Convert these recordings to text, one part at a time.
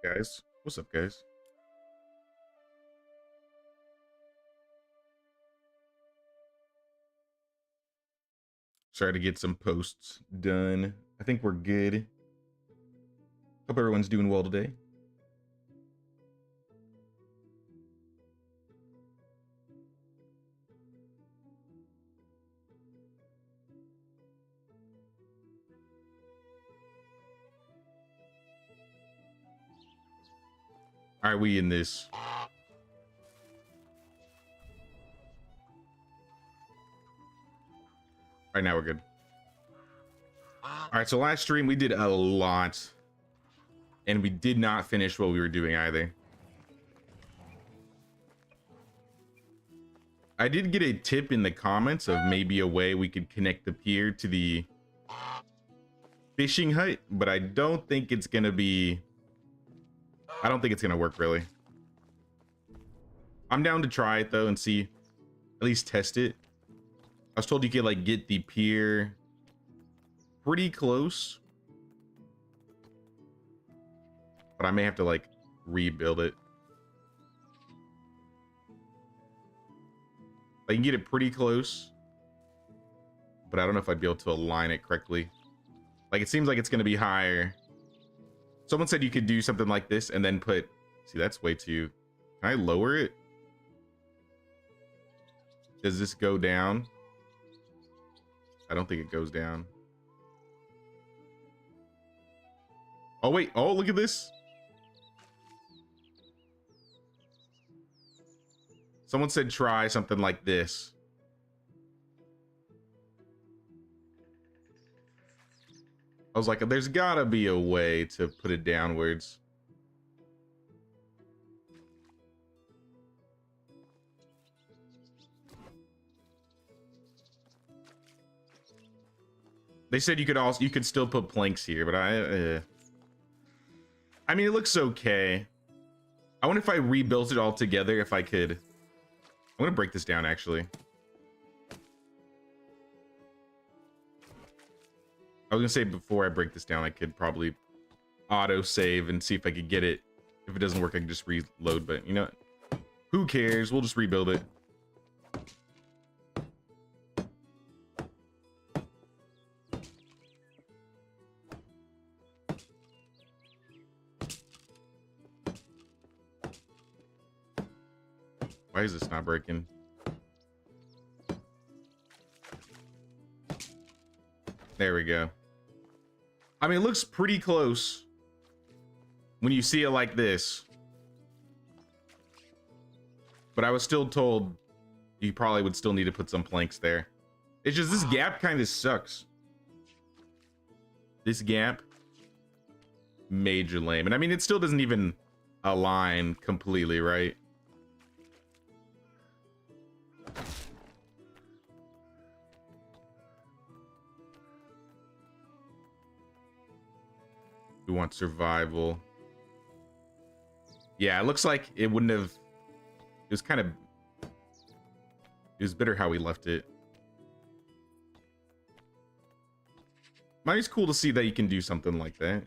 Guys, what's up, guys? Sorry to get some posts done. I think we're good. Hope everyone's doing well today. All right, we in this. All right, now we're good. All right, so last stream we did a lot, and we did not finish what we were doing either. I did get a tip in the comments of maybe a way we could connect the pier to the fishing hut, but I don't think it's gonna be. I don't think it's gonna work really. I'm down to try it though and see, at least test it. I was told you could like get the pier pretty close, but I may have to like rebuild it. I can get it pretty close, but I don't know if I'd be able to align it correctly. Like it seems like it's going to be higher. Someone said you could do something like this and then put, see, that's way too, can I lower it? Does this go down? I don't think it goes down. Oh, wait. Oh, look at this. Someone said try something like this. I was like, there's gotta be a way to put it downwards. They said you could still put planks here, but I mean, it looks okay. I wonder if I rebuilt it all together, if I could. I'm gonna break this down actually. I was gonna say before I break this down, I could probably auto save and see if I could get it. If it doesn't work, I can just reload, but you know, who cares? We'll just rebuild it. Why is this not breaking? There we go. I mean, it looks pretty close when you see it like this. But I was still told you probably would still need to put some planks there. It's just this gap kind of sucks. This gap, major lame. And I mean, it still doesn't even align completely, right? We want survival. Yeah, it looks like it wouldn't have. It was kind of. It was bitter how we left it. Might be cool to see that you can do something like that.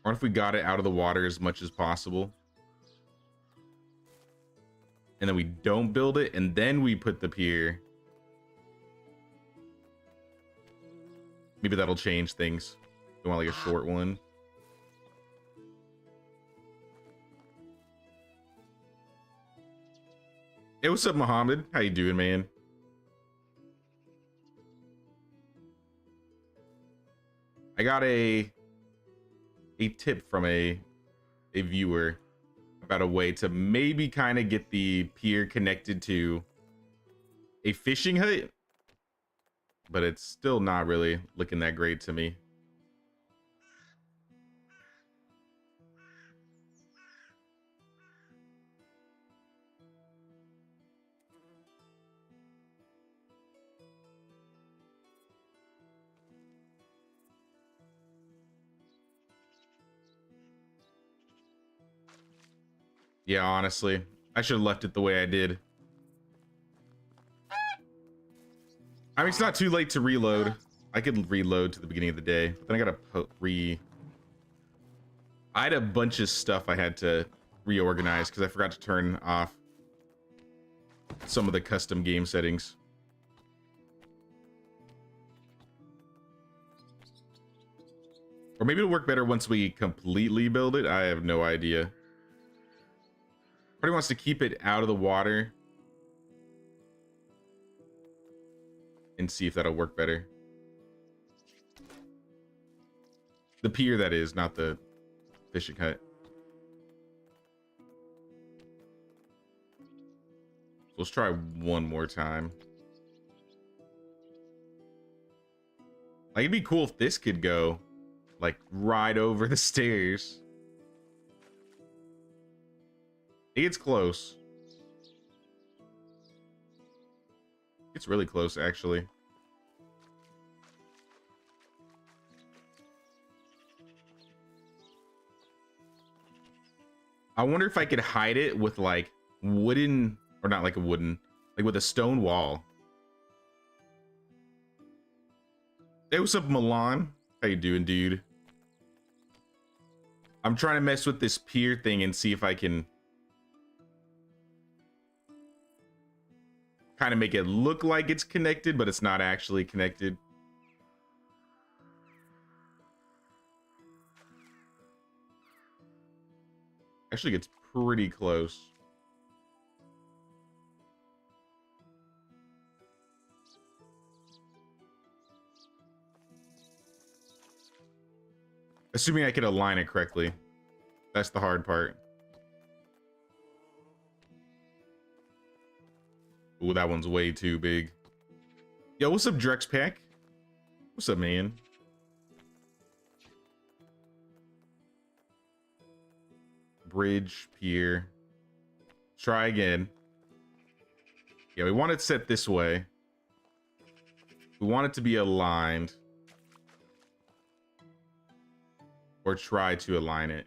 Or if we got it out of the water as much as possible. And then we don't build it, and then we put the pier. Maybe that'll change things. You want like a short one. Hey, what's up, Mohammed? How you doing, man? I got a tip from a viewer about a way to maybe kind of get the pier connected to a fishing hut. But it's still not really looking that great to me. Yeah, honestly, I should have left it the way I did. I mean, it's not too late to reload. I could reload to the beginning of the day, but then I gotta I had a bunch of stuff I had to reorganize because I forgot to turn off some of the custom game settings. Or maybe it'll work better once we completely build it. I have no idea. Party wants to keep it out of the water and see if that'll work better. The pier, that is, not the fishing hut. So let's try one more time. Like, it'd be cool if this could go like right over the stairs. It's close. It's really close, actually. I wonder if I could hide it with like wooden, or not like a wooden, like with a stone wall. Hey, what's up, Milan? How you doing, dude? I'm trying to mess with this pier thing and see if I can kind of make it look like it's connected, but it's not actually connected. Actually gets pretty close. Assuming I could align it correctly. That's the hard part. Ooh, that one's way too big. Yo, what's up, Drex Pack? What's up, man? Bridge, pier. Try again. Yeah, we want it set this way. We want it to be aligned. Or try to align it.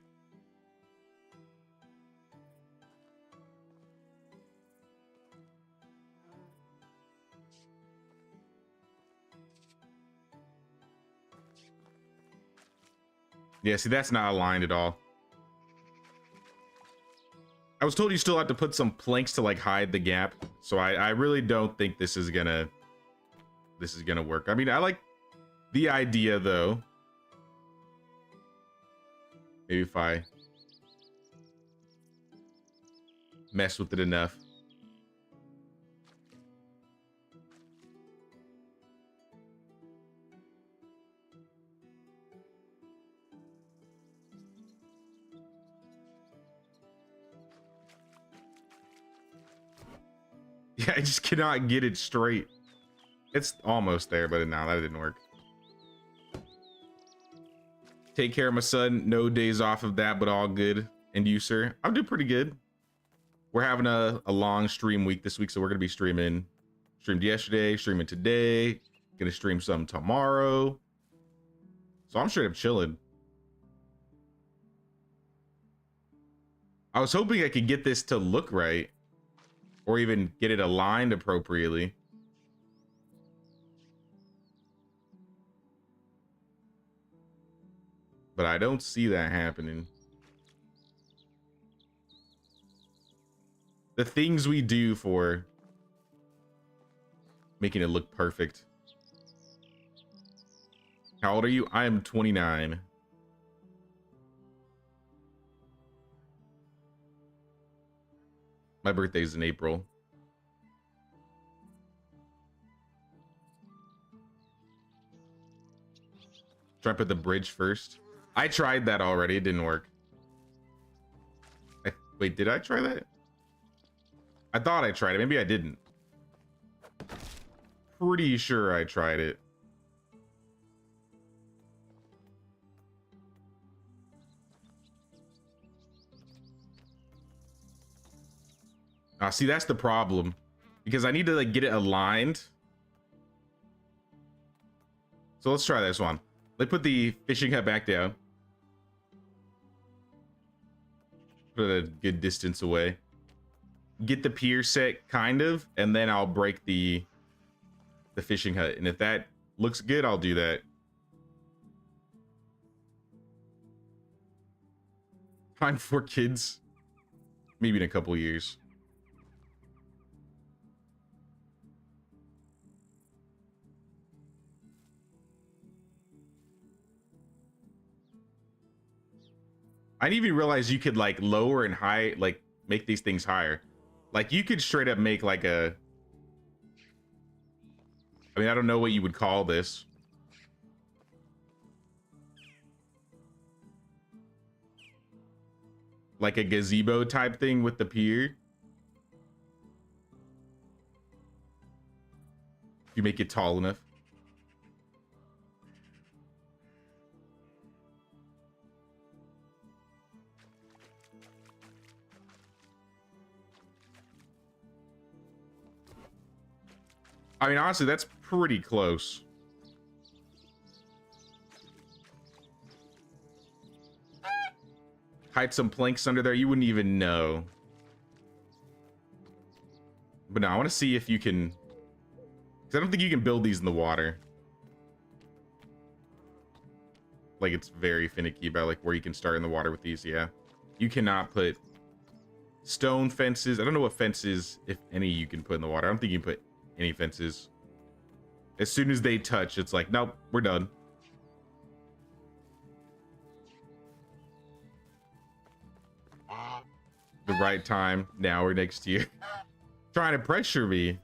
Yeah, see, that's not aligned at all. I was told you still have to put some planks to like hide the gap. So I really don't think this is gonna work. I mean, I like the idea though. Maybe if I mess with it enough. Yeah, I just cannot get it straight. It's almost there, but no, that didn't work. Take care of my son. No days off of that, but all good. And you, sir? I'm doing pretty good. We're having a long stream week this week, so we're gonna be streaming. Streamed yesterday, streaming today. Gonna stream some tomorrow. So I'm straight up chilling. I was hoping I could get this to look right, or even get it aligned appropriately. But I don't see that happening. The things we do for making it look perfect. How old are you? I am 29. My birthday's in April. Try to put the bridge first. I tried that already. It didn't work. Wait, did I try that? I thought I tried it. Maybe I didn't. Pretty sure I tried it. See, that's the problem. Because I need to like get it aligned. So let's try this one. Let's put the fishing hut back down. Put it a good distance away. Get the pier set kind of, and then I'll break the fishing hut. And if that looks good, I'll do that. Find 4 kids. Maybe in a couple years. I didn't even realize you could like lower and high, like make these things higher. Like you could straight up make like a, I mean, I don't know what you would call this. Like a gazebo type thing with the pier. If you make it tall enough. I mean, honestly, that's pretty close. Hide some planks under there, you wouldn't even know. But no, I want to see if you can, because I don't think you can build these in the water. Like, it's very finicky about like where you can start in the water with these. Yeah, you cannot put stone fences. I don't know what fences, if any, you can put in the water. I don't think you can put any fences. As soon as they touch, it's like, nope, we're done. The right time. Now we're next to you. Trying to pressure me.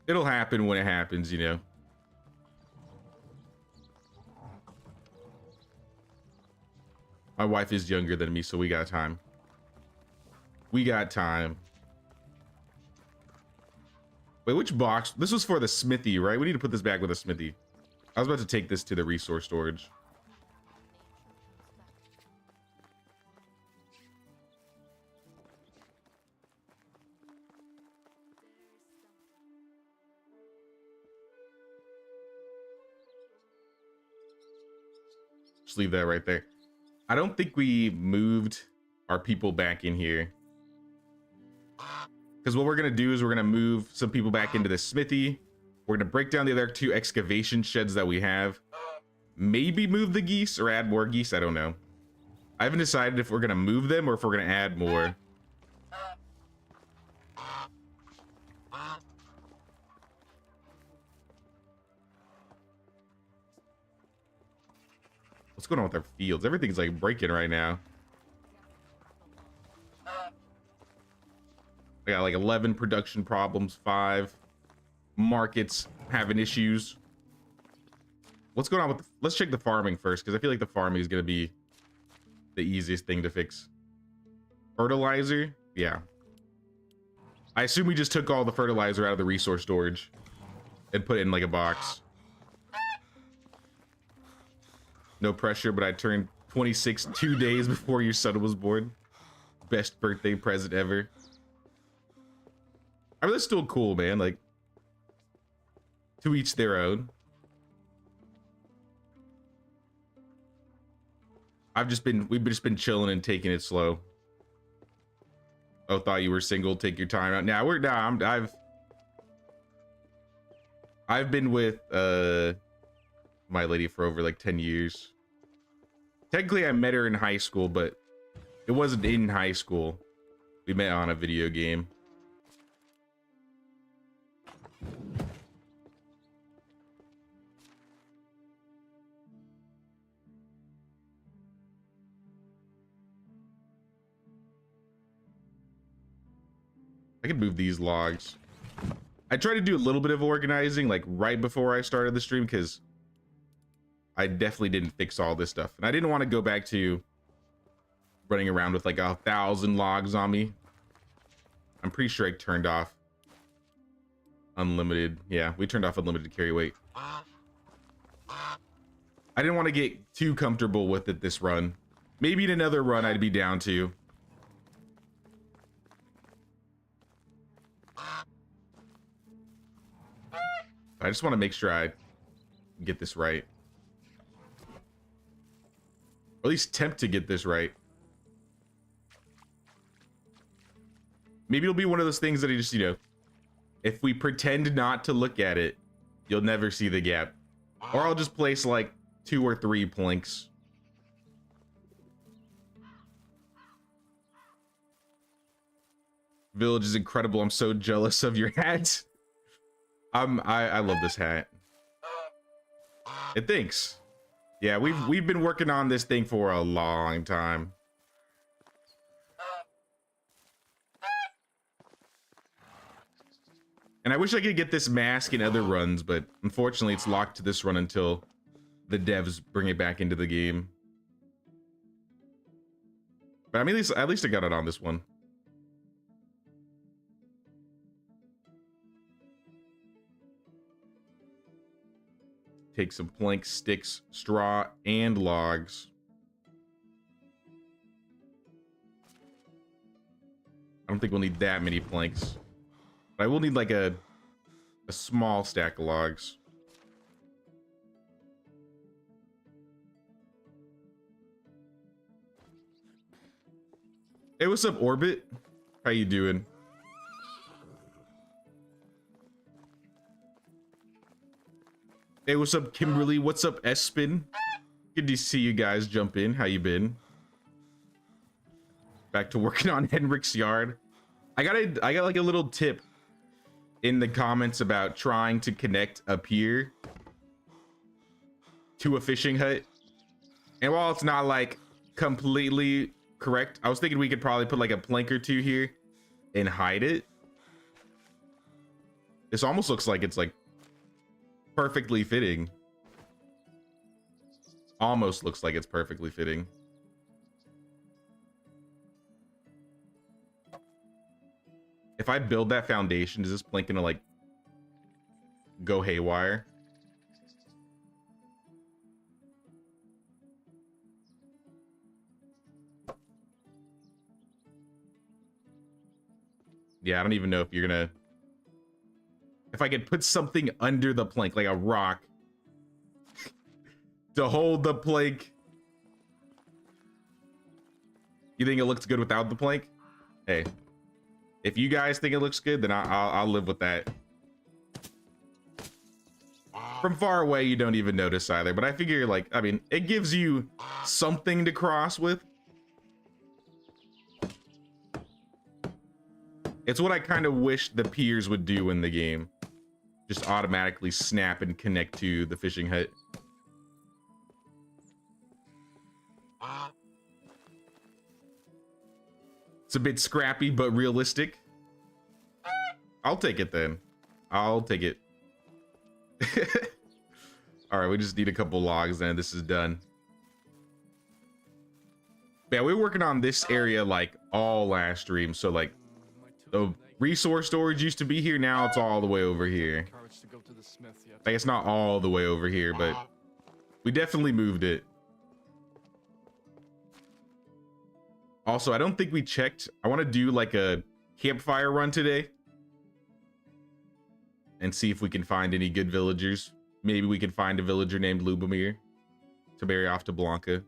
It'll happen when it happens, you know. My wife is younger than me, so we got time. We got time. Wait, which box? This was for the Smithy, right? We need to put this back with a Smithy. I was about to take this to the resource storage. Just leave that right there. I don't think we moved our people back in here. Because what we're going to do is we're going to move some people back into the Smithy. We're going to break down the other 2 excavation sheds that we have. Maybe move the geese or add more geese. I don't know. I haven't decided if we're going to move them or if we're going to add more. What's going on with our fields? Everything's like breaking right now. I got like 11 production problems, 5 markets having issues. What's going on with let's check the farming first, because I feel like the farming is going to be the easiest thing to fix. Fertilizer? Yeah. I assume we just took all the fertilizer out of the resource storage and put it in like a box. No pressure, but I turned 26 2 days before your son was born. Best birthday present ever. I mean, that's still cool, man. Like, to each their own. We've just been chilling and taking it slow. Oh, thought you were single. Take your time out. Now I've been with my lady for over like 10 years. Technically, I met her in high school, but it wasn't in high school. We met on a video game. I can move these logs. I tried to do a little bit of organizing like right before I started the stream because I definitely didn't fix all this stuff. And I didn't want to go back to running around with like 1,000 logs on me. I'm pretty sure I turned off unlimited. Yeah, we turned off unlimited carry weight. I didn't want to get too comfortable with it this run. Maybe in another run I'd be down to. I just want to make sure I get this right. Or at least attempt to get this right. Maybe it'll be one of those things that I just, you know, if we pretend not to look at it, you'll never see the gap. Or I'll just place like 2 or 3 planks. Village is incredible. I'm so jealous of your hat. I love this hat. It thinks. Yeah, we've been working on this thing for a long time. And I wish I could get this mask in other runs, but unfortunately it's locked to this run until the devs bring it back into the game. But I mean, at least I got it on this one. Take some planks, sticks, straw, and logs. I don't think we'll need that many planks. But I will need like a small stack of logs. Hey, what's up, Orbit? How you doing? Hey, what's up, Kimberly? What's up, Espin? Good to see you guys jump in. How you been? Back to working on Henrik's yard. I got like a little tip in the comments about trying to connect a pier to a fishing hut. And while it's not like completely correct, I was thinking we could probably put like a plank or 2 here and hide it. This almost looks like it's like perfectly fitting. Almost looks like it's perfectly fitting. If I build that foundation, is this plank gonna like go haywire? Yeah, I don't even know if you're gonna... If I could put something under the plank, like a rock, to hold the plank. You think it looks good without the plank? Hey, if you guys think it looks good, then I'll live with that. From far away, you don't even notice either, but I figure, like, I mean, it gives you something to cross with. It's what I kind of wish the piers would do in the game. Just automatically snap and connect to the fishing hut. It's a bit scrappy, but realistic. I'll take it then. I'll take it. All right, we just need a couple logs and this is done. Yeah, we were working on this area like all last stream. So like the resource storage used to be here. Now it's all the way over here. Like it's not all the way over here, but we definitely moved it. Also, I don't think we checked. I want to do like a campfire run today and see if we can find any good villagers. Maybe we can find a villager named Lubomir to marry off to Blanca.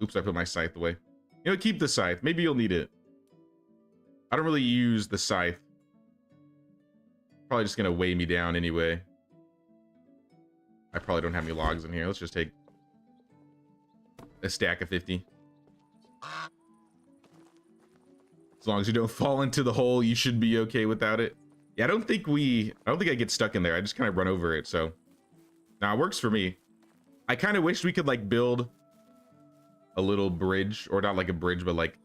Oops, I put my scythe away. You know, keep the scythe. Maybe you'll need it. I don't really use the scythe. Probably just gonna weigh me down anyway. I probably don't have any logs in here. Let's just take a stack of 50. As long as you don't fall into the hole, you should be okay without it. Yeah, I don't think I get stuck in there. I just kind of run over it, so. Nah, it works for me. I kind of wish we could like build a little bridge, or not like a bridge, but like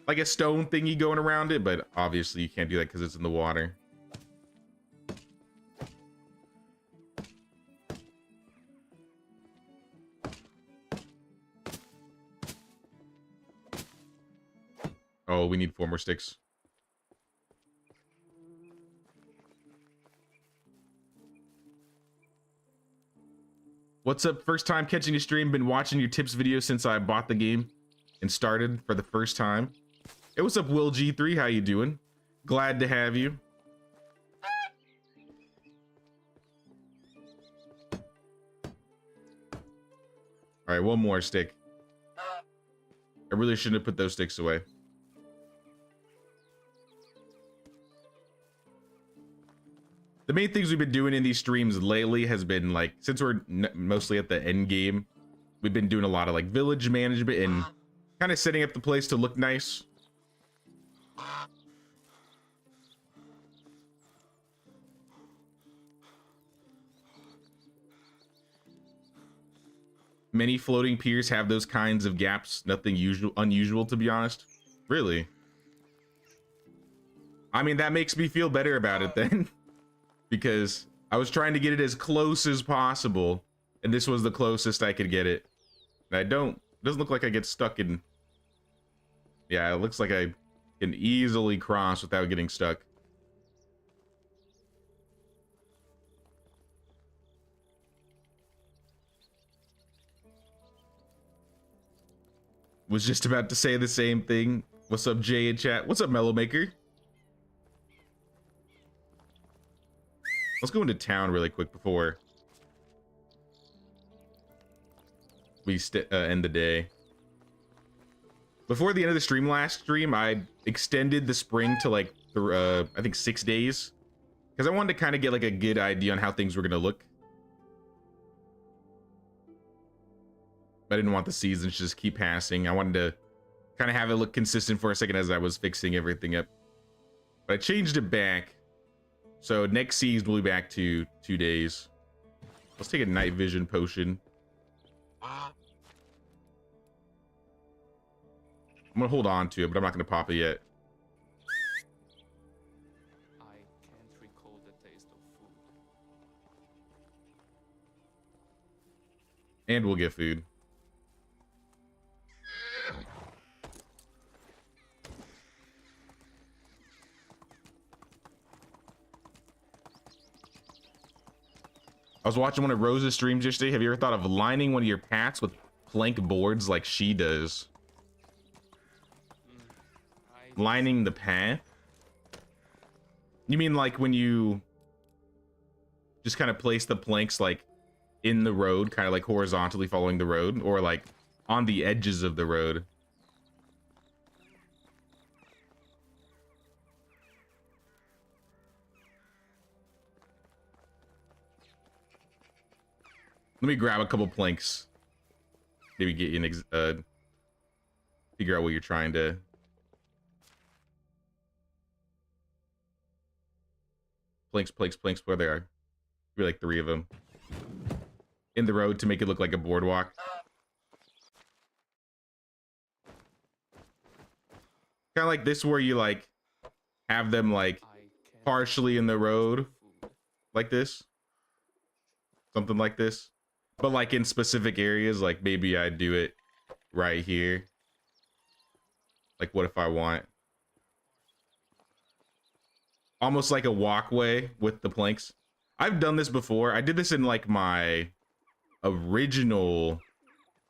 a stone thingy going around it, but obviously you can't do that because it's in the water. Oh, we need 4 more sticks. What's up? First time catching a stream. Been watching your tips video since I bought the game and started for the first time. Hey, what's up, Will G3? How you doing? Glad to have you. All right, one more stick. I really shouldn't have put those sticks away. The main things we've been doing in these streams lately has been like, since we're mostly at the end game, we've been doing a lot of like village management and kind of setting up the place to look nice. Many floating piers have those kinds of gaps. Nothing unusual, to be honest. Really? I mean, that makes me feel better about it then. Because I was trying to get it as close as possible. And this was the closest I could get it. And it doesn't look like I get stuck in... Yeah, it looks like I can easily cross without getting stuck. Was just about to say the same thing. What's up, Jay in chat? What's up, Mellow Maker? Let's go into town really quick before we end the day. Before the end of the stream last stream, I extended the spring to like, I think 6 days. Because I wanted to kind of get like a good idea on how things were going to look. I didn't want the seasons to just keep passing. I wanted to kind of have it look consistent for a second as I was fixing everything up. But I changed it back. So next season we'll be back to 2 days. Let's take a night vision potion. I'm gonna hold on to it, but I'm not gonna pop it yet. I can't recall the taste of food. And we'll get food. I was watching one of Rose's streams yesterday. Have you ever thought of lining one of your paths with plank boards like she does? Lining the path? You mean like when you just kind of place the planks like in the road, kind of like horizontally following the road, or like on the edges of the road? Let me grab a couple planks. Maybe get you an figure out what you're trying to. Planks, where they are. Maybe like 3 of them. In the road to make it look like a boardwalk. Kind of like this where you like have them like partially in the road. Like this. Something like this. But like in specific areas, like maybe I do it right here. Like what if I want almost like a walkway with the planks? I've done this before. I did this in like my original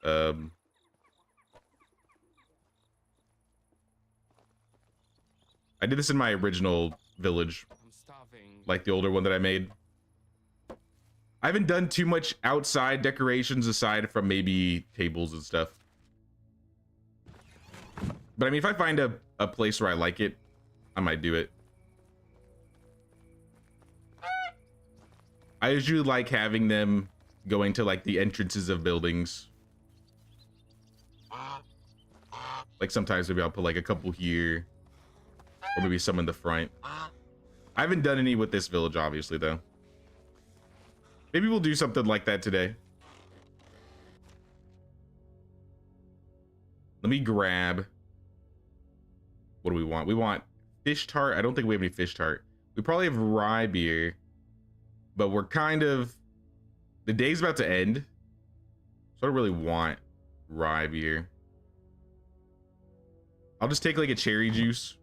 I did this in my original village, like the older one that I made. I haven't done too much outside decorations aside from maybe tables and stuff. But I mean, if I find a place where I like it, I might do it. I usually like having them going to like the entrances of buildings. Like sometimes maybe I'll put like a couple here, or maybe some in the front. I haven't done any with this village, obviously, though. Maybe we'll do something like that today. Let me grab. What do we want? We want fish tart. I don't think we have any fish tart. We probably have rye beer, but we're kind of, the day's about to end, so I don't really want rye beer. I'll just take like a cherry juice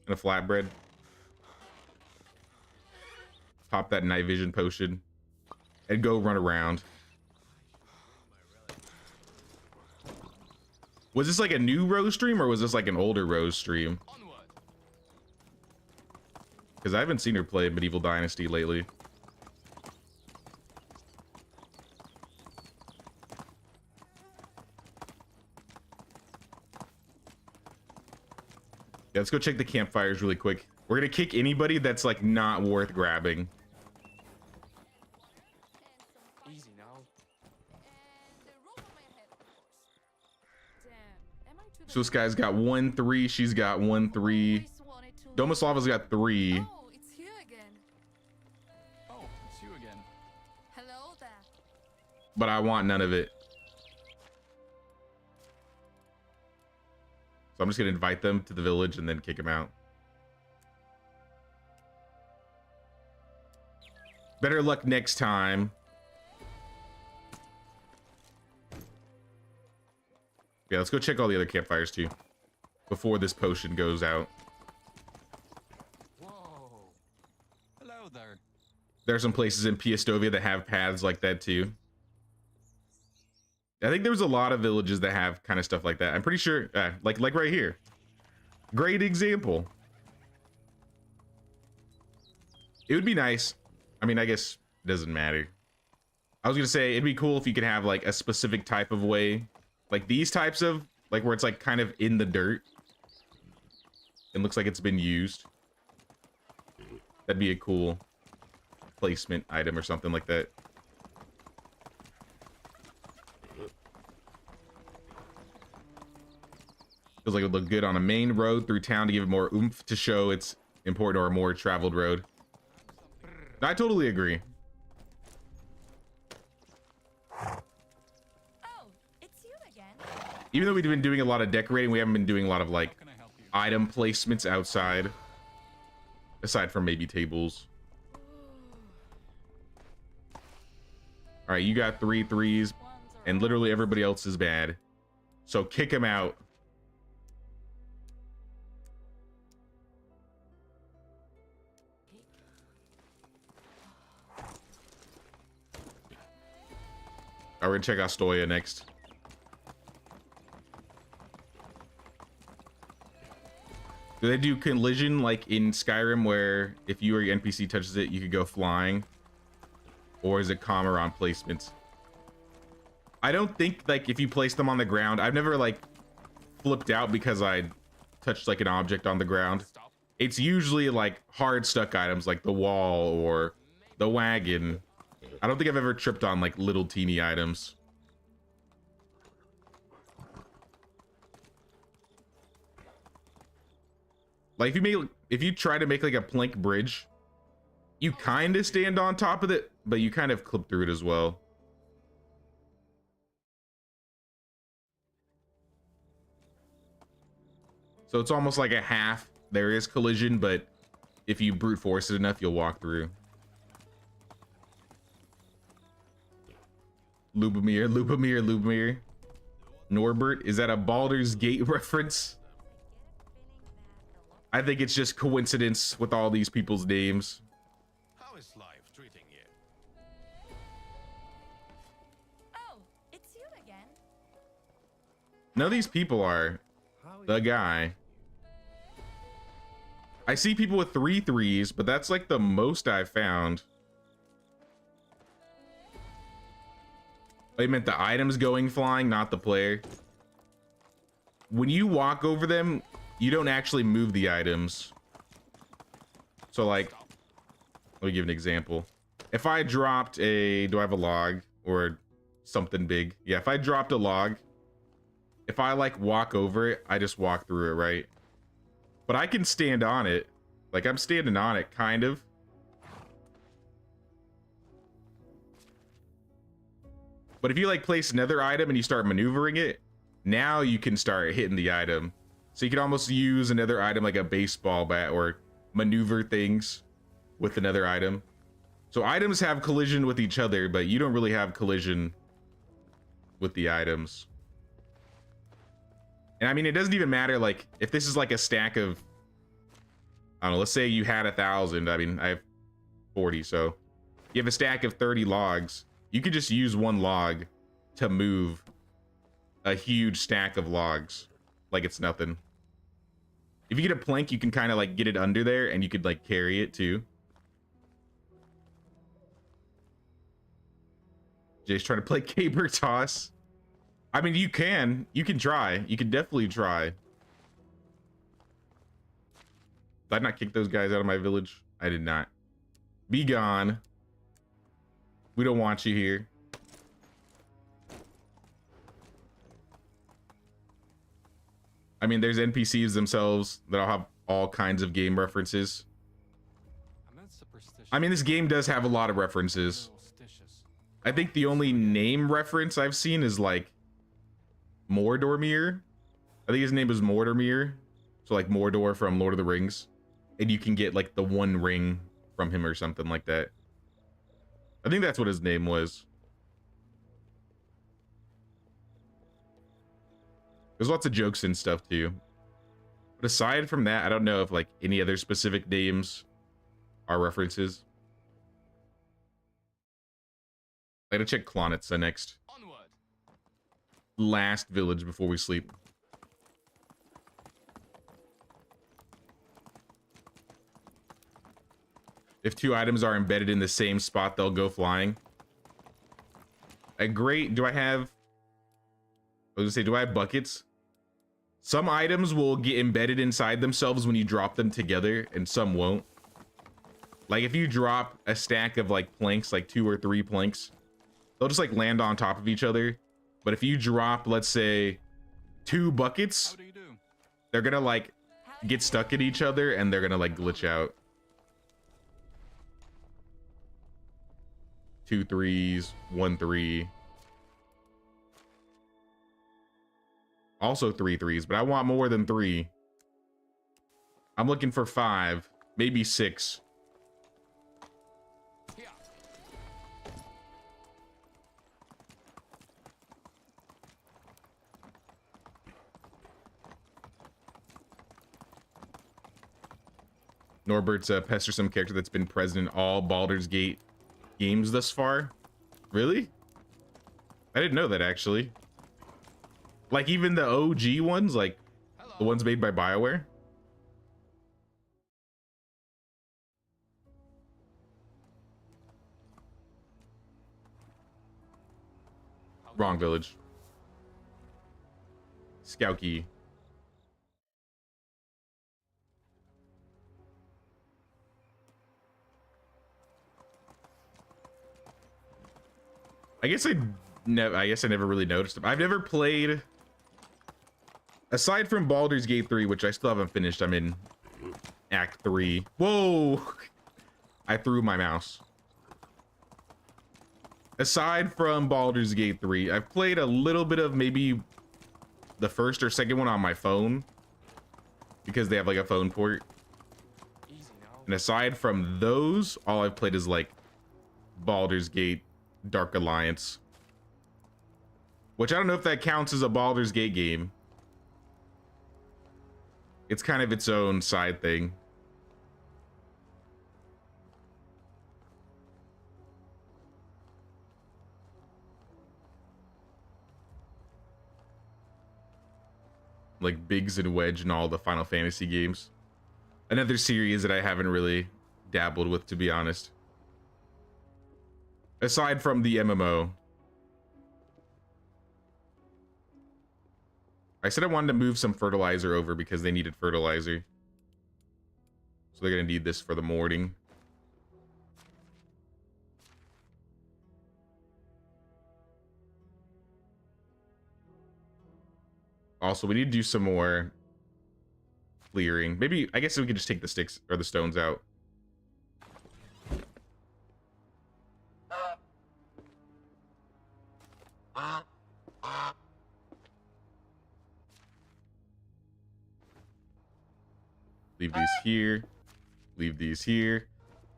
and a flatbread. Pop that night vision potion and go run around. Was this like a new Rose stream or was this like an older Rose stream? Because I haven't seen her play Medieval Dynasty lately. Yeah, let's go check the campfires really quick. We're gonna kick anybody that's like not worth grabbing. Easy now. So this guy's got 1-3. She's got 1-3. Domoslava's got 3. Oh, it's you again. Oh, it's you again. Hello there. But I want none of it. So I'm just gonna invite them to the village and then kick them out. Better luck next time. Yeah, let's go check all the other campfires too before this potion goes out. Whoa. Hello there. There are some places in Piestovia that have paths like that too. I think there was a lot of villages that have kind of stuff like that. I'm pretty sure, like right here. Great example. It would be nice. I mean, I guess it doesn't matter. I was gonna say it'd be cool if you could have like a specific type of way, like these types of, like where it's like kind of in the dirt. It looks like it's been used. That'd be a cool placement item or something like that. Feels like it would look good on a main road through town to give it more oomph to show it's important, or a more traveled road. I totally agree. Oh, it's you again. Even though we've been doing a lot of decorating, we haven't been doing a lot of like item placements outside. Aside from maybe tables. All right, you got 3 3s, and literally everybody else is bad. So kick him out. All right, we're gonna check Astoria next. Do they do collision like in Skyrim, where if you or your NPC touches it, you could go flying? Or is it calmer on placements? I don't think like if you place them on the ground, I've never like flipped out because I touched like an object on the ground. Stop. It's usually like hard stuck items like the wall or the wagon. I don't think I've ever tripped on like little teeny items. Like if you try to make like a plank bridge, you kind of stand on top of it, but you kind of clip through it as well. So it's almost like a half. There is collision, but if you brute force it enough, you'll walk through. Lubomir. Norbert, is that a Baldur's Gate reference? I think it's just coincidence with all these people's names. How is life treating you? Oh, it's you again. None of these people are the guy. I see people with 3 3s, but that's like the most I've found. I meant the items going flying, not the player. When you walk over them, you don't actually move the items. So like, let me give an example. If I dropped a, do I have a log or something big? Yeah, if I dropped a log, if I like walk over it, I just walk through it, right? But I can stand on it. Like I'm standing on it, kind of. But if you like place another item and you start maneuvering it, now you can start hitting the item. So you can almost use another item like a baseball bat or maneuver things with another item. So items have collision with each other, but you don't really have collision with the items. And I mean, it doesn't even matter, like, if this is like a stack of, I don't know, let's say you had 1,000. I mean, I have 40, so you have a stack of 30 logs. You could just use one log to move a huge stack of logs like it's nothing. If you get a plank, you can kind of like get it under there and you could like carry it too. Jay's trying to play caber toss. I mean, you can try. You can definitely try. Did I not kick those guys out of my village? I did not. Be gone. We don't want you here. I mean, there's NPCs themselves that'll have all kinds of game references. I mean, this game does have a lot of references. I think the only name reference I've seen is like Mordormir. I think his name is Mordormir. So like Mordor from Lord of the Rings. And you can get like the one ring from him or something like that. I think that's what his name was. There's lots of jokes and stuff too. But aside from that, I don't know if like any other specific names are references. I gotta check Klonitsa next. Onward. Last village before we sleep. If two items are embedded in the same spot, they'll go flying. Great. Do I have... I was gonna say, do I have buckets? Some items will get embedded inside themselves when you drop them together, and some won't. Like if you drop a stack of like planks, like 2 or 3 planks, they'll just like land on top of each other. But if you drop, let's say, 2 buckets, How do you do? they're gonna like get stuck in each other and they're gonna like glitch out. 2 3s, 1 3. Also 3 3s, but I want more than 3. I'm looking for 5, maybe 6. Here. Norbert's a pestersome character that's been present in all Baldur's Gate games thus far. Really? I didn't know that, actually. Like even the OG ones, like the ones made by BioWare. Wrong village. Skauki. I guess I never really noticed them. I've never played, aside from Baldur's Gate 3, which I still haven't finished. I'm in Act 3. Whoa! I threw my mouse. Aside from Baldur's Gate 3, I've played a little bit of maybe the first or second one on my phone, because they have like a phone port. Easy now. And aside from those, all I've played is like Baldur's Gate Dark Alliance, which I don't know if that counts as a Baldur's Gate game. It's kind of its own side thing. Like Biggs and Wedge and all the Final Fantasy games. Another series that I haven't really dabbled with, to be honest. Aside from the MMO. I said I wanted to move some fertilizer over because they needed fertilizer. So they're going to need this for the morning. Also, we need to do some more clearing. Maybe, I guess we could just take the sticks or the stones out. Leave these here. Leave these here.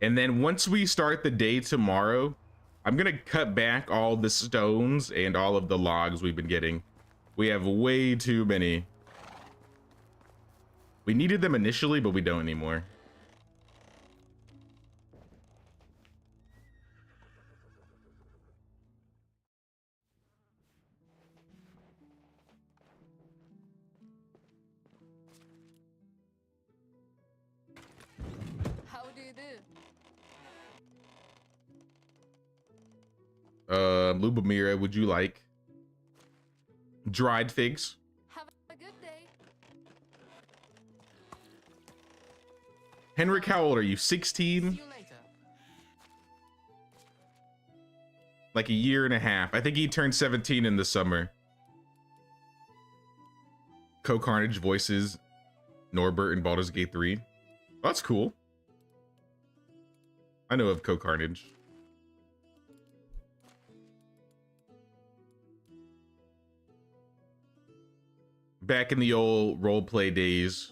And then once we start the day tomorrow, I'm going to cut back all the stones and all of the logs we've been getting. We have way too many. We needed them initially, but we don't anymore. How do you do? Lubomira, would you like dried figs? Have a good day. Henrik, how old are you? See 16? you later. Like a year and a half. I think he turned 17 in the summer. Co-Carnage voices Norbert in Baldur's Gate 3. Oh, that's cool. I know of Co-Carnage. Back in the old roleplay days,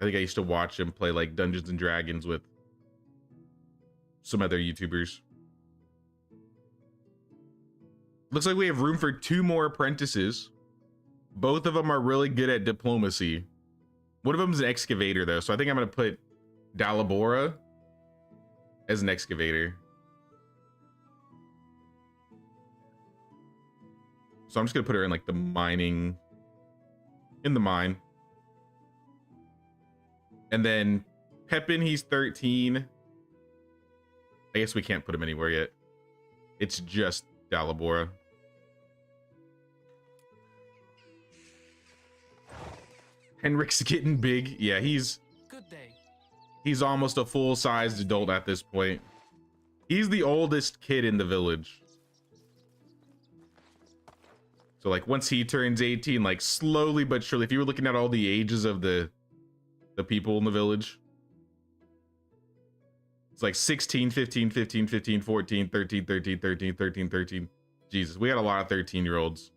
I think I used to watch him play like Dungeons and Dragons with some other YouTubers. Looks like we have room for 2 more apprentices. Both of them are really good at diplomacy. One of them is an excavator though, so I think I'm gonna put Dalibora as an excavator. So I'm just gonna put her in like the mining, in the mine. And then Pepin, he's 13. I guess we can't put him anywhere yet. It's just Dalibora. Henrik's getting big. Yeah, he's Good day. almost a full-sized adult at this point. He's the oldest kid in the village. So like once he turns 18, like slowly but surely, if you were looking at all the ages of the people in the village, it's like 16, 15, 15, 15, 14, 13, 13, 13, 13, 13. Jesus, we got a lot of 13-year-olds.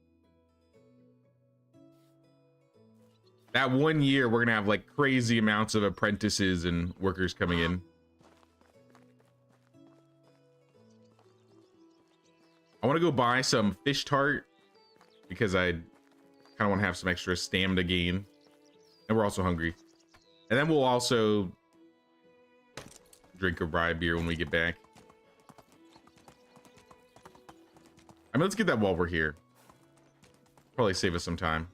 That 1 year, we're gonna have like crazy amounts of apprentices and workers coming in. I want to go buy some fish tart because I kind of want to have some extra stamina gain. And we're also hungry. And then we'll also drink a rye beer when we get back. I mean, let's get that while we're here. Probably save us some time.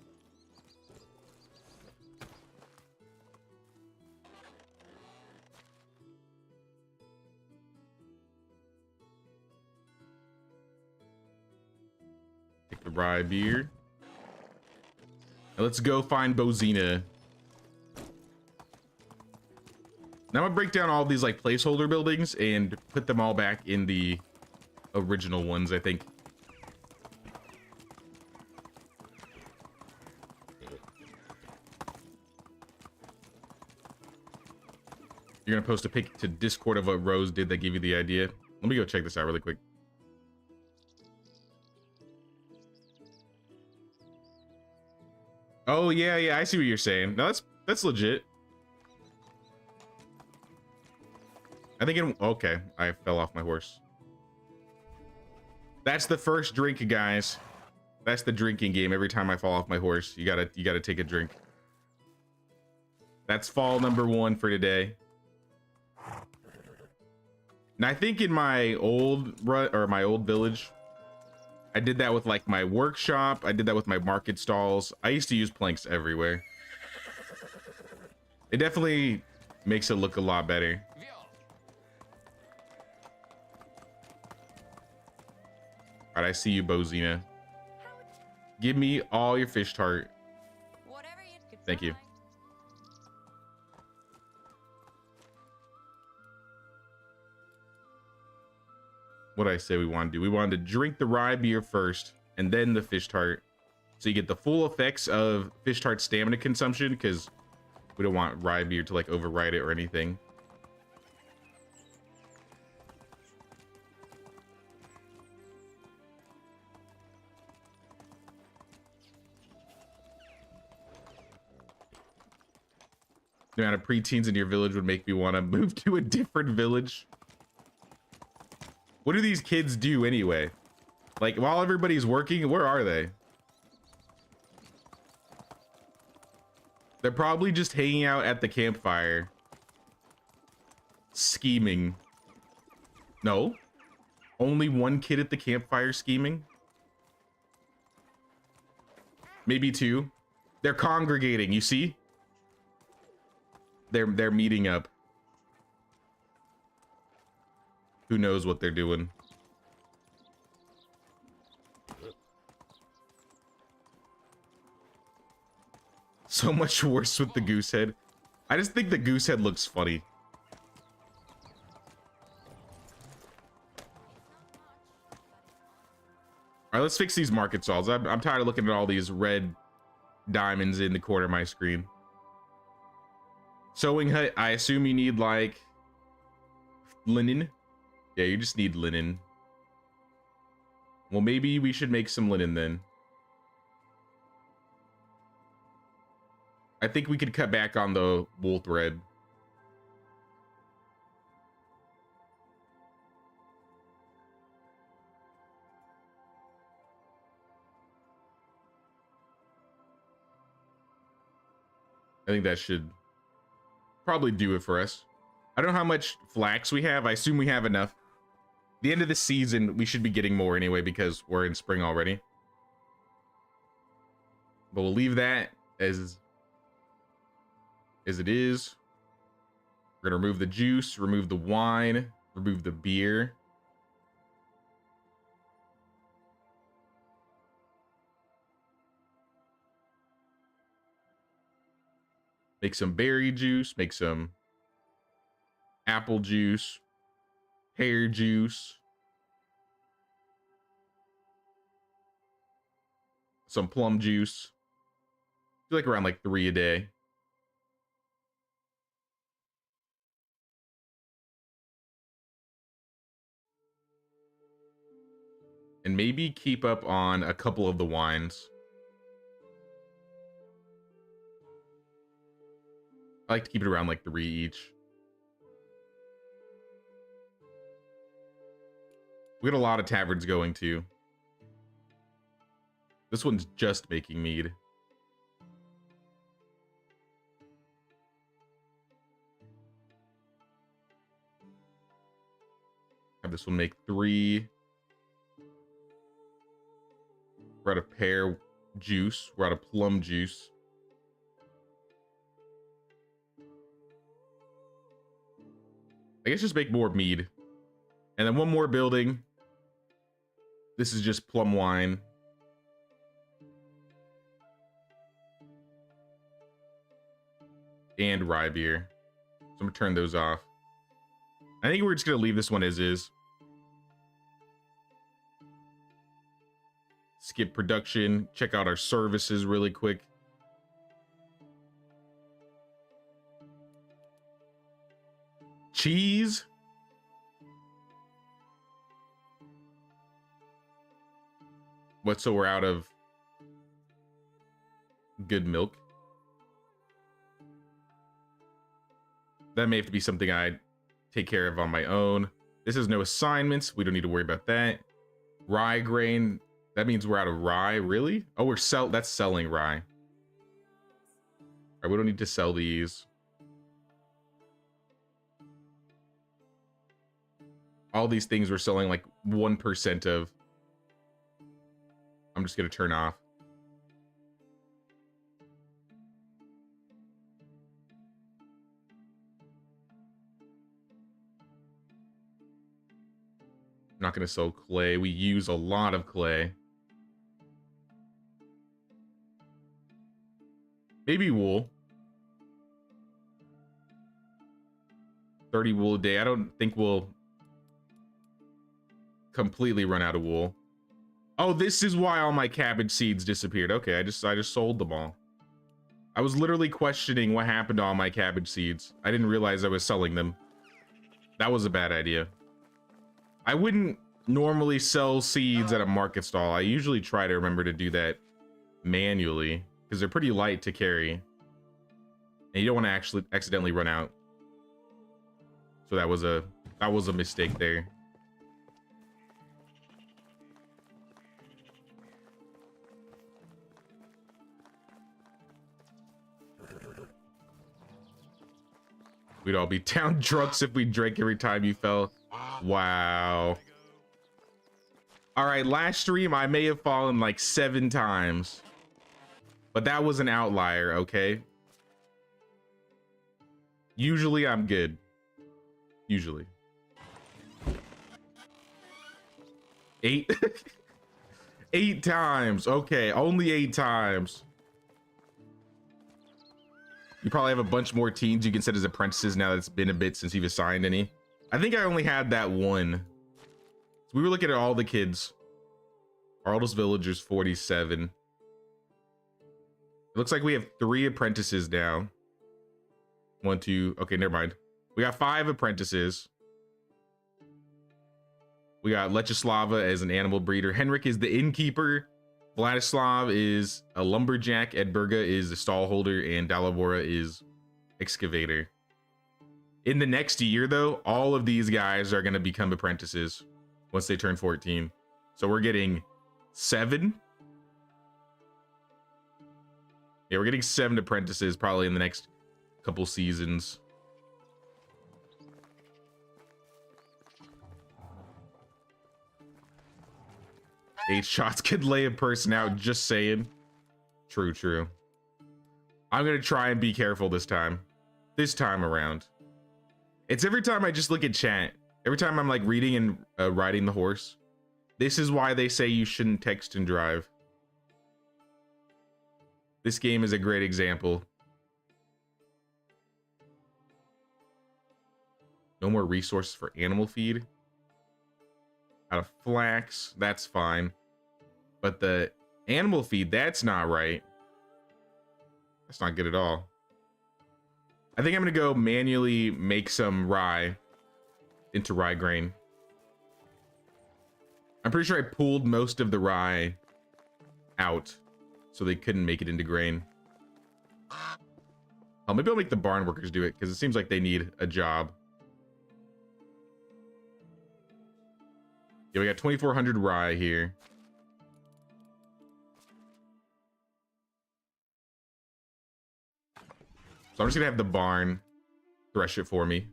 Take the rye beer. Now let's go find Bozina. Now I'm gonna break down all these like placeholder buildings and put them all back in the original ones, I think. You're gonna post a pic to Discord of what Rose did that gave you the idea. Let me go check this out really quick. Oh yeah, I see what you're saying. No, that's legit. I think okay, I fell off my horse. That's the first drink, guys. That's the drinking game. Every time I fall off my horse, you gotta take a drink. That's fall number 1 for today. And I think in my old village, I did that with like my workshop. I did that with my market stalls. I used to use planks everywhere. It definitely makes it look a lot better. All right, I see you, Bozina. Give me all your fish tart. Whatever you could Thank you. find. What did I say we want to do? We wanted to drink the rye beer first and then the fish tart. So you get the full effects of fish tart stamina consumption, because we don't want rye beer to like override it or anything. The amount of preteens in your village would make me want to move to a different village. What do these kids do anyway? Like, while everybody's working, where are they? They're probably just hanging out at the campfire. Scheming. No? Only one kid at the campfire scheming? Maybe 2. They're congregating, you see? They're meeting up. Who knows what they're doing? So much worse with the goose head. I just think the goose head looks funny. All right, let's fix these market stalls. I'm tired of looking at all these red diamonds in the corner of my screen. Sewing hut, I assume you need like linen. Yeah, you just need linen. Well, maybe we should make some linen then. I think we could cut back on the wool thread. I think that should probably do it for us. I don't know how much flax we have. I assume we have enough. The end of the season, we should be getting more anyway because we're in spring already. But we'll leave that as it is. We're gonna remove the juice, remove the wine, remove the beer. Make some berry juice, make some apple juice, pear juice, some plum juice. I feel like around like 3 a day. And maybe keep up on a couple of the wines. I like to keep it around like 3 each. We got a lot of taverns going too. This one's just making mead. Have this one make 3. We're out of pear juice. We're out of plum juice. I guess just make more mead. And then one more building. This is just plum wine. And rye beer. So I'm gonna turn those off. I think we're just gonna leave this one as is. Skip production. Check out our services really quick. Cheese. What, so we're out of good milk? That may have to be something I take care of on my own. This is no assignments. We don't need to worry about that. Rye grain. That means we're out of rye, really? Oh, that's selling rye. All right, we don't need to sell these. All these things we're selling like 1% of. I'm just gonna turn off. I'm not gonna sell clay. We use a lot of clay. Maybe wool. 30 wool a day. I don't think we'll completely run out of wool. Oh, this is why all my cabbage seeds disappeared. Okay, I just sold them all. I was literally questioning what happened to all my cabbage seeds. I didn't realize I was selling them. That was a bad idea. I wouldn't normally sell seeds at a market stall. I usually try to remember to do that manually because they're pretty light to carry. And you don't want to actually accidentally run out. So that was a mistake there. We'd all be town drunks if we drank every time you fell. Wow. All right, last stream I may have fallen like 7 times. But that was an outlier, okay? Usually I'm good. Usually. 8 8 times. Okay, only 8 times. You probably have a bunch more teens you can set as apprentices now that it's been a bit since you've assigned any. I think I only had that one. So we were looking at all the kids. Our oldest villager's 47. It looks like we have 3 apprentices now. 1, 2. Okay, never mind. We got 5 apprentices. We got Lechislava as an animal breeder. Henrik is the innkeeper. Vladislav is a lumberjack. Edburga is a stallholder. And Dalibora is excavator. In the next year, though, all of these guys are going to become apprentices once they turn 14. So we're getting 7. Yeah, we're getting 7 apprentices probably in the next couple seasons. 8 shots could lay a person out, just saying. True, true. I'm gonna try and be careful this time. This time around. It's every time I just look at chat. Every time I'm like reading and riding the horse. This is why they say you shouldn't text and drive. This game is a great example. No more resources for animal feed. Out of flax, that's fine. But the animal feed, that's not right. That's not good at all. I think I'm gonna go manually make some rye into rye grain. I'm pretty sure I pulled most of the rye out so they couldn't make it into grain. Oh, maybe I'll make the barn workers do it because it seems like they need a job. Yeah, we got 2,400 rye here. So I'm just gonna have the barn thresh it for me.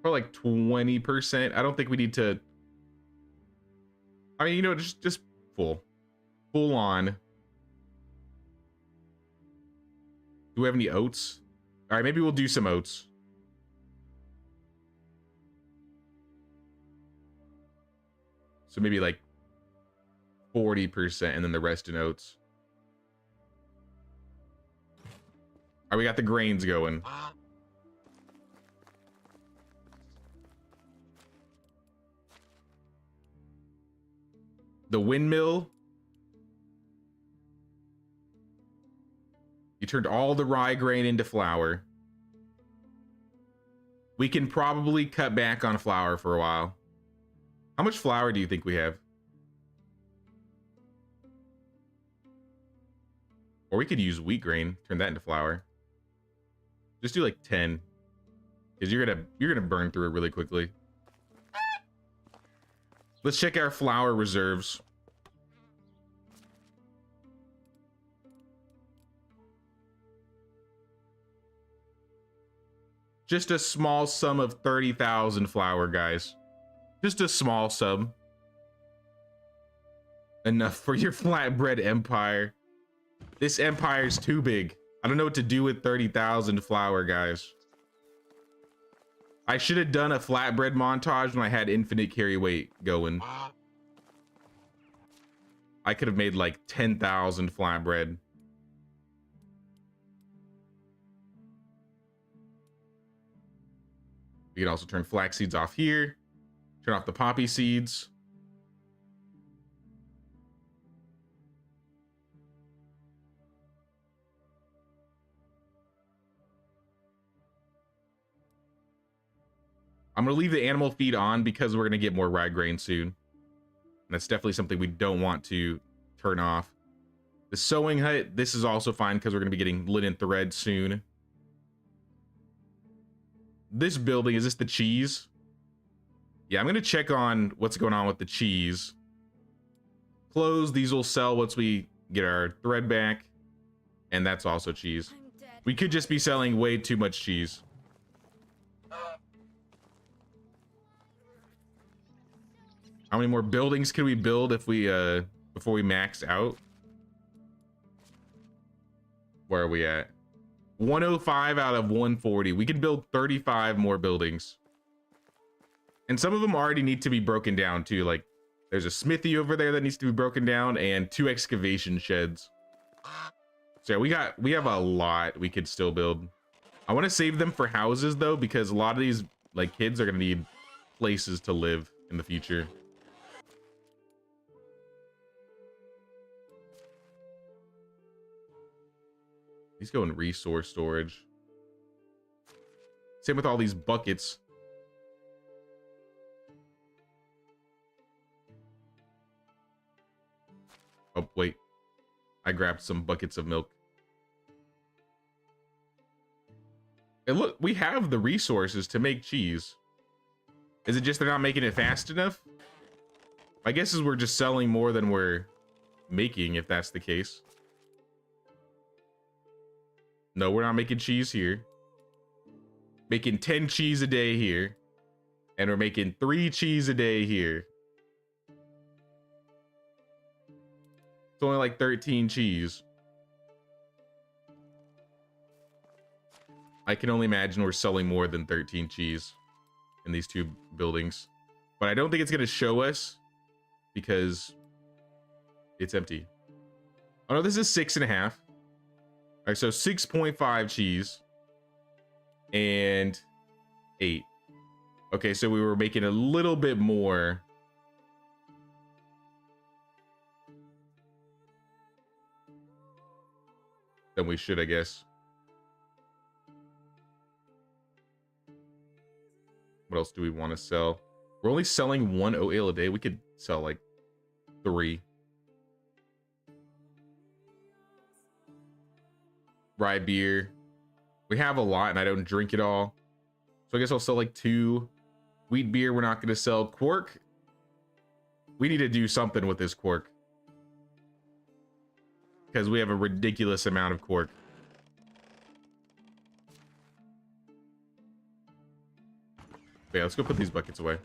For like 20%. I don't think we need to. I mean, you know, just full on. Do we have any oats? All right, maybe we'll do some oats. So maybe like 40% and then the rest in oats. All right, we got the grains going. The windmill. You turned all the rye grain into flour. We can probably cut back on flour for a while. How much flour do you think we have? Or we could use wheat grain, turn that into flour. Just do like 10. Because you're gonna burn through it really quickly. Let's check our flour reserves. Just a small sum of 30,000 flour, guys. Just a small sum. Enough for your flatbread empire. This empire's too big. I don't know what to do with 30,000 flour, guys. I should have done a flatbread montage when I had infinite carry weight going. I could have made like 10,000 flatbread. We can also turn flax seeds off here. Turn off the poppy seeds. I'm going to leave the animal feed on because we're going to get more rye grain soon. And that's definitely something we don't want to turn off. The sewing hut, this is also fine because we're going to be getting linen thread soon. This building, is this the cheese? Yeah, I'm going to check on what's going on with the cheese. Clothes, these will sell once we get our thread back. And that's also cheese. We could just be selling way too much cheese. How many more buildings can we build if we before we max out? Where are we at? 105 out of 140. We can build 35 more buildings. And some of them already need to be broken down too. Like there's a smithy over there that needs to be broken down and 2 excavation sheds. So yeah, we have a lot we could still build. I want to save them for houses though, because a lot of these like kids are gonna need places to live in the future. He's going resource storage. Same with all these buckets. Oh, wait. I grabbed some buckets of milk. And look, we have the resources to make cheese. Is it just they're not making it fast enough? My guess is we're just selling more than we're making, if that's the case. No, we're not making cheese here. Making 10 cheese a day here. And we're making 3 cheese a day here. It's only like 13 cheese. I can only imagine we're selling more than 13 cheese in these 2 buildings. But I don't think it's going to show us because it's empty. Oh no, this is 6.5. All right, so 6.5 cheese and 8. Okay, so we were making a little bit more. Than we should, I guess. What else do we want to sell? We're only selling 1 oat ale a day. We could sell like 3. Rye beer. We have a lot and I don't drink it all. So I guess I'll sell like 2. Wheat beer, we're not going to sell. Quark. We need to do something with this quark. Because we have a ridiculous amount of quark. Yeah, let's go put these buckets away.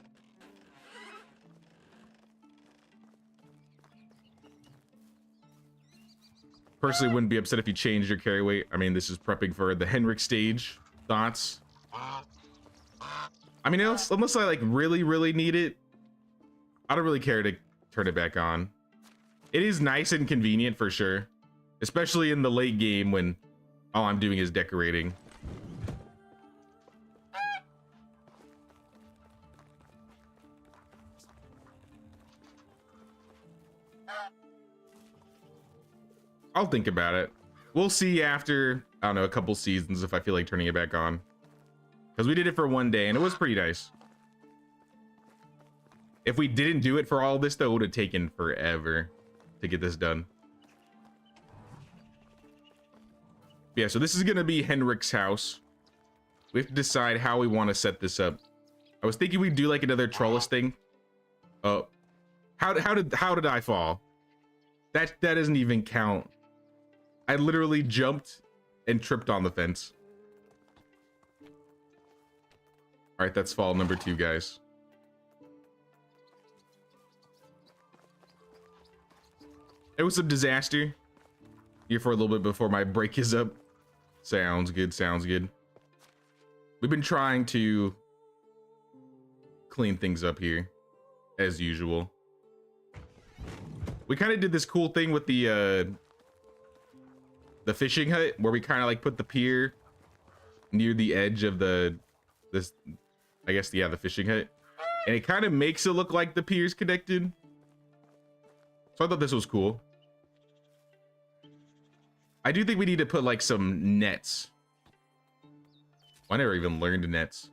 Personally, wouldn't be upset if you changed your carry weight. I mean, this is prepping for the Henrik stage. Thoughts? I mean, unless I like really need it, I don't really care to turn it back on. It is nice and convenient for sure, especially in the late game when all I'm doing is decorating. I'll think about it. We'll see after, I don't know, a couple seasons if I feel like turning it back on. Because we did it for 1 day and it was pretty nice. If we didn't do it for all this, though, it would have taken forever to get this done. Yeah, so this is going to be Henrik's house. We have to decide how we want to set this up. I was thinking we'd do like another trellis thing. Oh, how did I fall? That doesn't even count. I literally jumped and tripped on the fence. All right, that's fall number 2, guys. It was a disaster. Here for a little bit before my break is up. Sounds good, sounds good. We've been trying to clean things up here, as usual. We kind of did this cool thing with the fishing hut, where we kind of like put the pier near the edge of the fishing hut, and it kind of makes it look like the pier's connected. So I thought this was cool. I do think we need to put like some nets. I never even learned nets.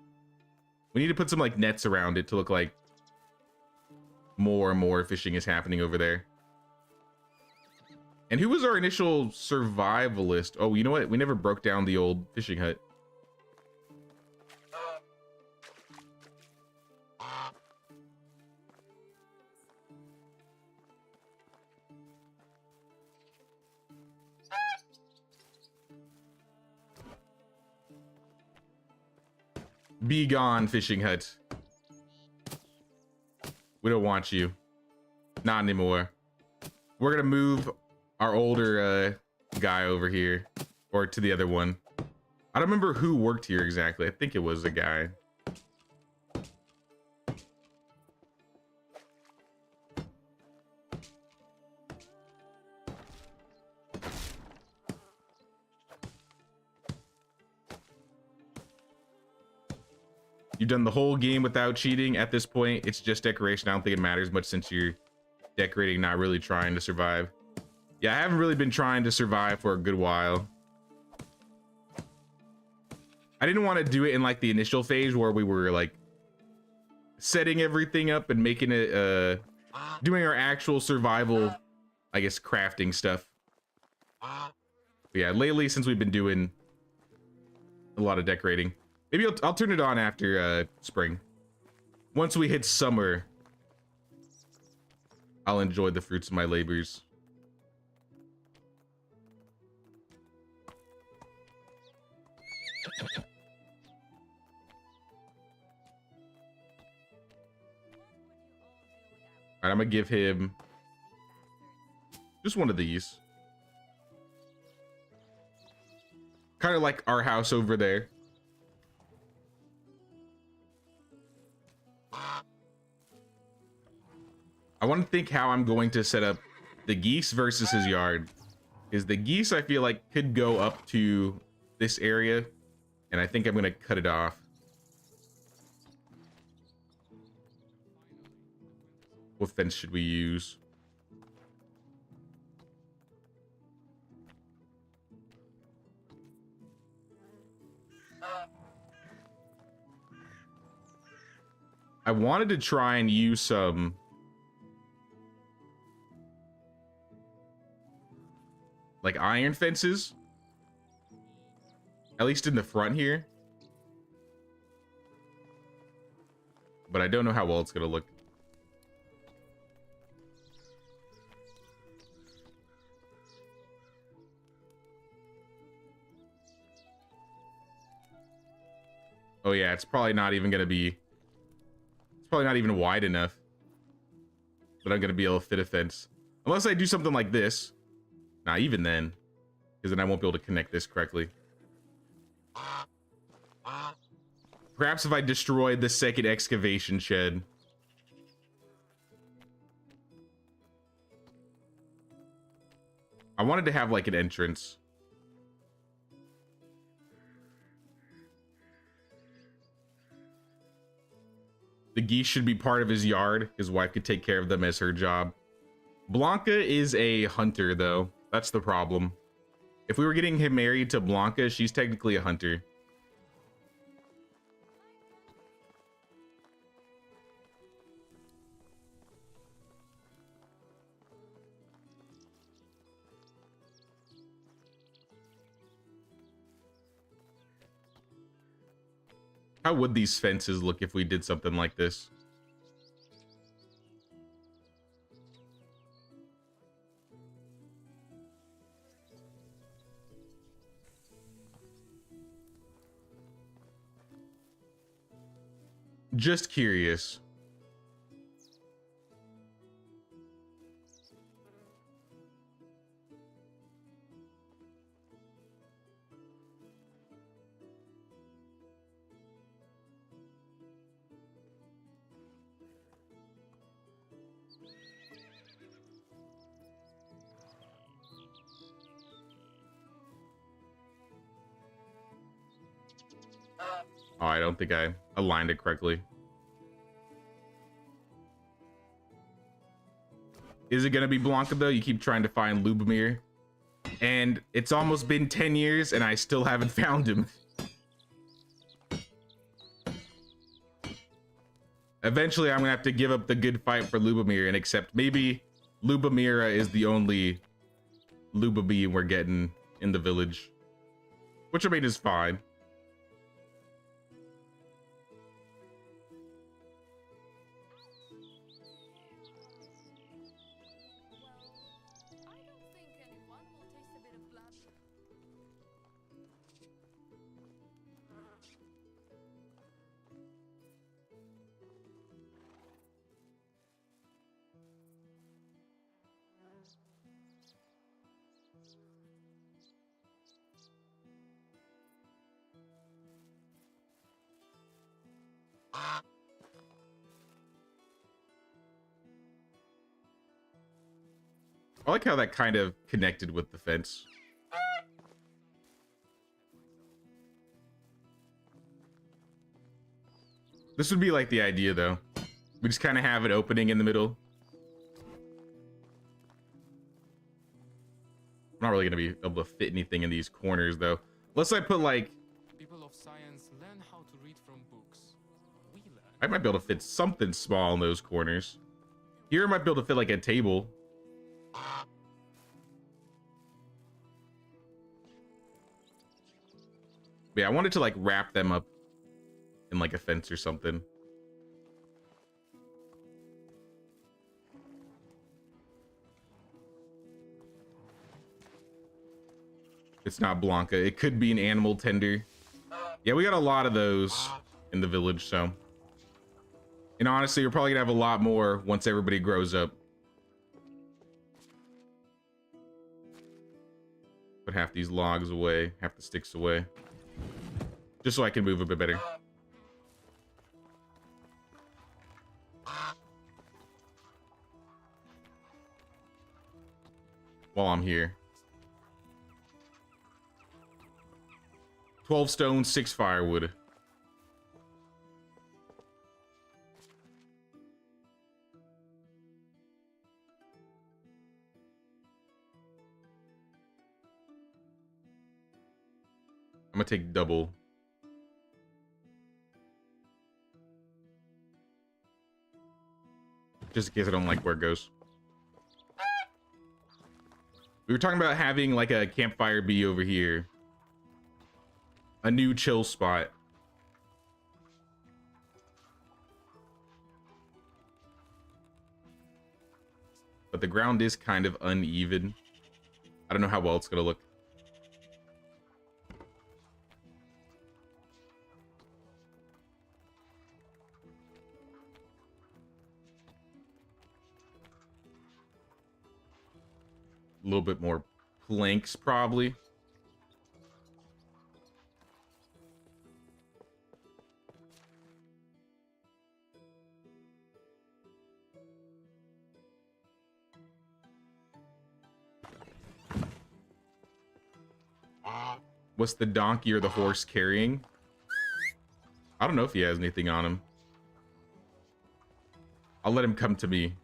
We need to put some like nets around it to look like more and more fishing is happening over there. And who was our initial survivalist? Oh, you know what? We never broke down the old fishing hut. Be gone, fishing hut. We don't want you. Not anymore. We're gonna move our older guy over here, or to the other one. I don't remember who worked here exactly. I think it was a guy. You've done the whole game without cheating. At this point, it's just decoration. I don't think it matters much since you're decorating, not really trying to survive. Yeah, I haven't really been trying to survive for a good while. I didn't want to do it in like the initial phase where we were like setting everything up and making it, doing our actual survival, I guess, crafting stuff. But yeah, lately, since we've been doing a lot of decorating, maybe I'll turn it on after spring. Once we hit summer, I'll enjoy the fruits of my labors. All right, I'm gonna give him just one of these. Kind of like our house over there. I want to think how I'm going to set up the geese versus his yard. Because the geese, I feel like, could go up to this area. And I think I'm going to cut it off. What fence should we use? I wanted to try and use some like iron fences, at least in the front here, but I don't know how well it's gonna look. Oh yeah, it's probably not even gonna be, it's probably not even wide enough that I'm gonna be able to fit a fence. Unless I do something like this. Nah, even then, because then I won't be able to connect this correctly. Perhaps if I destroyed the second excavation shed. I wanted to have like an entrance. The geese should be part of his yard. His wife could take care of them as her job. Blanca is a hunter, though. That's the problem. If we were getting him married to Blanca, she's technically a hunter. How would these fences look if we did something like this? Just curious. Oh, I don't think I aligned it correctly. Is it gonna be Blanca though? You keep trying to find Lubomir, and it's almost been 10 years and I still haven't found him. Eventually I'm gonna have to give up the good fight for Lubomir and accept maybe Lubomira is the only Lubomir we're getting in the village, which I mean is fine. I like how that kind of connected with the fence. This would be like the idea though. We just kind of have an opening in the middle. I'm not really gonna be able to fit anything in these corners though. Unless I put like, People of science learn how to read from books. We learn. I might be able to fit something small in those corners. Here I might be able to fit like a table. Yeah, I wanted to like wrap them up in like a fence or something. It's not Blanca. It could be an animal tender. Yeah, we got a lot of those in the village, so. And honestly, we're probably gonna have a lot more once everybody grows up. Put half these logs away, half the sticks away. Just so I can move a bit better. While I'm here. 12 stone, 6 firewood. I'm gonna take double. Just in case I don't like where it goes. We were talking about having like a campfire bee over here. A new chill spot. But the ground is kind of uneven. I don't know how well it's gonna look. A little bit more planks, probably. What's the donkey or the horse carrying? I don't know if he has anything on him. I'll let him come to me.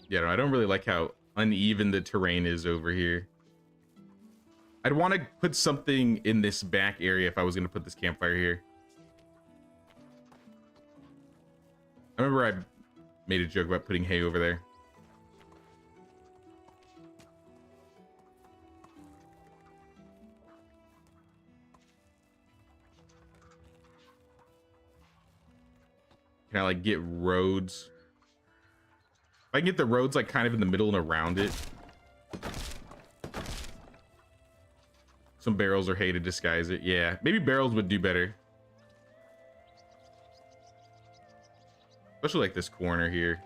Yeah, no, I don't really like how uneven the terrain is over here. I'd want to put something in this back area if I was going to put this campfire here. I remember I made a joke about putting hay over there. Can I like get roads? If I can get the roads like kind of in the middle and around it. Some barrels or hay to disguise it. Yeah, maybe barrels would do better. Especially like this corner here.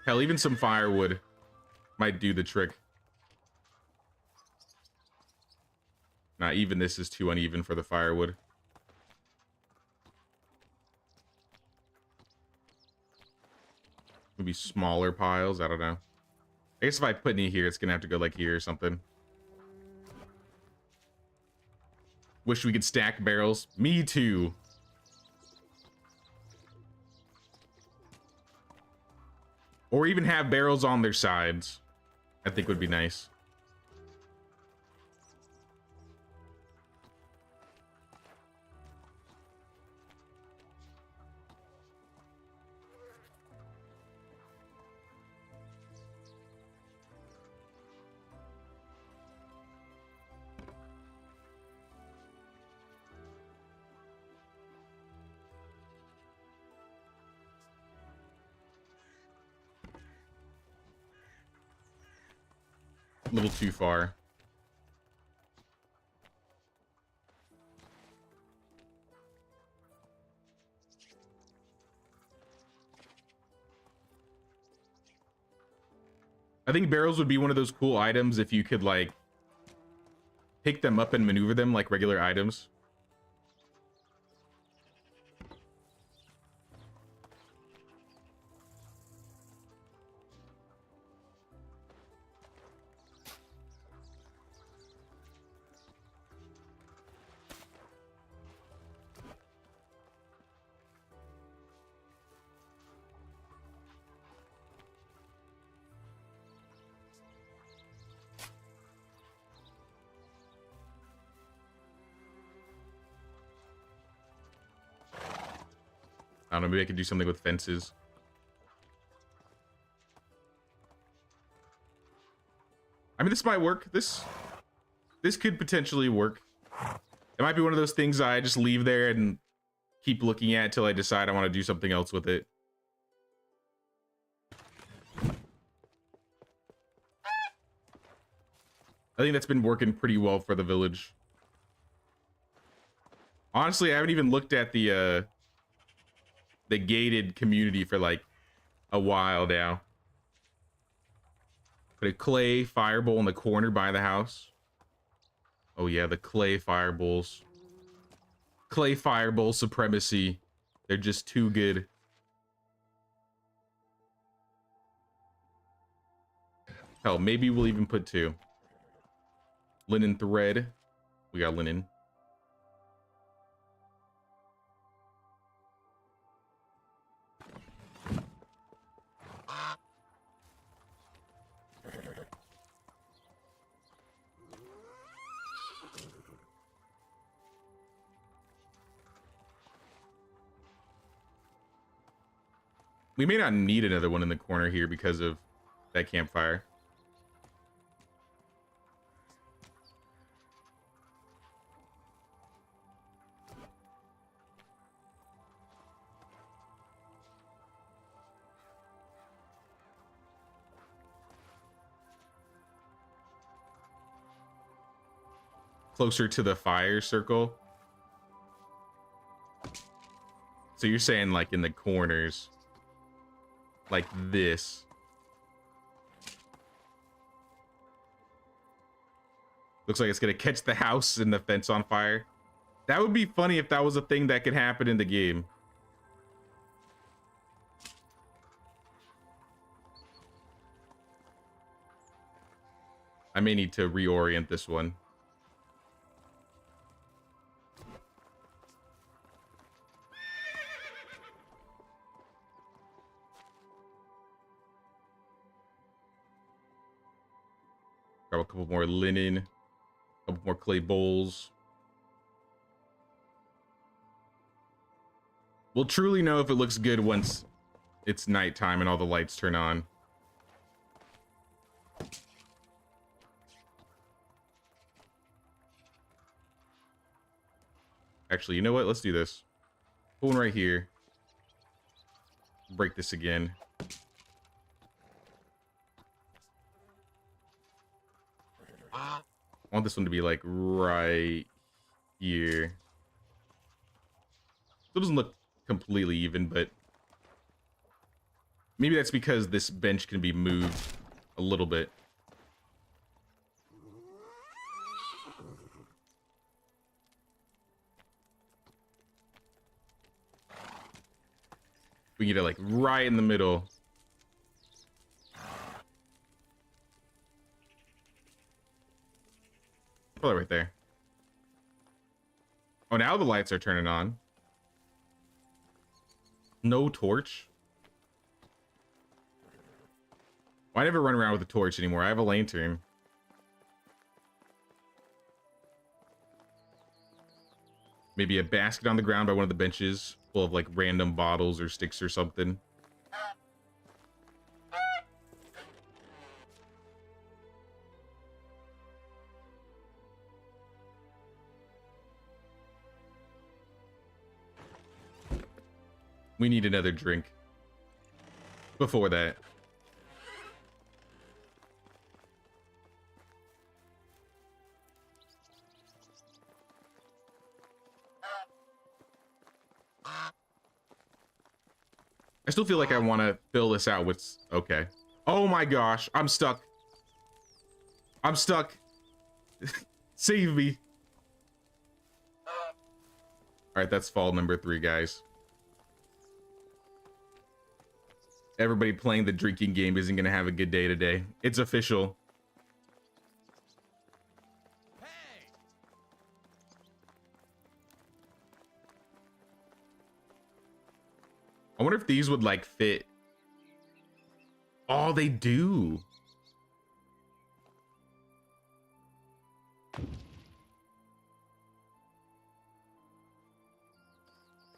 Hell, even some firewood might do the trick. Nah, even this is too uneven for the firewood. Maybe smaller piles, I don't know. I guess if I put any here, it's gonna have to go like here or something. Wish we could stack barrels. Me too. Or even have barrels on their sides. I think would be nice. A little too far. I think barrels would be one of those cool items if you could like pick them up and maneuver them like regular items. I don't know, maybe I could do something with fences. I mean, this might work. This could potentially work. It might be one of those things I just leave there and keep looking at till I decide I want to do something else with it. I think that's been working pretty well for the village. Honestly, I haven't even looked at the gated community for like a while now. Put a clay fireball in the corner by the house. Oh yeah, the clay fireballs. Clay fireball supremacy. They're just too good. Hell, maybe we'll even put 2. Linen thread. We got linen. We may not need another one in the corner here because of that campfire. Closer to the fire circle. So you're saying like in the corners. Like this. Looks like it's gonna catch the house and the fence on fire. That would be funny if that was a thing that could happen in the game. I may need to reorient this one. Grab a couple more linen, a couple more clay bowls. We'll truly know if it looks good once it's nighttime and all the lights turn on. Actually, you know what? Let's do this. Put one right here. Break this again. I want this one to be like right here. Still doesn't look completely even, but maybe that's because this bench can be moved a little bit. We get it like right in the middle. Probably right there. Oh, now the lights are turning on. No torch. Why never run around with a torch anymore? I have a lantern. Maybe a basket on the ground by one of the benches full of like random bottles or sticks or something. We need another drink before that. I still feel like I want to fill this out with... Okay. Oh my gosh, I'm stuck. I'm stuck. Save me. All right, that's fall number 3, guys. Everybody playing the drinking game isn't gonna have a good day today. It's official. I wonder if these would like fit. Oh, they do.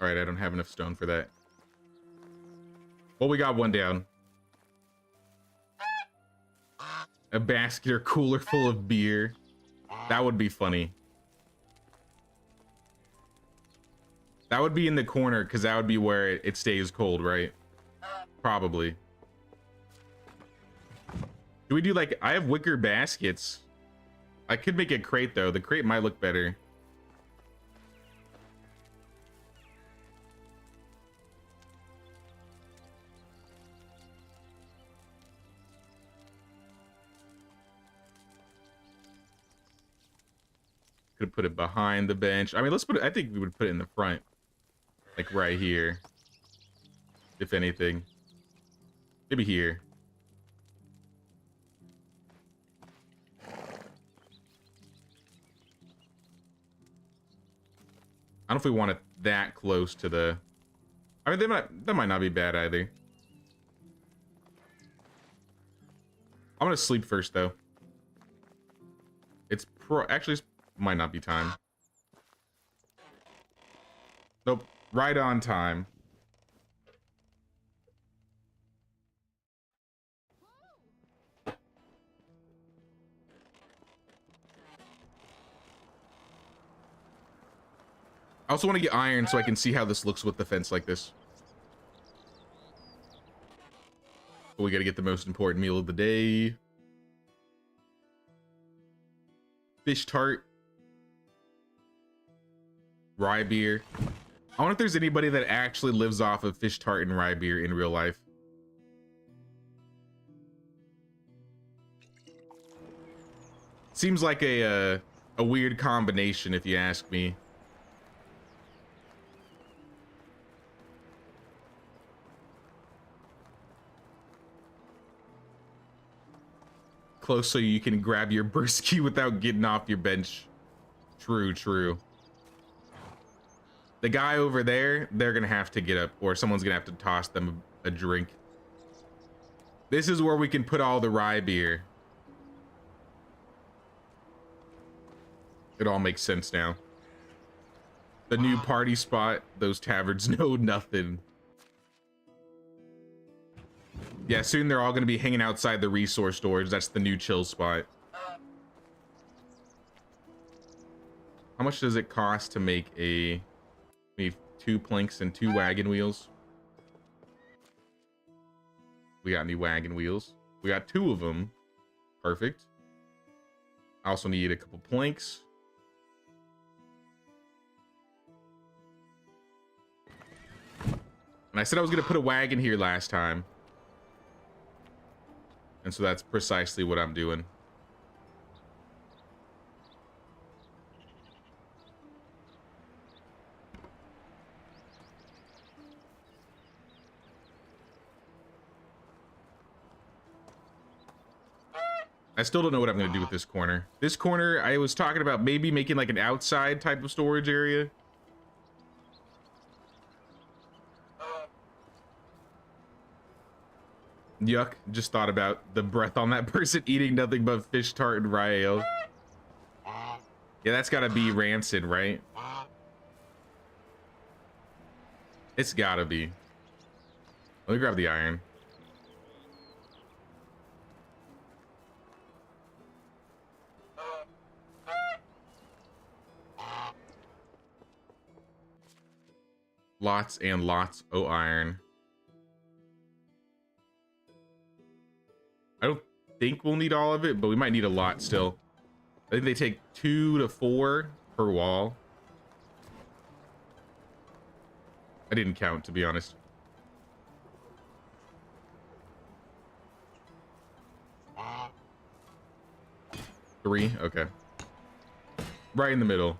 All right, I don't have enough stone for that. Well, we got one down. A basket or cooler full of beer. That would be funny. That would be in the corner because that would be where it stays cold, right? Probably. Do we do like, I have wicker baskets. I could make a crate though. The crate might look better. Could put it behind the bench. I mean, let's put it, I think we would put it in the front. Like right here. If anything. Maybe here. I don't know if we want it that close to the... I mean, that might not be bad either. I'm gonna sleep first though. It's actually it might not be time. Nope, right on time. I also want to get iron so I can see how this looks with the fence like this. But we got to get the most important meal of the day. Fish tart. Rye beer. I wonder if there's anybody that actually lives off of fish tart and rye beer in real life. Seems like a weird combination if you ask me. Close so you can grab your brisky without getting off your bench. True, true. The guy over there, they're gonna have to get up, or someone's gonna have to toss them a drink. This is where we can put all the rye beer. It all makes sense now. The new party spot, those taverns know nothing. Yeah, soon they're all gonna be hanging outside the resource storage. That's the new chill spot. How much does it cost to make a... maybe 2 planks and 2 wagon wheels? We got any wagon wheels? We got 2 of them. Perfect. I also need a couple planks. And I said I was gonna put a wagon here last time. And so that's precisely what I'm doing. I still don't know what I'm going to do with this corner. This corner, I was talking about maybe making like an outside type of storage area. Yuck, just thought about the breath on that person eating nothing but fish tart and rye ale. Yeah, that's gotta be rancid, right? It's gotta be. Let me grab the iron. Lots and lots of iron. I don't think we'll need all of it, but we might need a lot still. I think they take 2 to 4 per wall. I didn't count, to be honest. 3? Okay. Right in the middle.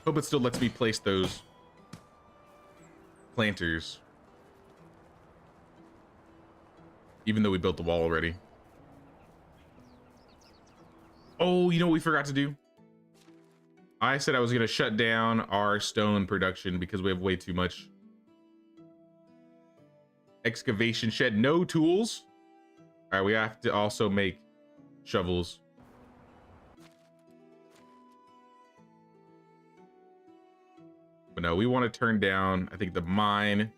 Hope it still lets me place those planters. Even though we built the wall already. Oh, you know what we forgot to do? I said I was going to shut down our stone production because we have way too much. Excavation shed, no tools. All right, we have to also make shovels. But no, we want to turn down, I think, the mine.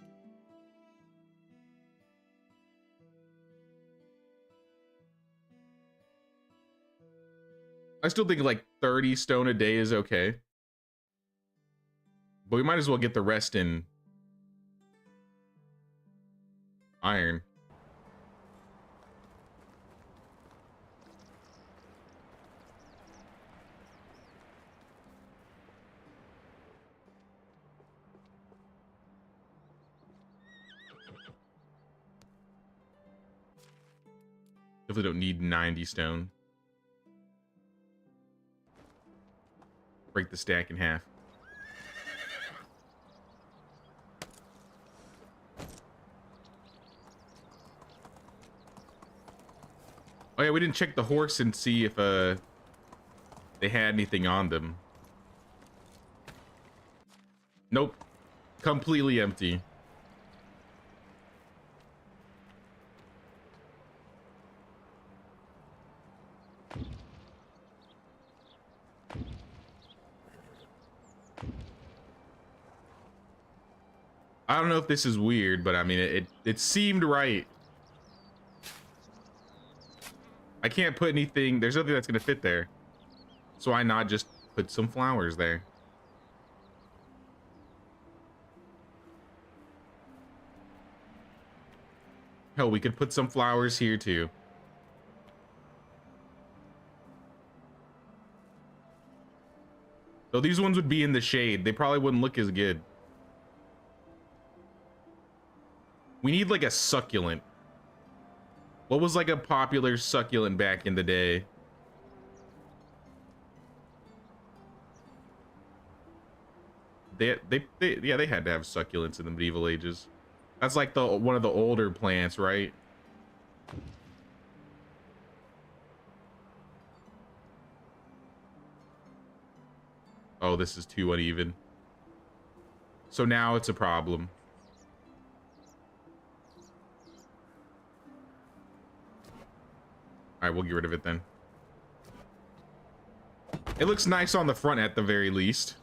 I still think like 30 stone a day is okay. But we might as well get the rest in iron. Definitely don't need 90 stone. Break the stack in half. Oh yeah, we didn't check the horse and see if they had anything on them. Nope. Completely empty. I don't know if this is weird, but I mean, it seemed right. I can't put anything, there's nothing that's gonna fit there. So why not just put some flowers there? Hell, we could put some flowers here too. Though these ones would be in the shade, they probably wouldn't look as good. We need like a succulent. What was like a popular succulent back in the day? Yeah, they had to have succulents in the medieval ages. That's like one of the older plants, right? Oh, this is too uneven. So now it's a problem. All right, we'll get rid of it then. It looks nice on the front at the very least.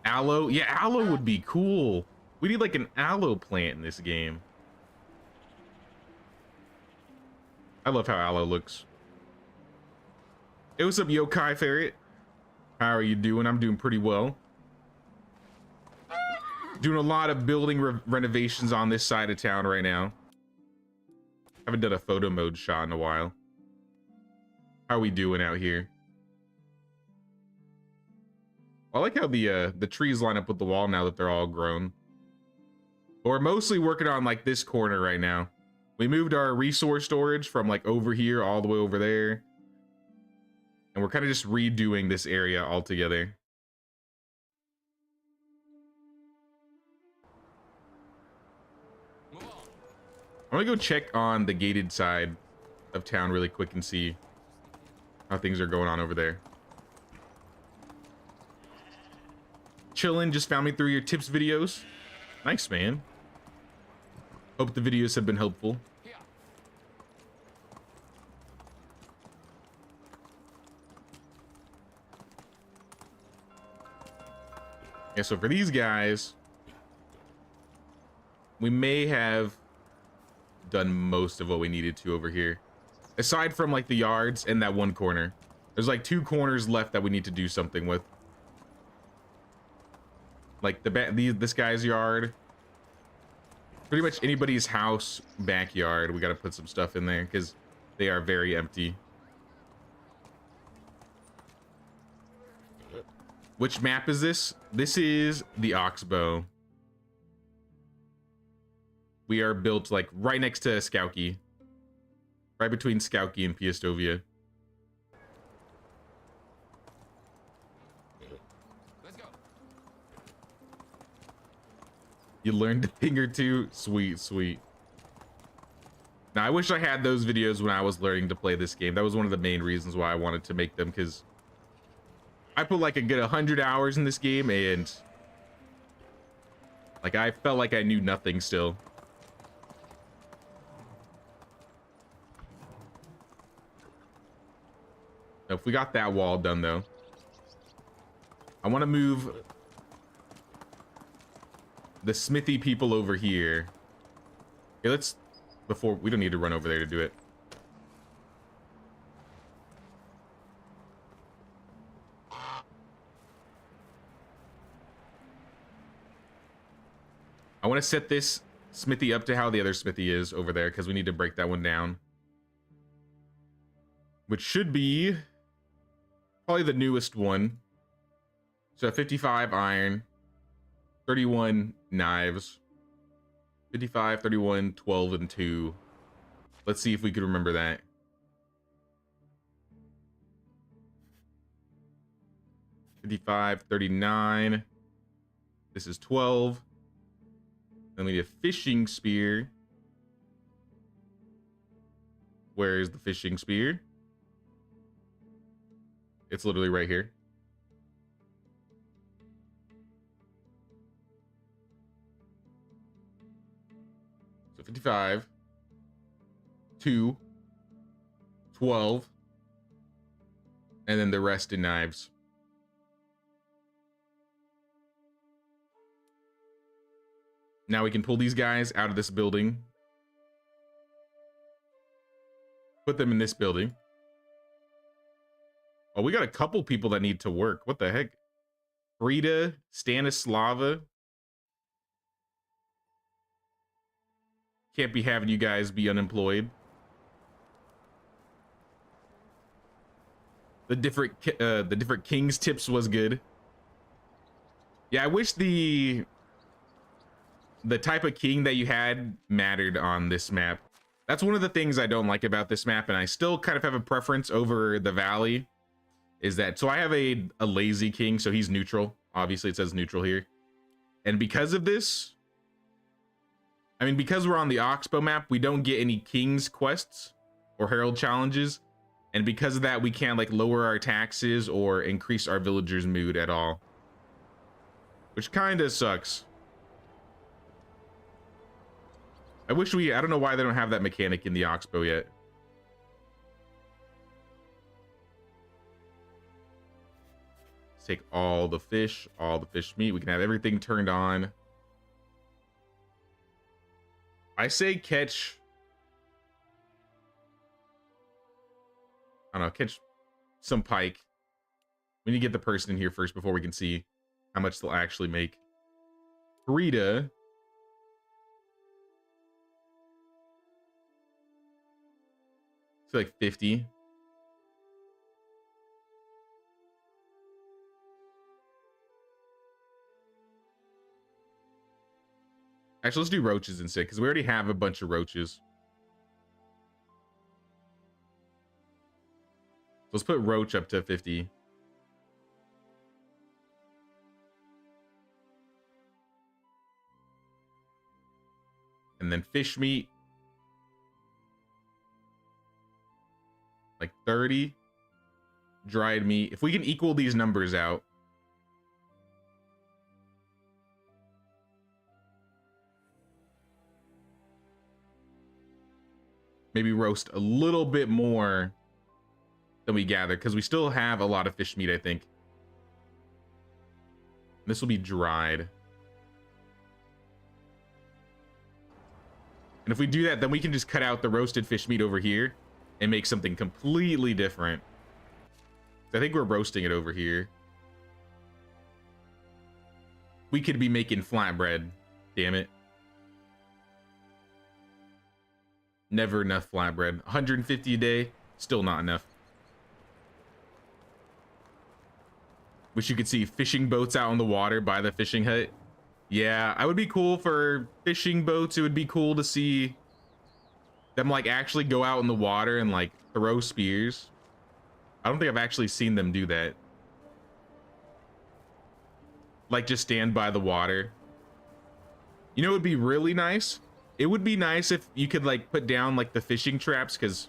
Aloe? Yeah, aloe would be cool. We need like an aloe plant in this game. I love how aloe looks. Hey, what's up, Yokai Ferret? How are you doing? I'm doing pretty well. Doing a lot of building renovations on this side of town right now. Haven't done a photo mode shot in a while. How are we doing out here? I like how the trees line up with the wall now that they're all grown. But we're mostly working on like this corner right now. We moved our resource storage from like over here all the way over there. And we're kind of just redoing this area altogether. Move on. I'm gonna go check on the gated side of town really quick and see how things are going on over there. Chillin', just found me through your tips videos. Nice, man. Hope the videos have been helpful. Here. Yeah, so for these guys, we may have done most of what we needed to over here. Aside from like the yards and that one corner. There's like 2 corners left that we need to do something with. Like this guy's yard. Pretty much anybody's house, backyard. We got to put some stuff in there because they are very empty. Which map is this? This is the Oxbow. We are built like right next to Skauki. Right between Skauki and Piastovia. Let's go. You learned a thing or two? Sweet, sweet. Now, I wish I had those videos when I was learning to play this game. That was one of the main reasons why I wanted to make them, because I put like a good 100 hours in this game, and like I felt like I knew nothing still. If we got that wall done, though, I want to move the Smithy people over here. Okay, let's, before, we don't need to run over there to do it. I want to set this Smithy up to how the other Smithy is over there, because we need to break that one down. Which should be probably the newest one. So 55 iron, 31 knives, 55, 31, 12, and 2. Let's see if we could remember that. $55, 39. This is 12. Then we need a fishing spear. Where is the fishing spear? It's literally right here. So 55, 2, 12, and then the rest in knives. Now we can pull these guys out of this building. Put them in this building. Oh, we got a couple people that need to work. What the heck? Frida, Stanislava. Can't be having you guys be unemployed. The different kings tips was good. Yeah, I wish the type of king that you had mattered on this map. That's one of the things I don't like about this map, and I still kind of have a preference over the valley. Is that, so I have a lazy king, so he's neutral. Obviously it says neutral here. And because of this, I mean, because we're on the Oxbow map, we don't get any king's quests or herald challenges. And because of that, we can't like lower our taxes or increase our villagers' mood at all. Which kind of sucks. I wish I don't know why they don't have that mechanic in the Oxbow yet. Let's take all the fish meat. We can have everything turned on. I say catch, I don't know, catch some pike. We need to get the person in here first before we can see how much they'll actually make. Frida. It's like 50. Actually, let's do roaches instead, because we already have a bunch of roaches. Let's put roach up to 50. And then fish meat. Like 30. Dried meat. If we can equal these numbers out. Maybe roast a little bit more than we gather, because we still have a lot of fish meat, I think. This will be dried. And if we do that, then we can just cut out the roasted fish meat over here and make something completely different. I think we're roasting it over here. We could be making flatbread. Damn it. Never enough flatbread. 150 a day, still not enough. Wish you could see fishing boats out on the water by the fishing hut. Yeah, I would be cool for fishing boats. It would be cool to see them like actually go out in the water and like throw spears. I don't think I've actually seen them do that. Like just stand by the water. You know, it would be really nice. It would be nice if you could like put down like the fishing traps, because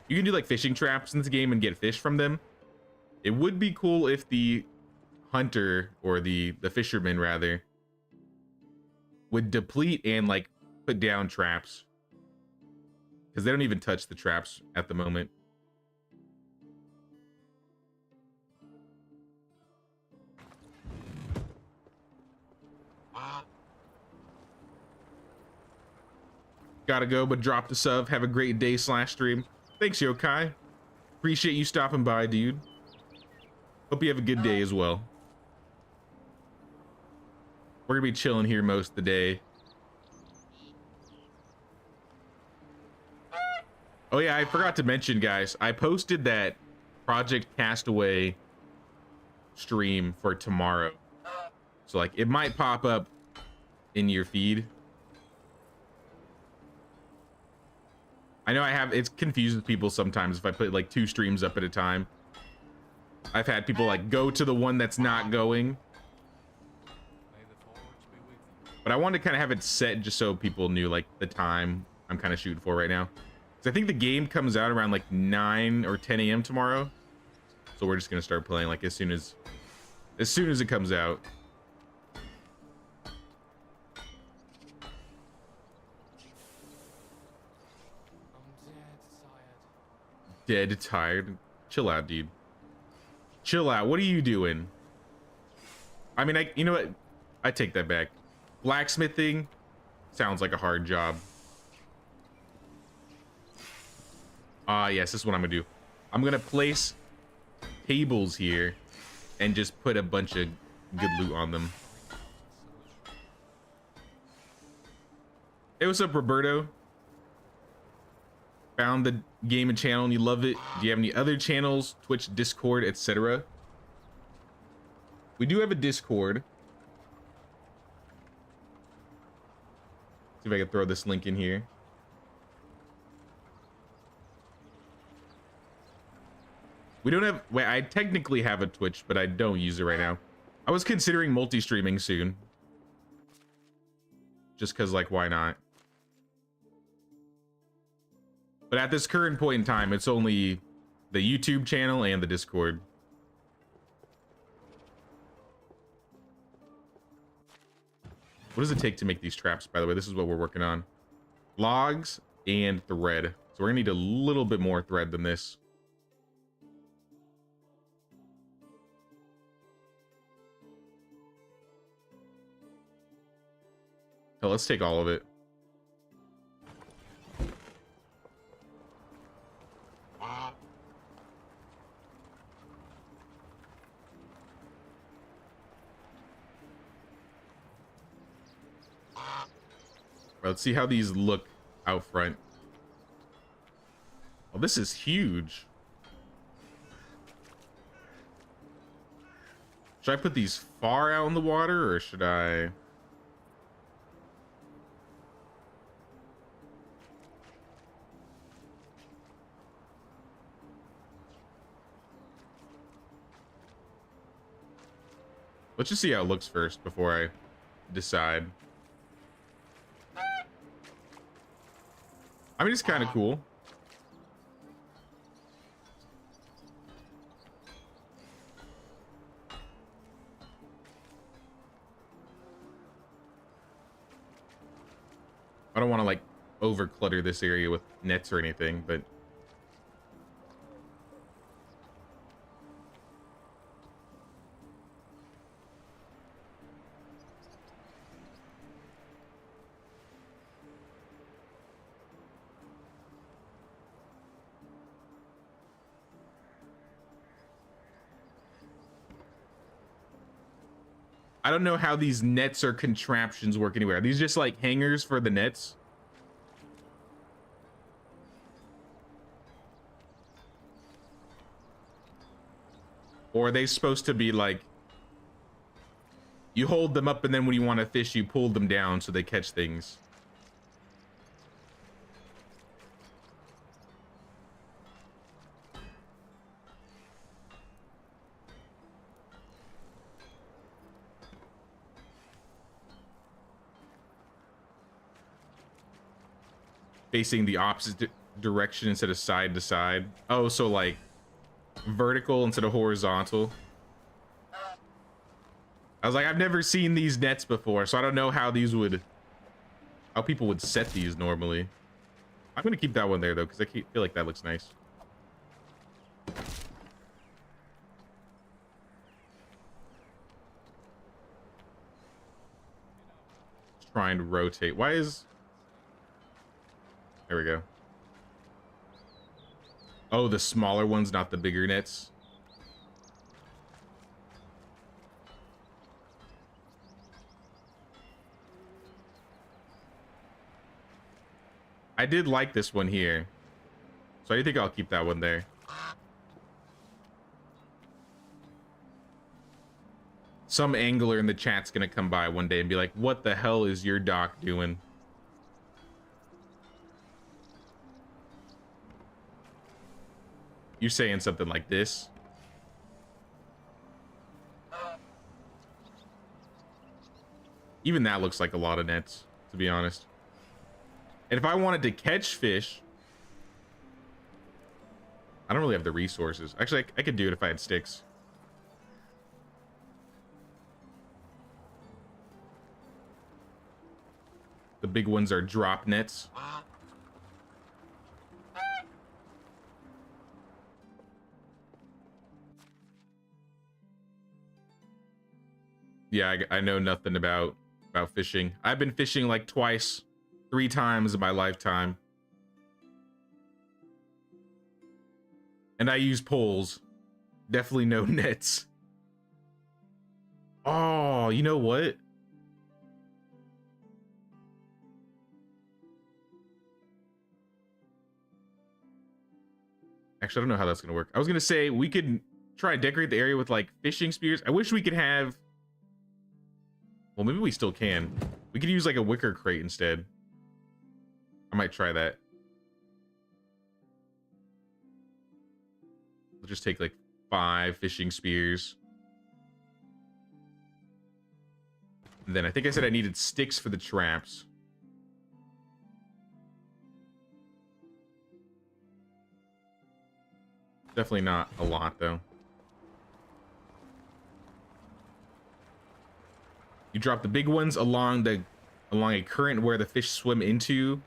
you can do like fishing traps in this game and get fish from them. It would be cool if the hunter, or the fisherman rather, would deplete and like put down traps, because they don't even touch the traps at the moment. Gotta go, but drop the sub. Have a great day / stream. Thanks, Yokai. Appreciate you stopping by, dude. Hope you have a good day as well. We're gonna be chilling here most of the day. Oh yeah, I forgot to mention, guys. I posted that Project Castaway stream for tomorrow. So like it might pop up in your feed. I know it confuses people sometimes if I put like 2 streams up at a time. I've had people like go to the one that's not going. But I wanted to kind of have it set just so people knew like the time I'm kind of shooting for right now. So I think the game comes out around like 9 or 10 a.m. tomorrow. So we're just gonna start playing like as soon as it comes out. Dead tired. Chill out, dude. Chill out. What are you doing? I mean, you know what? I take that back. Blacksmithing sounds like a hard job. Yes, this is what I'm gonna do. I'm gonna place tables here and just put a bunch of good loot on them. Hey, what's up, Roberto? Found the game and channel and you love it. Do you have any other channels? Twitch, Discord, etc.? We do have a Discord. See if I can throw this link in here. We don't have, wait, I technically have a Twitch, but I don't use it right now. I was considering multi-streaming soon. Just cause like, why not? But at this current point in time, it's only the YouTube channel and the Discord. What does it take to make these traps, by the way? This is what we're working on. Logs and thread. So we're gonna need a little bit more thread than this. So let's take all of it. Let's see how these look out front. Oh, this is huge. Should I put these far out in the water, or should I? Let's just see how it looks first before I decide. I mean, it's kind of cool. I don't want to like over clutter this area with nets or anything, but I don't know how these nets or contraptions work anywhere. Are these just like hangers for the nets? Or are they supposed to be like, you hold them up and then when you want to fish, you pull them down so they catch things? Facing the opposite direction instead of side to side. Oh, so like vertical instead of horizontal. I was like, I've never seen these nets before, so I don't know how these would, how people would set these normally. I'm gonna keep that one there though, because I feel like that looks nice. Trying to rotate. Why is... There we go. Oh, the smaller ones, not the bigger nets. I did like this one here, so I think I'll keep that one there. Some angler in the chat's gonna come by one day and be like, what the hell is your dock doing? You're saying something like this. Even that looks like a lot of nets, to be honest. And if I wanted to catch fish, I don't really have the resources. Actually, I could do it if I had sticks. The big ones are drop nets. Yeah, I know nothing about fishing. I've been fishing like twice, 3 times in my lifetime. And I use poles. Definitely no nets. Oh, you know what? Actually, I don't know how that's gonna work. I was gonna say we could try and decorate the area with like fishing spears. I wish we could have, well, maybe we still can. We could use like a wicker crate instead. I might try that. We'll just take like 5 fishing spears. And then I think I said I needed sticks for the traps. Definitely not a lot though. You drop the big ones along a current where the fish swim into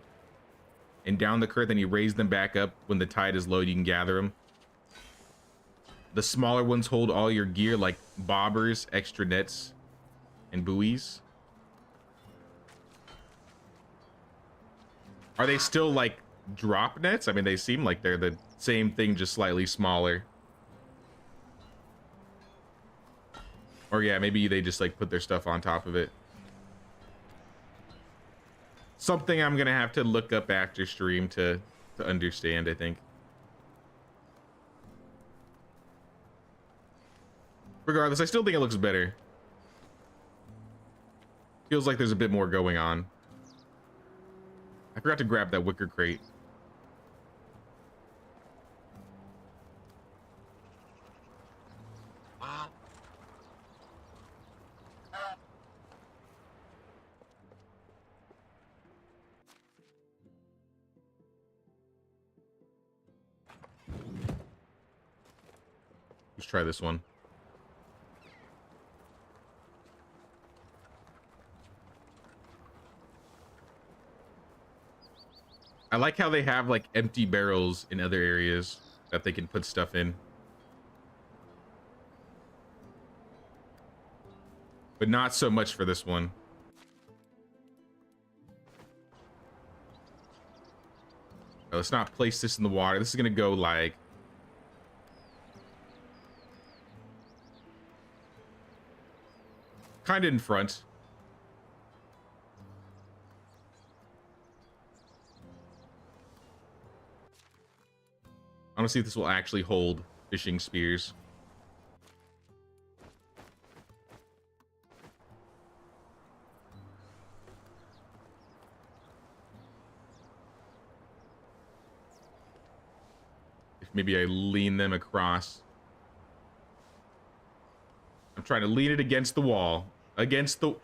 and down the current, then you raise them back up when the tide is low, you can gather them. The smaller ones hold all your gear like bobbers, extra nets, and buoys. Are they still like drop nets? I mean, they seem like they're the same thing, just slightly smaller. Or yeah, maybe they just like put their stuff on top of it. Something I'm gonna have to look up after stream to understand, I think. Regardless, I still think it looks better. Feels like there's a bit more going on. I forgot to grab that wicker crate. Let's try this one. I like how they have like empty barrels in other areas that they can put stuff in. But not so much for this one. Now, let's not place this in the water. This is gonna go like kind of in front. I want to see if this will actually hold fishing spears. If maybe I lean them across. I'm trying to lean it against the wall. Against the...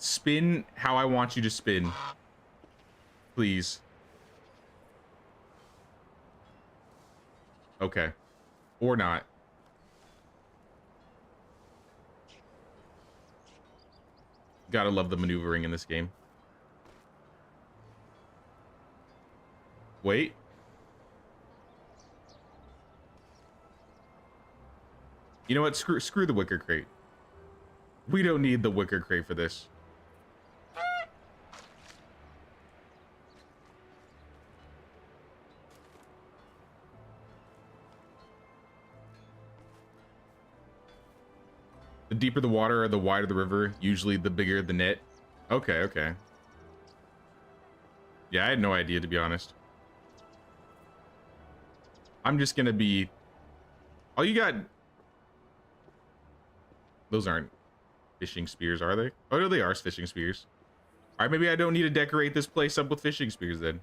Spin how I want you to spin. Please. Okay. Or not. Gotta love the maneuvering in this game. Wait. You know what? Screw the wicker crate. We don't need the wicker crate for this. The deeper the water or the wider the river, usually the bigger the net. Okay, okay. Yeah, I had no idea, to be honest. I'm just gonna be... Oh, you got... Those aren't fishing spears, are they? Oh, no, they are fishing spears. All right, maybe I don't need to decorate this place up with fishing spears then.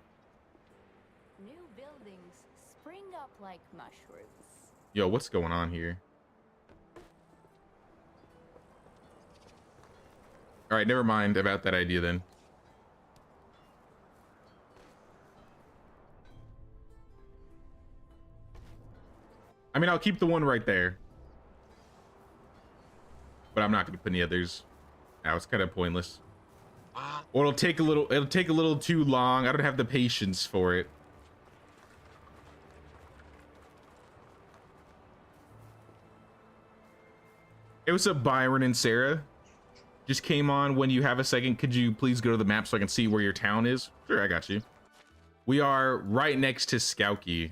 New buildings spring up like mushrooms. Yo, what's going on here? All right, never mind about that idea then. I mean, I'll keep the one right there. But I'm not going to put any others. Now it's kind of pointless. Or it'll take a little too long. I don't have the patience for it. Hey, what's up, Byron and Sarah? Just came on. When you have a second, could you please go to the map so I can see where your town is? Sure, I got you. We are right next to Skowkie.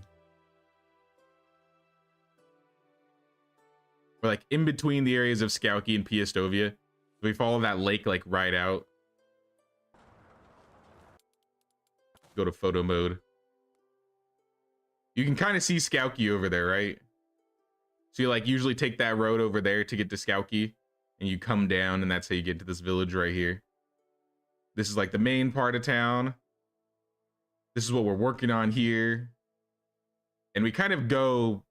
We're like in between the areas of Skowkie and Piestovia. We follow that lake like right out. Go to photo mode. You can kind of see Skowkie over there, right? So you like usually take that road over there to get to Skowkie. And you come down, and that's how you get to this village right here. This is like the main part of town. This is what we're working on here. And we kind of go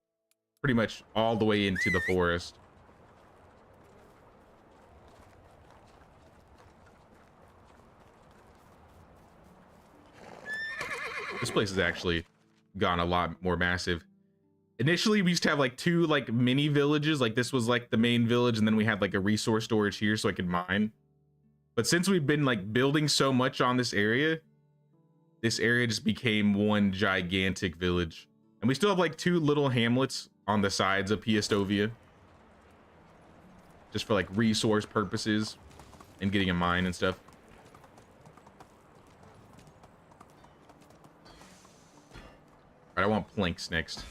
pretty much all the way into the forest. This place has actually gone a lot more massive. Initially, we used to have like two like mini villages. Like this was like the main village, and then we had like a resource storage here so I could mine. But since we've been like building so much on this area just became one gigantic village. And we still have like two little hamlets on the sides of Piestovia. Just for like resource purposes and getting a mine and stuff. All right, I want planks next.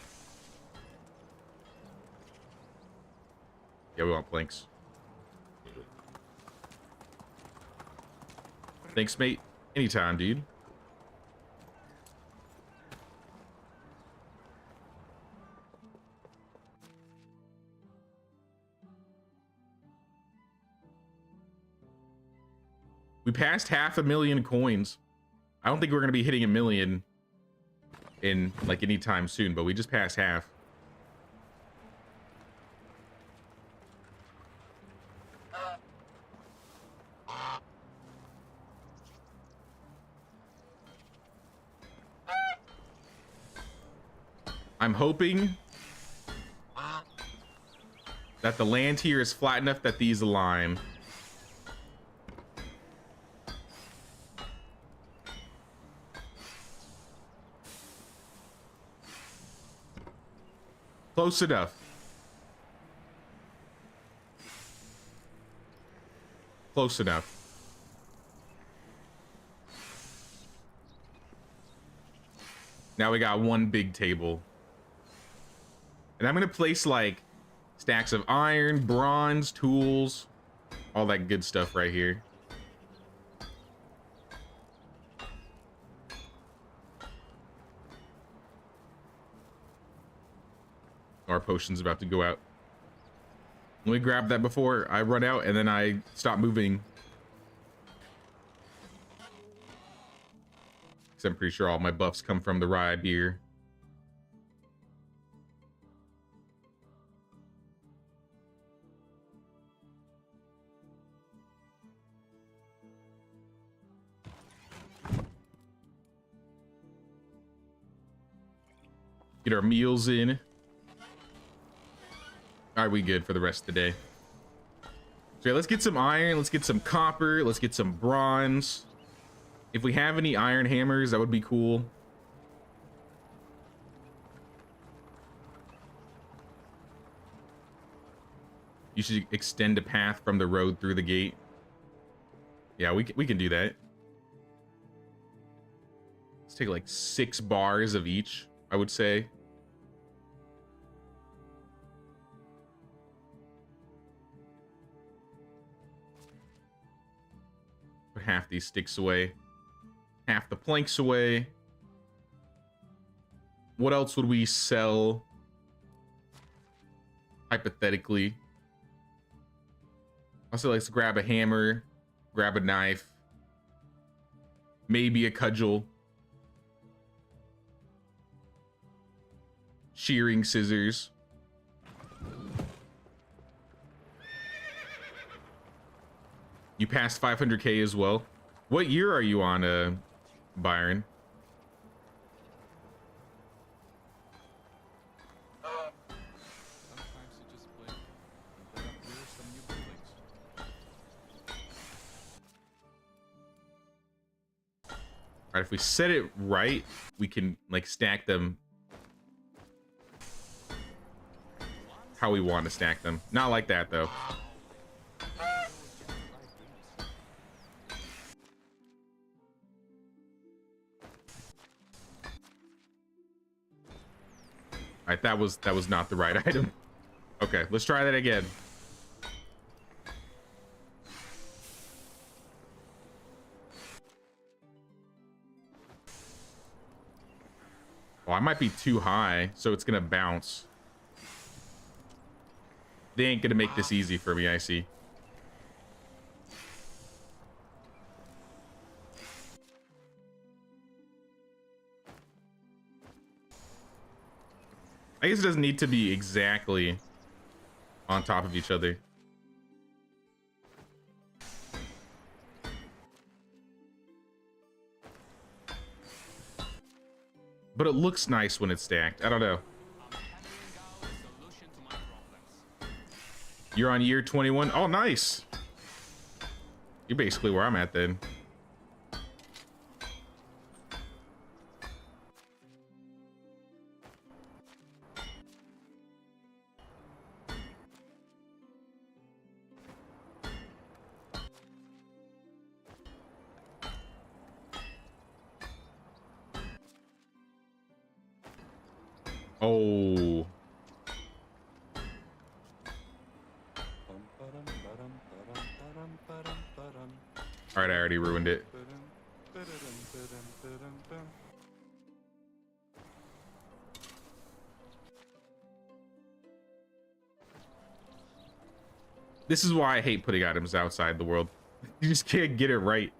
Yeah, we want planks. Thanks, mate. Anytime, dude. We passed 500,000 coins. I don't think we're going to be hitting 1 million in like anytime soon, but we just passed half. I'm hoping that the land here is flat enough that these align. Close enough. Close enough. Now we got one big table. And I'm gonna place like stacks of iron, bronze, tools, all that good stuff right here. Our potion's about to go out. Let me grab that before I run out and then I stop moving. Because I'm pretty sure all my buffs come from the rye beer. Get our meals in. All right, we good for the rest of the day. So yeah, let's get some iron. Let's get some copper. Let's get some bronze. If we have any iron hammers, that would be cool. You should extend a path from the road through the gate. Yeah, we can do that. Let's take like 6 bars of each, I would say. Put half these sticks away. Half the planks away. What else would we sell? Hypothetically. Also, let's grab a hammer, grab a knife, maybe a cudgel, shearing scissors. You passed 500K as well. What year are you on, Byron? Sometimes you just blink and there appear some new buildings. All right, if we set it right, we can like stack them how we want to stack them. Not like that though. All right, that was not the right item. Okay, let's try that again. Oh, I might be too high, so it's gonna bounce. They ain't gonna make this easy for me, I see. I guess it doesn't need to be exactly on top of each other. But it looks nice when it's stacked. I don't know. I'm hammering out a solution to my problems. You're on year 21. Oh, nice. You're basically where I'm at then. Oh. All right, I already ruined it. This is why I hate putting items outside the world. You just can't get it right.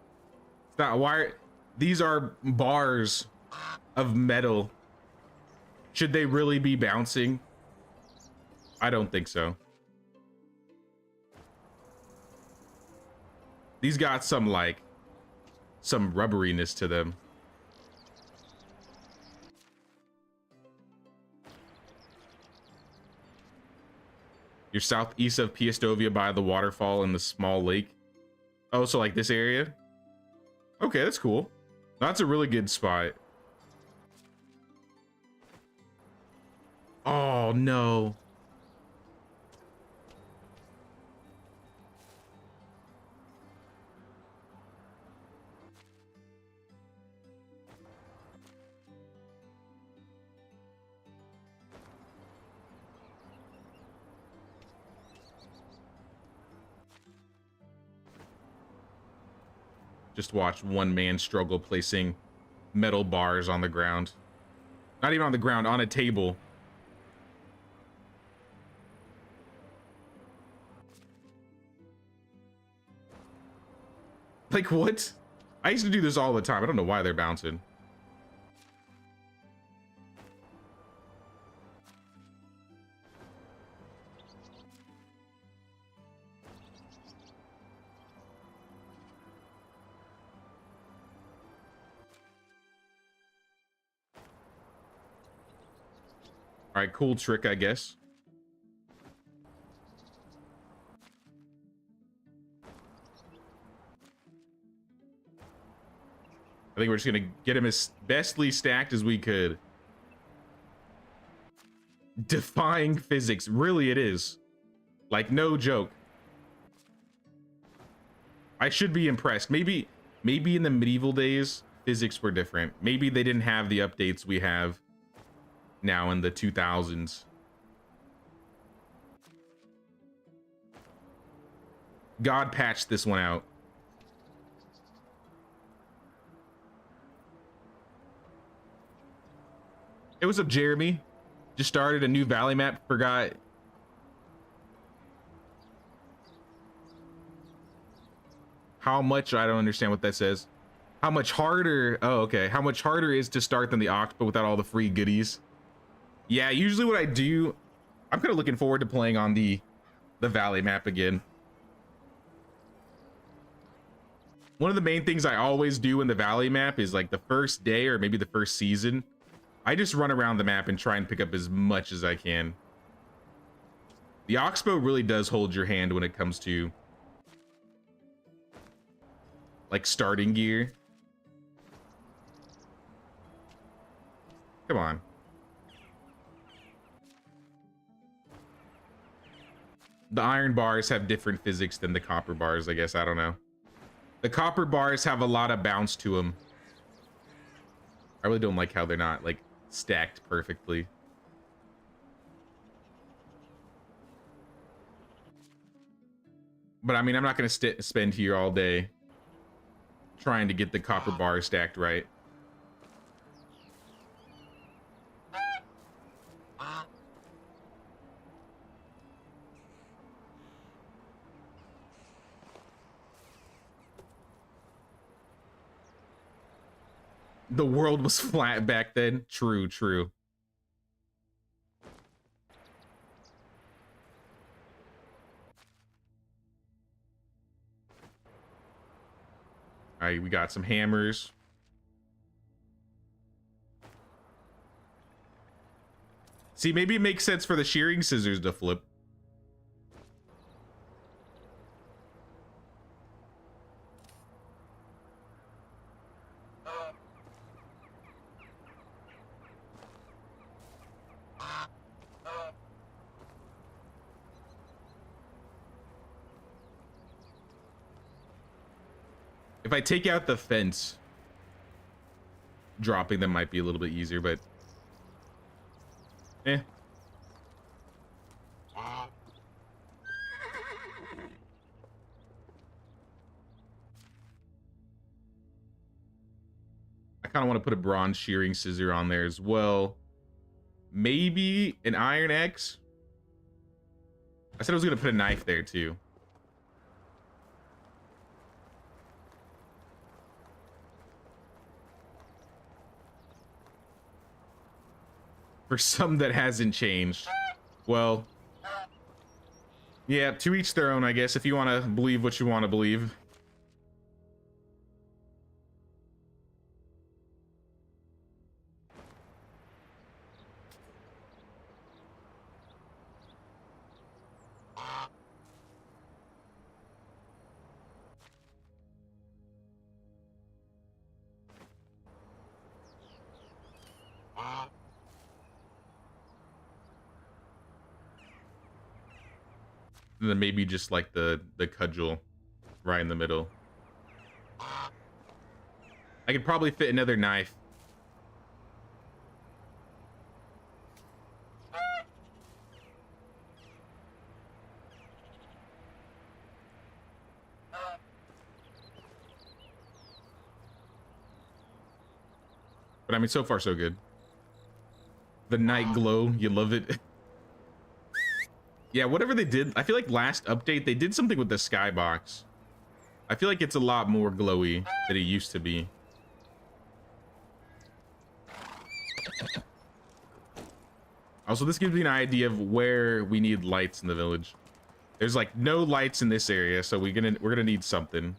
It's not why. These are bars of metal. Should they really be bouncing? I don't think so. These got some rubberiness to them. You're southeast of Piestovia by the waterfall and the small lake. Oh, so like this area? Okay, that's cool. That's a really good spot. Oh, no. Just watch one man struggle placing metal bars on the ground. Not even on the ground, on a table. Like, what? I used to do this all the time. I don't know why they're bouncing. All right, cool trick, I guess. I think we're just gonna get him as bestly stacked as we could. Defying physics. Really, it is. Like, no joke. I should be impressed. Maybe in the medieval days, physics were different. Maybe they didn't have the updates we have now in the 2000s. God patched this one out. Hey, what's up, Jeremy? Just started a new valley map. Forgot. How much? I don't understand what that says. How much harder? Oh, okay. How much harder is to start than the Ox, but without all the free goodies? Yeah, usually what I do, I'm kind of looking forward to playing on the valley map again. One of the main things I always do in the valley map is like the first day or maybe the first season, I just run around the map and try and pick up as much as I can. The Oxbow really does hold your hand when it comes to like starting gear. Come on. The iron bars have different physics than the copper bars, I guess. I don't know. The copper bars have a lot of bounce to them. I really don't like how they're not like stacked perfectly. But I mean, I'm not going to spend here all day trying to get the copper bar stacked right. The world was flat back then. True, true. All right, we got some hammers. See, maybe it makes sense for the shearing scissors to flip. If I take out the fence, dropping them might be a little bit easier, but eh. I kind of want to put a bronze shearing scissor on there as well. Maybe an iron axe. I said I was going to put a knife there too. For some that hasn't changed. Well, yeah, to each their own, I guess, if you want to believe what you want to believe. And then maybe just like the cudgel right in the middle. I could probably fit another knife. But I mean, so far so good. The night glow, you love it. Yeah, whatever they did, I feel like last update, they did something with the skybox. I feel like it's a lot more glowy than it used to be. Also, this gives me an idea of where we need lights in the village. There's like no lights in this area, so we're gonna need something.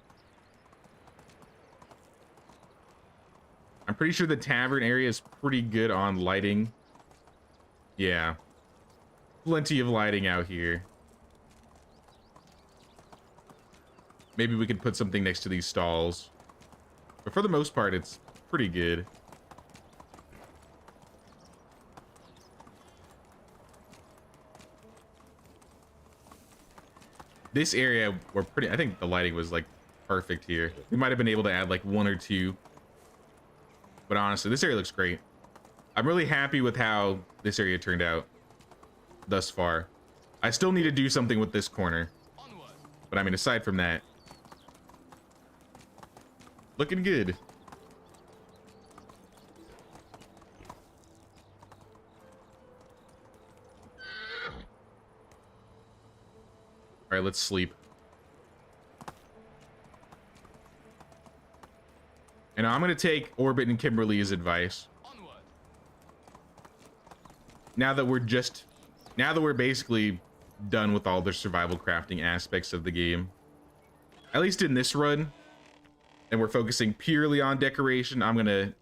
I'm pretty sure the tavern area is pretty good on lighting. Yeah. Plenty of lighting out here. Maybe we could put something next to these stalls. But for the most part, it's pretty good. This area, I think the lighting was like perfect here. We might have been able to add like one or two. But honestly, this area looks great. I'm really happy with how this area turned out thus far. I still need to do something with this corner. But I mean, aside from that, looking good. All right, let's sleep. And I'm gonna take Orbit and Kimberly's advice. Now that we're basically done with all the survival crafting aspects of the game, at least in this run, and we're focusing purely on decoration, I'm gonna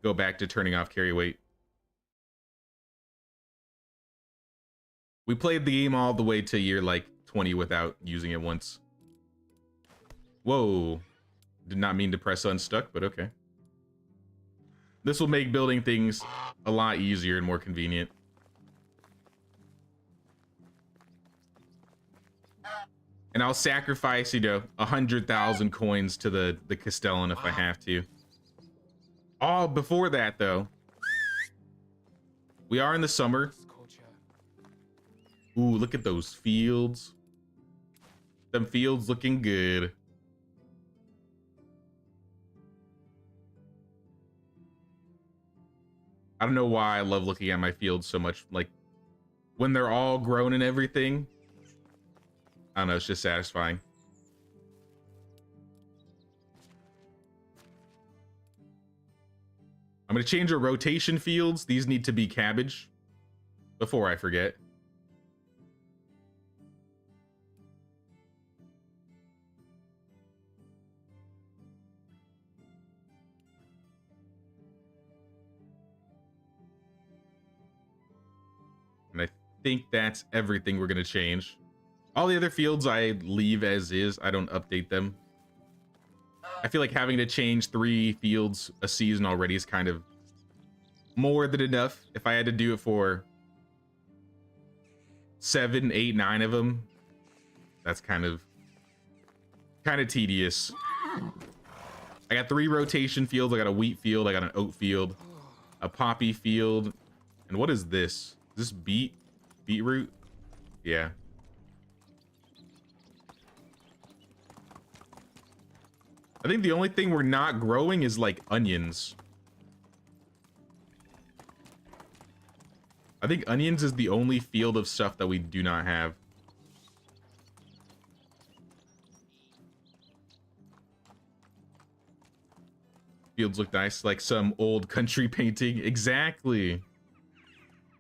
go back to turning off carry weight. We played the game all the way to year like 20 without using it once. Whoa. Did not mean to press unstuck, but okay. This will make building things a lot easier and more convenient. And I'll sacrifice, 100,000 coins to the Castellan if I have to. Oh, before that, though. We are in the summer. Ooh, look at those fields. Them fields looking good. I don't know why I love looking at my fields so much. Like, when they're all grown and everything. I don't know, it's just satisfying. I'm going to change our rotation fields. These need to be cabbage before I forget. And I think that's everything we're going to change. All the other fields I leave as is. I don't update them. I feel like having to change 3 fields a season already is kind of more than enough. If I had to do it for 7, 8, 9 of them, that's kind of tedious. I got 3 rotation fields. I got a wheat field. I got an oat field, a poppy field. And what is this? Is this beetroot? Yeah. I think the only thing we're not growing is like onions. I think onions is the only field of stuff that we do not have. Fields look nice, like some old country painting. Exactly.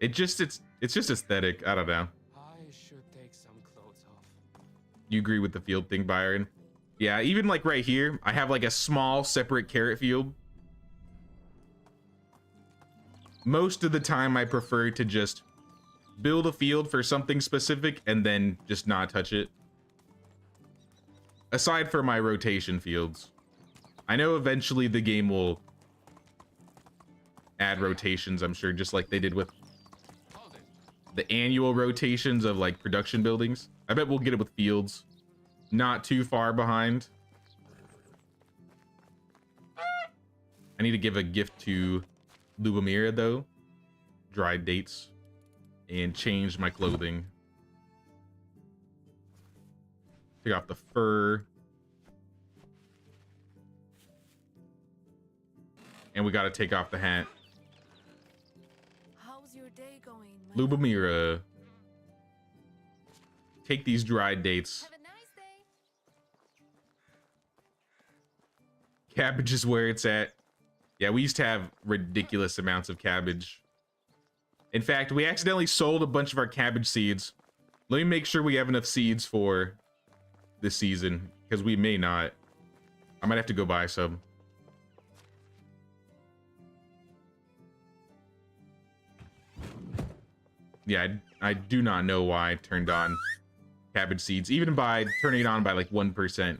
It's just aesthetic. I don't know. I should take some clothes off. You agree with the field thing, Byron? Yeah, even like right here, I have like a small separate carrot field. Most of the time, I prefer to just build a field for something specific and then just not touch it. Aside from my rotation fields. I know eventually the game will add rotations, I'm sure, just like they did with the annual rotations of like production buildings. I bet we'll get it with fields. Not too far behind. I need to give a gift to Lubomira though. Dried dates. And change my clothing. Take off the fur. And we gotta take off the hat. How's your day going, Lubomira. Take these dried dates. Have a nice day. Cabbage is where it's at. Yeah, we used to have ridiculous amounts of cabbage. In fact, we accidentally sold a bunch of our cabbage seeds. Let me make sure we have enough seeds for this season, because we may not. I might have to go buy some. Yeah, I do not know why I turned on cabbage seeds. Even by turning it on by like 1%,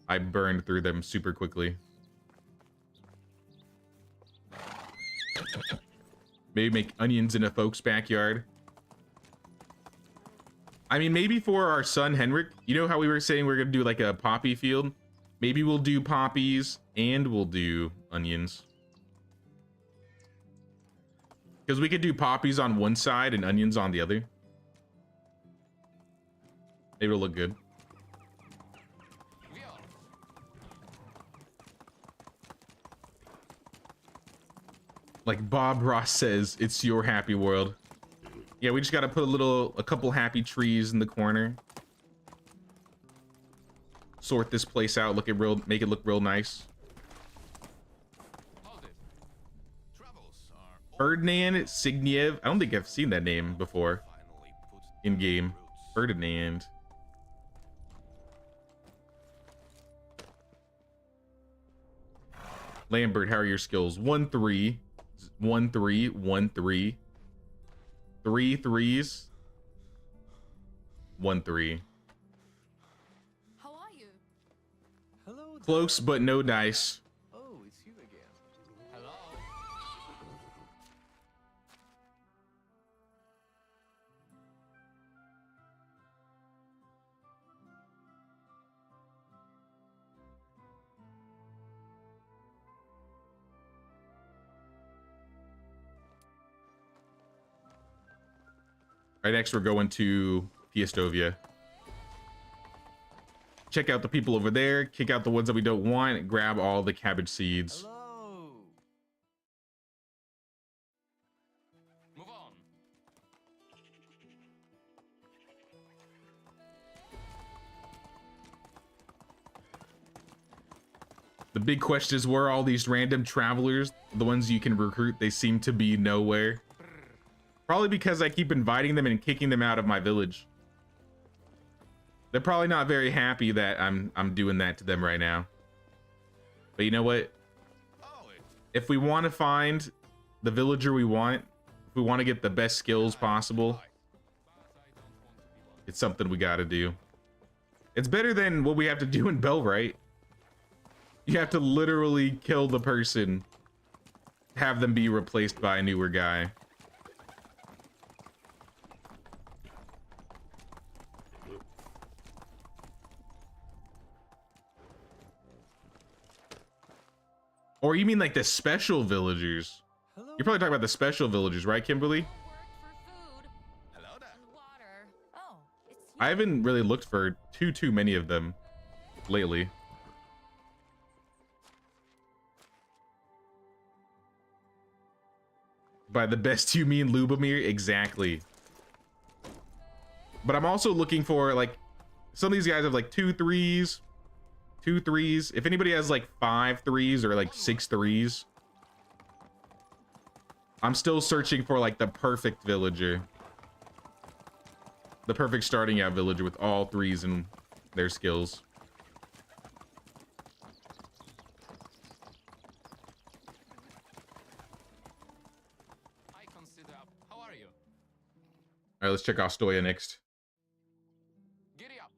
I burned through them super quickly. Maybe make onions in a folk's backyard. I mean, maybe for our son Henrik, you know how we were saying we're gonna do like a poppy field? Maybe we'll do poppies and we'll do onions. Because we could do poppies on one side and onions on the other. Maybe it'll look good. Like Bob Ross says, it's your happy world. Yeah, we just gotta put a couple happy trees in the corner. Sort this place out, make it look real nice. Ferdinand Signiev. I don't think I've seen that name before in game. Ferdinand. Lambert, how are your skills? 1-3, 1-3, 1-3, 3 3s, 1-3. How are you? Hello. Close, but no dice. Oh, it's you again. Hello? Right, next we're going to Piestovia. Check out the people over there, kick out the ones that we don't want, and grab all the cabbage seeds. Hello. Move on. The big question is, where are all these random travelers, the ones you can recruit? They seem to be nowhere. Probably because I keep inviting them and kicking them out of my village. They're probably not very happy that I'm doing that to them right now. But you know what? If we want to find the villager we want, if we want to get the best skills possible, it's something we got to do. It's better than what we have to do in Belright. You have to literally kill the person, have them be replaced by a newer guy. Or you mean like the special villagers? Hello. You're probably talking about the special villagers, right, Kimberly? Work for food Hello there. and water. Oh, it's you. I haven't really looked for too many of them lately. By the best, you mean Lubomir? Exactly. But I'm also looking for, like, some of these guys have like 2 3s. 2 3s. If anybody has like 5 3s or like 6 3s, I'm still searching for like the perfect villager. The perfect starting out villager with all 3s in their skills. I consider up. How are you? All right, let's check out Stoya next. Giddy up.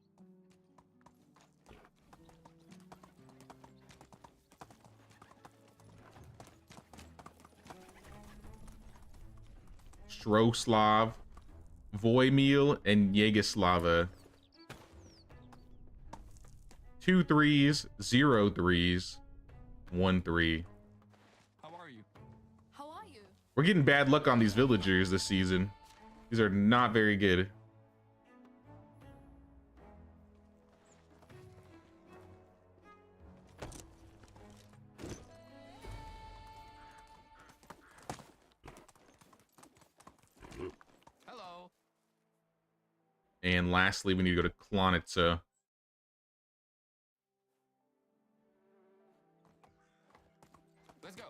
Stroslav, Voimil, and Yegoslava. 2 3s, 0 3s, 1 3. How are you? How are you? We're getting bad luck on these villagers this season. These are not very good. Hello. And lastly, we need to go to Klonitsa. Let's go.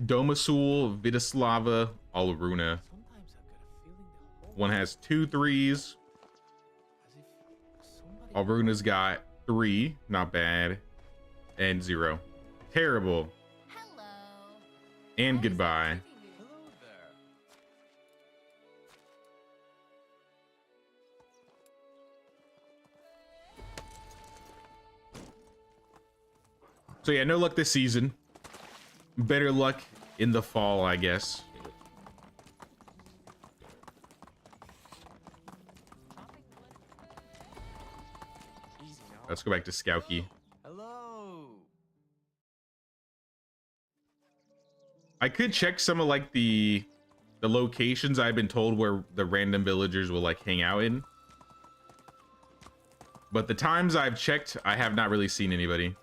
Domasul, Vidislava, Alruna. Sometimes I've got a feeling the whole One has 2 3s, as if somebody Alruna's got 3, not bad, and 0. Terrible. Hello. And How is goodbye. life treating you? Hello there. So yeah, no luck this season. Better luck in the fall, I guess. Easy now. Let's go back to Skouky. Hello. I could check some of like the locations I've been told where the random villagers will like hang out in. But the times I've checked, I have not really seen anybody.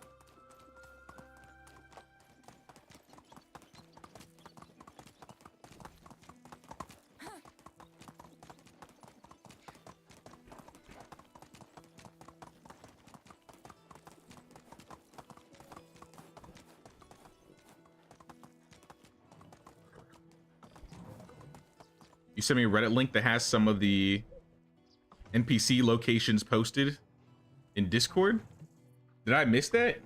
You sent me a Reddit link that has some of the NPC locations posted in Discord. Did I miss that?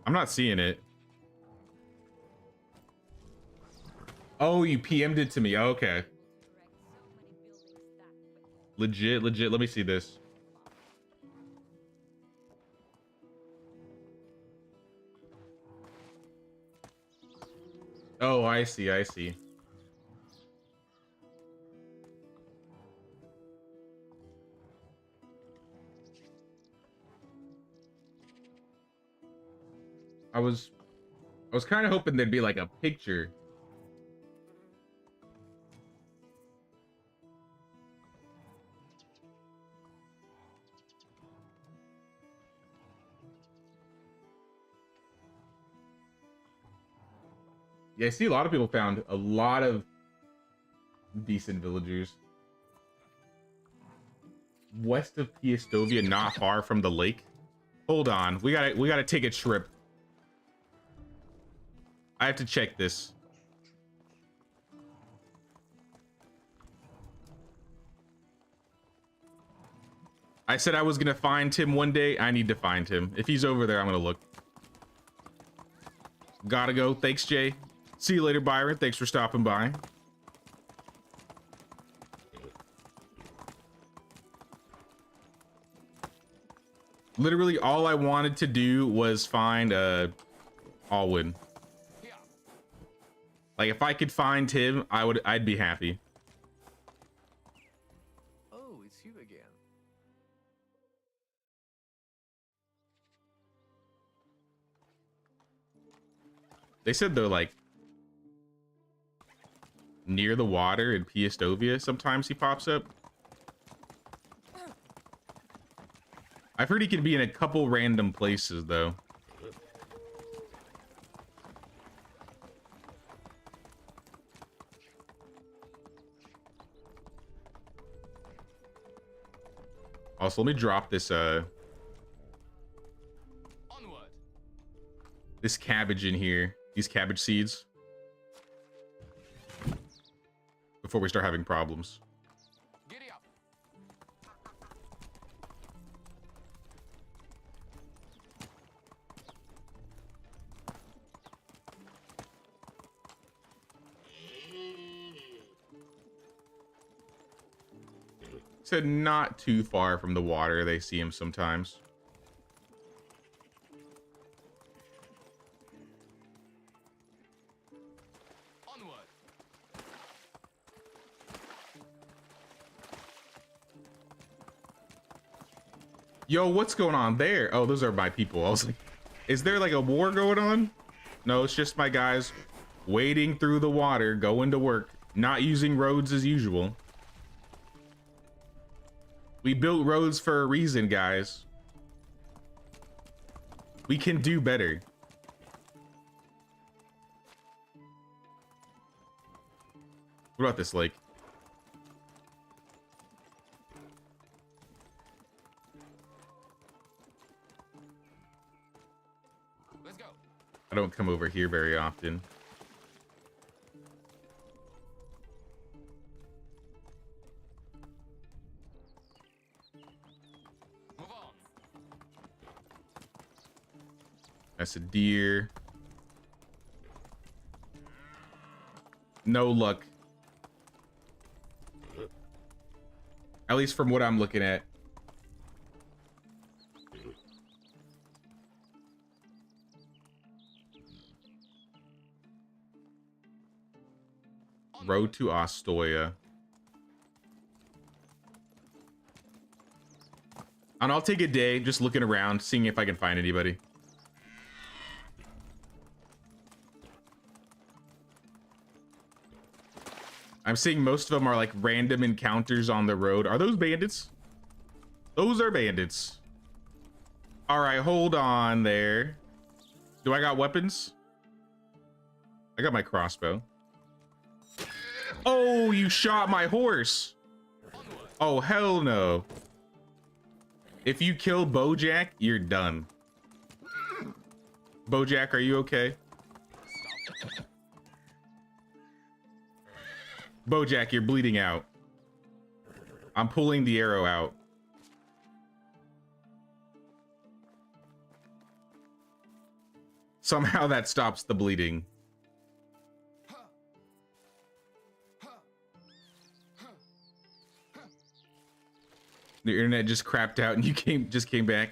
I'm not seeing it. Oh, you PM'd it to me. Oh, okay. Legit. Let me see this. Oh, I see. I was kind of hoping there'd be like a picture. Yeah, I see a lot of people found a lot of decent villagers. West of Piestovia, not far from the lake. Hold on, we gotta take a trip. I have to check this. I said I was gonna find him one day. I need to find him. If he's over there, I'm gonna look. Gotta go. Thanks, Jay. See you later, Byron. Thanks for stopping by. Literally, all I wanted to do was find Alwyn. Like, if I could find him, I'd be happy. Oh, it's you again. They said they're like near the water in Piestovia. Sometimes he pops up. I've heard he can be in a couple random places though. Also, let me drop this Onward. this cabbage in here. These cabbage seeds. Before we start having problems. Giddy up. Said not too far from the water. They see him sometimes. Onward. Yo, what's going on there? Oh, those are my people. I was like, is there like a war going on? No, it's just my guys wading through the water, going to work, not using roads as usual. We built roads for a reason, guys. We can do better. What about this lake? Let's go. I don't come over here very often. Move on. That's a deer. No luck. At least from what I'm looking at. Road to Ostoya. And I'll take a day just looking around, seeing if I can find anybody. I'm seeing most of them are like random encounters on the road. Are those bandits? Those are bandits. All right, hold on there. Do I got weapons? I got my crossbow. Oh, you shot my horse. Oh, hell no. If you kill Bojack, you're done. Bojack, are you okay? Bojack, you're bleeding out. I'm pulling the arrow out. Somehow that stops the bleeding. The internet just crapped out and you just came back.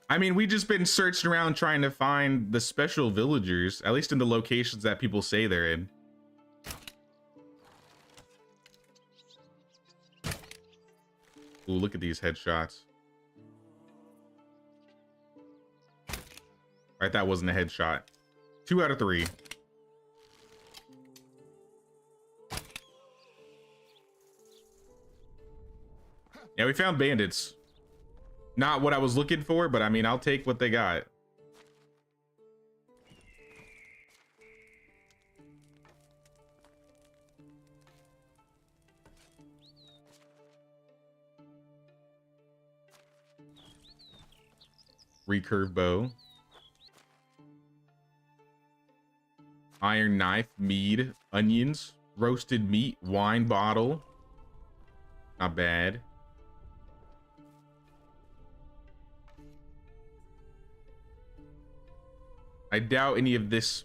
I mean, we just been searching around trying to find the special villagers, at least in the locations that people say they're in. Ooh, look at these headshots. Right, that wasn't a headshot. 2 out of 3. Yeah, we found bandits. Not what I was looking for, but I mean, I'll take what they got. Recurve bow. Iron knife, mead, onions, roasted meat, wine bottle. Not bad. I doubt any of this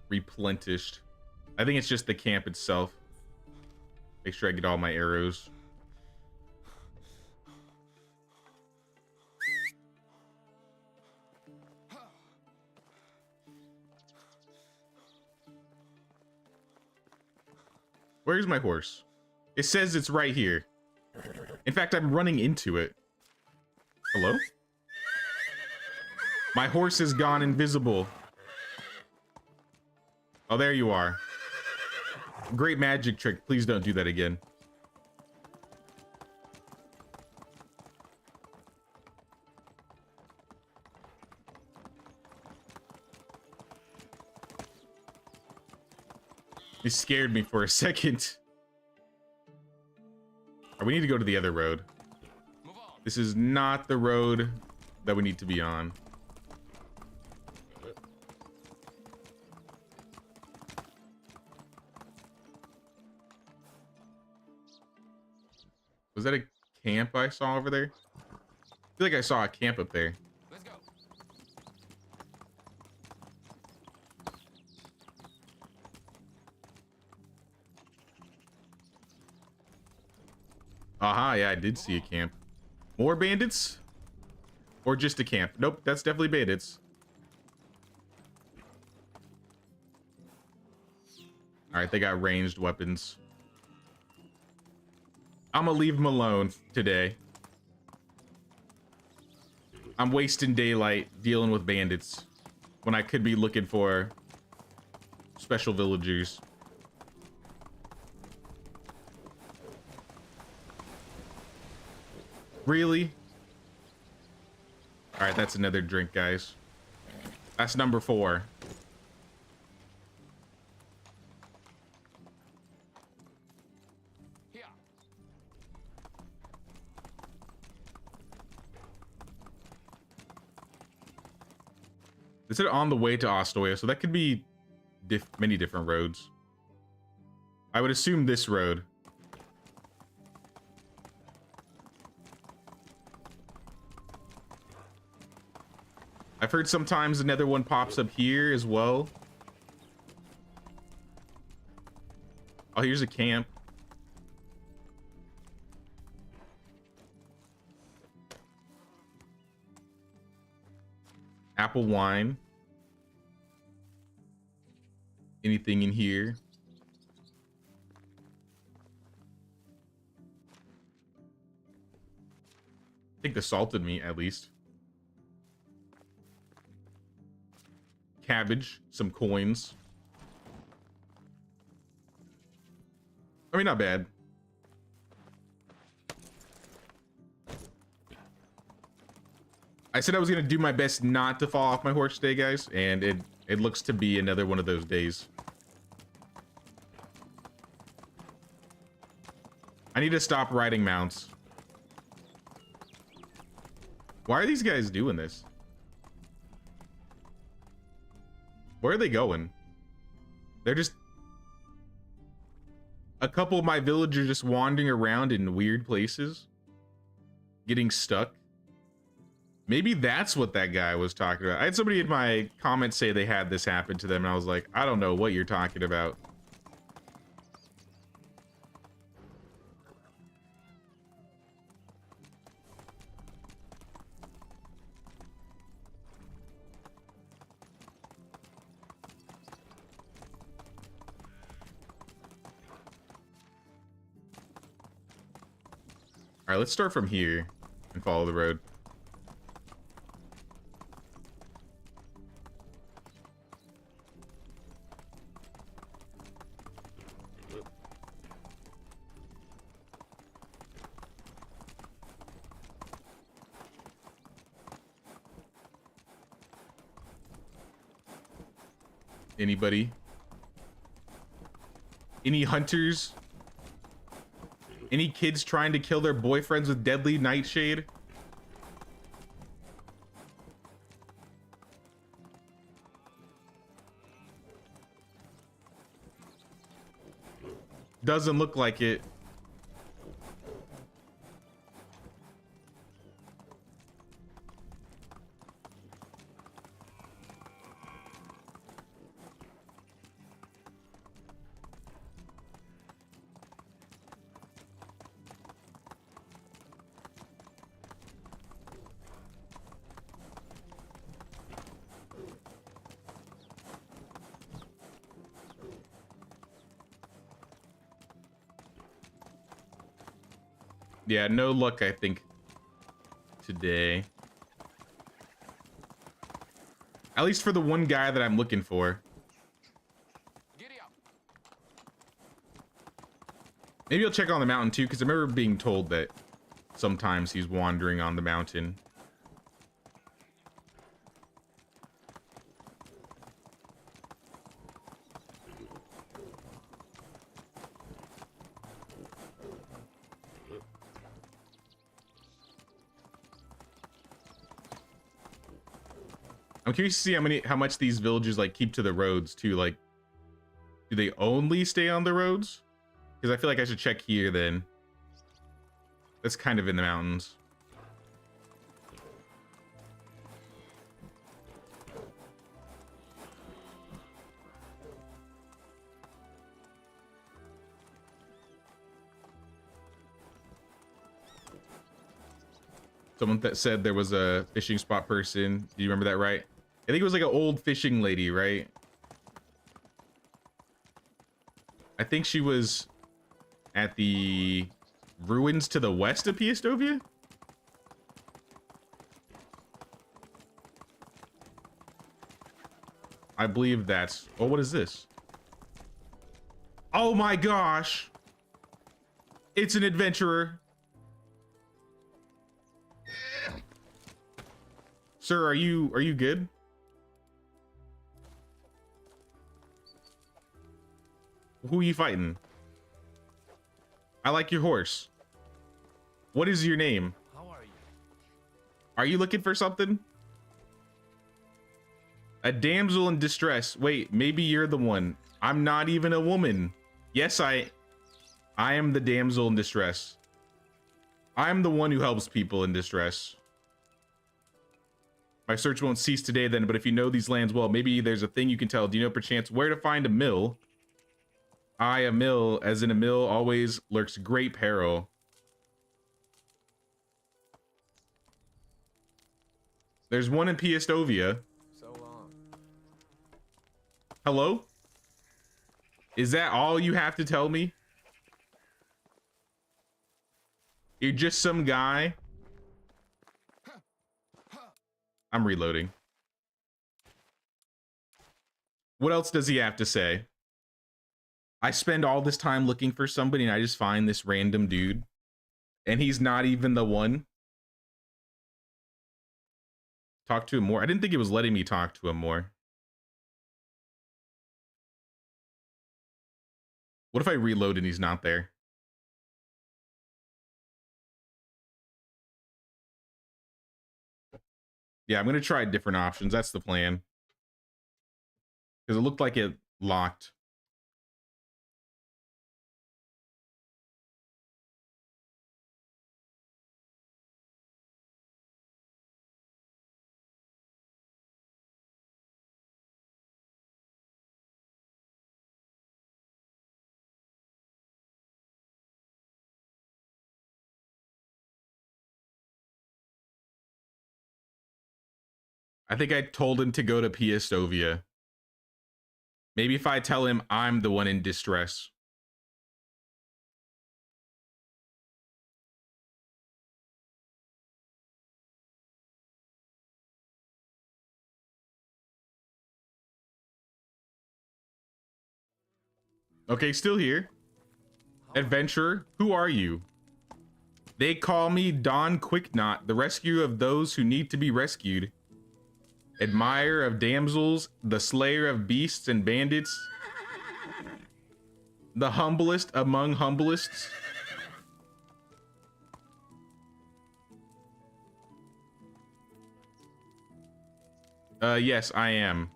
replenished. I think it's just the camp itself. Make sure I get all my arrows. Where's my horse? It says it's right here. In fact, I'm running into it. Hello? My horse has gone invisible. Oh, there you are. Great magic trick. Please don't do that again. You scared me for a second. We need to go to the other road. This is not the road that we need to be on. Was that a camp I saw over there? I feel like I saw a camp up there. Let's go. Aha, yeah, I did see a camp. More bandits? Or just a camp? Nope, that's definitely bandits. Alright, they got ranged weapons. I'm gonna leave them alone today. I'm wasting daylight dealing with bandits when I could be looking for special villagers. Really? All right, that's another drink, guys. That's number 4. It said on the way to Ostoya, so that could be many different roads. I would assume this road. I've heard sometimes another one pops up here as well. Oh, here's a camp. Apple wine. Anything in here? I think the salted meat, at least. Cabbage, some coins. I mean, not bad. I said I was gonna do my best not to fall off my horse today, guys, and it looks to be another one of those days. I need to stop riding mounts. Why are these guys doing this? Where are they going? They're just... A couple of my villagers just wandering around in weird places. Getting stuck. Maybe that's what that guy was talking about. I had somebody in my comments say they had this happen to them, and I was like, I don't know what you're talking about. All right, let's start from here and follow the road. Anybody? Any hunters? Any kids trying to kill their boyfriends with deadly nightshade? Doesn't look like it. Yeah, no luck, I think, today. At least for the one guy that I'm looking for. Giddy up. Maybe I'll check on the mountain too, because I remember being told that sometimes he's wandering on the mountain. I'm curious to see how much these villagers like keep to the roads too. Like, do they only stay on the roads? Because I feel like I should check here then. That's kind of in the mountains. Someone that said there was a fishing spot person. Do you remember that, right? I think it was like an old fishing lady, right? I think she was at the ruins to the west of Piestovia. I believe that's... Oh, what is this? Oh my gosh! It's an adventurer. Sir, are you good? Who are you fighting? I like your horse. What is your name? How are you? Are you looking for something? A damsel in distress. Wait, maybe you're the one. I'm not even a woman. Yes, I am the damsel in distress. I'm the one who helps people in distress. My search won't cease today then, but if you know these lands well, maybe there's a thing you can tell. Do you know perchance where to find a mill? Aye, a mill, as in a mill always lurks great peril. There's one in Piestovia. So long. Hello? Is that all you have to tell me? You're just some guy? I'm reloading. What else does he have to say? I spend all this time looking for somebody and I just find this random dude. And he's not even the one. Talk to him more. I didn't think it was letting me talk to him more. What if I reload and he's not there? Yeah, I'm going to try different options. That's the plan. Because it looked like it locked. I think I told him to go to Piestovia. Maybe if I tell him I'm the one in distress. Okay, still here. Adventurer, who are you? They call me Don Quicknot, the rescuer of those who need to be rescued. Admirer of damsels, the slayer of beasts and bandits. The humblest among humblest. Yes, I am.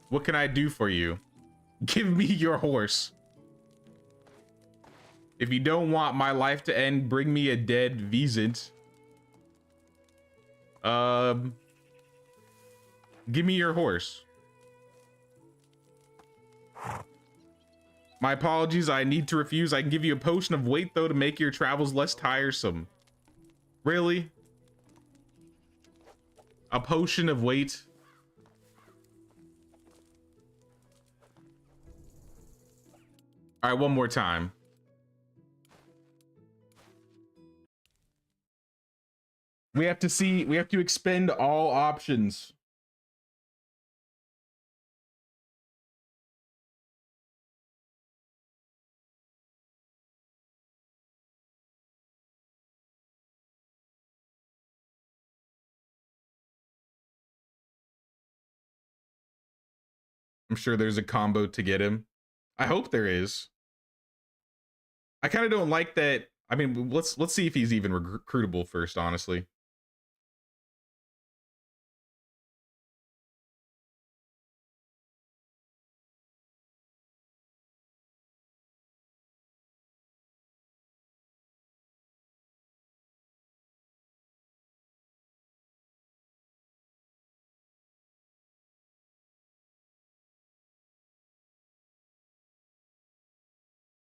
What can I do for you? Give me your horse. If you don't want my life to end, bring me a dead Vezant. Give me your horse. My apologies, I need to refuse. I can give you a potion of weight, though, to make your travels less tiresome. Really? A potion of weight? All right, one more time. We have to expend all options. I'm sure there's a combo to get him. I hope there is. I kind of don't like that. I mean, let's see if he's even recruitable first, honestly.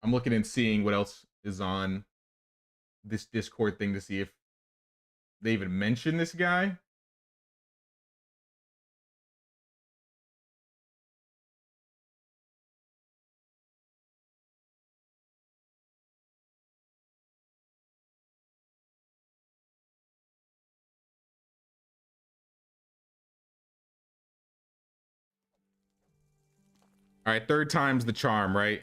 I'm looking and seeing what else is on this Discord thing to see if they even mention this guy. All right, third time's the charm, right?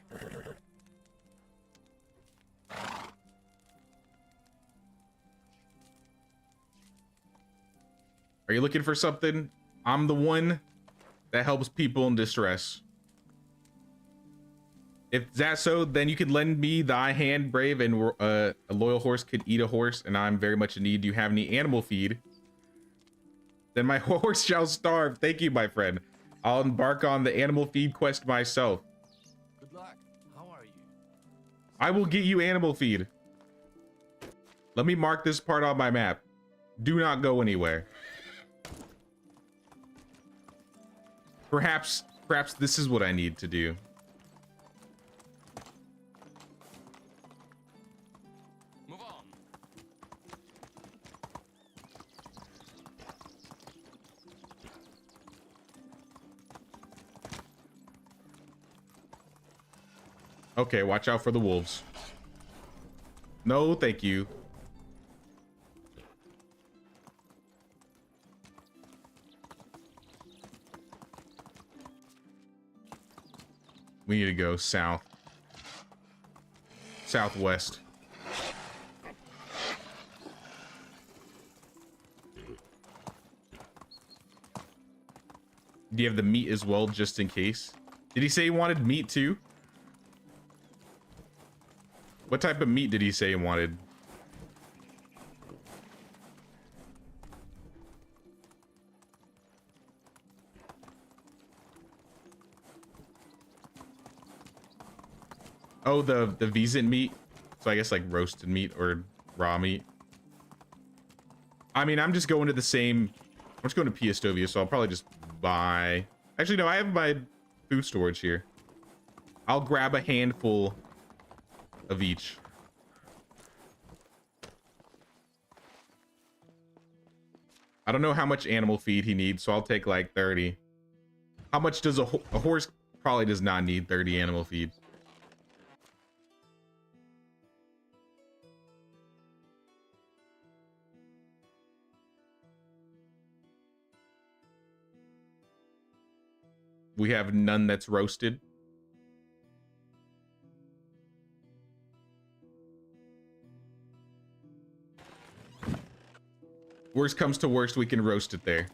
Are you looking for something? I'm the one that helps people in distress. If that's so, then you could lend me thy hand, brave, and a loyal horse could eat a horse, and I'm very much in need. Do you have any animal feed? Then my horse shall starve. Thank you, my friend. I'll embark on the animal feed quest myself. Good luck. How are you? I will get you animal feed. Let me mark this part on my map. Do not go anywhere. Perhaps this is what I need to do. Move on. Okay, watch out for the wolves. No, thank you. We need to go south. Southwest. Do you have the meat as well, just in case? Did he say he wanted meat too? What type of meat did he say he wanted? Oh, the Vezant meat. So I guess like roasted meat or raw meat. I mean, I'm just going to the same. I'm just going to Piestovia, so I'll probably just buy. Actually, no, I have my food storage here. I'll grab a handful of each. I don't know how much animal feed he needs, so I'll take like 30. How much does a horse? Probably does not need 30 animal feed. We have none that's roasted. Worst comes to worst, we can roast it there.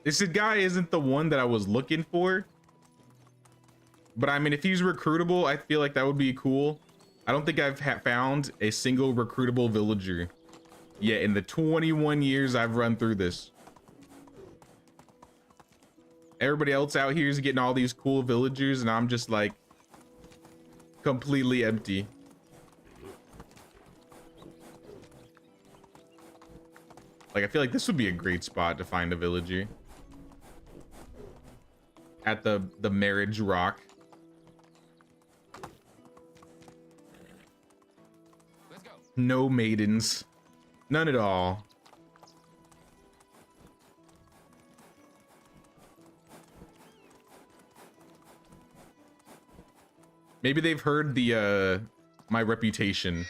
This guy isn't the one that I was looking for. But I mean, if he's recruitable, I feel like that would be cool. I don't think I've found a single recruitable villager yet in the 21 years I've run through this. Everybody else out here is getting all these cool villagers, and I'm just like completely empty. Like, I feel like this would be a great spot to find a villager. At the marriage rock. Let's go. No maidens. None at all. Maybe they've heard the my reputation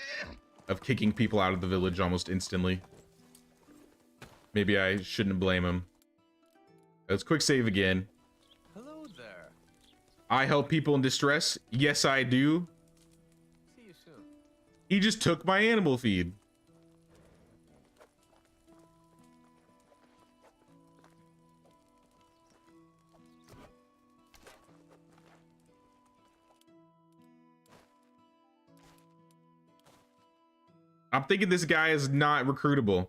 of kicking people out of the village almost instantly. Maybe I shouldn't blame him. Let's quick save again. Hello there. I help people in distress. Yes, I do. See you soon. He just took my animal feed. I'm thinking this guy is not recruitable.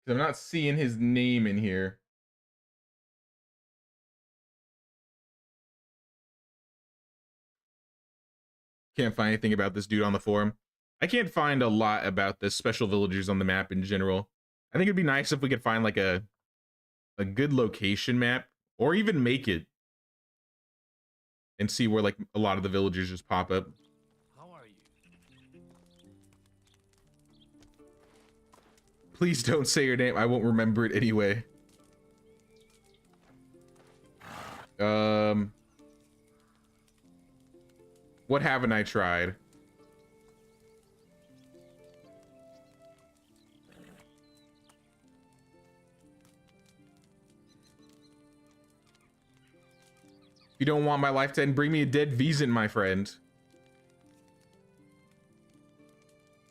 I'm not seeing his name in here. Can't find anything about this dude on the forum. I can't find a lot about the special villagers on the map in general. I think it'd be nice if we could find like a good location map, or even make it and see where like a lot of the villagers just pop up. How are you? Please don't say your name. I won't remember it anyway. What haven't I tried? you don't want my life to end, bring me a dead Vezant, my friend.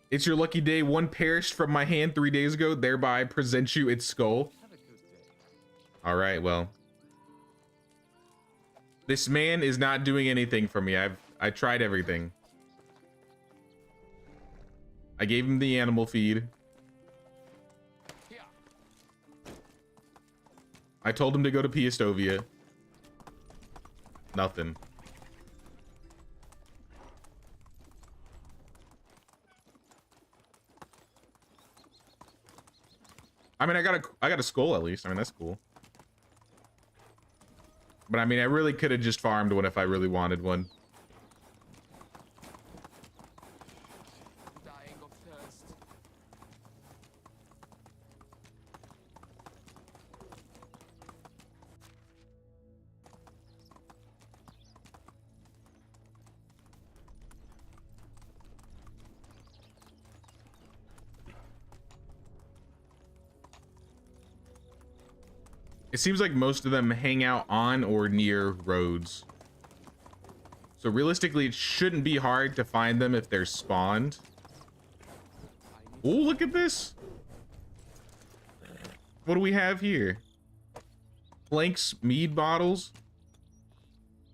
It's your lucky day. One perished from my hand 3 days ago. Thereby I present you its skull. Have a good day. All right, well. This man is not doing anything for me. I tried everything. I gave him the animal feed. Here. I told him to go to Piestovia. Nothing. I mean, I got a skull at least. I mean, that's cool. But I mean, I really could have just farmed one if I really wanted one. Dying of thirst. It seems like most of them hang out on or near roads. So realistically, it shouldn't be hard to find them if they're spawned. Oh, look at this. What do we have here? Planks, mead bottles,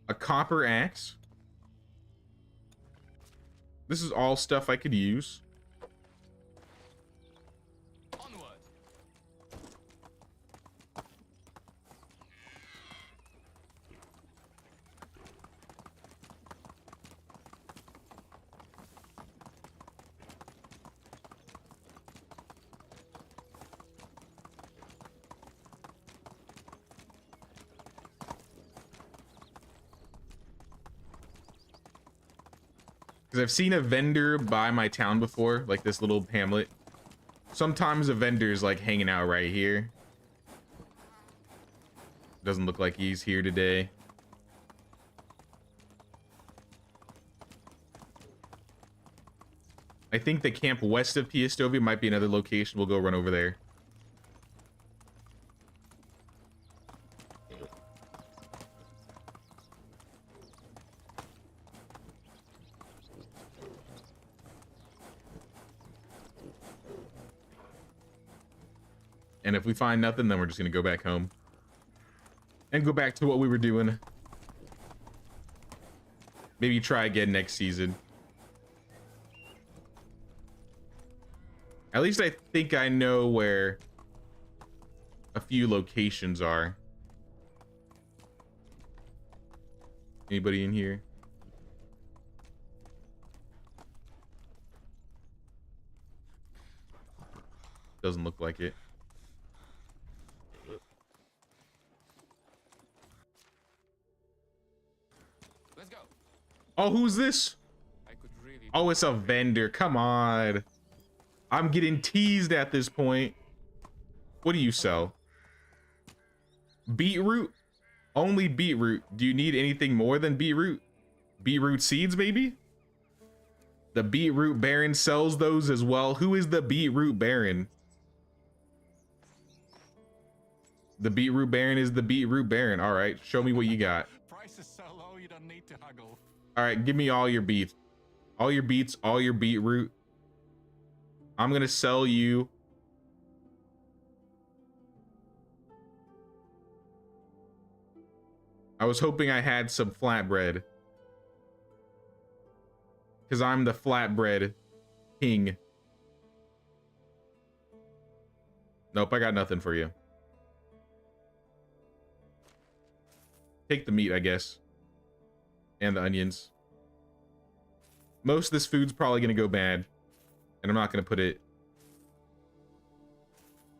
a copper axe. This is all stuff I could use. Onward. Because I've seen a vendor by my town before, like this little hamlet. Sometimes a vendor's like hanging out right here. Doesn't look like he's here today. I think the camp west of Piestovia might be another location. We'll go run over there. And if we find nothing, then we're just gonna go back home and go back to what we were doing. Maybe try again next season. At least I think I know where a few locations are. Anybody in here? Doesn't look like it. Let's go. Oh, who's this? I could really. Oh, it's a vendor. Come on. I'm getting teased at this point. What do you sell? Beetroot? Only beetroot. Do you need anything more than beetroot? Beetroot seeds, maybe? The beetroot baron sells those as well. Who is the beetroot baron? The beetroot baron is the beetroot baron. All right, show me what you got. Price is so low you don't need to haggle. All right, give me all your beets. All your beets, all your beetroot. I'm gonna sell you. I was hoping I had some flatbread. Because I'm the flatbread king. Nope, I got nothing for you. Take the meat, I guess. And the onions. Most of this food's probably gonna go bad. And I'm not gonna put it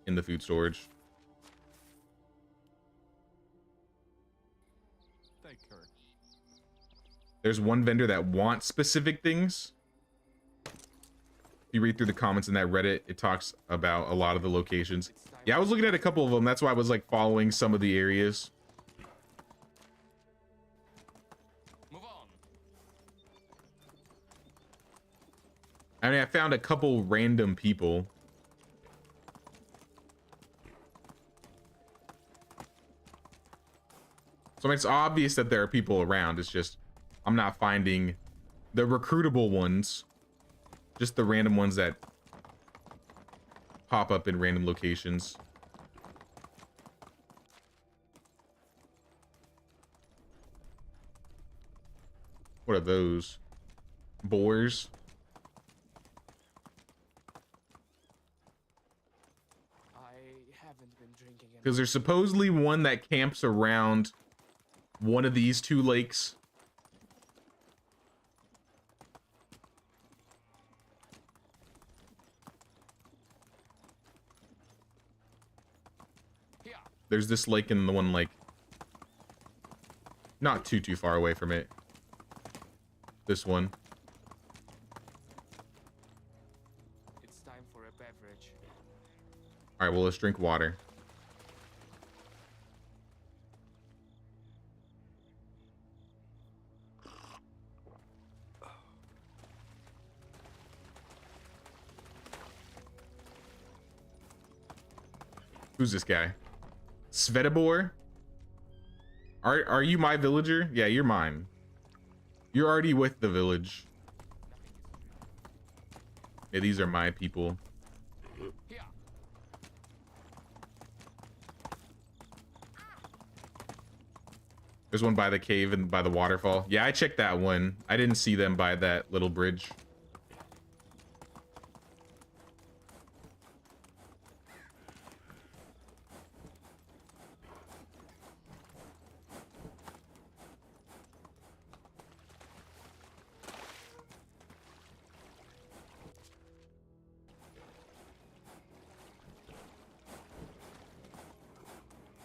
in the food storage. Take her. There's one vendor that wants specific things. If you read through the comments in that Reddit, it talks about a lot of the locations. Yeah, I was looking at a couple of them. That's why I was like following some of the areas. Move on. I mean, I found a couple random people. So it's obvious that there are people around. It's just I'm not finding the recruitable ones, just the random ones that pop up in random locations. What are those? Boars? I haven't been drinking enough. Because there's supposedly one that camps around one of these two lakes. Here. There's this lake and the one like not too far away from it. This one. It's time for a beverage. All right, well, let's drink water. Who's this guy? Svetibor? Are you my villager? Yeah, you're mine. You're already with the village. Yeah, these are my people. Here. There's one by the cave and by the waterfall. Yeah, I checked that one. I didn't see them by that little bridge.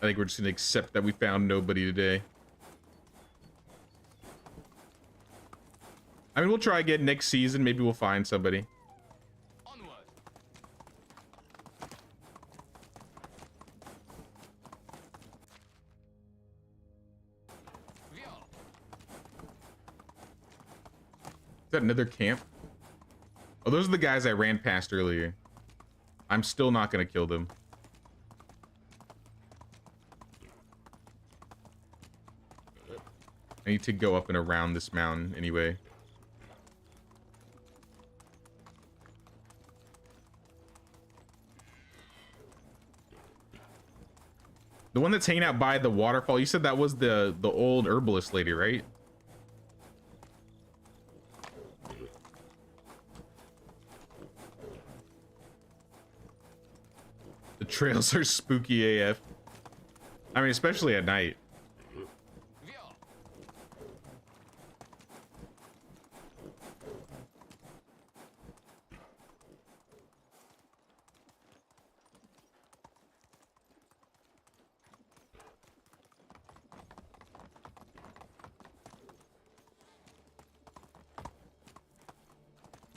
I think we're just gonna accept that we found nobody today. I mean, we'll try again next season. Maybe we'll find somebody. Onward. Vio. Is that another camp? Oh, those are the guys I ran past earlier. I'm still not gonna kill them. I need to go up and around this mountain anyway. The one that's hanging out by the waterfall, you said that was the old herbalist lady, right? The trails are spooky AF. I mean, especially at night. Vio.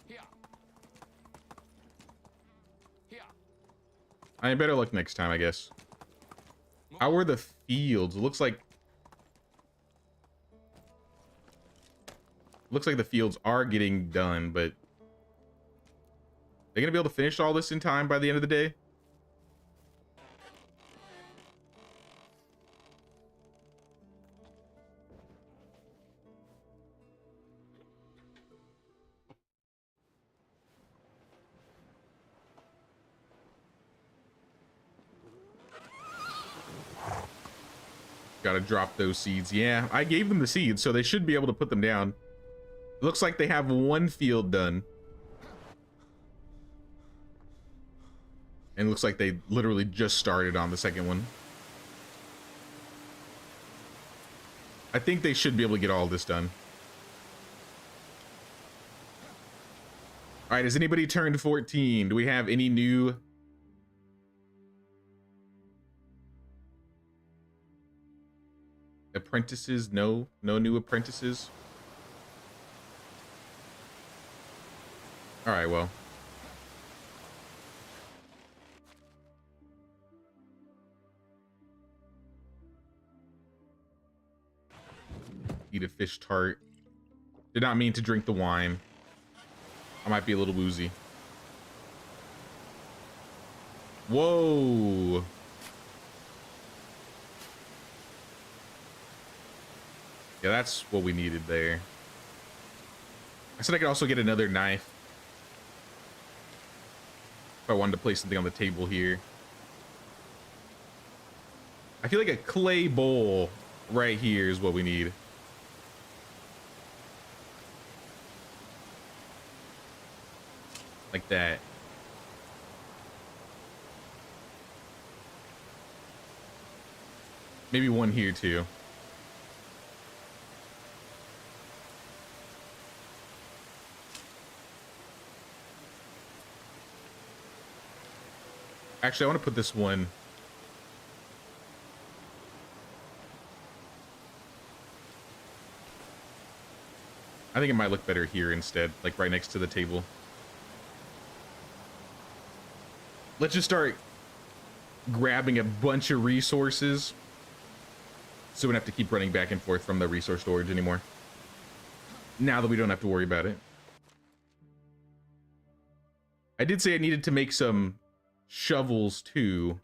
Here. Here. I better look next time, I guess. How are the fields? Looks like the fields are getting done, but they're gonna be able to finish all this in time by the end of the day. Gotta drop those seeds. Yeah, I gave them the seeds, so they should be able to put them down. It looks like they have one field done. And it looks like they literally just started on the second one. I think they should be able to get all this done. All right, has anybody turned 14? Do we have any new... apprentices? No new apprentices. All right, well, eat a fish tart. Did not mean to drink the wine. I might be a little woozy. Whoa. Yeah, that's what we needed there. I said I could also get another knife if I wanted to place something on the table here. I feel like a clay bowl right here is what we need. Like that. Maybe one here too. Actually, I want to put this one. I think it might look better here instead, like right next to the table. Let's just start grabbing a bunch of resources so we don't have to keep running back and forth from the resource storage anymore. Now that we don't have to worry about it. I did say I needed to make some shovels too.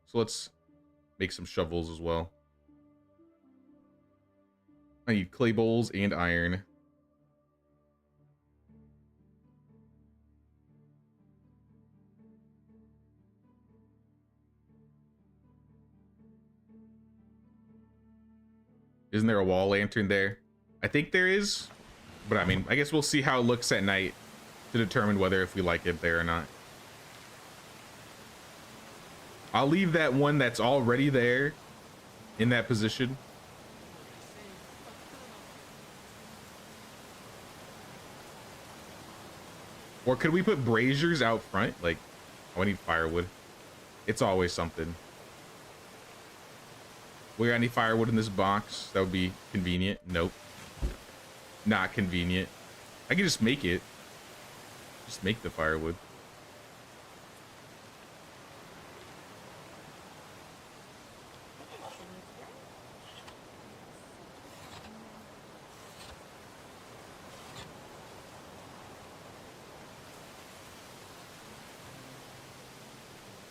So let's make some shovels as well. I need clay bowls and iron. Isn't there a wall lantern there? I think there is, but I mean, I guess we'll see how it looks at night to determine whether if we like it there or not. I'll leave that one that's already there in that position. Or could we put braziers out front? Like, oh, I need firewood. It's always something. We got any firewood in this box? That would be convenient. Nope. Not convenient. I can just make it. Just make the firewood.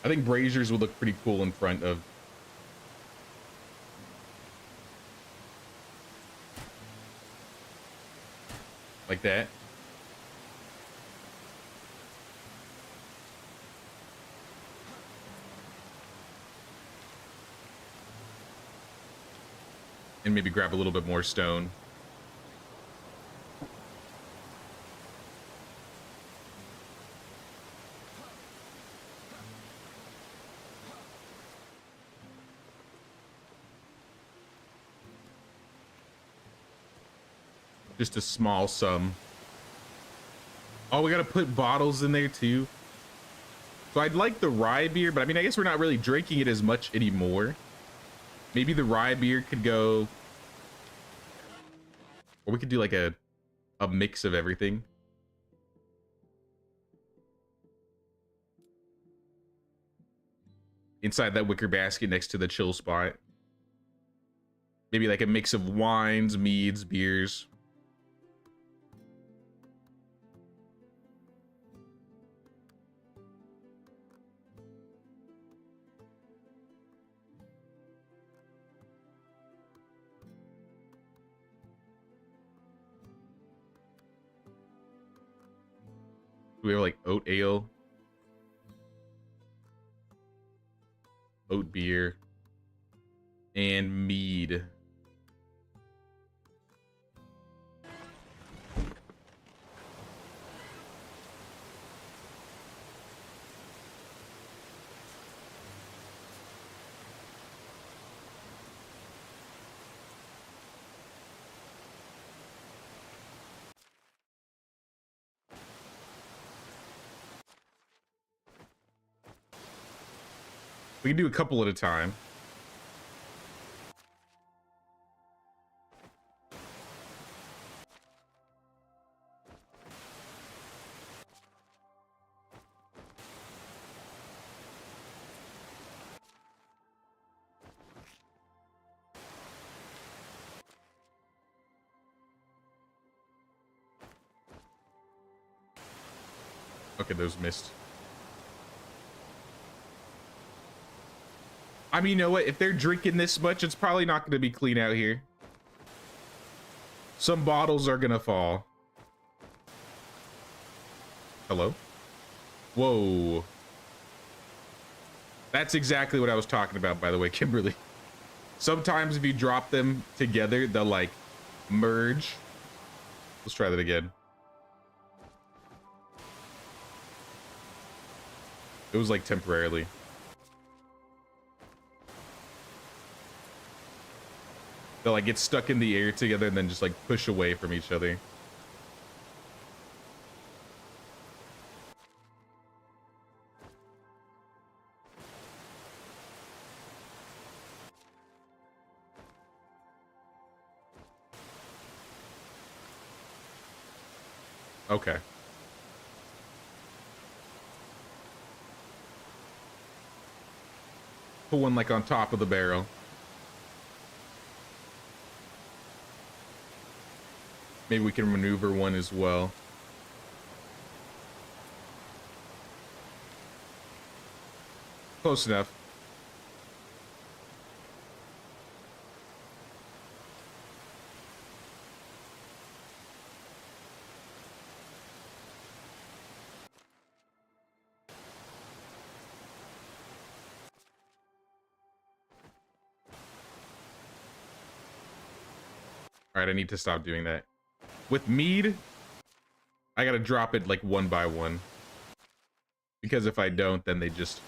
I think braziers would look pretty cool in front of. Like that. And maybe grab a little bit more stone. Just a small sum. Oh, we gotta put bottles in there too. So I'd like the rye beer, but I mean, I guess we're not really drinking it as much anymore. Maybe the rye beer could go, or we could do like a mix of everything. Inside that wicker basket next to the chill spot. Maybe like a mix of wines, meads, beers. We have like oat ale, oat beer, and mead. We can do a couple at a time. Okay, those missed. I mean, you know what? If they're drinking this much, it's probably not going to be clean out here. Some bottles are going to fall. Hello? Whoa. That's exactly what I was talking about, by the way, Kimberly. Sometimes if you drop them together, they'll like merge. Let's try that again. It was like temporarily. They'll like get stuck in the air together and then just like push away from each other. Okay. Put one like on top of the barrel. Maybe we can maneuver one as well. Close enough. All right, I need to stop doing that. With mead, I gotta drop it like one by one. Because if I don't, then they just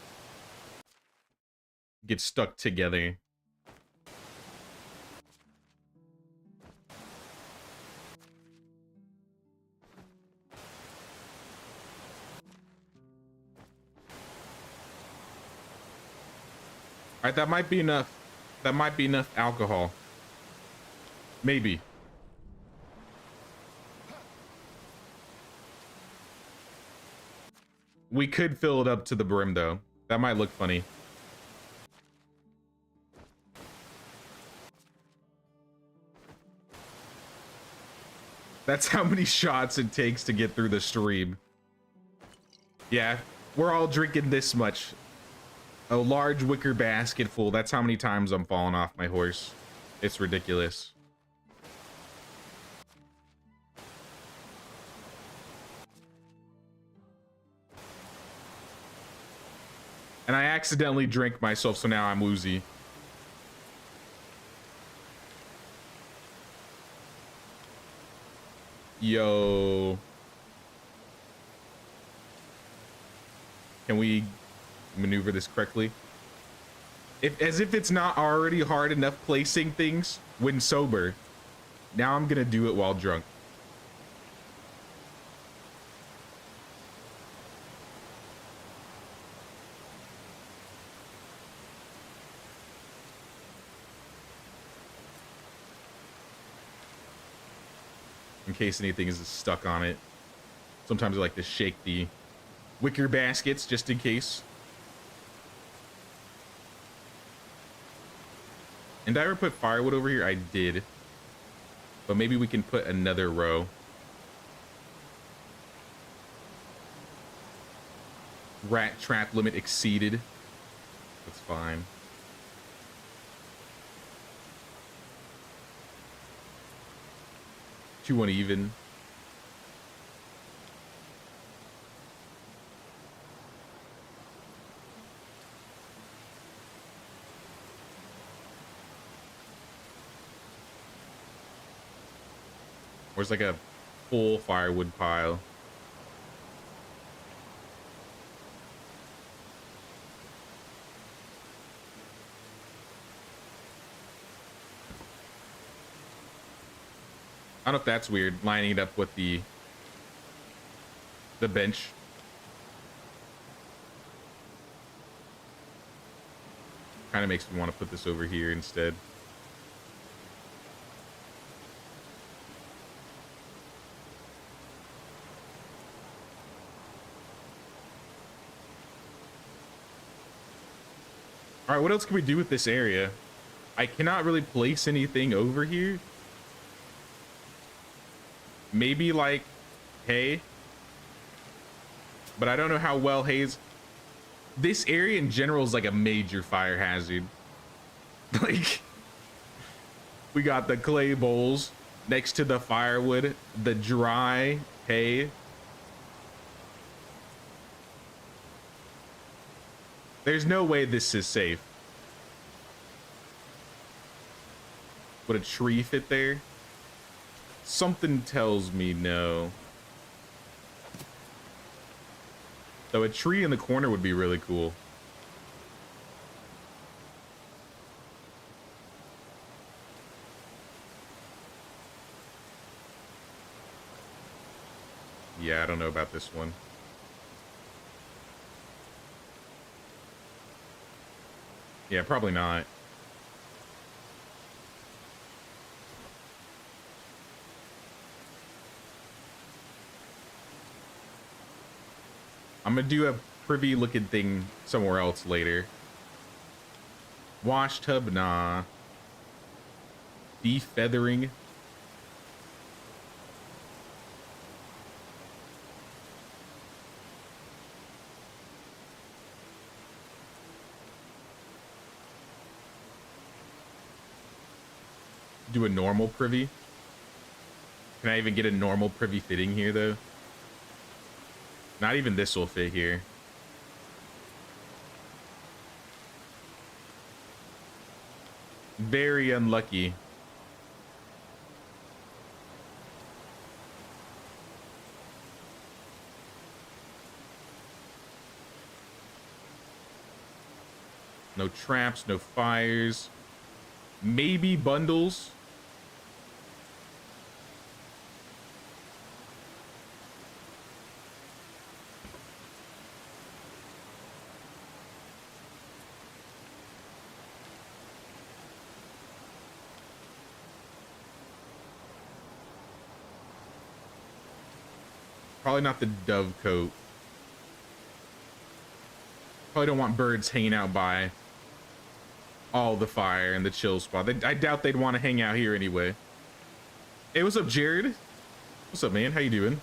get stuck together. All right, that might be enough. That might be enough alcohol. Maybe. We could fill it up to the brim, though. That might look funny. That's how many shots it takes to get through the stream. Yeah, we're all drinking this much. A large wicker basket full. That's how many times I'm falling off my horse. It's ridiculous. And I accidentally drank myself, so now I'm woozy. Yo. Can we maneuver this correctly? As if it's not already hard enough placing things when sober. Now I'm gonna do it while drunk. In case anything is stuck on it. Sometimes I like to shake the wicker baskets just in case. And did I ever put firewood over here? I did. But maybe we can put another row. Rat trap limit exceeded. That's fine. Too uneven. Where's like a full firewood pile? I don't know if that's weird, lining it up with the bench. Kind of makes me want to put this over here instead. All right, what else can we do with this area? I cannot really place anything over here. Maybe like hay, but I don't know how well hay's. This area in general is like a major fire hazard. Like, we got the clay bowls next to the firewood, the dry hay. There's no way this is safe. Would a tree fit there? Something tells me no. Though a tree in the corner would be really cool. Yeah, I don't know about this one. Yeah, probably not. I'm gonna do a privy looking thing somewhere else later. Wash tub, nah. Defeathering. Do a normal privy. Can I even get a normal privy fitting here though? Not even this will fit here. Very unlucky. No traps, no fires. Maybe bundles. Probably not the dove coat. Probably don't want birds hanging out by all the fire and the chill spot. I doubt they'd want to hang out here anyway. Hey, what's up, Jared? What's up, man? How you doing?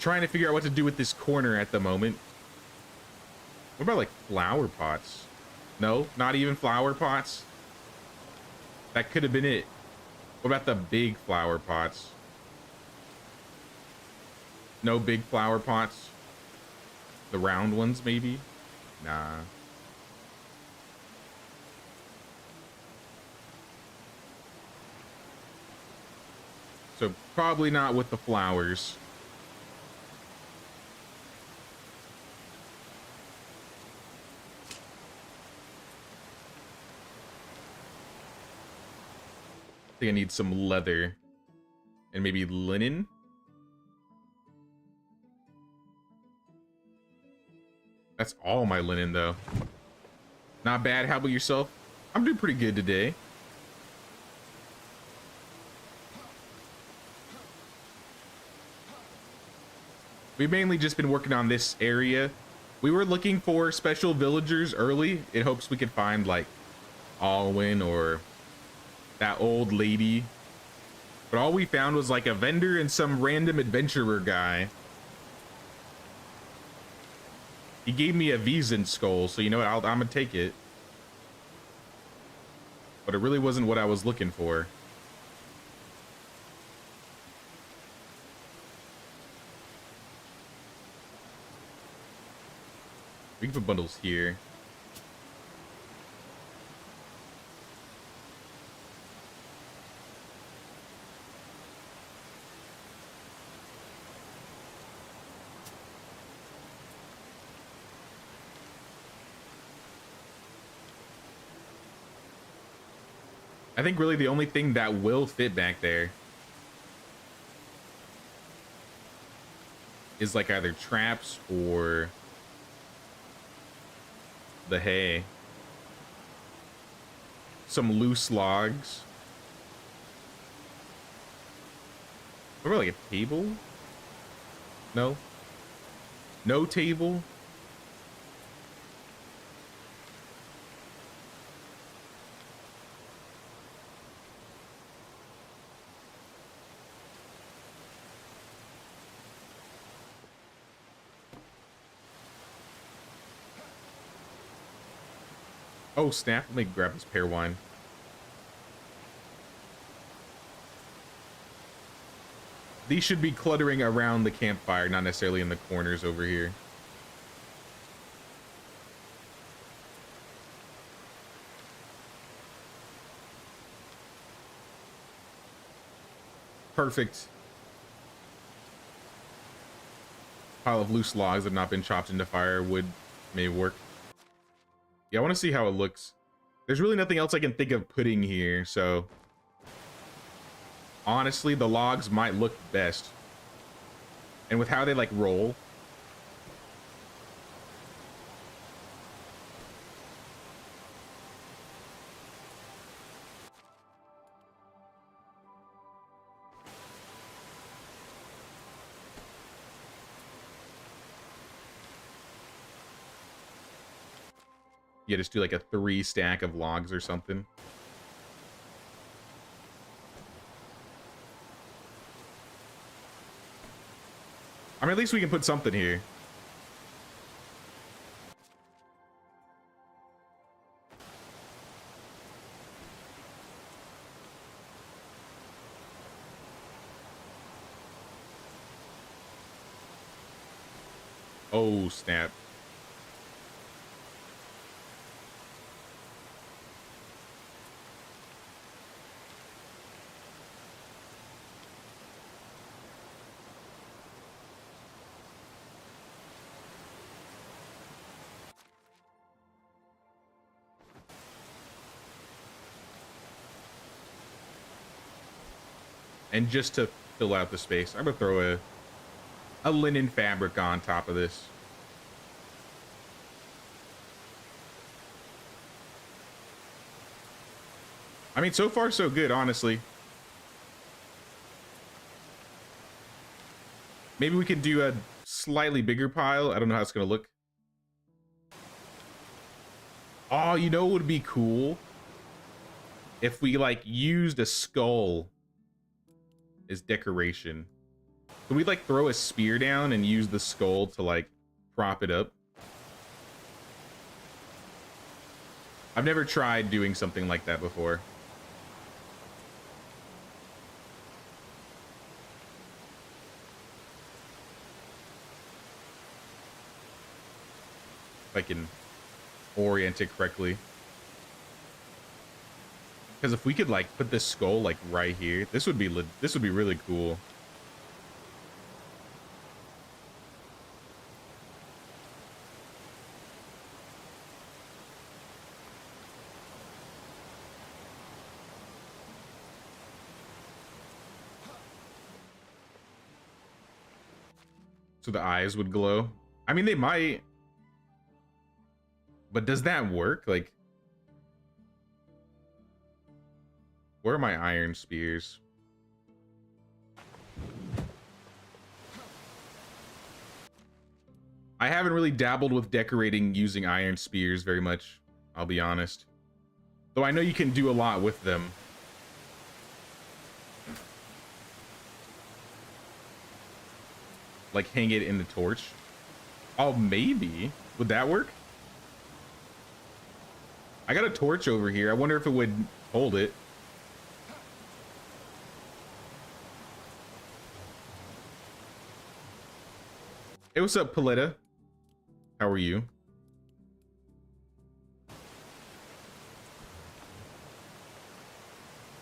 Trying to figure out what to do with this corner at the moment. What about like flower pots? No, not even flower pots. That could have been it. What about the big flower pots? No big flower pots. The round ones, maybe? Nah. So probably not with the flowers. I think I need some leather and maybe linen. That's all my linen though. Not bad. How about yourself? I'm doing pretty good today. We've mainly just been working on this area. We were looking for special villagers early in hopes we could find like Alwyn or that old lady. But all we found was like a vendor and some random adventurer guy. He gave me a Vezant skull, so you know what? I'm gonna take it. But it really wasn't what I was looking for. We can put bundles here. I think really the only thing that will fit back there is like either traps or the hay. Some loose logs. What about like a table? No. No table? Oh, snap. Let me grab this pear wine. These should be cluttering around the campfire, not necessarily in the corners over here. Perfect. Pile of loose logs that have not been chopped into firewood may work. Yeah, I want to see how it looks. There's really nothing else I can think of putting here, so honestly, the logs might look best. And with how they like roll. Yeah, just do like a 3 stack of logs or something. I mean, at least we can put something here. Oh, snap. And just to fill out the space, I'm gonna throw a linen fabric on top of this. I mean, so far so good, honestly. Maybe we could do a slightly bigger pile. I don't know how it's gonna look. Oh, you know what would be cool? If we like used a skull as decoration. Can we like throw a spear down and use the skull to like prop it up? I've never tried doing something like that before. If I can orient it correctly. Because if we could like put this skull like right here, this would be really cool. So the eyes would glow. I mean, they might. But does that work? Like, where are my iron spears? I haven't really dabbled with decorating using iron spears very much, I'll be honest. Though I know you can do a lot with them. Like hang it in the torch. Oh, maybe. Would that work? I got a torch over here. I wonder if it would hold it. Hey, what's up, Paletta? How are you?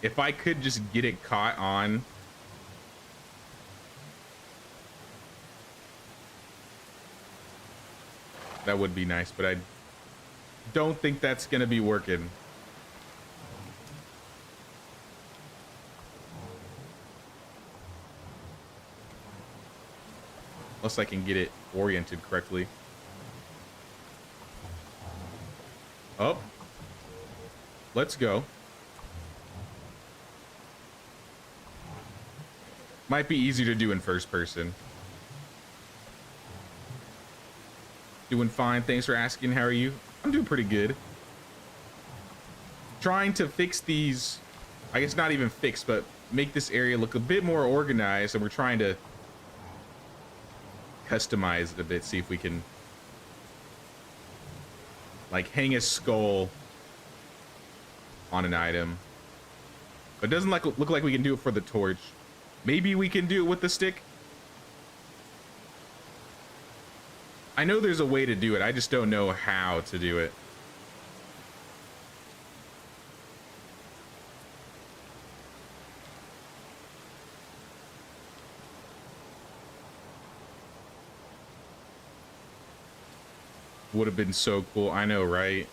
If I could just get it caught on. That would be nice, but I don't think that's gonna be working. Unless I can get it oriented correctly. Oh. Let's go. Might be easier to do in first person. Doing fine. Thanks for asking. How are you? I'm doing pretty good. Trying to fix these, I guess not even fix, but make this area look a bit more organized, and we're trying to customize it a bit, see if we can like hang a skull on an item. But it doesn't look like we can do it for the torch. Maybe we can do it with the stick. I know there's a way to do it. I just don't know how to do it. Would have been so cool. I know, right?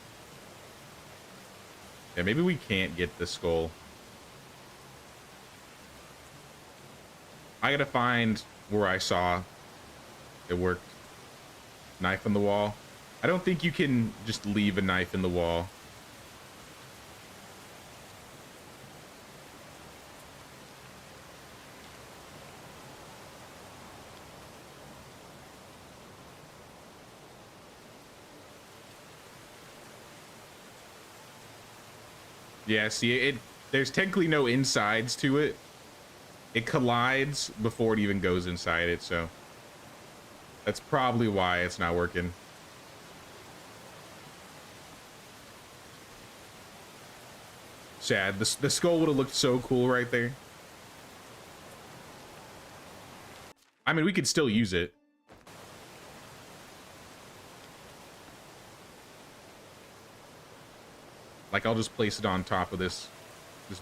Yeah, maybe we can't get the skull. I gotta find where I saw it worked. Knife on the wall. I don't think you can just leave a knife in the wall. Yeah, see, there's technically no insides to it. It collides before it even goes inside it, so that's probably why it's not working. Sad. The skull would have looked so cool right there. I mean, we could still use it. Like, I'll just place it on top of this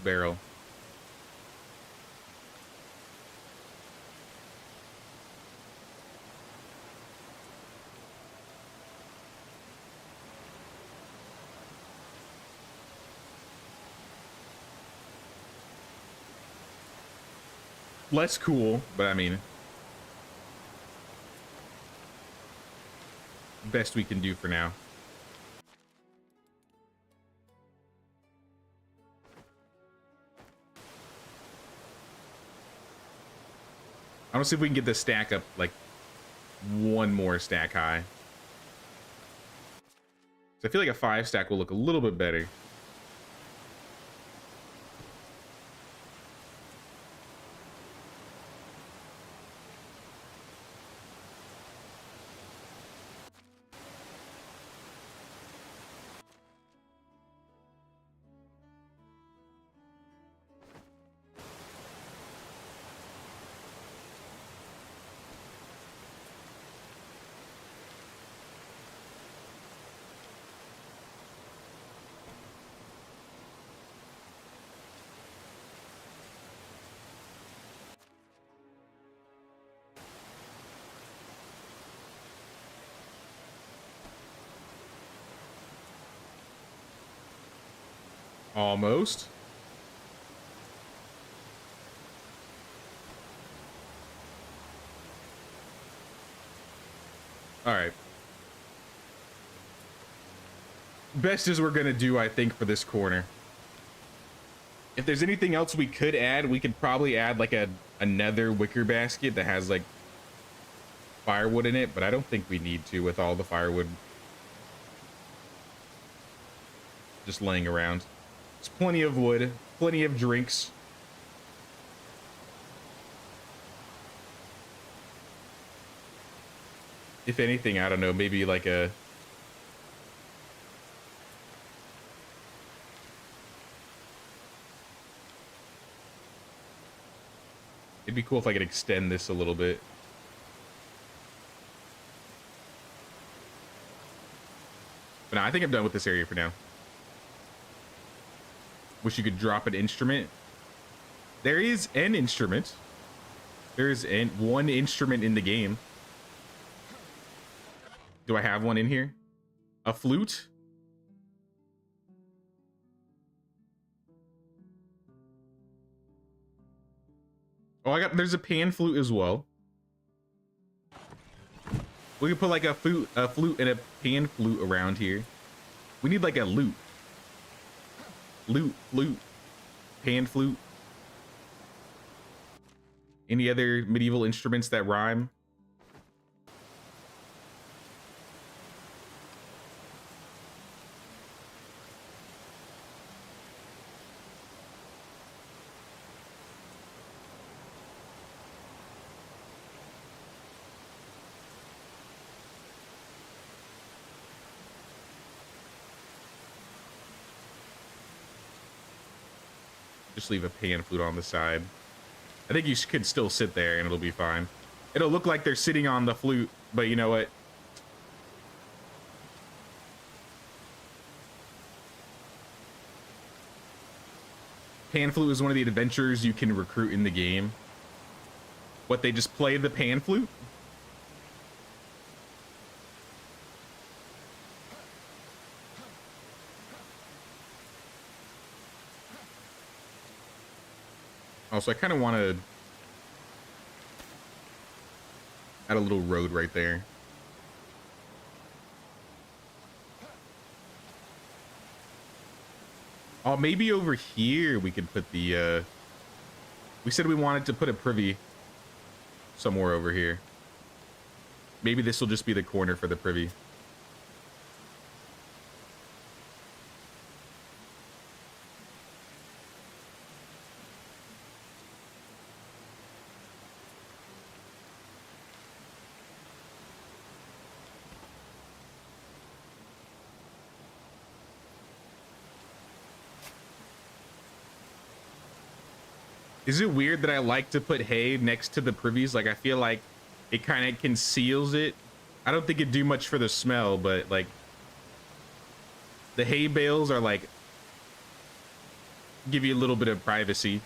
barrel. Less cool, but I mean, best we can do for now. I want to see if we can get this stack up like one more stack high. So I feel like a 5 stack will look a little bit better. Almost. All right. Best as we're gonna do, I think, for this corner. If there's anything else we could add, we could probably add like another wicker basket that has like firewood in it, but I don't think we need to with all the firewood just laying around. There's plenty of wood, plenty of drinks. If anything, I don't know, maybe like a... It'd be cool if I could extend this a little bit. But no, I think I'm done with this area for now. Wish you could drop an instrument. There is an instrument. There's one instrument in the game. Do I have one in here? A flute? Oh, there's a pan flute as well. We can put like a flute and a pan flute around here. We need like a lute. Flute, pan flute. Any other medieval instruments that rhyme? Just leave a pan flute on the side. I think you could still sit there and it'll be fine. It'll look like they're sitting on the flute, but you know what? Pan flute is one of the adventurers you can recruit in the game. What, they just play the pan flute? Also, I kind of want to add a little road right there. Oh, maybe over here we could put the, we said we wanted to put a privy somewhere over here. Maybe this will just be the corner for the privy. Is it weird that I like to put hay next to the privies? Like, I feel like it kind of conceals it. I don't think it'd do much for the smell, but like the hay bales are like, give you a little bit of privacy.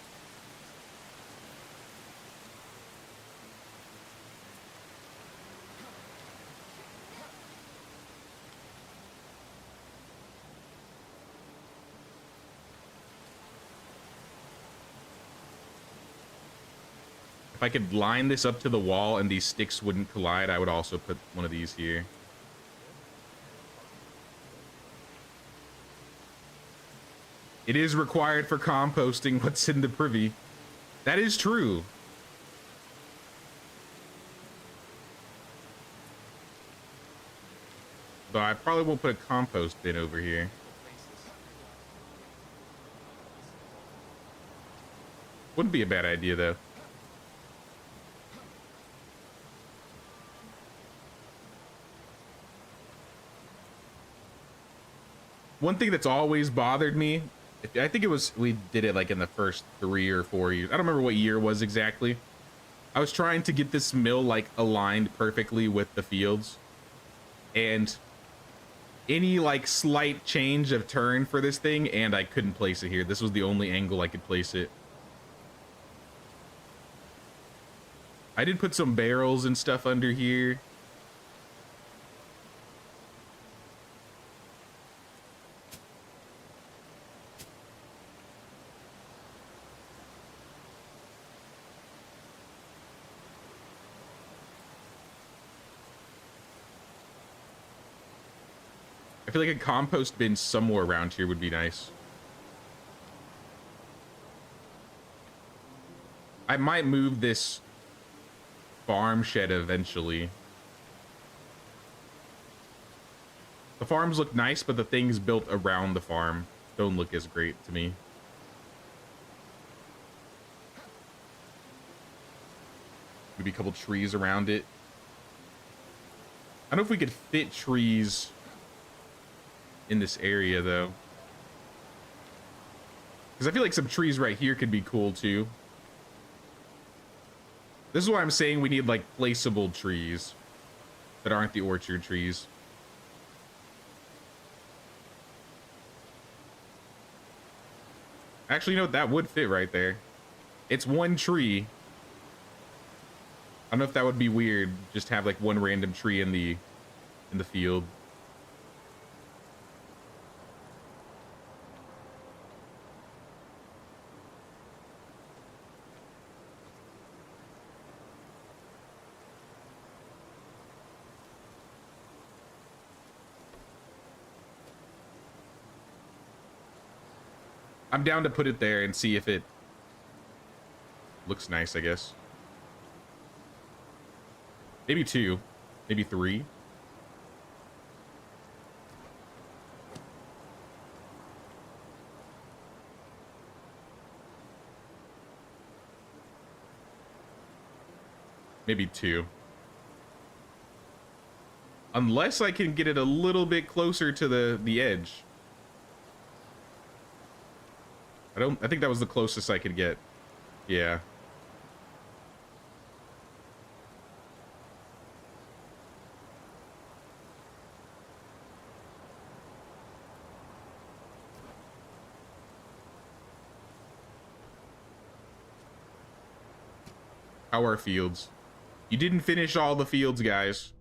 If I could line this up to the wall and these sticks wouldn't collide, I would also put one of these here. It is required for composting what's in the privy. That is true. But I probably won't put a compost bin over here. Wouldn't be a bad idea, though. One thing that's always bothered me, I think it was, we did it like in the first 3 or 4 years. I don't remember what year it was exactly. I was trying to get this mill like aligned perfectly with the fields. And any like slight change of turn for this thing, and I couldn't place it here. This was the only angle I could place it. I did put some barrels and stuff under here. I feel like a compost bin somewhere around here would be nice. I might move this farm shed eventually. The farms look nice, but the things built around the farm don't look as great to me. Maybe a couple trees around it. I don't know if we could fit trees in this area though, because I feel like some trees right here could be cool too. This is why I'm saying we need like placeable trees that aren't the orchard trees. Actually, you know what, that would fit right there. It's one tree. I don't know if that would be weird, just have like one random tree in the field. I'm down to put it there and see if it looks nice, I guess. Maybe 2, maybe 3. Maybe 2. Unless I can get it a little bit closer to the edge. I think that was the closest I could get. Yeah. How are fields? You didn't finish all the fields, guys.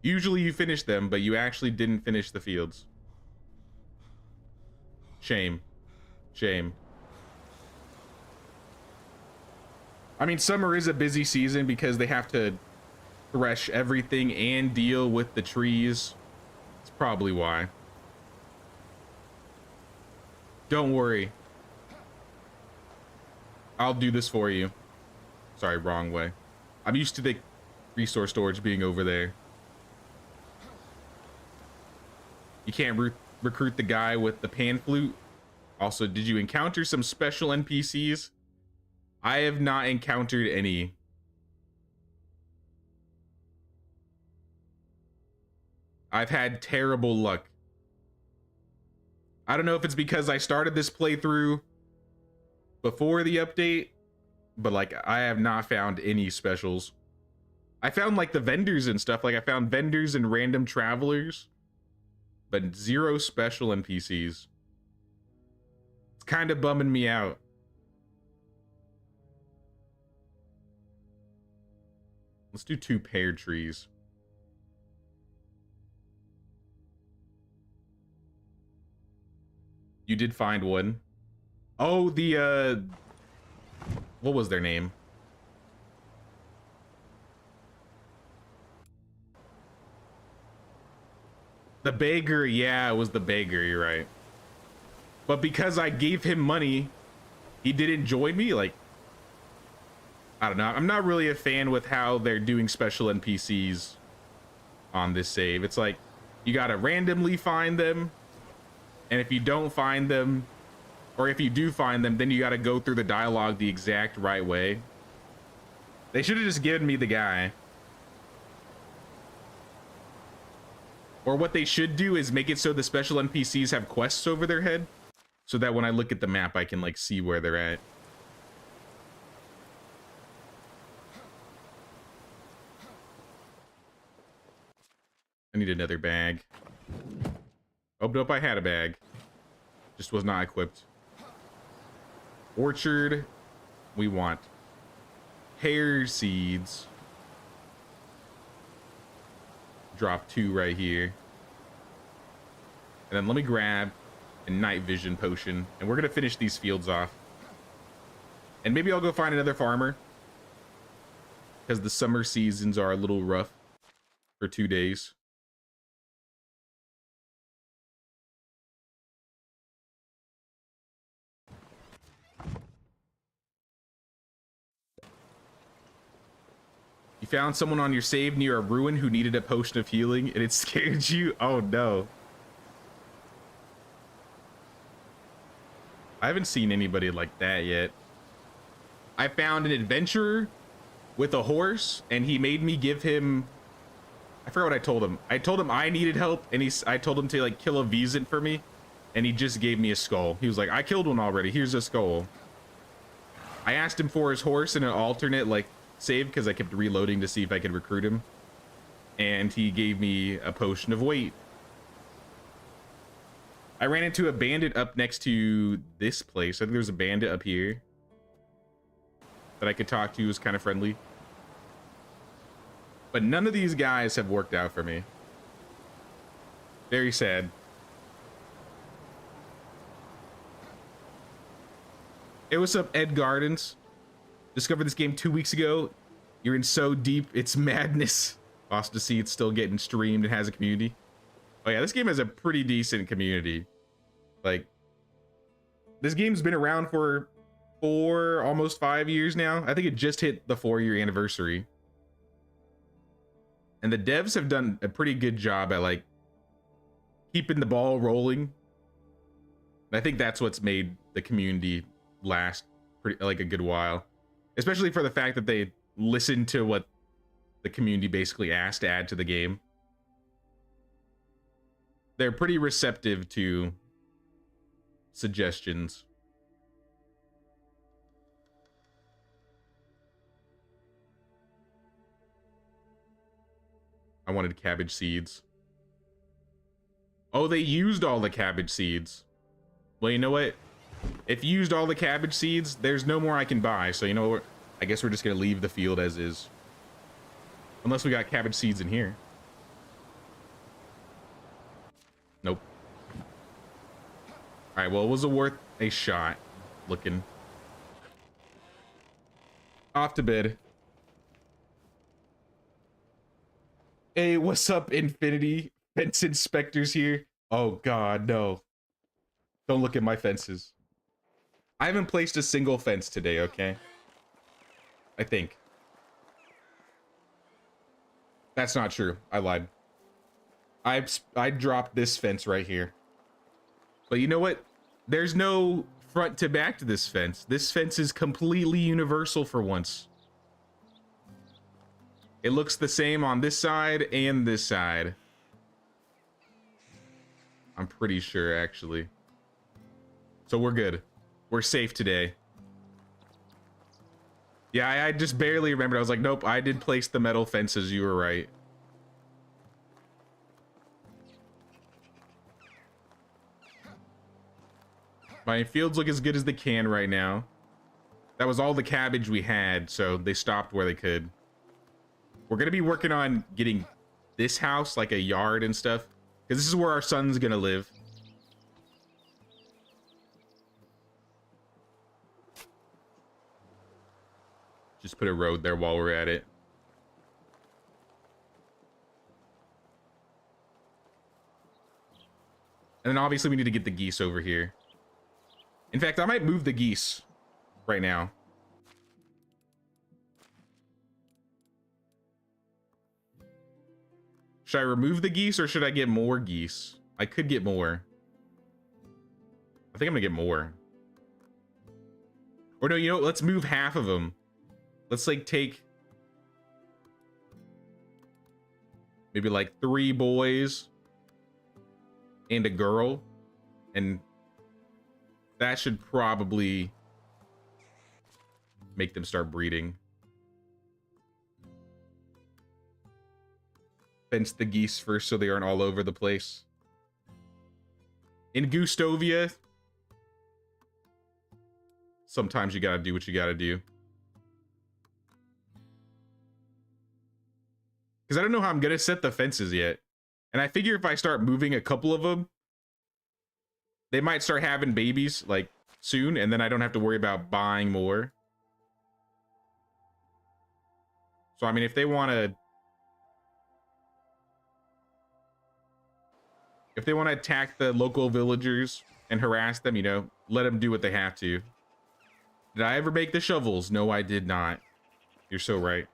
Usually you finish them, but you actually didn't finish the fields. Shame. Shame. I mean, summer is a busy season because they have to thresh everything and deal with the trees. It's probably why. Don't worry. I'll do this for you. Sorry, wrong way. I'm used to the resource storage being over there. You can't recruit the guy with the pan flute. Also, did you encounter some special NPCs? I have not encountered any. I've had terrible luck. I don't know if it's because I started this playthrough before the update, but like I have not found any specials. I found like the vendors and stuff. Like I found vendors and random travelers, but zero special NPCs. It's kind of bumming me out. Let's do 2 pear trees. You did find one. Oh, the what was their name? The beggar, yeah, it was the beggar, you're right. But because I gave him money, he didn't join me. Like, I don't know. I'm not really a fan with how they're doing special NPCs on this save. It's like, you gotta randomly find them. And if you don't find them, or if you do find them, then you gotta go through the dialogue the exact right way. They should have just given me the guy. Or what they should do is make it so the special NPCs have quests over their head, so that when I look at the map, I can like see where they're at. I need another bag. Oh, nope, I had a bag. Just was not equipped. Orchard. We want pear seeds. Drop 2 right here. And then let me grab a night vision potion. And we're going to finish these fields off. And maybe I'll go find another farmer, because the summer seasons are a little rough for 2 days. You found someone on your save near a ruin who needed a potion of healing and it scared you? Oh no. I haven't seen anybody like that yet. I found an adventurer with a horse and he made me give him, I forgot what I told him. I told him I needed help and I told him to like kill a Vezant for me, and he just gave me a skull. He was like, I killed one already, here's a skull. I asked him for his horse in an alternate like save because I kept reloading to see if I could recruit him, and he gave me a potion of weight. I ran into a bandit up next to this place. I think there's a bandit up here that I could talk to. Who was kind of friendly, but none of these guys have worked out for me. Very sad. Hey, what's up, Ed Gardens? Discovered this game 2 weeks ago. You're in so deep, it's madness. Awesome to see it's still getting streamed and has a community. Oh yeah, this game has a pretty decent community. Like, this game's been around for almost 5 years now. I think it just hit the 4-year anniversary. And the devs have done a pretty good job at like keeping the ball rolling. And I think that's what's made the community last pretty like a good while. Especially for the fact that they listened to what the community basically asked to add to the game. They're pretty receptive to suggestions. I wanted cabbage seeds. Oh, they used all the cabbage seeds. Well, you know what? If you used all the cabbage seeds, there's no more I can buy. So you know what? I guess we're just gonna leave the field as is. Unless we got cabbage seeds in here. Nope. All right, well, it was worth a shot. Looking. Off to bed. Hey, what's up, Infinity? Fence inspectors here. Oh, God, no. Don't look at my fences. I haven't placed a single fence today, okay? I think. That's not true. I lied. I dropped this fence right here. But you know what? There's no front to back to this fence. This fence is completely universal for once. It looks the same on this side and this side. I'm pretty sure, actually. So we're good. We're safe today. Yeah, I just barely remembered. I was like, nope, I did place the metal fences. You were right. My fields look as good as they can right now. That was all the cabbage we had, so they stopped where they could. We're gonna be working on getting this house, like a yard and stuff, because this is where our son's gonna live. Just put a road there while we're at it. And then obviously we need to get the geese over here. In fact, I might move the geese right now. Should I remove the geese or should I get more geese? I could get more. I think I'm gonna get more. Or no, you know, let's move half of them. Let's like take maybe like 3 boys and a girl, and that should probably make them start breeding. Fence the geese first so they aren't all over the place. In Gustovia, sometimes you gotta do what you gotta do. Because I don't know how I'm gonna set the fences yet. And I figure if I start moving a couple of them, they might start having babies like soon, and then I don't have to worry about buying more. So I mean, if they want to attack the local villagers and harass them, you know, let them do what they have to. Did I ever make the shovels? No, I did not. You're so right.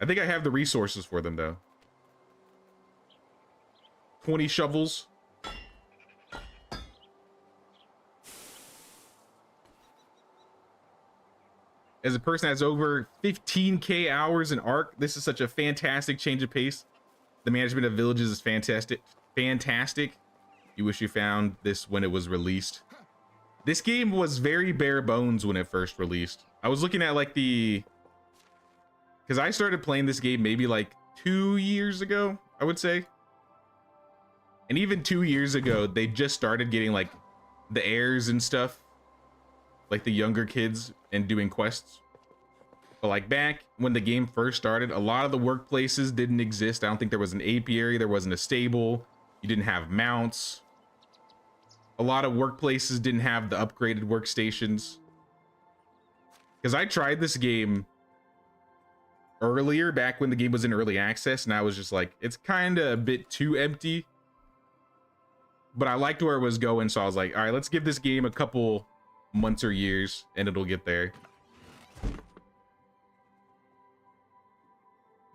I think I have the resources for them, though. 20 shovels. As a person that has over 15K hours in Ark, this is such a fantastic change of pace. The management of villages is fantastic. Fantastic. You wish you found this when it was released. This game was very bare bones when it first released. I was looking at like because I started playing this game maybe like 2 years ago, I would say. And even 2 years ago, they just started getting like the heirs and stuff, like the younger kids, and doing quests. But like back when the game first started, a lot of the workplaces didn't exist. I don't think there was an apiary, there wasn't a stable, you didn't have mounts. A lot of workplaces didn't have the upgraded workstations. Because I tried this game earlier, back when the game was in early access, and I was just like, it's kind of a bit too empty. But I liked where it was going, so I was like, all right, let's give this game a couple months or years, and it'll get there.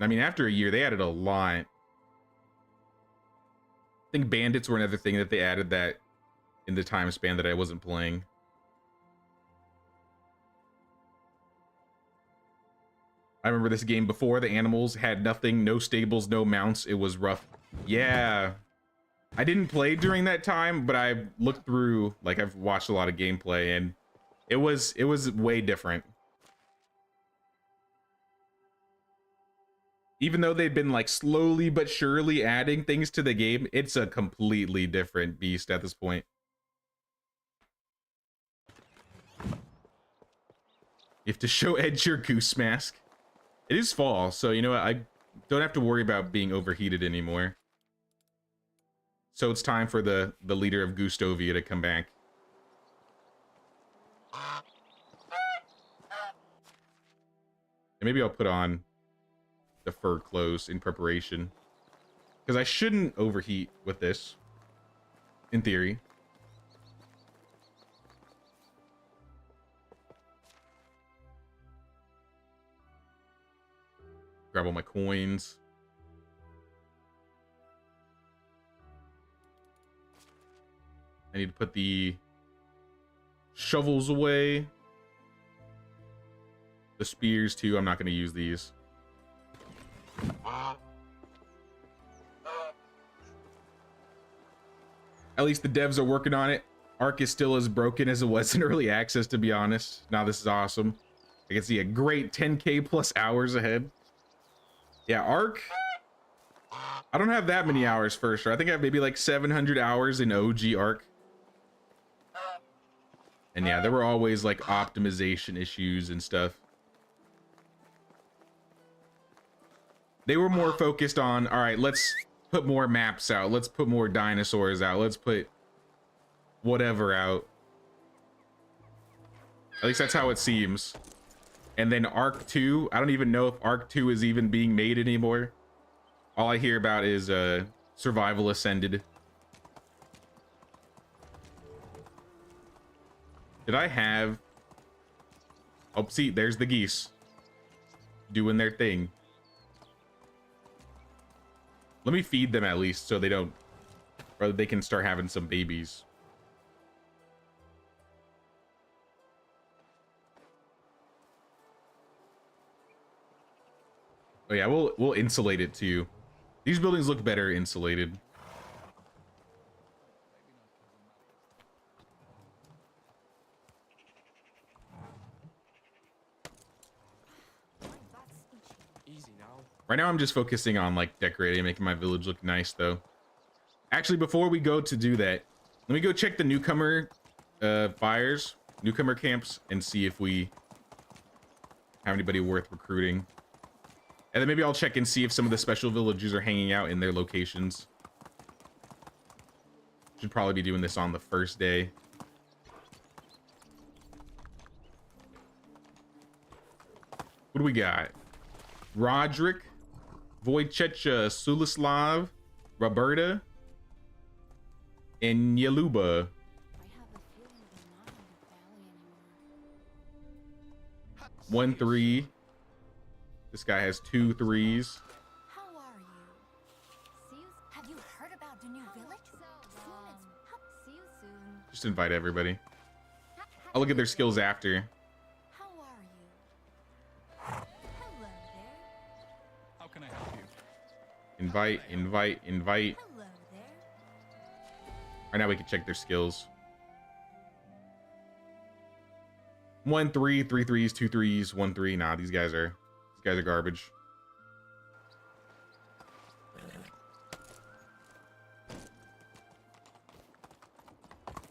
I mean, after a year, they added a lot. I think bandits were another thing that they added that in the time span that I wasn't playing. I remember this game before the animals had nothing, no stables, no mounts. It was rough. Yeah. I didn't play during that time, but I looked through, like I've watched a lot of gameplay, and it was way different. Even though they've been like slowly but surely adding things to the game, it's a completely different beast at this point. You have to show Ed your goose mask. It is fall, so you know what? I don't have to worry about being overheated anymore. So it's time for the leader of Gustovia to come back. And maybe I'll put on the fur clothes in preparation, because I shouldn't overheat with this, in theory. Grab all my coins. I need to put the shovels away. The spears too. I'm not going to use these. At least the devs are working on it. Arc is still as broken as it was in early access, to be honest. Now this is awesome. I can see a great 10K plus hours ahead. Yeah, Arc. I don't have that many hours for sure. I think I have maybe like 700 hours in OG Arc. And yeah, there were always like optimization issues and stuff. They were more focused on, all right, let's put more maps out. Let's put more dinosaurs out. Let's put whatever out. At least that's how it seems. And then Arc 2, I don't even know if Arc 2 is even being made anymore. All I hear about is Survival Ascended. Did I have... Oh, see, there's the geese. Doing their thing. Let me feed them at least so they don't... Or they can start having some babies. Oh yeah, we'll insulate it too. These buildings look better insulated. Easy now. Right now I'm just focusing on like decorating, making my village look nice though. Actually, before we go to do that, let me go check the newcomer fires, newcomer camps, and see if we have anybody worth recruiting. And then maybe I'll check and see if some of the special villagers are hanging out in their locations. Should probably be doing this on the first day. What do we got? Roderick, Wojciecha, Sulislav, Roberta, and Yaluba. I have a feeling we're not in the valley anymore. 1 3. This guy has 2 3s. How are you? See you. Have you heard about the new village? See you soon. Just invite everybody. I'll look at their skills after. How are you? Hello there. How can I help you? Invite, invite, invite. Hello there. Right now we can check their skills. 1 3, 3 3s, 2 3s, 1 3. Nah, these guys are garbage.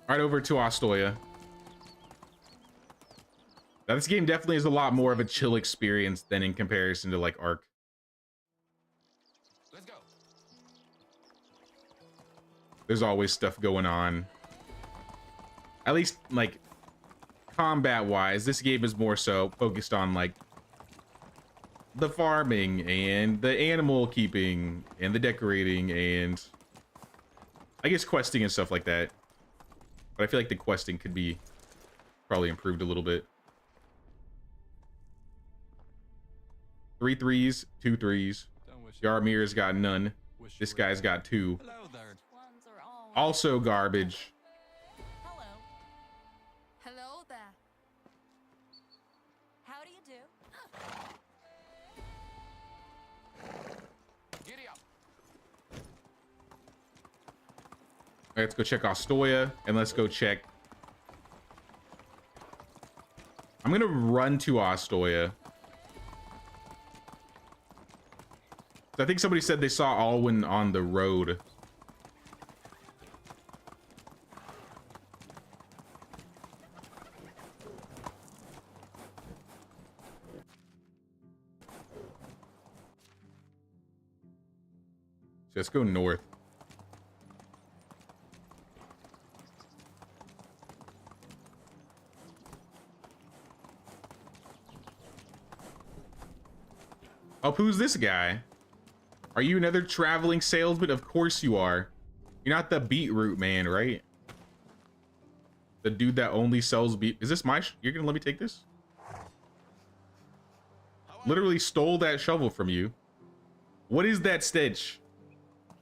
Right over to Ostoya. Now this game definitely is a lot more of a chill experience than in comparison to like Ark. Let's go. There's always stuff going on. At least like combat wise, this game is more so focused on like the farming and the animal keeping and the decorating and I guess questing and stuff like that. But I feel like the questing could be probably improved a little bit. 3 3s, 2 3s. Don't wish Yarmir's got none. wish you This were guy's got 2. Hello there. Ones are all. Also garbage. Hello. Hello there. How do you do? Giddy up. right, let's go check Ostoya, and let's go check. I'm gonna run to Ostoya. I think somebody said they saw Alwyn on the road. So let's go north. Oh, who's this guy? Are you another traveling salesman? Of course you are. You're not the beetroot man, right? The dude that only sells beet. Is this my? You're gonna let me take this? Literally stole that shovel from you. What is that stench?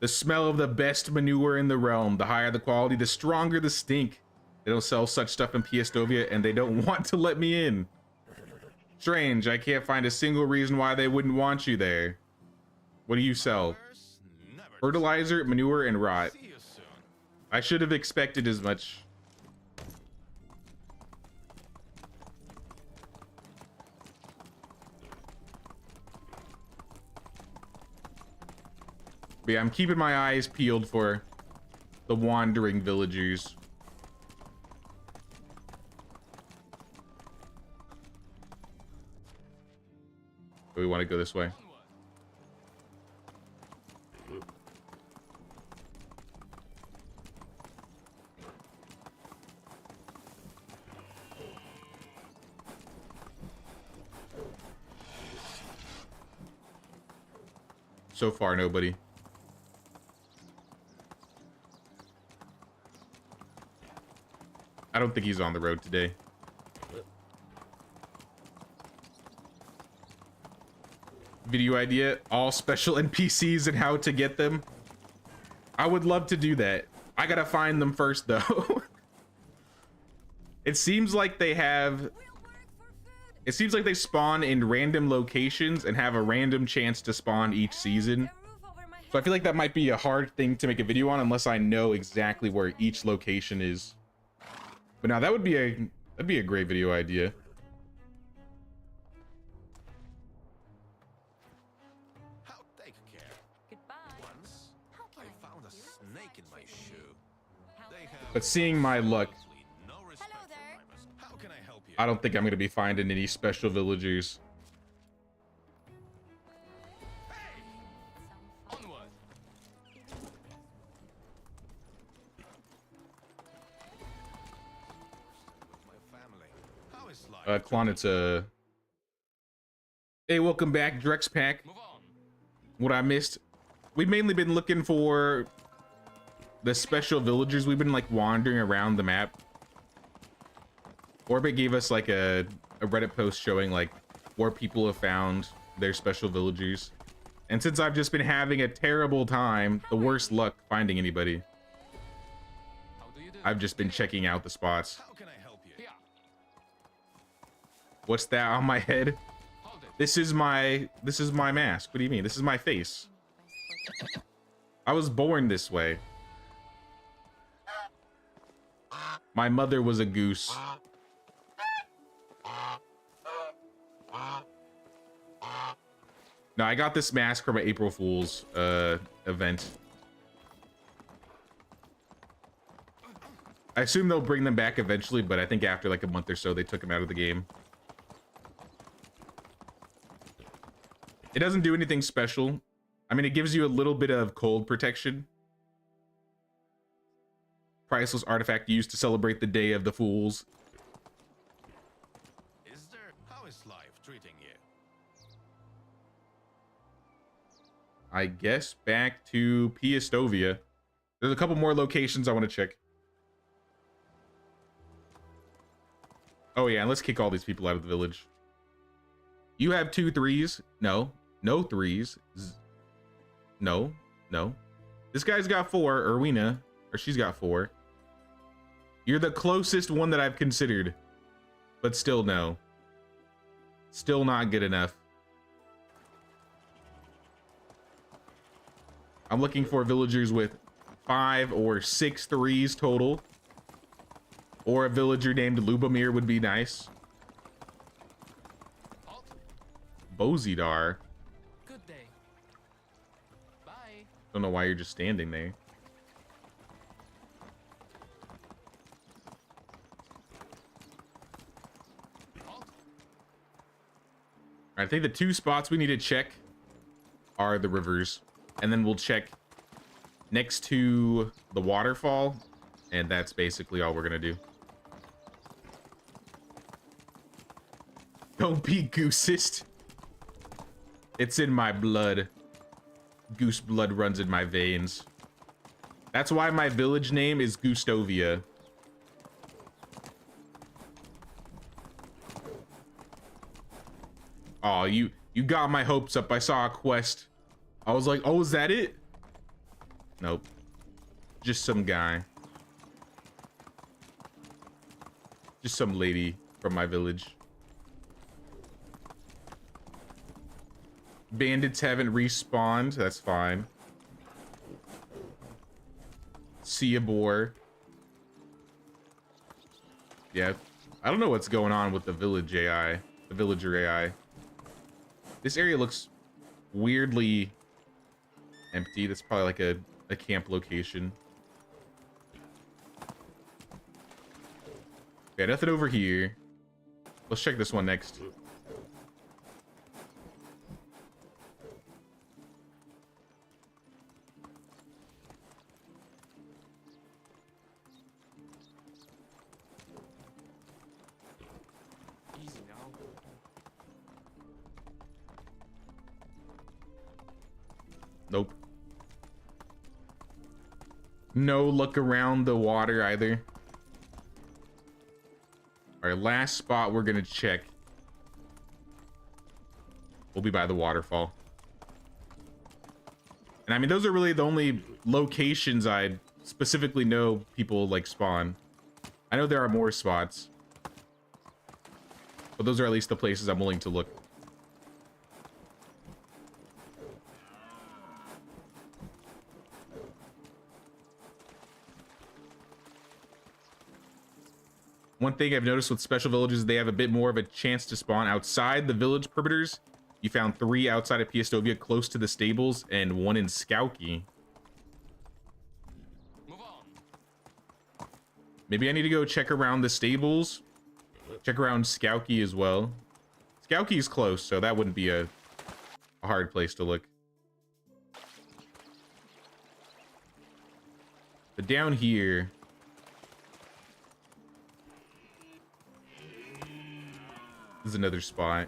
The smell of the best manure in the realm. The higher the quality, the stronger the stink. They don't sell such stuff in Piestovia, and they don't want to let me in. Strange, I can't find a single reason why they wouldn't want you there. What do you sell? Fertilizer, manure, and rot. I should have expected as much. But yeah, I'm keeping my eyes peeled for the wandering villagers. We want to go this way. So far, nobody. I don't think he's on the road today. Video idea, all special NPCs and how to get them. I would love to do that. I gotta find them first though. It seems like they have... It seems like they spawn in random locations and have a random chance to spawn each season. So I feel like that might be a hard thing to make a video on unless I know exactly where each location is. But now that'd be a great video idea. Take care. Goodbye. Once, How can I found a snake in my shoe. They have But seeing my luck, absolutely no respect Hello for there. minors. How can I help you? I don't think I'm gonna be finding any special villagers. Onward. With my family. How is life? Klon, it's a... Hey, welcome back, Drex Pack. Move on. What I missed, we've mainly been looking for the special villagers. We've been like wandering around the map. Orbit gave us like a Reddit post showing like where people have found their special villagers. And since I've just been having a terrible time, the worst luck finding anybody, How do you do? I've just been checking out the spots. How can I help you? Here. What's that on my head? Hold it. This is my mask. What do you mean? This is my face. I was born this way. My mother was a goose. No, I got this mask from an April Fool's event. I assume they'll bring them back eventually, but I think after like a month or so, they took them out of the game. It doesn't do anything special. I mean, it gives you a little bit of cold protection. Priceless artifact used to celebrate the Day of the Fools. Is there? How is life treating you? I guess back to Piestovia. There's a couple more locations I want to check. Oh yeah, and let's kick all these people out of the village. You have 2 3s. No. No 3s. No. No. This guy's got 4. Erwina. Or she's got 4. You're the closest one that I've considered. But still no. Still not good enough. I'm looking for villagers with 5 or 6 threes total. Or a villager named Lubomir would be nice. Halt. Bozidar. Good day. Bye. Don't know why you're just standing there. Halt. I think the 2 spots we need to check are the rivers. And then we'll check next to the waterfall. And that's basically all we're going to do. Don't be goosist. It's in my blood. Goose blood runs in my veins. That's why my village name is Gustovia. Oh, you got my hopes up. I saw a quest. I was like, oh, is that it? Nope. Just some guy. Just some lady from my village. Bandits haven't respawned. That's fine. See a boar. Yeah. I don't know what's going on with the village AI. The villager AI. This area looks weirdly empty. That's probably like a camp location. Yeah, nothing over here. Let's check this one next. Easy now. Nope. No look around the water either. Our last spot we're gonna check will be by the waterfall. And I mean, those are really the only locations I specifically know people like spawn. I know there are more spots, but those are at least the places I'm willing to look. One thing I've noticed with special villages is they have a bit more of a chance to spawn outside the village perimeters. You found 3 outside of Piestovia close to the stables and 1 in Skauki. Move on. Maybe I need to go check around the stables. Check around Skauki as well. Skauki is close, so that wouldn't be a hard place to look. But down here... this is another spot.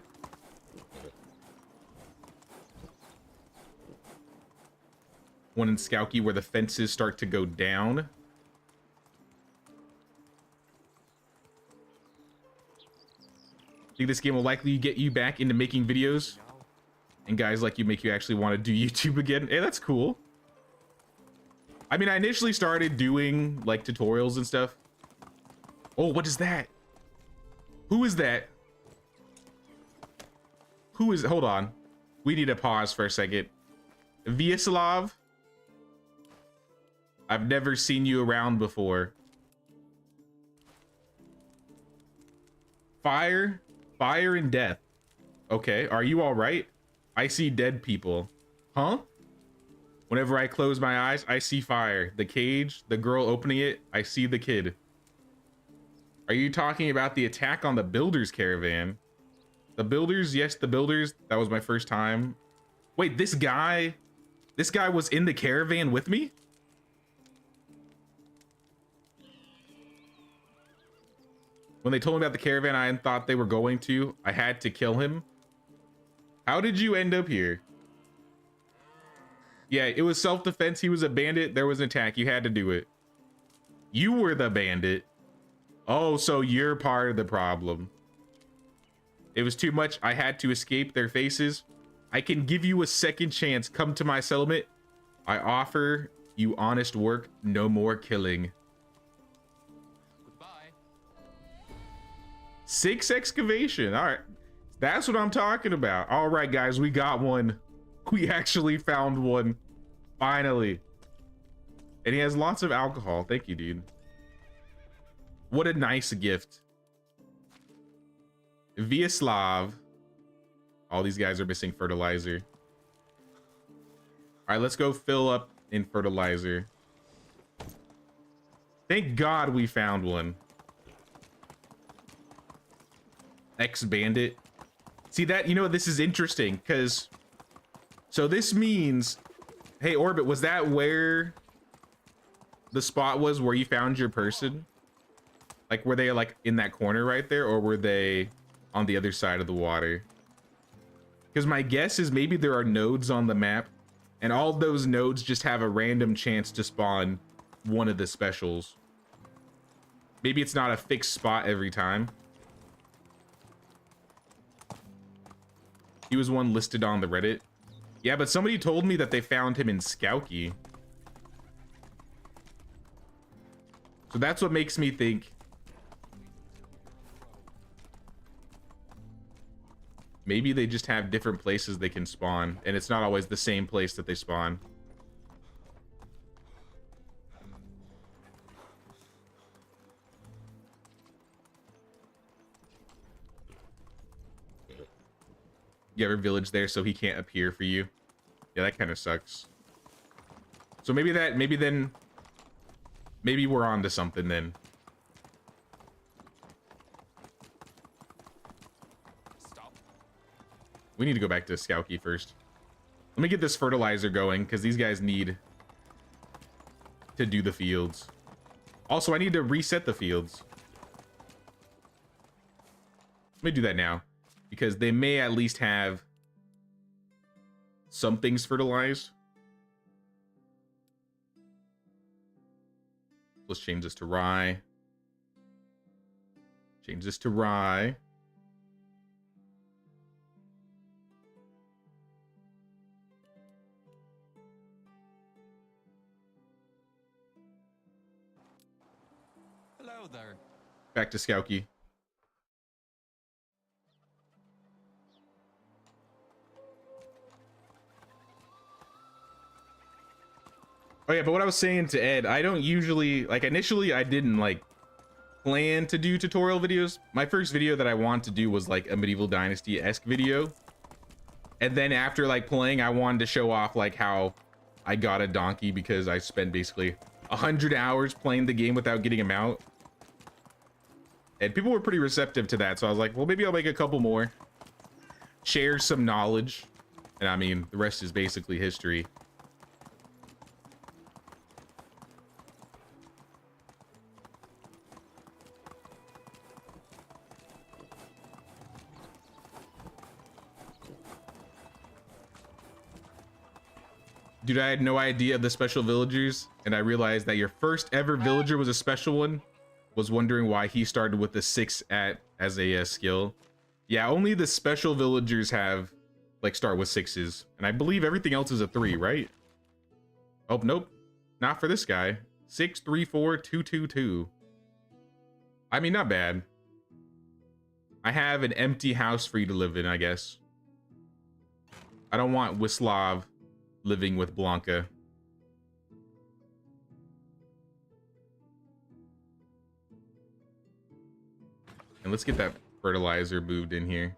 One in Skauki where the fences start to go down. I think this game will likely get you back into making videos. And guys like you make you actually want to do YouTube again. Hey, that's cool. I mean, I initially started doing like tutorials and stuff. Oh, what is that? Who is that? Who is... hold on. We need to pause for a second. Vyacheslav? I've never seen you around before. Fire? Fire and death. Okay, are you all right? I see dead people. Huh? Whenever I close my eyes, I see fire. The cage, the girl opening it, I see the kid. Are you talking about the attack on the builder's caravan? The builders? Yes, the builders. That was my first time. Wait, this guy was in the caravan with me? When they told me about the caravan, I thought they were going to. I had to kill him. How did you end up here? Yeah, it was self-defense. He was a bandit. There was an attack. You had to do it. You were the bandit. Oh, so you're part of the problem. It was too much. I had to escape their faces. I can give you a second chance. Come to my settlement. I offer you honest work. No more killing. Goodbye. 6 excavation. All right. That's what I'm talking about. All right, guys. We got one. We actually found one. Finally. And he has lots of alcohol. Thank you, dude. What a nice gift. Vyaslav. All these guys are missing fertilizer. All right, let's go fill up in fertilizer. Thank God we found one. Ex-bandit. See that? You know, this is interesting because... So this means... Hey, Orbit, was that where the spot was where you found your person? Like, were they, like, in that corner right there? Or were they on the other side of the water? Because my guess is maybe there are nodes on the map. And all those nodes just have a random chance to spawn one of the specials. Maybe it's not a fixed spot every time. He was one listed on the Reddit. Yeah, but somebody told me that they found him in Skowkie. So that's what makes me think maybe they just have different places they can spawn, and it's not always the same place that they spawn. You have a village there so he can't appear for you. Yeah, that kind of sucks. So maybe we're on to something then. Stop. We need to go back to Skowkie first. Let me get this fertilizer going because these guys need to do the fields. Also, I need to reset the fields. Let me do that now because they may at least have some things fertilized. Let's change this to rye. Change this to rye. Hello there. Back to Skowkie. Oh yeah, but what I was saying to Ed, I don't usually, like, initially I didn't like plan to do tutorial videos. My first video that I want to do was like a Medieval Dynasty-esque video. And then after like playing, I wanted to show off like how I got a donkey because I spent basically 100 hours playing the game without getting him out. And people were pretty receptive to that. So I was like, well, maybe I'll make a couple more. Share some knowledge. And I mean, the rest is basically history. Dude, I had no idea of the special villagers, and I realized that your first ever villager was a special one. Was wondering why he started with the 6 as a skill. Yeah, only the special villagers have like start with 6s, and I believe everything else is a 3, right? Oh nope, not for this guy. 6 3 4 2 2 2. I mean, not bad. I have an empty house for you to live in, I guess. I don't want Wislav living with Blanca. And let's get that fertilizer moved in here.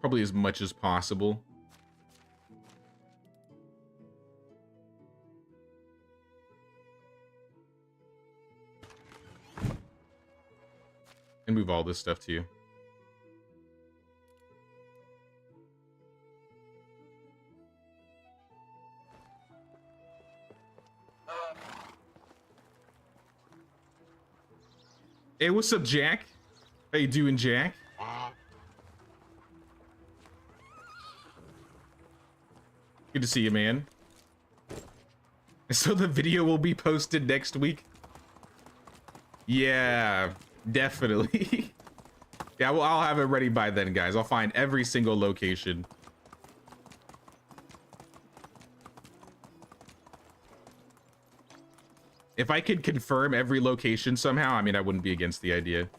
Probably as much as possible. And move all this stuff to you. Hey, what's up, Jack? How you doing, Jack? Good to see you, man. So the video will be posted next week? Yeah, definitely. Yeah, well, I'll have it ready by then, guys. I'll find every single location. If I could confirm every location somehow, I mean, I wouldn't be against the idea.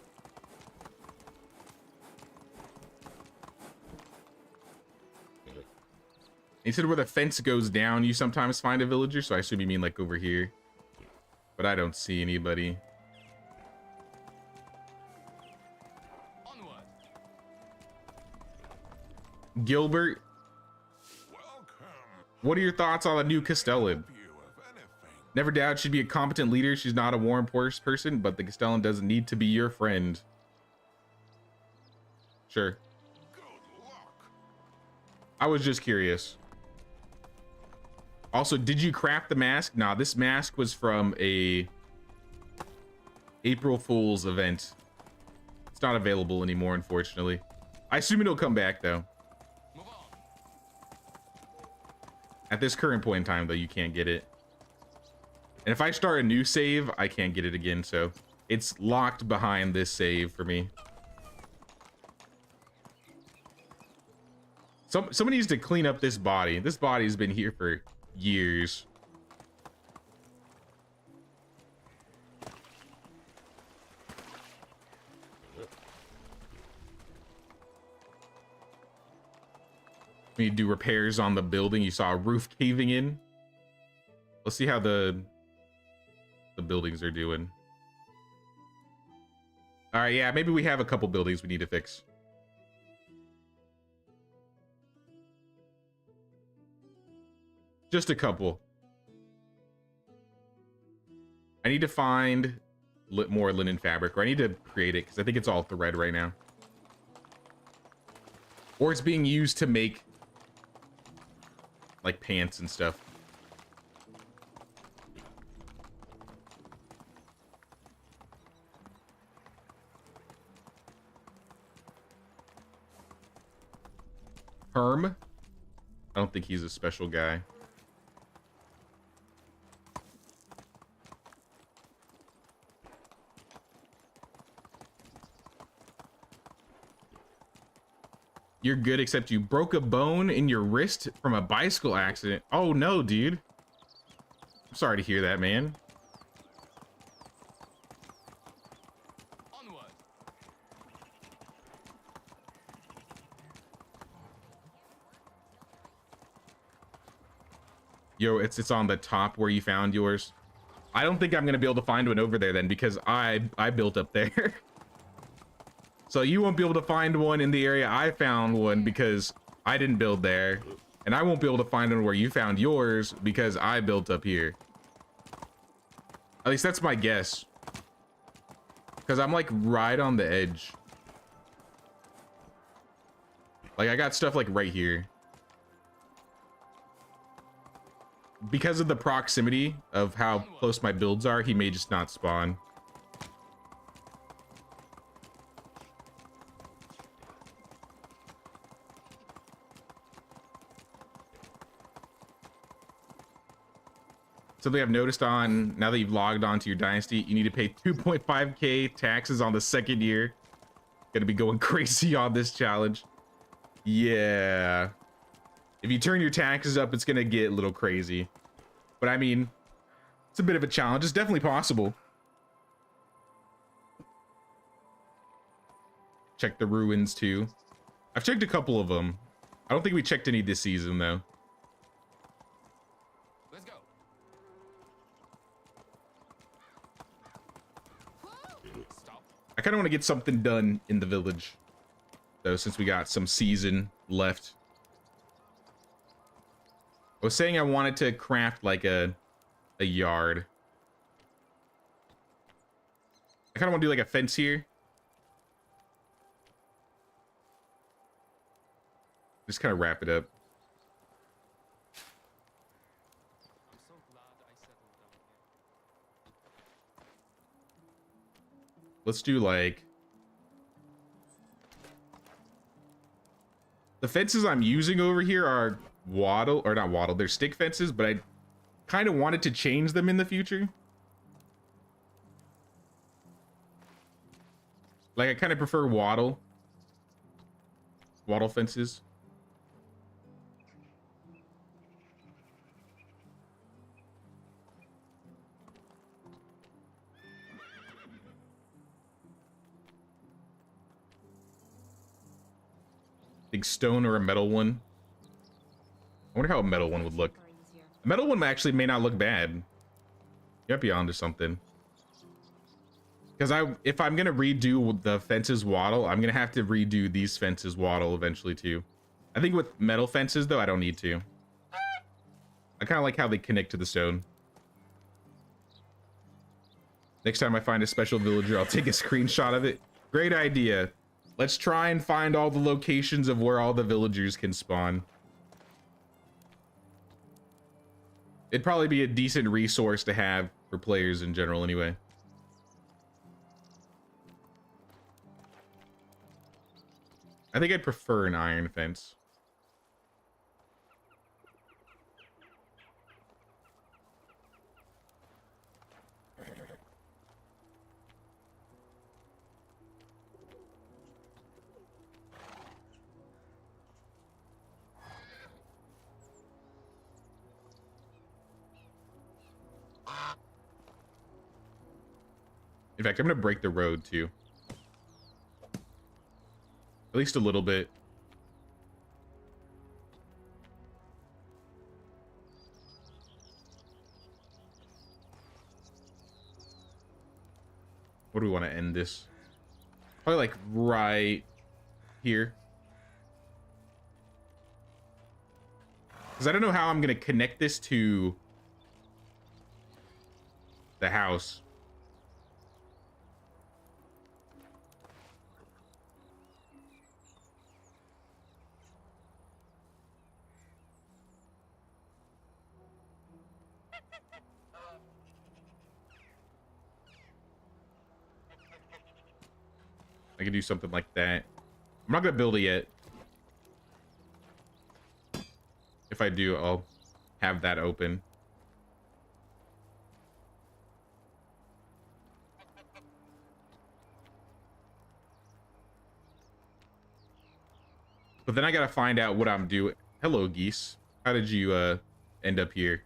He said where the fence goes down, you sometimes find a villager, so I assume you mean like over here. But I don't see anybody. Onward. Gilbert, what are your thoughts on the new Castellan? Never doubt she'd be a competent leader. She's not a warm person, but the Castellan doesn't need to be your friend. Sure. I was just curious. Also, did you craft the mask? Nah, this mask was from a April Fool's event. It's not available anymore, unfortunately. I assume it'll come back, though. Move on. At this current point in time, though, you can't get it. And if I start a new save, I can't get it again, so it's locked behind this save for me. Somebody needs to clean up this body. This body's been here for years. We need to do repairs on the building. You saw a roof caving in. Let's see how the buildings are doing. All right, yeah, maybe we have a couple buildings we need to fix. Just a couple. I need to find more linen fabric, or I need to create it because I think it's all thread right now. Or it's being used to make like pants and stuff. Herm? I don't think he's a special guy. You're good, except you broke a bone in your wrist from a bicycle accident. Oh no, dude. I'm sorry to hear that, man. Onward. Yo, it's on the top where you found yours. I don't think I'm gonna be able to find one over there then, because I built up there. So you won't be able to find one in the area I found one because I didn't build there. And I won't be able to find one where you found yours because I built up here. At least that's my guess. Because I'm like right on the edge. Like I got stuff like right here. Because of the proximity of how close my builds are, he may just not spawn. Something I've noticed on, now that you've logged on to your dynasty, you need to pay 2.5k taxes on the second year. Gonna be going crazy on this challenge. Yeah. If you turn your taxes up, it's gonna get a little crazy. But I mean, it's a bit of a challenge. It's definitely possible. Check the ruins too. I've checked a couple of them. I don't think we checked any this season though. Let's go. Stop. I kind of want to get something done in the village, though, since we got some season left. I was saying I wanted to craft like a yard. I kind of want to do like a fence here. Just kind of wrap it up. I'm so glad I settled down here. Let's do like... The fences I'm using over here are wattle, or not wattle, they're stick fences, but I kind of wanted to change them in the future. Like I kind of prefer wattle fences. Big stone or a metal one. I wonder how a metal one would look. A metal one actually may not look bad. You might be onto something. Because if I'm gonna redo the fences waddle, I'm gonna have to redo these fences waddle eventually too. I think with metal fences though, I don't need to. I kind of like how they connect to the stone. Next time I find a special villager, I'll take a screenshot of it. Great idea. Let's try and find all the locations of where all the villagers can spawn. It'd probably be a decent resource to have for players in general anyway. I think I'd prefer an iron fence. In fact, I'm gonna break the road too. At least a little bit. What do we want to end this? Probably like right here. Because I don't know how I'm gonna connect this to the house. I could do something like that. I'm not gonna build it yet. If I do, I'll have that open. But then I gotta find out what I'm doing. Hello, geese. How did you end up here?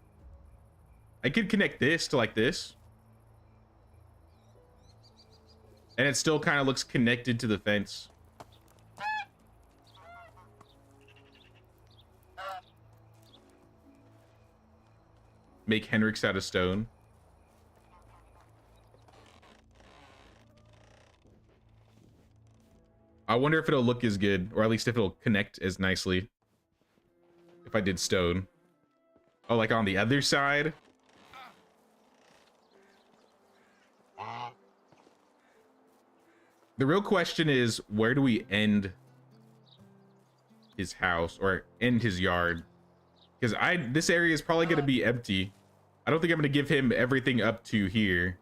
I could connect this to like this. And it still kind of looks connected to the fence. Make Henrik's out of stone. I wonder if it'll look as good, or at least if it'll connect as nicely. If I did stone. Oh, like on the other side? The real question is, where do we end his house or end his yard? Because this area is probably going to be empty. I don't think I'm going to give him everything up to here.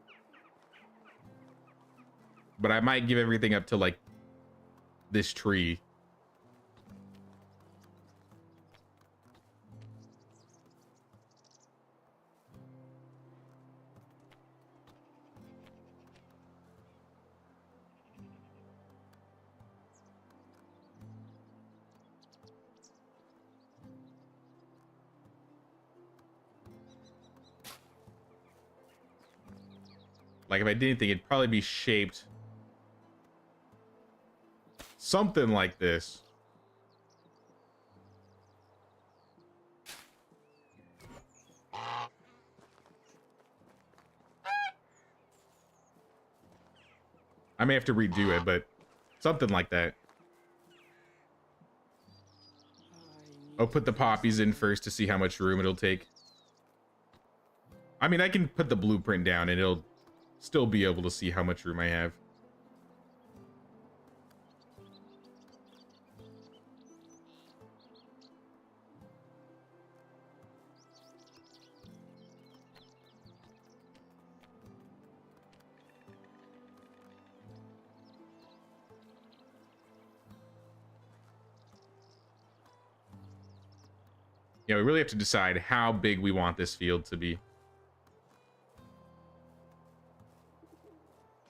But I might give everything up to like this tree. Like if I did anything, it'd probably be shaped something like this. I may have to redo it, but something like that. I'll put the poppies in first to see how much room it'll take. I mean, I can put the blueprint down and it'll still be able to see how much room I have. Yeah, we really have to decide how big we want this field to be.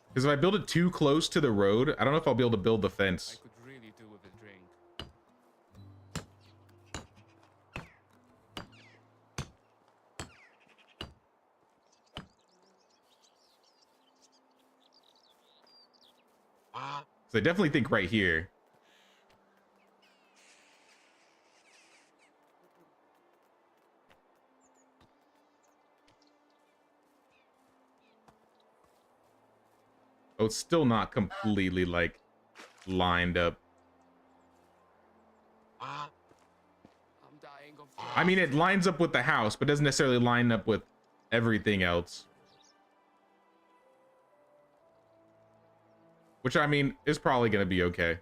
Because if I build it too close to the road, I don't know if I'll be able to build the I fence. could really do with a drink. So I definitely think right here. Oh, it's still not completely like lined up. I'm dying of I mean, it lines up with the house, but doesn't necessarily line up with everything else. Which, I mean, is probably going to be okay.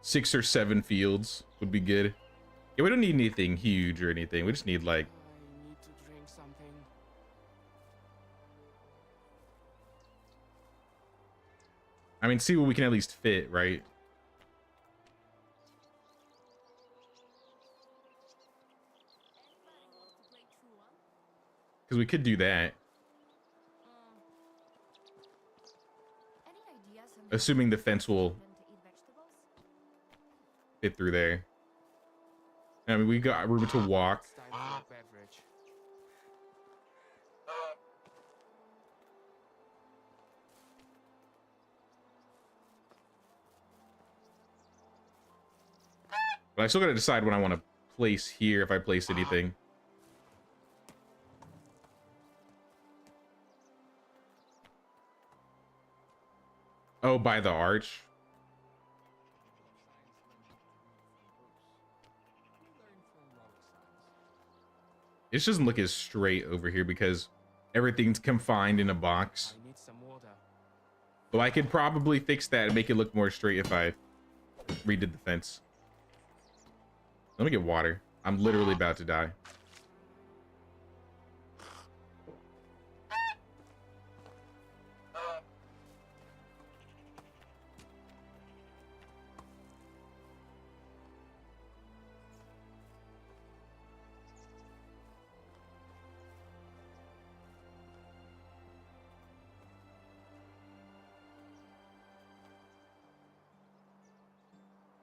Six or seven fields would be good. Yeah, we don't need anything huge or anything. We just need, like... I need to drink something. I mean, see what we can at least fit, right? Because we could do that. Assuming the fence will fit through there. I mean, we got room to walk. It's time for a beverage. But I still gotta decide what I want to place here, if I place anything. Oh, by the arch. It just doesn't look as straight over here because everything's confined in a box. I need some water. So I could probably fix that and make it look more straight if I redid the fence. Let me get water. I'm literally about to die.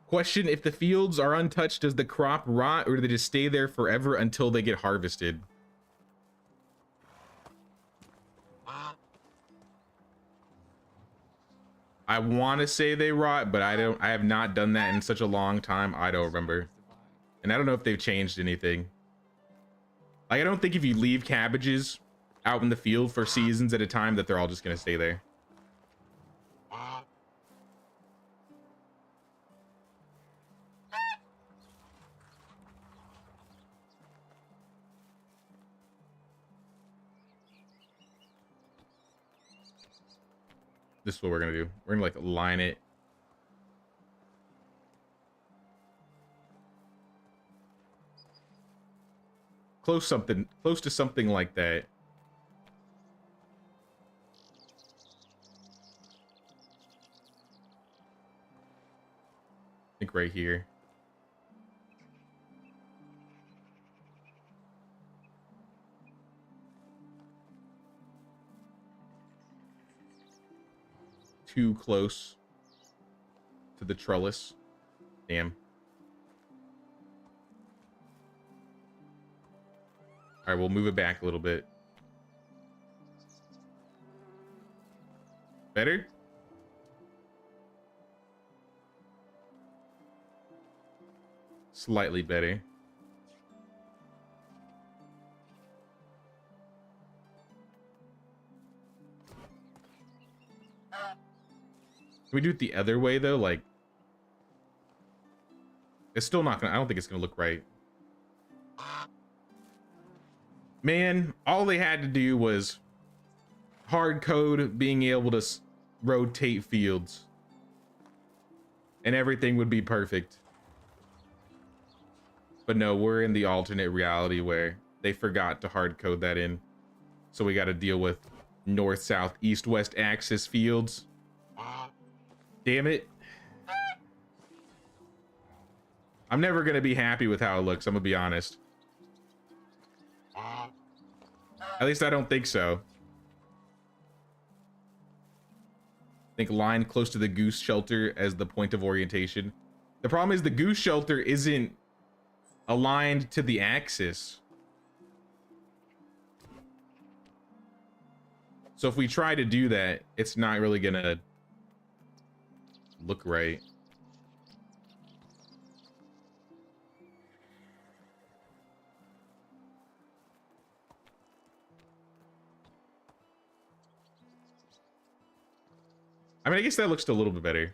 Question: if the fields are untouched, does the crop rot or do they just stay there forever until they get harvested? I want to say they rot, but I have not done that in such a long time. I don't remember. And I don't know if they've changed anything. Like, I don't think if you leave cabbages out in the field for seasons at a time that they're all just going to stay there. This is what we're gonna do. We're gonna like line it. Close to something like that. I think right here. Too close to the trellis. Damn. All right, we'll move it back a little bit. Better? Slightly better. Can we do it the other way though? Like, it's still not gonna, I don't think it's gonna look right. Man, all they had to do was hard code being able to rotate fields and everything would be perfect. But no, we're in the alternate reality where they forgot to hard code that in. So we got to deal with north, south, east, west axis fields. Damn it. I'm never going to be happy with how it looks, I'm going to be honest. At least I don't think so. Think line close to the goose shelter as the point of orientation. The problem is the goose shelter isn't aligned to the axis. So if we try to do that, it's not really going to look right. I mean, I guess that looks a little bit better.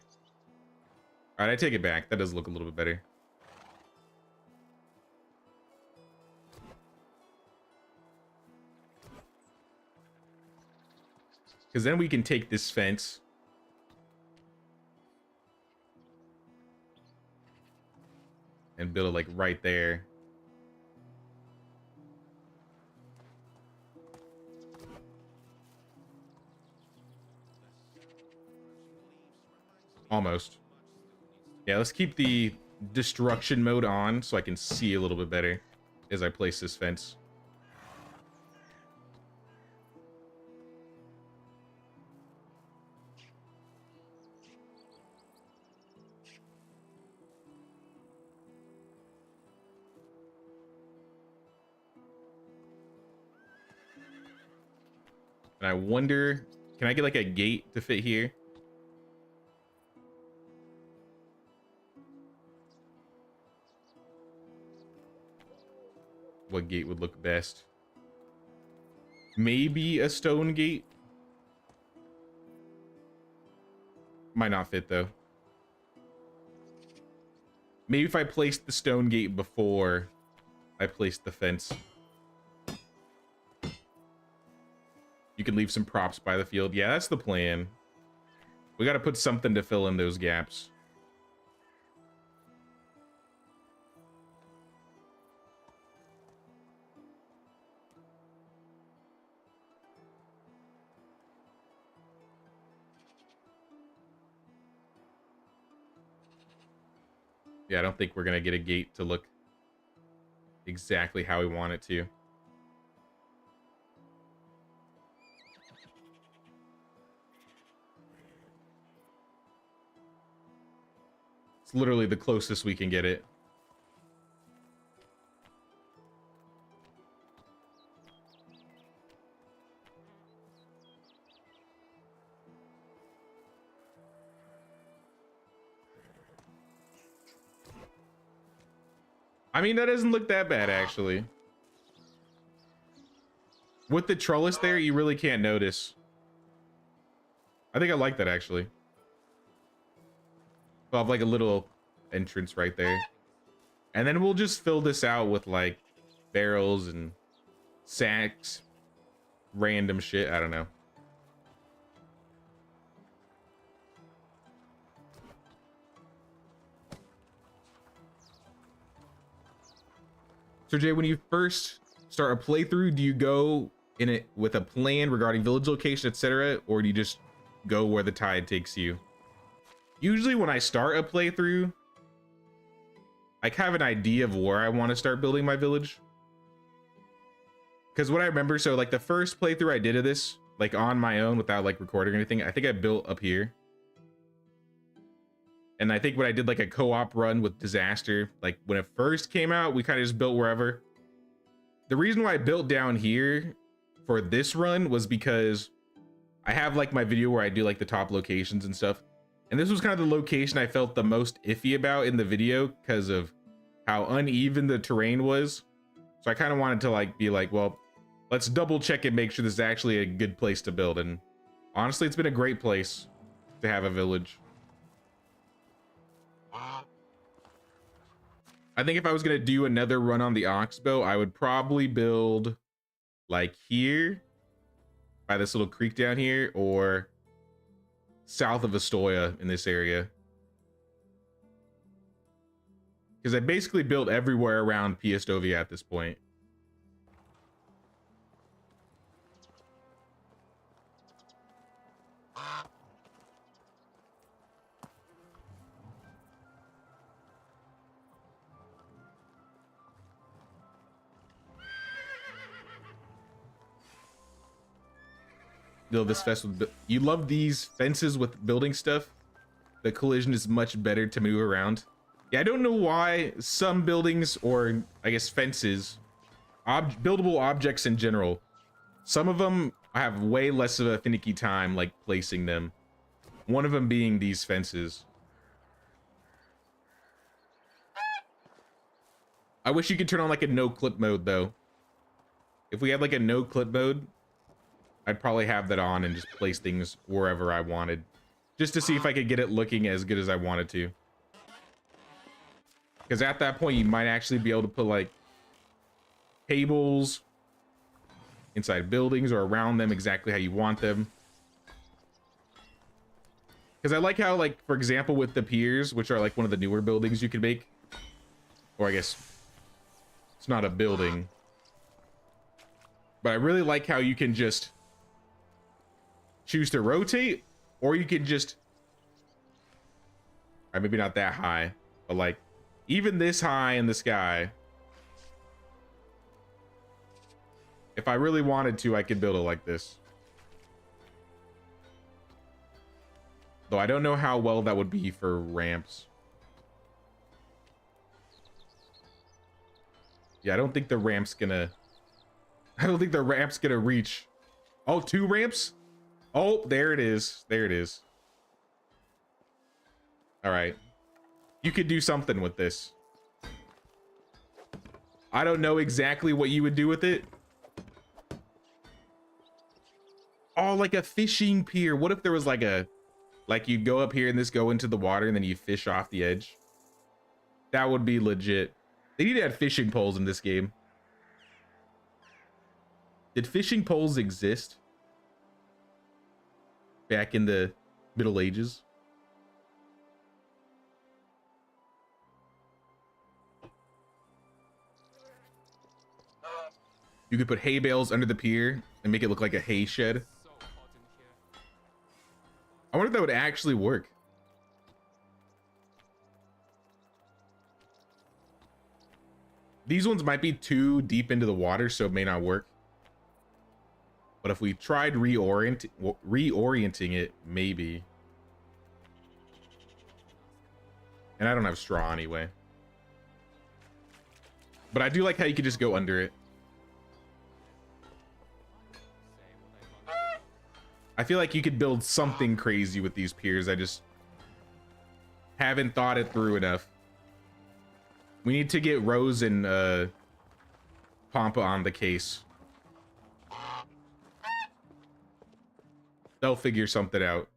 All right, I take it back. That does look a little bit better. Because then we can take this fence and build it like right there. Almost. Yeah, let's keep the destruction mode on so I can see a little bit better as I place this fence. And I wonder, can I get like a gate to fit here? What gate would look best? Maybe a stone gate. Might not fit though. Maybe if I placed the stone gate before I placed the fence. You can leave some props by the field. Yeah, that's the plan. We got to put something to fill in those gaps. Yeah, I don't think we're going to get a gate to look exactly how we want it to. It's literally the closest we can get it. I mean, that doesn't look that bad, actually. With the trellis there, you really can't notice. I think I like that, actually. We'll have like a little entrance right there. And then we'll just fill this out with like barrels and sacks. Random shit, I don't know. So Jay, when you first start a playthrough, do you go in it with a plan regarding village location, etc., or do you just go where the tide takes you? Usually when I start a playthrough, I have an idea of where I want to start building my village. Because what I remember, so like the first playthrough I did of this, like on my own without like recording or anything, I think I built up here. And I think when I did like a co-op run with Disaster, like when it first came out, we kind of just built wherever. The reason why I built down here for this run was because I have like my video where I do like the top locations and stuff. And this was kind of the location I felt the most iffy about in the video because of how uneven the terrain was. So I kind of wanted to like be like, well, let's double check and make sure this is actually a good place to build. And honestly, it's been a great place to have a village. I think if I was going to do another run on the Oxbow, I would probably build like here by this little creek down here or south of Astoya in this area. Because I basically built everywhere around Piestovia at this point. Build this fence with, you love these fences with building stuff. The collision is much better to move around. Yeah, I don't know why some buildings, or I guess fences, buildable objects in general, some of them have way less of a finicky time like placing them. One of them being these fences. I wish you could turn on like a no clip mode though. If we had like a no clip mode, I'd probably have that on and just place things wherever I wanted. just to see if I could get it looking as good as I wanted to. Because at that point, you might actually be able to put like tables inside buildings or around them exactly how you want them. Because I like how, like, for example, with the piers, which are like one of the newer buildings you could make, or I guess it's not a building, but I really like how you can just choose to rotate, or you can just, or maybe not that high, but like even this high in the sky. If I really wanted to, I could build it like this. Though I don't know how well that would be for ramps. Yeah, I don't think the ramp's gonna reach. Oh, 2 ramps? Oh, there it is. There it is. All right. You could do something with this. I don't know exactly what you would do with it. Oh, like a fishing pier. What if there was like a, like you go up here and this go into the water and then you fish off the edge? That would be legit. They need to add fishing poles in this game. Did fishing poles exist back in the Middle Ages? You could put hay bales under the pier and make it look like a hay shed. So hot in here. I wonder if that would actually work. These ones might be too deep into the water, so it may not work. But if we tried reorienting it, maybe. And I don't have straw anyway. But I do like how you could just go under it. I feel like you could build something crazy with these piers. I just haven't thought it through enough. We need to get Rose and Pampa on the case. They'll figure something out.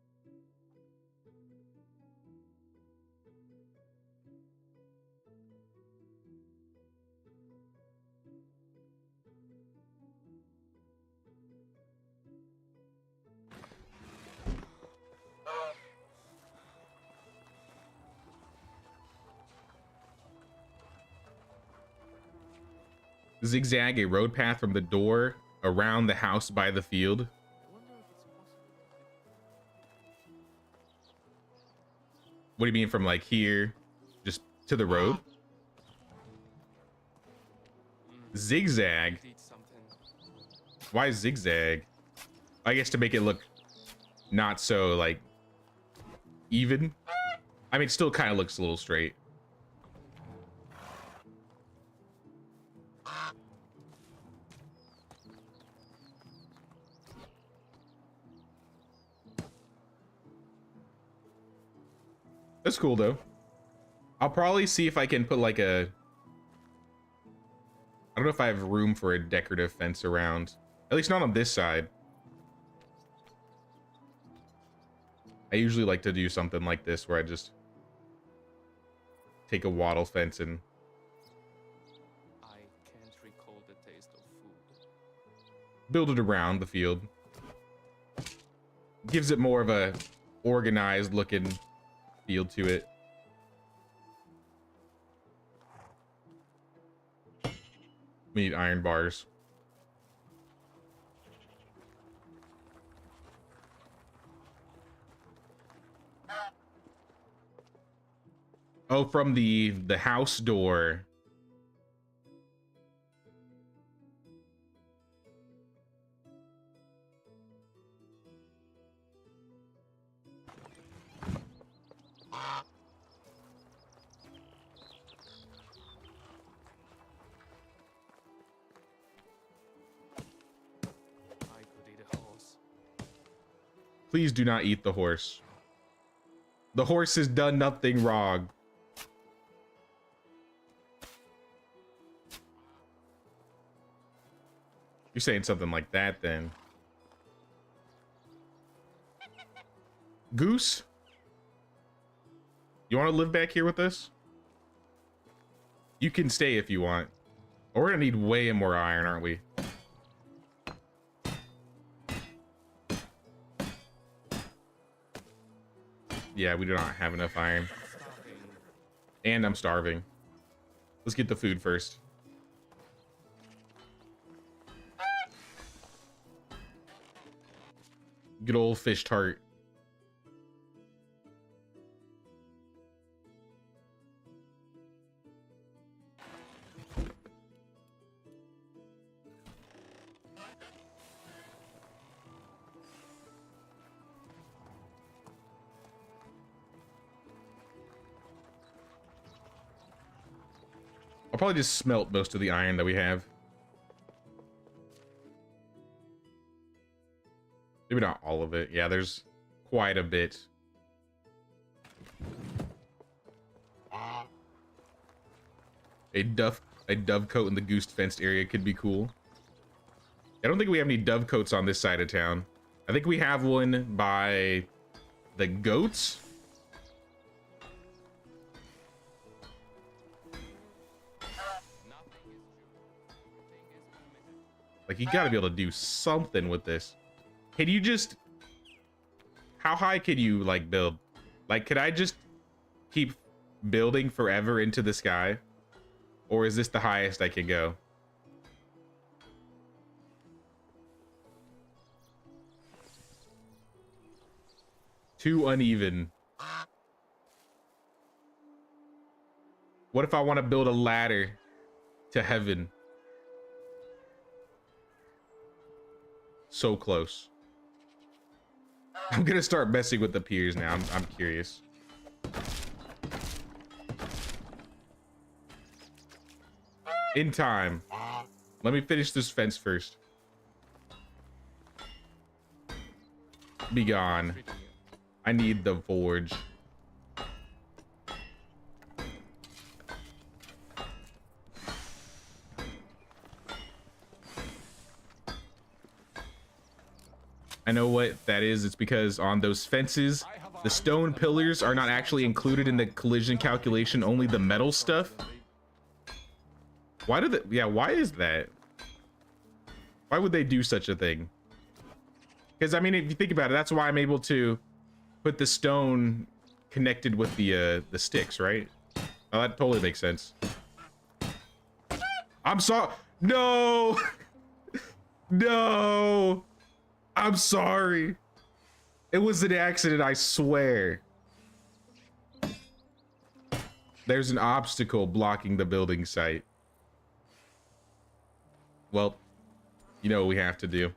Zigzag a road path from the door around the house by the field. What do you mean from like here just to the road? Zigzag? Why zigzag? I guess to make it look not so like even. I mean, it still kind of looks a little straight. That's cool though. I'll probably see if I can put like a, I don't know if I have room for a decorative fence around. At least not on this side. I usually like to do something like this where I just take a wattle fence and I can't recall the taste of food. build it around the field. Gives it more of a organized looking feel to it. We need iron bars. Oh, from the house door. I could eat a horse. Please do not eat the horse. The horse has done nothing wrong. You're saying something like that then. Goose, you want to live back here with us? You can stay if you want. Or we're gonna need way more iron, aren't we? Yeah, we do not have enough iron. And I'm starving. Let's get the food first. Good old fish tart. I'll probably just smelt most of the iron that we have. Maybe not all of it. Yeah, there's quite a bit. A dovecote in the goose fenced area could be cool. I don't think we have any dovecotes on this side of town. I think we have one by the goats. Like, you gotta be able to do something with this. Can you just... How high can you, like, build? Like, could I just keep building forever into the sky? Or is this the highest I can go? Too uneven. What if I want to build a ladder to heaven? So close. I'm gonna start messing with the piers now. I'm curious. In time. Let me finish this fence first. Be gone. I need the forge. I know what that is. It's because on those fences, the stone pillars are not actually included in the collision calculation, only the metal stuff. Why did that? Yeah, why is that? Why would they do such a thing? Because, I mean, if you think about it, that's why I'm able to put the stone connected with the sticks, right? Oh, that totally makes sense. I'm sorry. No! No! I'm sorry. It was an accident, I swear. There's an obstacle blocking the building site. Well, you know what we have to do.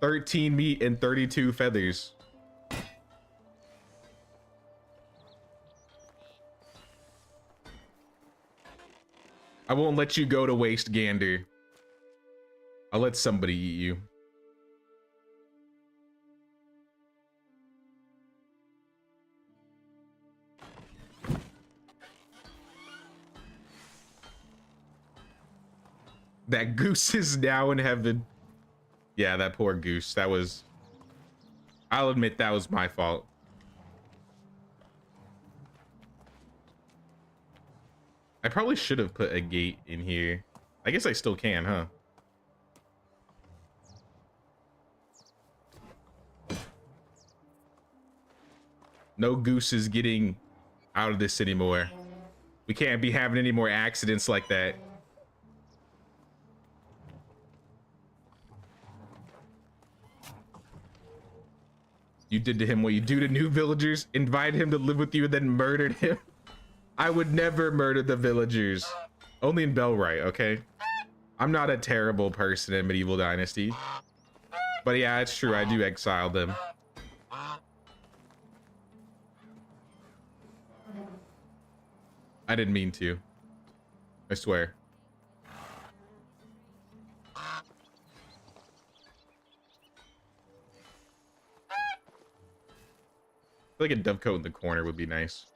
$13 meat and 32 feathers. I won't let you go to waste, Gander. I'll let somebody eat you. That goose is now in heaven. Yeah, that poor goose. That was... I'll admit that was my fault. I probably should have put a gate in here. I guess I still can, huh? No goose is getting out of this anymore. We can't be having any more accidents like that. You did to him what you do to new villagers, invited him to live with you and then murdered him. I would never murder the villagers. Only in Bellwright, okay? I'm not a terrible person in Medieval Dynasty. But yeah, it's true, I do exile them. I didn't mean to. I swear. I feel like a dovecote in the corner would be nice.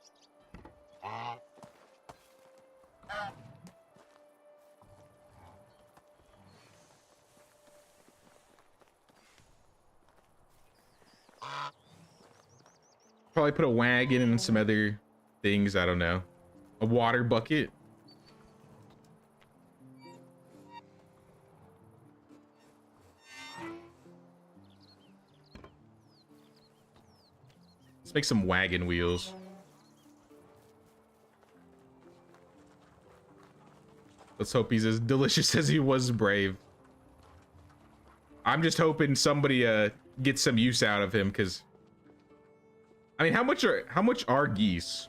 Probably put a wagon and some other things. I don't know. A water bucket. Let's make some wagon wheels. Let's hope he's as delicious as he was brave. I'm just hoping somebody gets some use out of him, because I mean, how much are geese?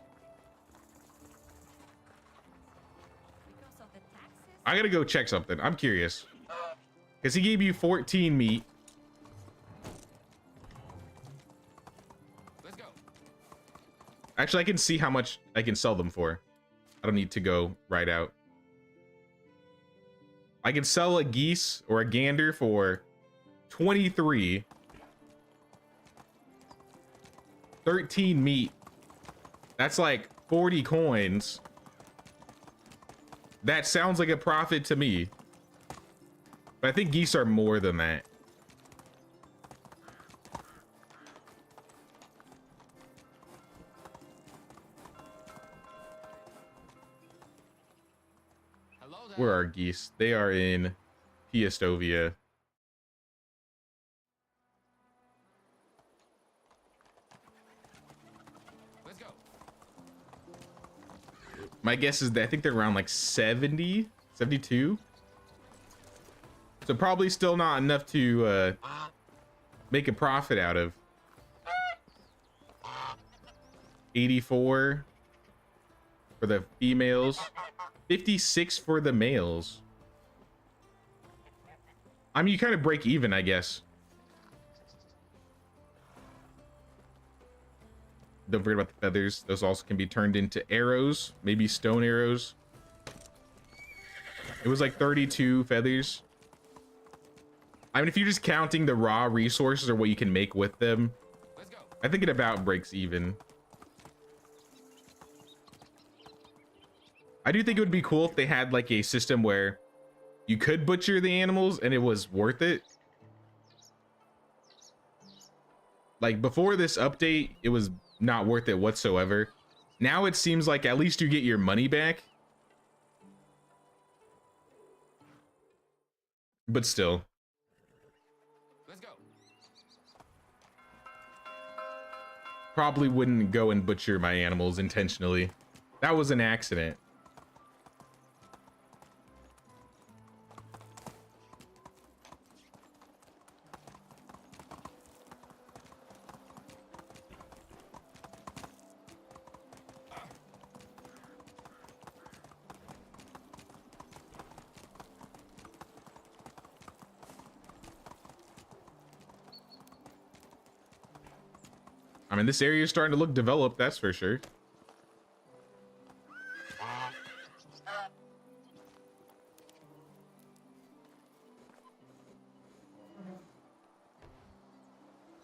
Because of the taxes? I gotta go check something. I'm curious. Because he gave you 14 meat. Let's go. Actually, I can see how much I can sell them for. I don't need to go right out. I can sell a geese or a gander for 23. 13 meat. That's like 40 coins. That sounds like a profit to me. But I think geese are more than that. Hello there. Where are geese? They are in Piestovia. Let's go. My guess is that I think they're around like 70, 72. So probably still not enough to make a profit out of. 84 for the females. 56 for the males. I mean, you kind of break even, I guess. Don't forget about the feathers. Those also can be turned into arrows, maybe stone arrows. It was like 32 feathers. I mean, if you're just counting the raw resources or what you can make with them, Let's go. I think it about breaks even. I do think it would be cool if they had like a system where you could butcher the animals and it was worth it. Like before this update, it was not worth it whatsoever. Now it seems like at least you get your money back. But still. Let's go. Probably wouldn't go and butcher my animals intentionally. That was an accident. I mean, this area is starting to look developed, that's for sure.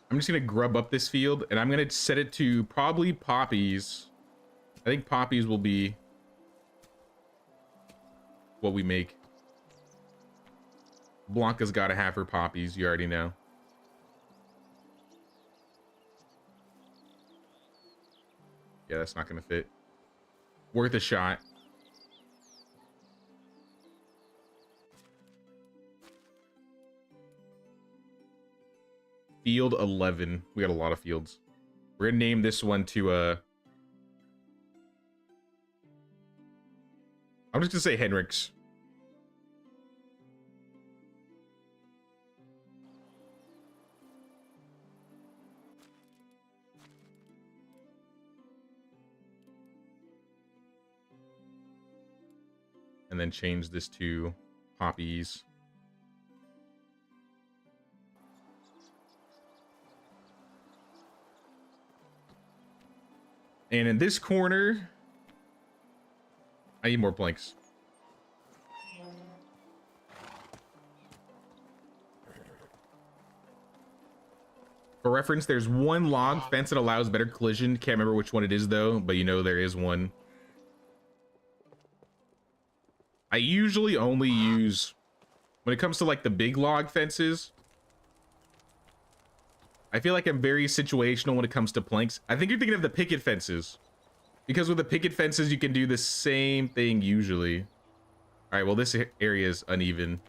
I'm just gonna grub up this field and I'm gonna set it to probably poppies. I think poppies will be what we make. Blanca's gotta have her poppies, you already know. Yeah, that's not gonna fit. Worth a shot. Field 11. We got a lot of fields. We're gonna name this one to I'm just gonna say Henrik's. And then change this to poppies. And in this corner, I need more planks. For reference, there's one log fence that allows better collision. Can't remember which one it is though, but you know there is one. I usually only use, when it comes to like the big log fences, I I feel like I'm very situational when it comes to planks. I think you're thinking of the picket fences. Because with the picket fences, you can do the same thing usually. All right, well, this area is uneven.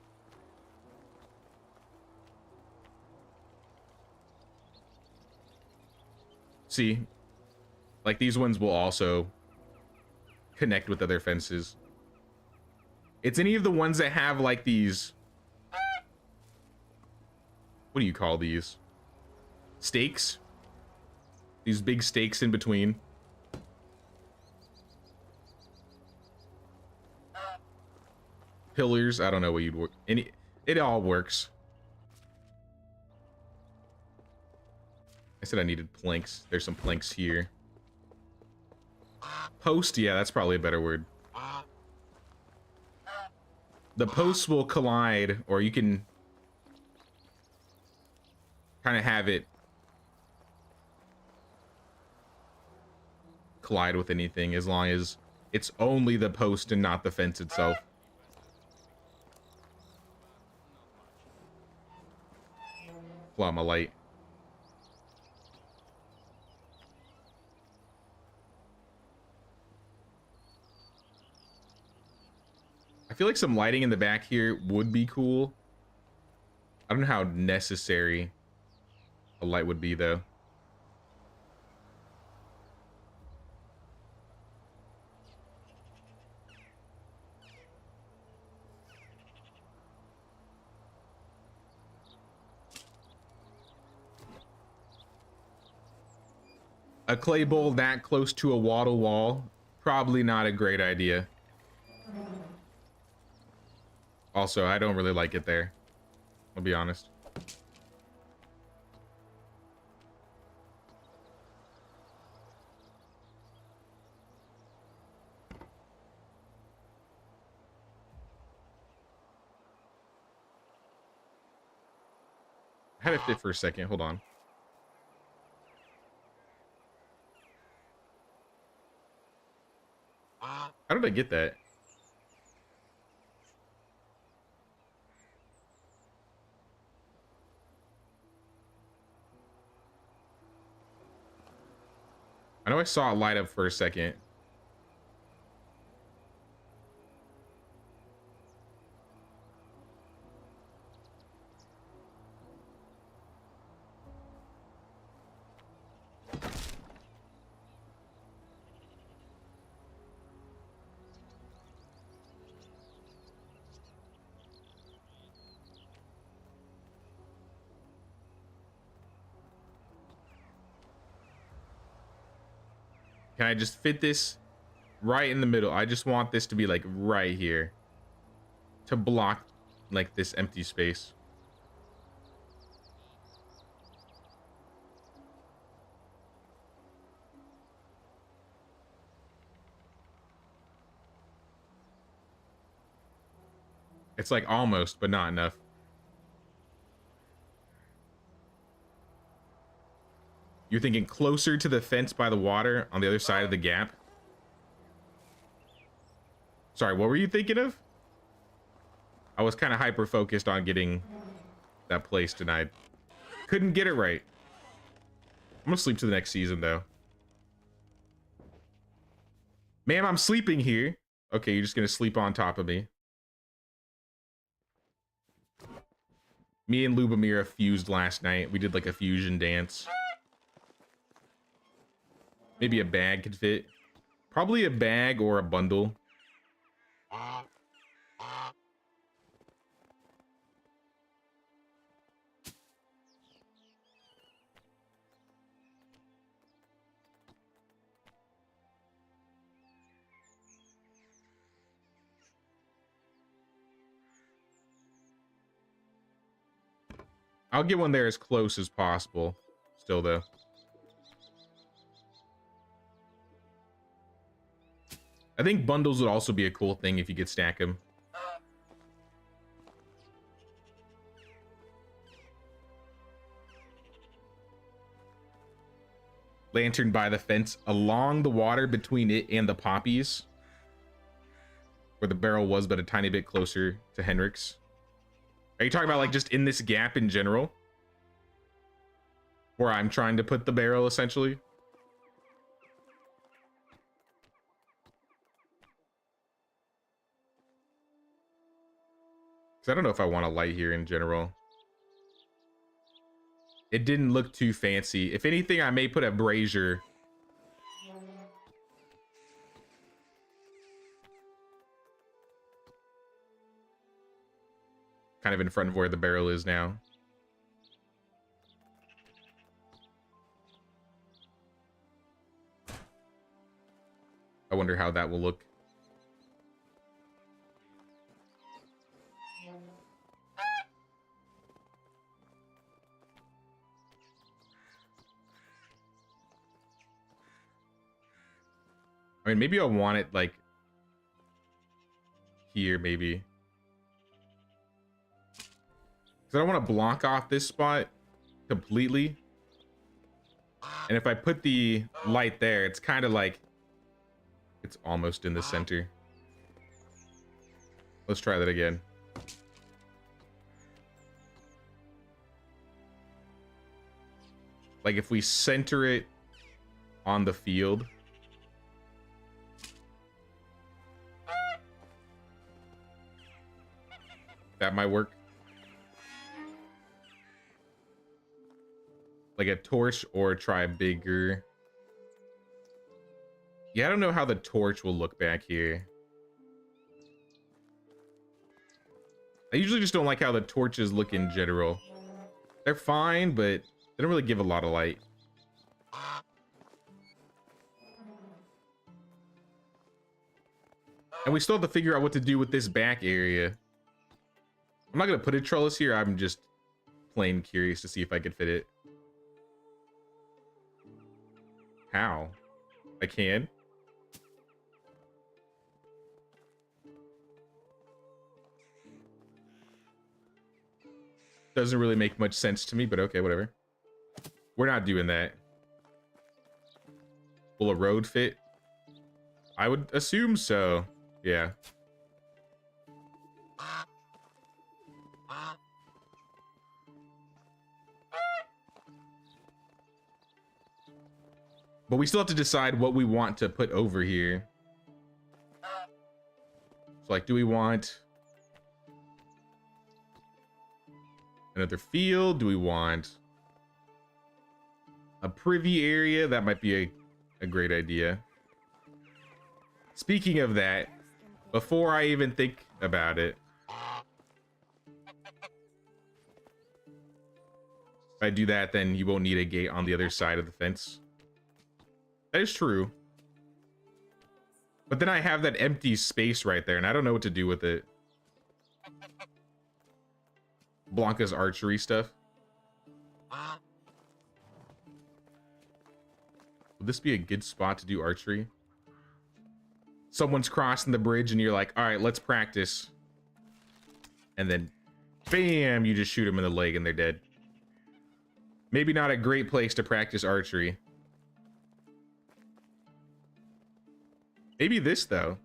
See, like these ones will also connect with other fences. It's any of the ones that have like these, what do you call these? Stakes? These big stakes in between. Pillars, I don't know what you'd work. It all works. I said I needed planks. There's some planks here. Post, yeah, that's probably a better word. The posts will collide, or you can kind of have it collide with anything as long as it's only the post and not the fence itself. Pull out my light. I feel like some lighting in the back here would be cool. I don't know how necessary a light would be though. A clay bowl that close to a wattle wall, probably not a great idea. Also, I don't really like it there. I'll be honest. I had it fit for a second. Hold on. How did I get that? I know I saw it light up for a second. Can I just fit this right in the middle? I just want this to be like right here to block like this empty space. It's like almost, but not enough. You're thinking closer to the fence by the water on the other side of the gap? Sorry, what were you thinking of? I was kind of hyper focused on getting that place tonight. Couldn't get it right. I'm gonna sleep to the next season though. Ma'am, I'm sleeping here. Okay, you're just gonna sleep on top of me. Me and Lubomira fused last night. We did like a fusion dance. Maybe a bag could fit. Probably a bag or a bundle. I'll get one there as close as possible. Still though. I think bundles would also be a cool thing if you could stack them. Lantern by the fence along the water between it and the poppies. Where the barrel was, but a tiny bit closer to Henrik's. Are you talking about like just in this gap in general? Where I'm trying to put the barrel, essentially. Because I don't know if I want a light here in general. It didn't look too fancy. If anything, I may put a brazier. Kind of in front of where the barrel is now. I wonder how that will look. I mean, maybe I'll want it like here, maybe. Because I don't want to block off this spot completely. And if I put the light there, it's kind of like it's almost in the center. Let's try that again. Like if we center it on the field. That might work. Like a torch, or try bigger. Yeah, I don't know how the torch will look back here. I usually just don't like how the torches look in general. They're fine, but they don't really give a lot of light. And we still have to figure out what to do with this back area. I'm not gonna put a trellis here. I'm just plain curious to see if I could fit it. How? I can. Doesn't really make much sense to me, but okay, whatever. We're not doing that. Will a road fit? I would assume so. Yeah. But we still have to decide what we want to put over here. So like, do we want another field? Do we want a privy area? That might be a great idea. Speaking of that, before I even think about it, if I do that, then you won't need a gate on the other side of the fence. That is true. But then I have that empty space right there, and I don't know what to do with it. Blanca's archery stuff. Would this be a good spot to do archery? Someone's crossing the bridge and you're like, all right, let's practice. And then, bam, you just shoot them in the leg and they're dead. Maybe not a great place to practice archery. Maybe this, though.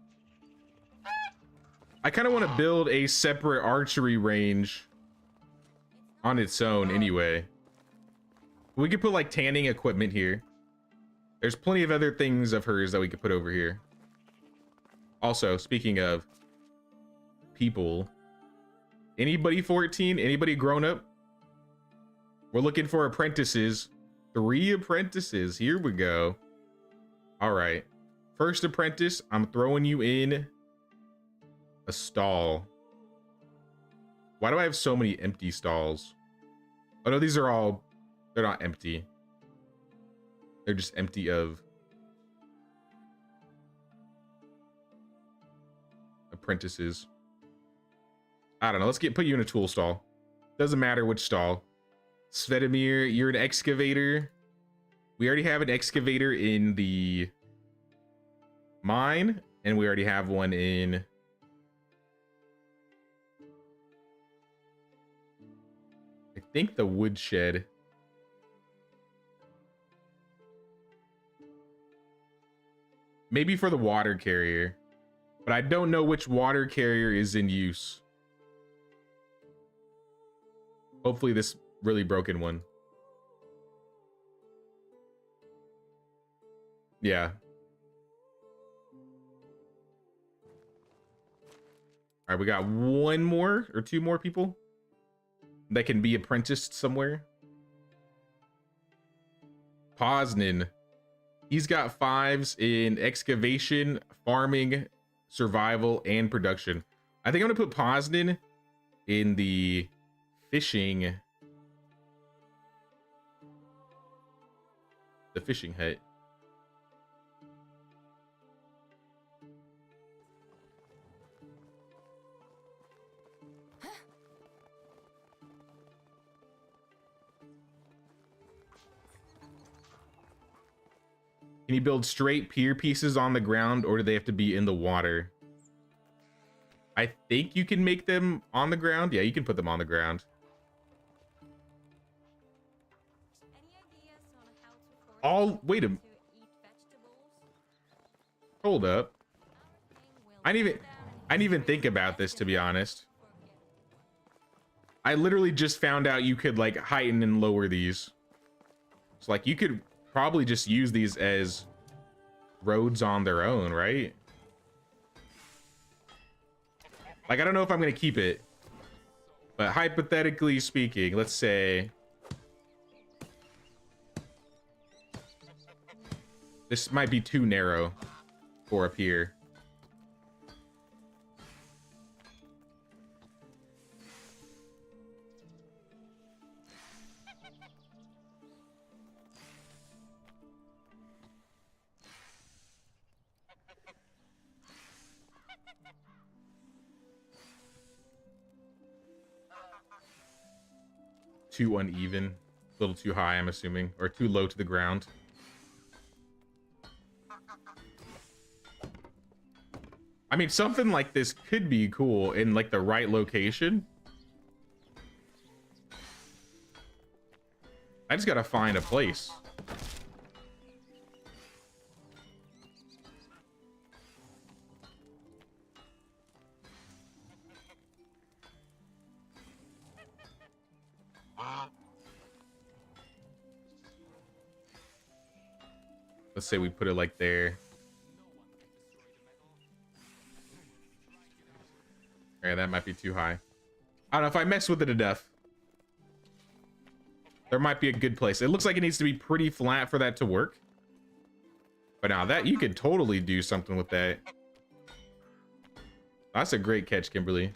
I kind of want to build a separate archery range on its own anyway. We could put like tanning equipment here. There's plenty of other things of hers that we could put over here. Also, speaking of people, anybody 14? Anybody grown up? We're looking for apprentices. 3 apprentices. Here we go. All right. First apprentice, I'm throwing you in a stall. Why do I have so many empty stalls? Oh no, these are all, they're not empty. They're just empty of apprentices. I don't know, let's put you in a tool stall. Doesn't matter which stall. Svetomir, you're an excavator. We already have an excavator in the mine, and we already have one in I think the woodshed. Maybe for the water carrier, but I don't know which water carrier is in use. Hopefully this really broken one. Yeah. All right, we got one more or two more people that can be apprenticed somewhere. Posnan. He's got 5s in excavation, farming, survival, and production. I think I'm gonna put Posnan in the fishing. The fishing hut. Can you build straight pier pieces on the ground, or do they have to be in the water? I think you can make them on the ground. Yeah, you can put them on the ground. Wait a... Hold up. I didn't even think about this, to be honest. I literally just found out you could like heighten and lower these. So like you could probably just use these as roads on their own, right? Like, I don't know if I'm gonna keep it, but hypothetically speaking, let's say this might be too narrow for a pier. Too uneven, a little too high, I'm assuming, or too low to the ground. I mean, something like this could be cool in like the right location. I just gotta find a place. Let's say we put it like there. Yeah, that might be too high. I don't know if I mess with it enough. There might be a good place. It looks like it needs to be pretty flat for that to work. But now that you could totally do something with that. That's a great catch, Kimberly.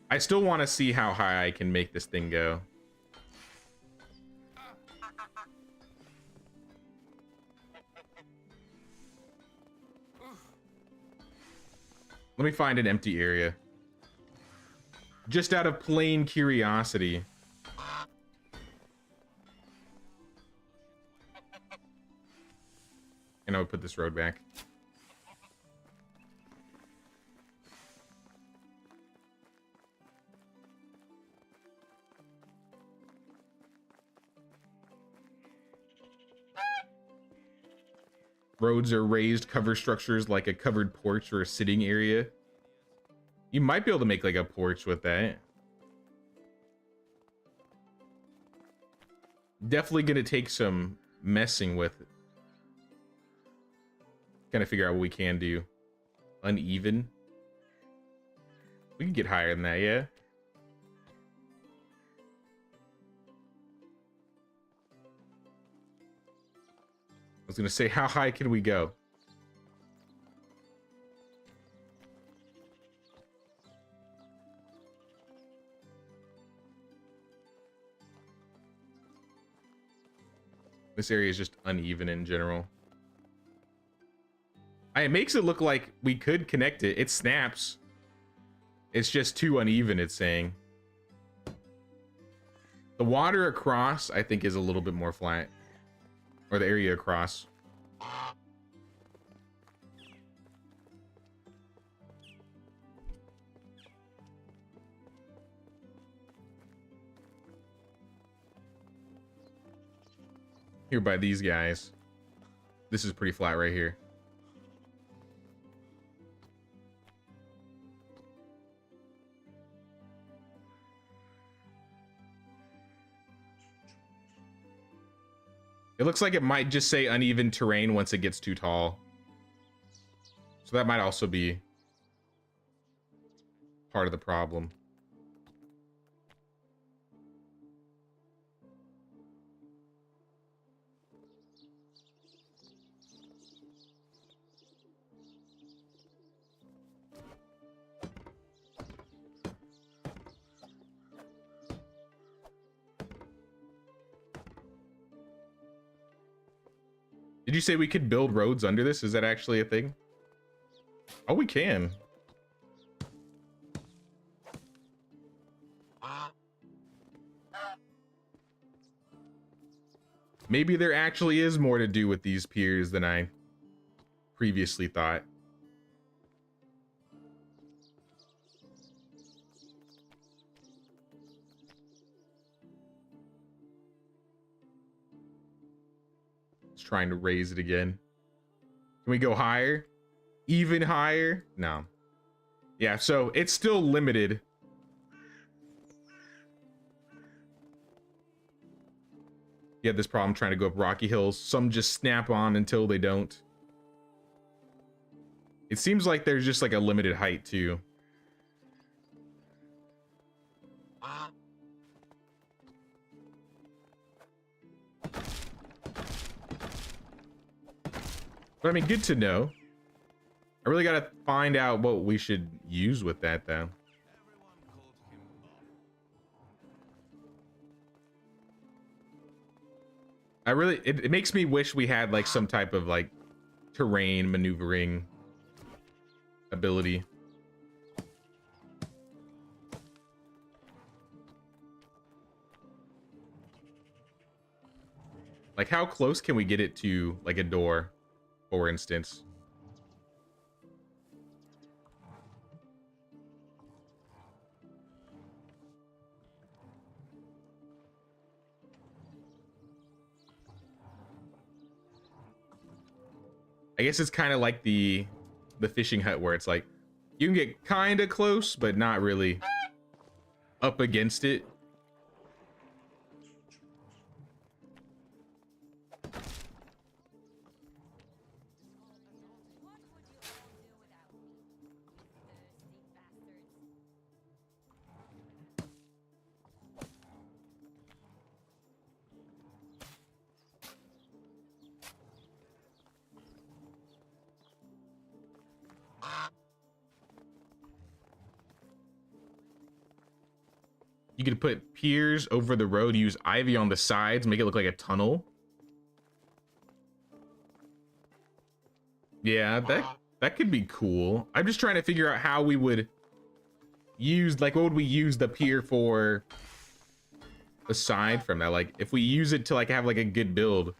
I still want to see how high I can make this thing go. Let me find an empty area. Just out of plain curiosity. And I would put this road back. Roads are raised cover structures like a covered porch or a sitting area. You might be able to make like a porch with that. Definitely gonna take some messing with it. Kind of figure out what we can do. Uneven. We can get higher than that, yeah. I was gonna say, how high can we go? This area is just uneven in general. It makes it look like we could connect it. It snaps. It's just too uneven, it's saying. The water across, I think, is a little bit more flat. Or the area across. Here by these guys. This is pretty flat right here. It looks like it might just say uneven terrain once it gets too tall. So that might also be part of the problem. Did you say we could build roads under this? Is that actually a thing? Oh, we can. Maybe there actually is more to do with these piers than I previously thought. Just trying to raise it again. Can we go higher? Even higher? No. Yeah, so it's still limited. You have this problem trying to go up rocky hills. Some just snap on until they don't. It seems like there's just like a limited height too. But I mean, good to know. I really gotta find out what we should use with that though. I really, it makes me wish we had like some type of like terrain maneuvering ability. Like how close can we get it to like a door, for instance? I guess it's kind of like the fishing hut where it's like you can get kind of close but not really up against it. You could put piers over the road, use ivy on the sides, make it look like a tunnel. Yeah, that could be cool. I'm just trying to figure out how we would use, like, what would we use the pier for aside from that? Like, if we use it to like have like a good build,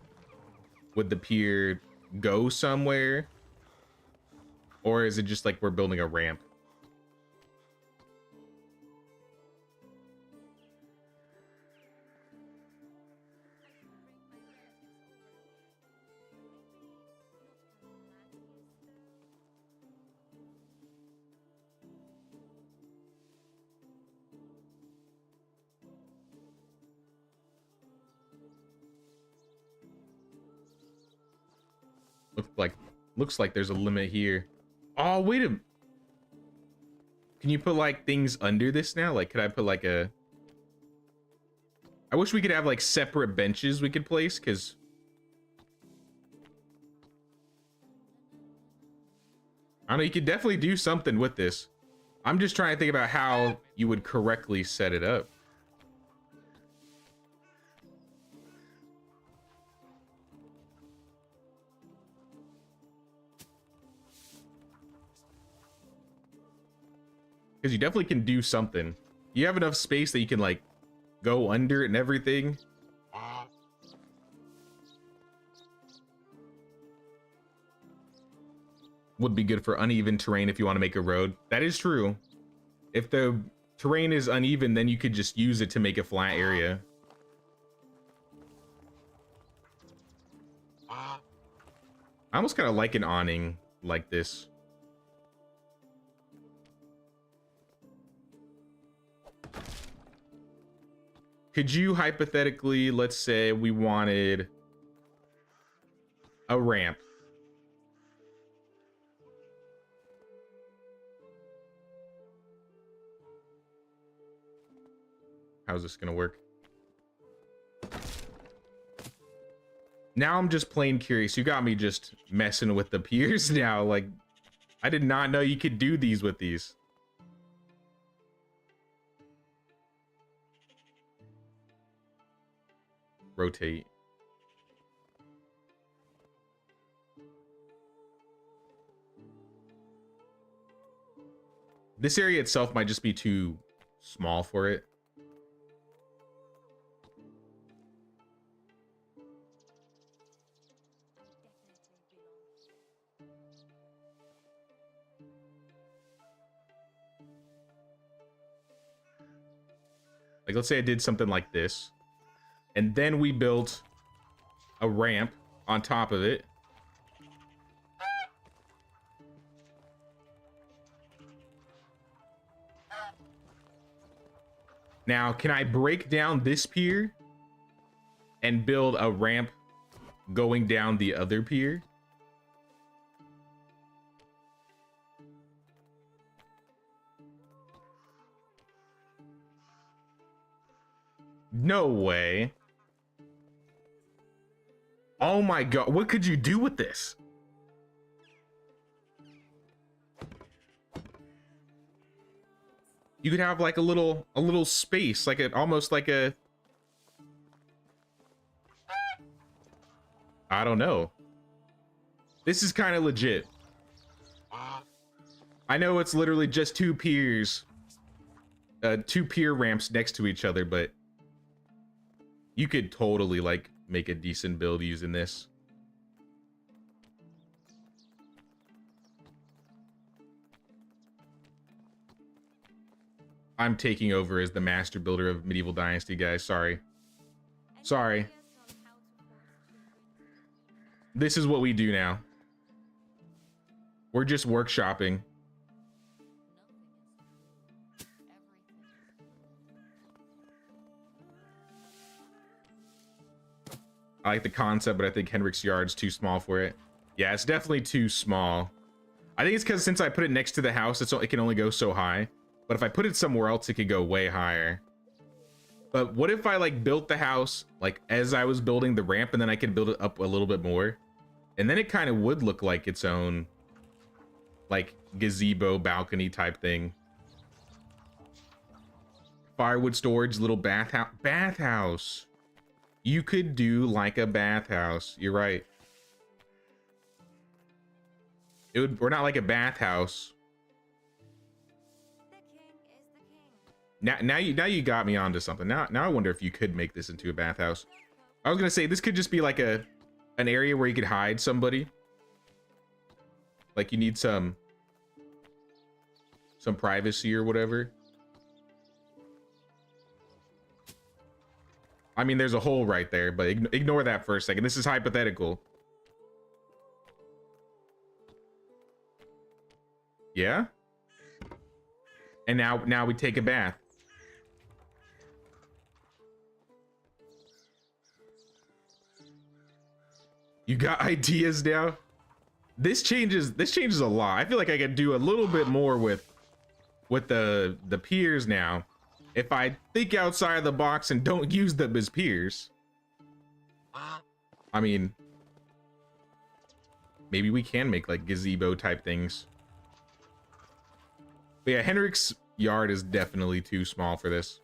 would the pier go somewhere? Or is it just like we're building a ramp? Looks like there's a limit here. Oh, wait a... Can you put like things under this now? Like, could I put like a... I wish we could have like separate benches we could place, because I don't know, you could definitely do something with this. I'm just trying to think about how you would correctly set it up. Because you definitely can do something. You have enough space that you can like go under it and everything. Would be good for uneven terrain if you want to make a road. That is true. If the terrain is uneven, then you could just use it to make a flat area. I almost kind of like an awning like this. Could you hypothetically, let's say we wanted a ramp. How's this gonna work? Now I'm just plain curious. You got me just messing with the piers now. Like, I did not know you could do these with these. Rotate. This area itself might just be too small for it. Like, let's say I did something like this, and then we built a ramp on top of it. Now, can I break down this pier and build a ramp going down the other pier? No way. Oh my god, what could you do with this? You could have like a little space, like almost like a, I don't know. This is kind of legit. I know it's literally just two piers, two pier ramps next to each other, but you could totally like make a decent build using this. I'm taking over as the master builder of Medieval Dynasty, guys. Sorry. Sorry. This is what we do now. We're just workshopping. I like the concept, but I think Henrik's yard's too small for it. Yeah, it's definitely too small. I think it's because since I put it next to the house, it can only go so high. But if I put it somewhere else, it could go way higher. But what if I like built the house like as I was building the ramp, and then I could build it up a little bit more? And then it kind of would look like its own like gazebo balcony type thing. Firewood storage, little bathhouse. You could do like a bathhouse. You're right. It would, or not like a bathhouse. Now you got me onto something. Now I wonder if you could make this into a bathhouse. I was gonna say this could just be like an area where you could hide somebody. Like you need some privacy or whatever. I mean, there's a hole right there, but ignore that for a second. This is hypothetical. Yeah? And now we take a bath. You got ideas now? This changes a lot. I feel like I could do a little bit more with the piers now. If I think outside of the box and don't use them as piers. I mean, maybe we can make like gazebo type things. But yeah, Henrik's yard is definitely too small for this.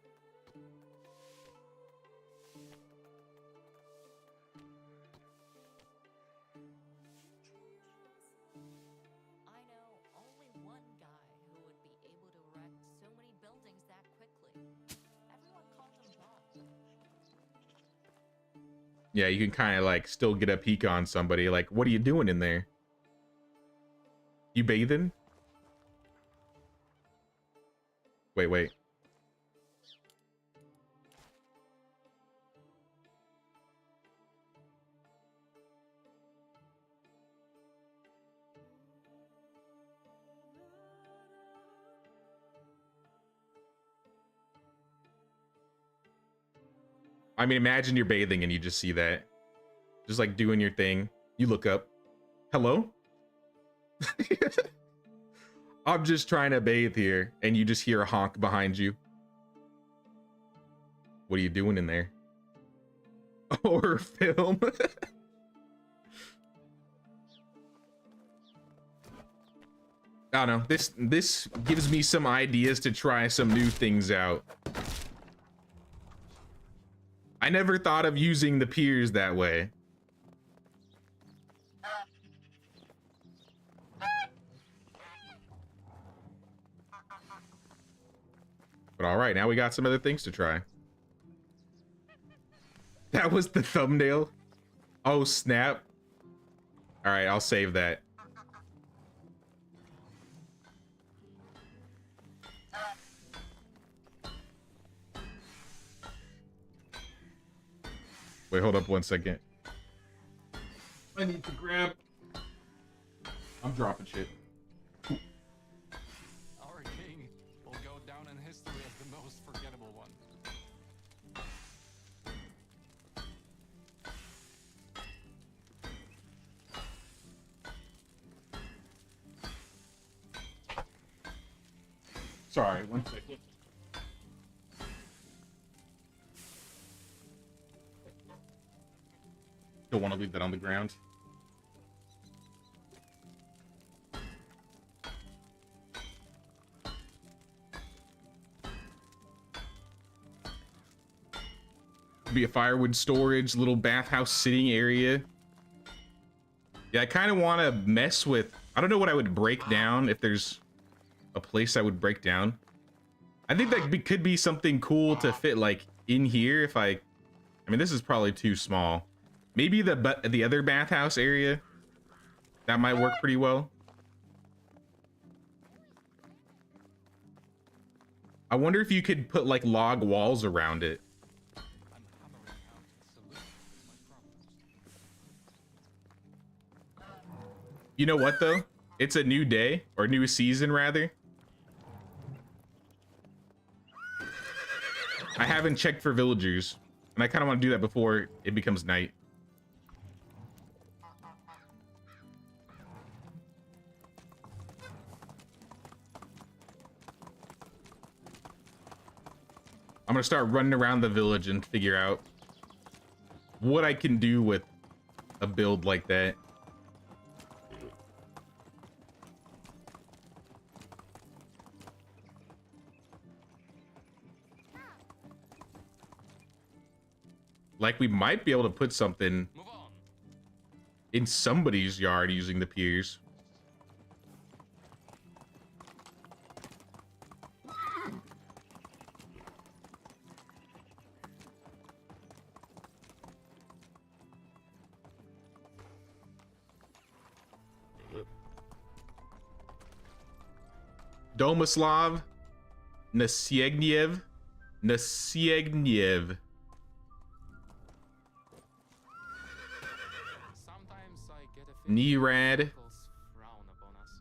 I know only one guy who would be able to erect so many buildings that quickly. Everyone called him Bob. Yeah, you can kind of like still get a peek on somebody. Like, what are you doing in there? You bathing? Wait. I mean, imagine you're bathing and you just see that. Just like doing your thing. You look up. Hello? I'm just trying to bathe here, and you just hear a honk behind you. What are you doing in there? Horror film. I don't know. This gives me some ideas to try some new things out. I never thought of using the piers that way. But all right, now we got some other things to try. That was the thumbnail. Oh, snap. All right, I'll save that. Wait, hold up 1 second. I need to grab. I'm dropping shit. Our king will go down in history as the most forgettable one. Sorry, 1 second. Don't want to leave that on the ground. Be a firewood storage, little bathhouse sitting area. Yeah, I kind of want to mess with. I don't know what I would break down if there's a place I would break down. I think that could be something cool to fit like in here. If I mean, this is probably too small. Maybe the other bathhouse area that might work pretty well. I wonder if you could put like log walls around it. I'm hammering out a solution to my problems. You know what though? It's a new day, or new season rather. I haven't checked for villagers, and I kind of want to do that before it becomes night. I'm gonna start running around the village and figure out what I can do with a build like that. Like, we might be able to put something Move on. in somebody's yard using the piers. Domislav Nasiegniev. Sometimes I get a feeling Nerad. locals frown upon us.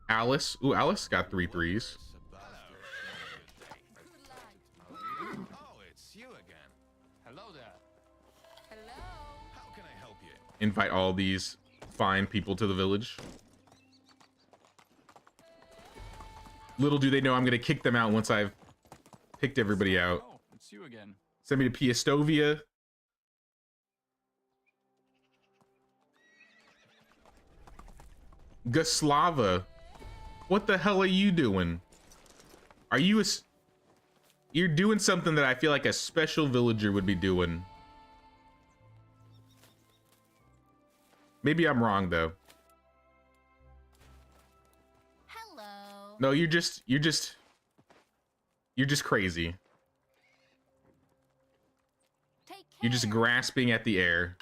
Alice. Ooh, Alice got 3 threes. Oh, it's you again. Hello there. Hello? How can I help you? Invite all these fine people to the village. Little do they know I'm gonna kick them out once I've picked everybody out. Oh, it's you again. Send me to Piestovia. Guslava. What the hell are you doing? Are you you're doing something that I feel like a special villager would be doing. Maybe I'm wrong though. Hello? No, you're just crazy. Take care. You're just grasping at the air.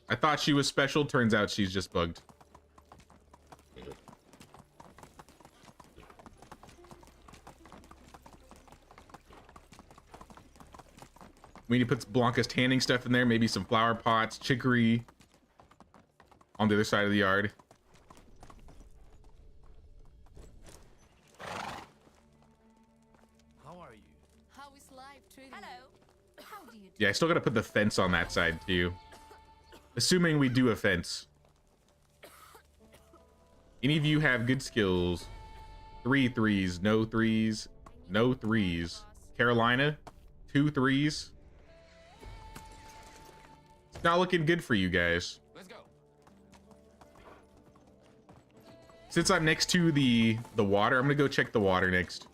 I thought she was special. Turns out she's just bugged. We need to put Blanca's tanning stuff in there. Maybe some flower pots, chicory on the other side of the yard. Yeah, I still gotta put the fence on that side too. Assuming we do a fence. Any of you have good skills? 3 threes, no threes, no threes. Carolina, 2 threes. It's not looking good for you guys. Let's go. Since I'm next to the water, I'm gonna go check the water next.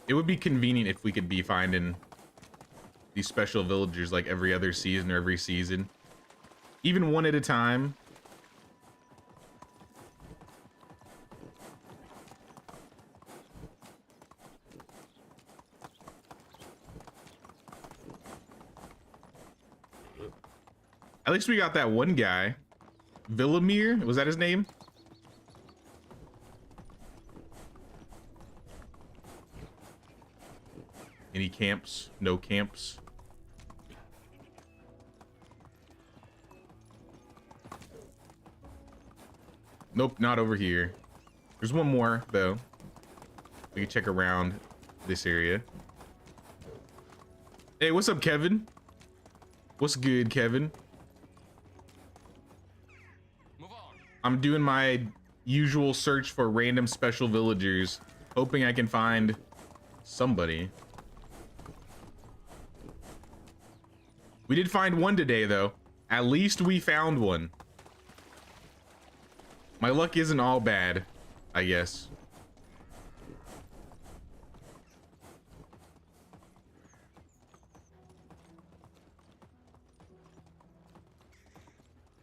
It would be convenient if we could be finding these special villagers like every other season or every season. Even one at a time. At least we got that one guy. Villamir, was that his name? Any camps? No camps. Nope, not over here. There's one more, though. We can check around this area. Hey, what's up, Kevin? What's good, Kevin? Move on. I'm doing my usual search for random special villagers, hoping I can find somebody. We did find one today, though. At least we found one. My luck isn't all bad, I guess.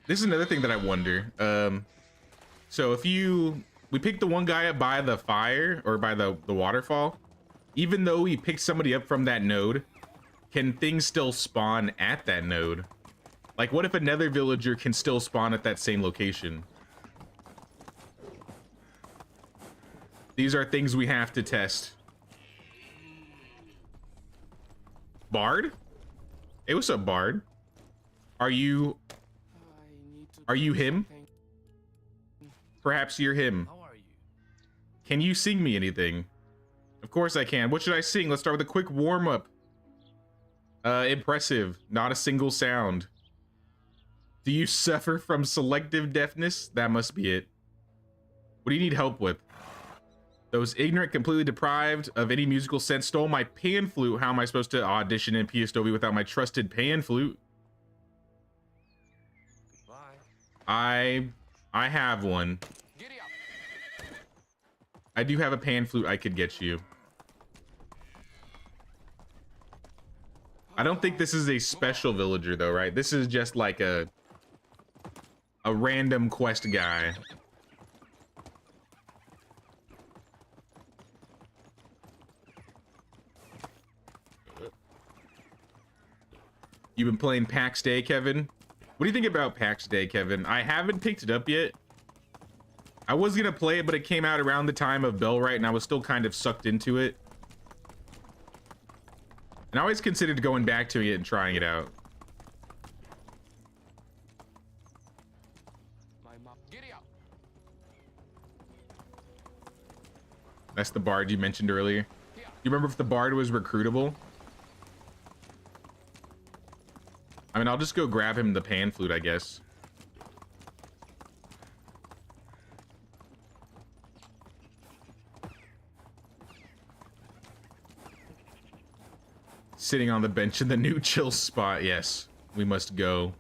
This is another thing that I wonder. So if we picked the one guy up by the fire or by the waterfall, even though we picked somebody up from that node, can things still spawn at that node? Like, what if another villager can still spawn at that same location? These are things we have to test. Bard? Hey, what's up, Bard? Are you him? Perhaps you're him. How are you? Can you sing me anything? Of course I can. What should I sing? Let's start with a quick warm-up. Impressive. Not a single sound. Do you suffer from selective deafness? That must be it. What do you need help with? Those ignorant, completely deprived of any musical sense stole my pan flute. How am I supposed to audition in PS without my trusted pan flute? Bye. I have one. Giddy up. I do have a pan flute I could get you. I don't think this is a special villager though, right? This is just like a random quest guy. You've been playing PAX Day, Kevin? What do you think about PAX Day, Kevin? I haven't picked it up yet. I was gonna play it, but it came out around the time of Bellwright, and I was still kind of sucked into it. And I always considered going back to it and trying it out. Giddy up. That's the bard you mentioned earlier. You remember if the bard was recruitable? I mean, I'll just go grab him the pan flute, I guess. Sitting on the bench in the new chill spot. Yes, we must go.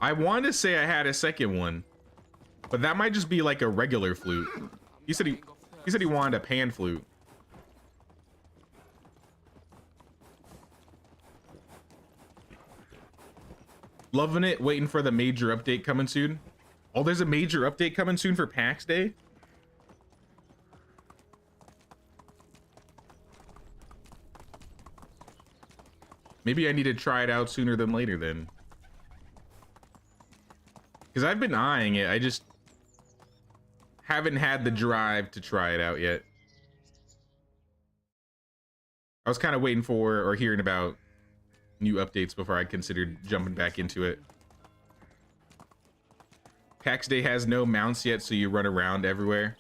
I wanted to say I had a second one, but that might just be like a regular flute. He said he wanted a pan flute. Loving it, waiting for the major update coming soon. Oh, there's a major update coming soon for PAX Day? Maybe I need to try it out sooner than later then. Because I've been eyeing it, I just haven't had the drive to try it out yet. I was kind of waiting for or hearing about new updates before I considered jumping back into it. PAX Day has no mounts yet, so you run around everywhere.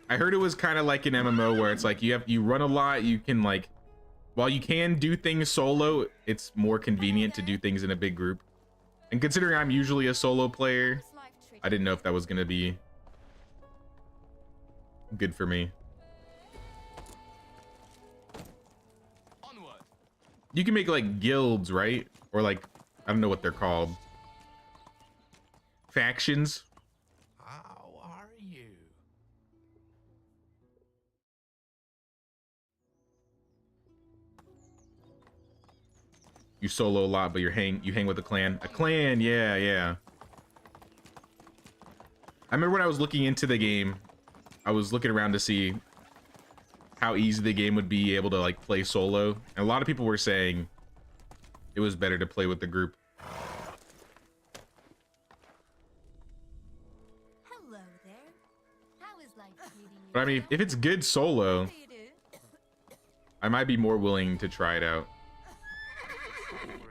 I heard it was kind of like an MMO where it's like you run a lot, you can like, while you can do things solo, it's more convenient to do things in a big group. And considering I'm usually a solo player, I didn't know if that was going to be good for me. Onward. You can make like guilds, right? Or like, I don't know what they're called. Factions. How are you? You solo a lot, but you hang with a clan. A clan, yeah, yeah. I remember when I was looking into the game, I was looking around to see how easy the game would be able to like play solo. And a lot of people were saying it was better to play with the group. Hello there. How is life treating you? But I mean, if it's good solo, What do you do? I might be more willing to try it out.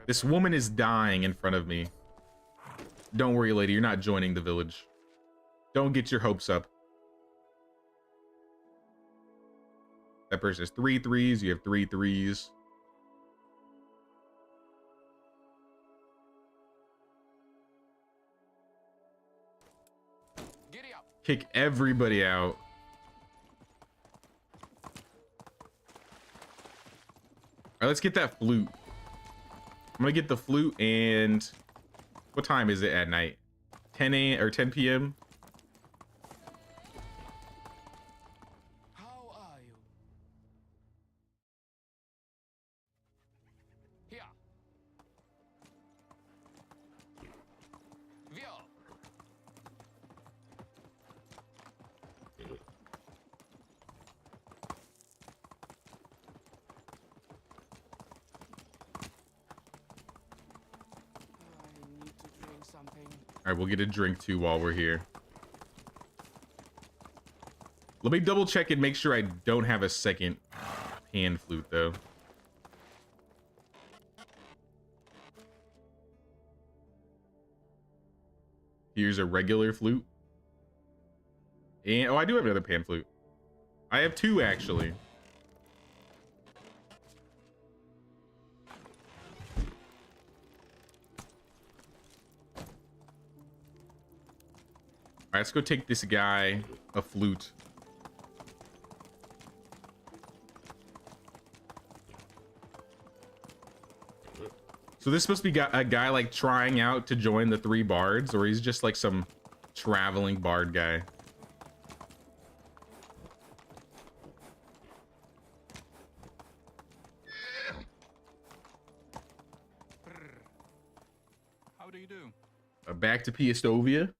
This woman is dying in front of me. Don't worry, lady, you're not joining the village. Don't get your hopes up. That person has 3 threes, you have 3 threes. Giddy up. Kick everybody out. All right, let's get that flute. I'm gonna get the flute. And what time is it at night? 10 a.m. or 10 p.m. How are you? Here. Wir. I need to drink something. All right, we'll get a drink too while we're here. Let me double check and make sure I don't have a second pan flute though. Here's a regular flute. And oh, I do have another pan flute. I have 2 actually. All right, let's go take this guy a flute. So this supposed to be a guy like trying out to join the 3 bards, or he's just like some traveling bard guy. How do you do? Back to Piestovia.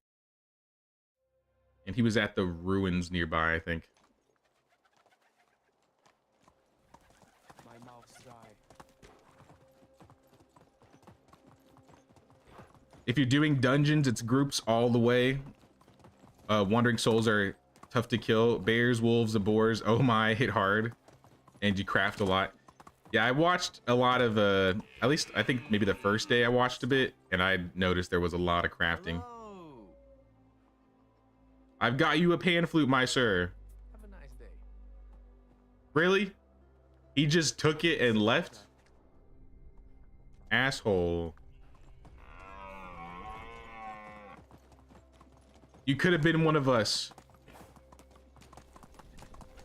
And he was at the ruins nearby, I think. My mouth's dry. If you're doing dungeons, it's groups all the way. Wandering souls are tough to kill. Bears, wolves, and boars, oh my, hit hard. And you craft a lot. Yeah, I watched a lot of, at least I think maybe the first day I watched a bit, and I noticed there was a lot of crafting. Hello. I've got you a pan flute, my sir. Have a nice day. Really? He just took it and left? Asshole. You could have been one of us.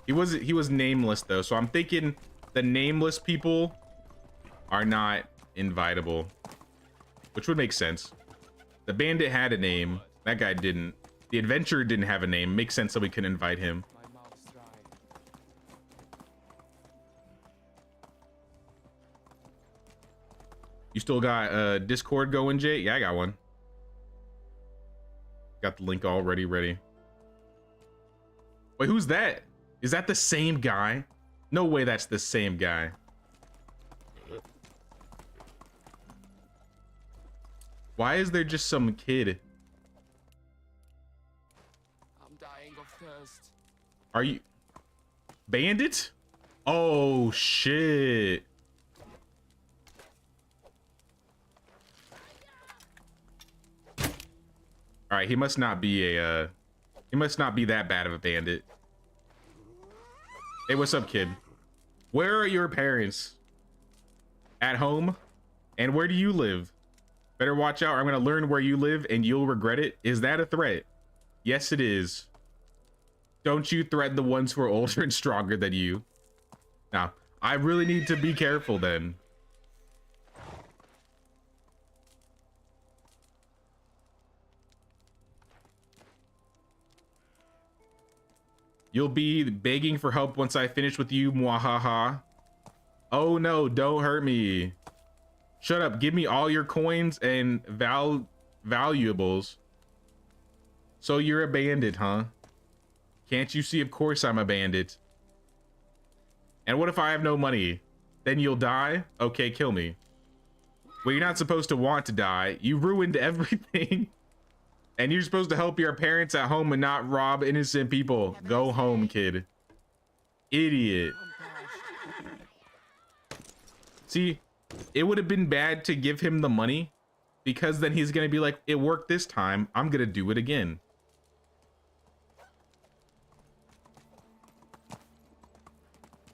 He was nameless though, so I'm thinking the nameless people are not invitable, which would make sense. The bandit had a name, that guy didn't. The adventurer didn't have a name. Makes sense that we couldn't invite him. My mouth's dry. You still got Discord going, Jay? Yeah, I got one. Got the link already ready. Wait, who's that? Is that the same guy? No way that's the same guy. Why is there just some kid? I'm dying of thirst. Are you Bandit? Oh shit. All right, he must not be that bad of a bandit. Hey, what's up, kid? Where are your parents? At home? And where do you live? Better watch out, or I'm gonna learn where you live and you'll regret it. Is that a threat? Yes, it is. Don't you threaten the ones who are older and stronger than you. Now, I really need to be careful then. You'll be begging for help once I finish with you, mwahaha. Oh no, don't hurt me. Shut up, give me all your coins and valuables. So you're a bandit, huh? Can't you see? Of course I'm a bandit. And what if I have no money? Then you'll die? Okay, kill me. Well, you're not supposed to want to die. You ruined everything. And you're supposed to help your parents at home and not rob innocent people. Go home, kid. Idiot. See, it would have been bad to give him the money, because then he's gonna be like, it worked this time, I'm gonna do it again.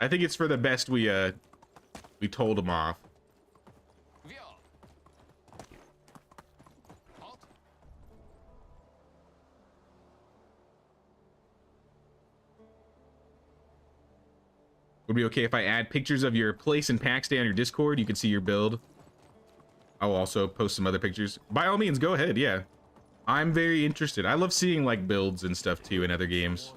I think it's for the best we told him off. Would it be okay if I add pictures of your place and pack stay on your Discord? You can see your build. I'll also post some other pictures. By all means, go ahead, yeah. I'm very interested. I love seeing like builds and stuff too in other games.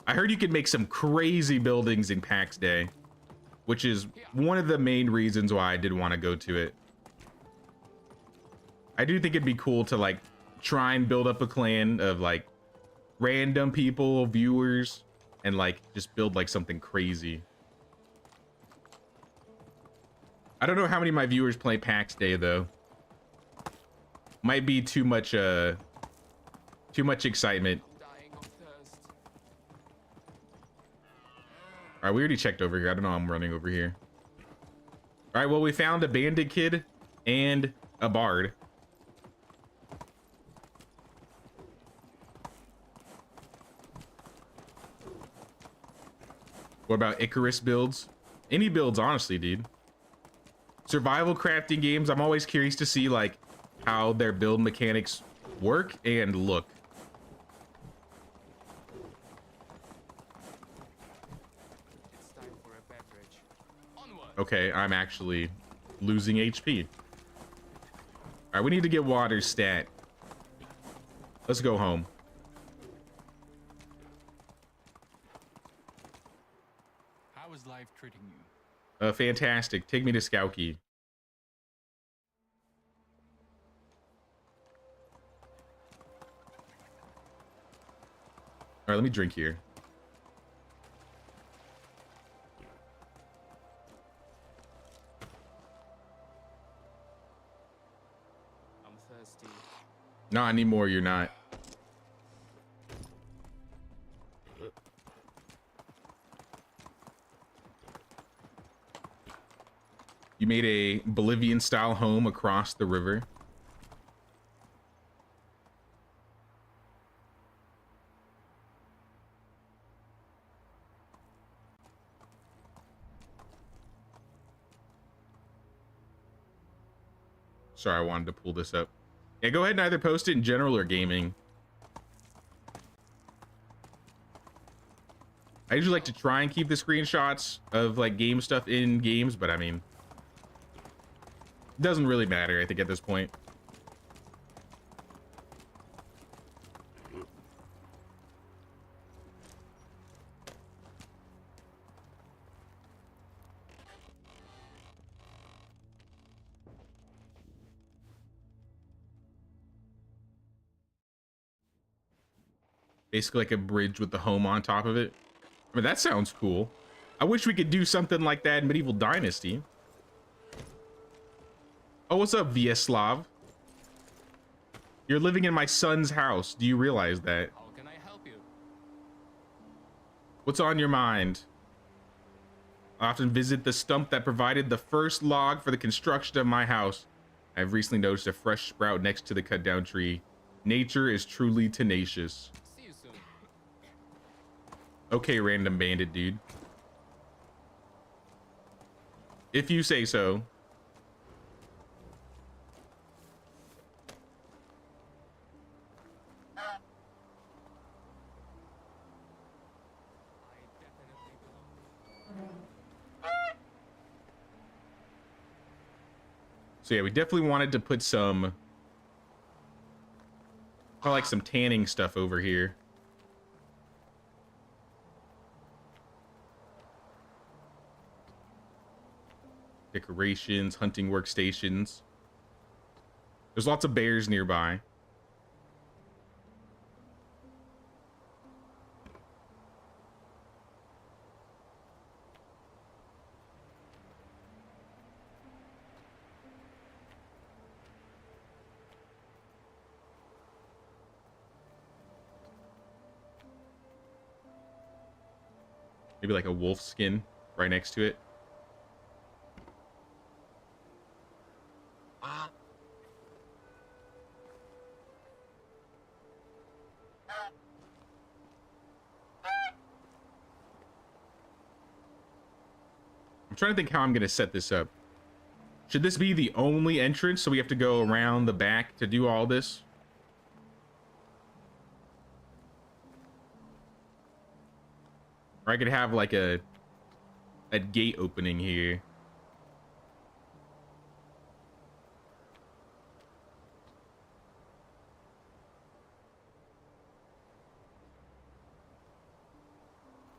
I heard you could make some crazy buildings in PAX Day, which is one of the main reasons why I did want to go to it. I do think it'd be cool to like try and build up a clan of like random people, viewers, and like just build like something crazy. I don't know how many of my viewers play PAX Day though. Might be too much excitement. All right, we already checked over here. I don't know, I'm running over here. All right, well, we found a bandit kid and a bard. What about Icarus builds? Any builds, honestly, dude. Survival crafting games, I'm always curious to see like how their build mechanics work and look. It's time for a beverage. Onward. Okay, I'm actually losing HP. All right, we need to get water stat. Let's go home. How is life treating you? Fantastic. Take me to Skowkie. All right, let me drink here. I'm thirsty. No, I need more. You're not. You made a Bolivian-style home across the river. Sorry, I wanted to pull this up. Yeah, go ahead and either post it in general or gaming. I usually like to try and keep the screenshots of like game stuff in games, but I mean, it doesn't really matter, I think, at this point. Basically like a bridge with the home on top of it. I mean, that sounds cool. I wish we could do something like that in Medieval Dynasty. Oh, what's up, Vyacheslav? You're living in my son's house. Do you realize that? How can I help you? What's on your mind? I often visit the stump that provided the first log for the construction of my house. I've recently noticed a fresh sprout next to the cut down tree. Nature is truly tenacious. See you soon. Okay, random bandit dude. If you say so. I definitely belong. So yeah, we definitely wanted to put some, I like some tanning stuff over here. Decorations, hunting workstations. There's lots of bears nearby. Maybe like a wolf skin right next to it. I'm trying to think how I'm going to set this up. Should this be the only entrance, so we have to go around the back to do all this? Or I could have like a gate opening here.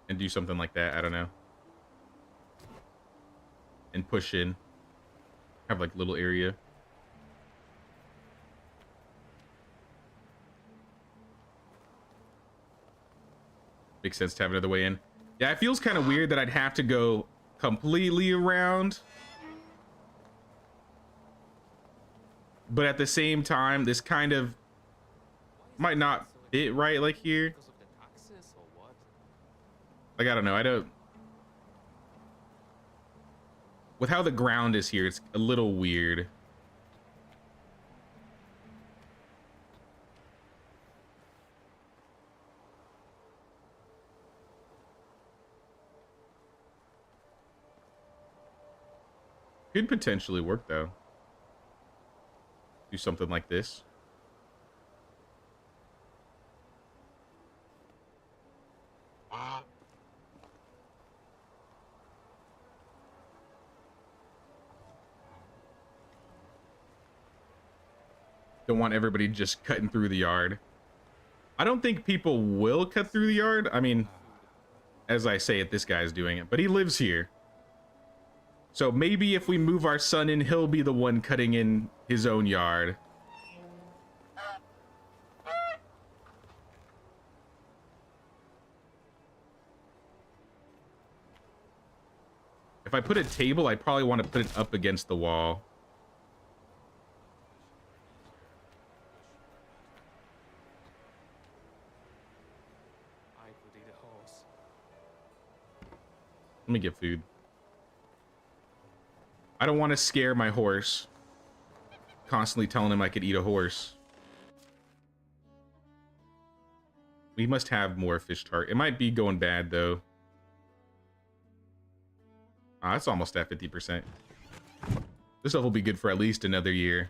And do something like that, I don't know. And push in. Have like little area. Makes sense to have another way in. Yeah, it feels kind of weird that I'd have to go completely around. But at the same time, this kind of might not fit right like here. Because of the taxes or what? Like, I don't know. I don't. With how the ground is here, it's a little weird. Could potentially work though. Do something like this. Don't want everybody just cutting through the yard. I don't think people will cut through the yard. I mean, as I say it, this guy's doing it, but he lives here. So maybe if we move our son in, he'll be the one cutting in his own yard. If I put a table, I'd probably want to put it up against the wall. I could eat a horse. Let me get food. I don't want to scare my horse. Constantly telling him I could eat a horse. We must have more fish tart. It might be going bad though. Ah, that's almost at 50%. This stuff will be good for at least another year.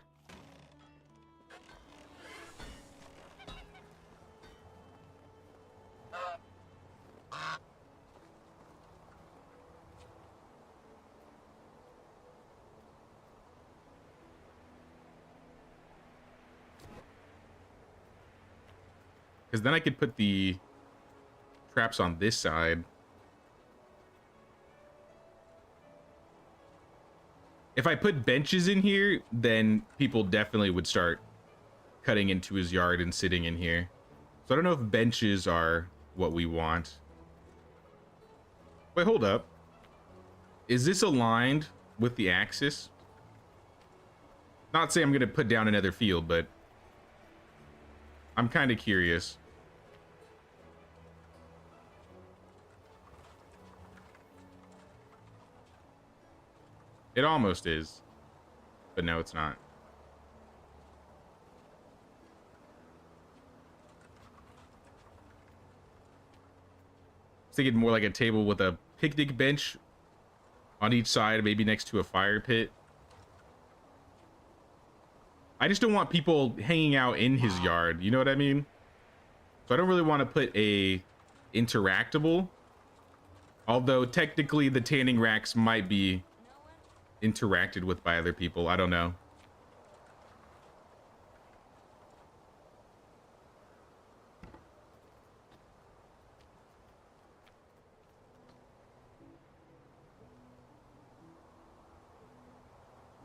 Because then I could put the traps on this side. If I put benches in here, then people definitely would start cutting into his yard and sitting in here. So I don't know if benches are what we want. Wait, hold up. Is this aligned with the axis? Not saying I'm going to put down another field, but I'm kind of curious. It almost is, but no, it's not. I was thinking more like a table with a picnic bench on each side, maybe next to a fire pit. I just don't want people hanging out in his yard. You know what I mean? So I don't really want to put a interactable. Although technically the tanning racks might be interacted with by other people. I don't know.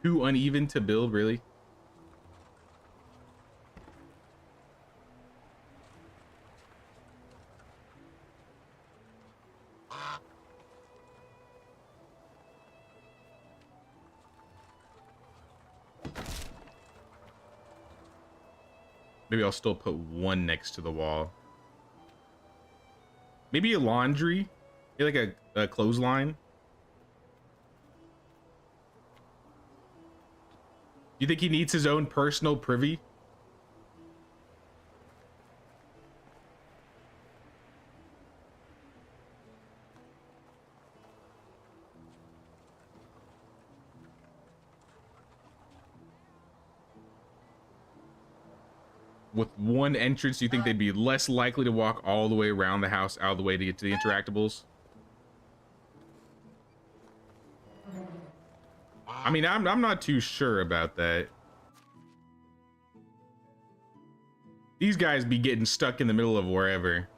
Too uneven to build, really? Maybe I'll still put one next to the wall. Maybe a laundry, maybe like a clothesline. You think he needs his own personal privy? With one entrance, do you think they'd be less likely to walk all the way around the house, out of the way to get to the interactables? I mean, I'm not too sure about that. These guys be getting stuck in the middle of wherever.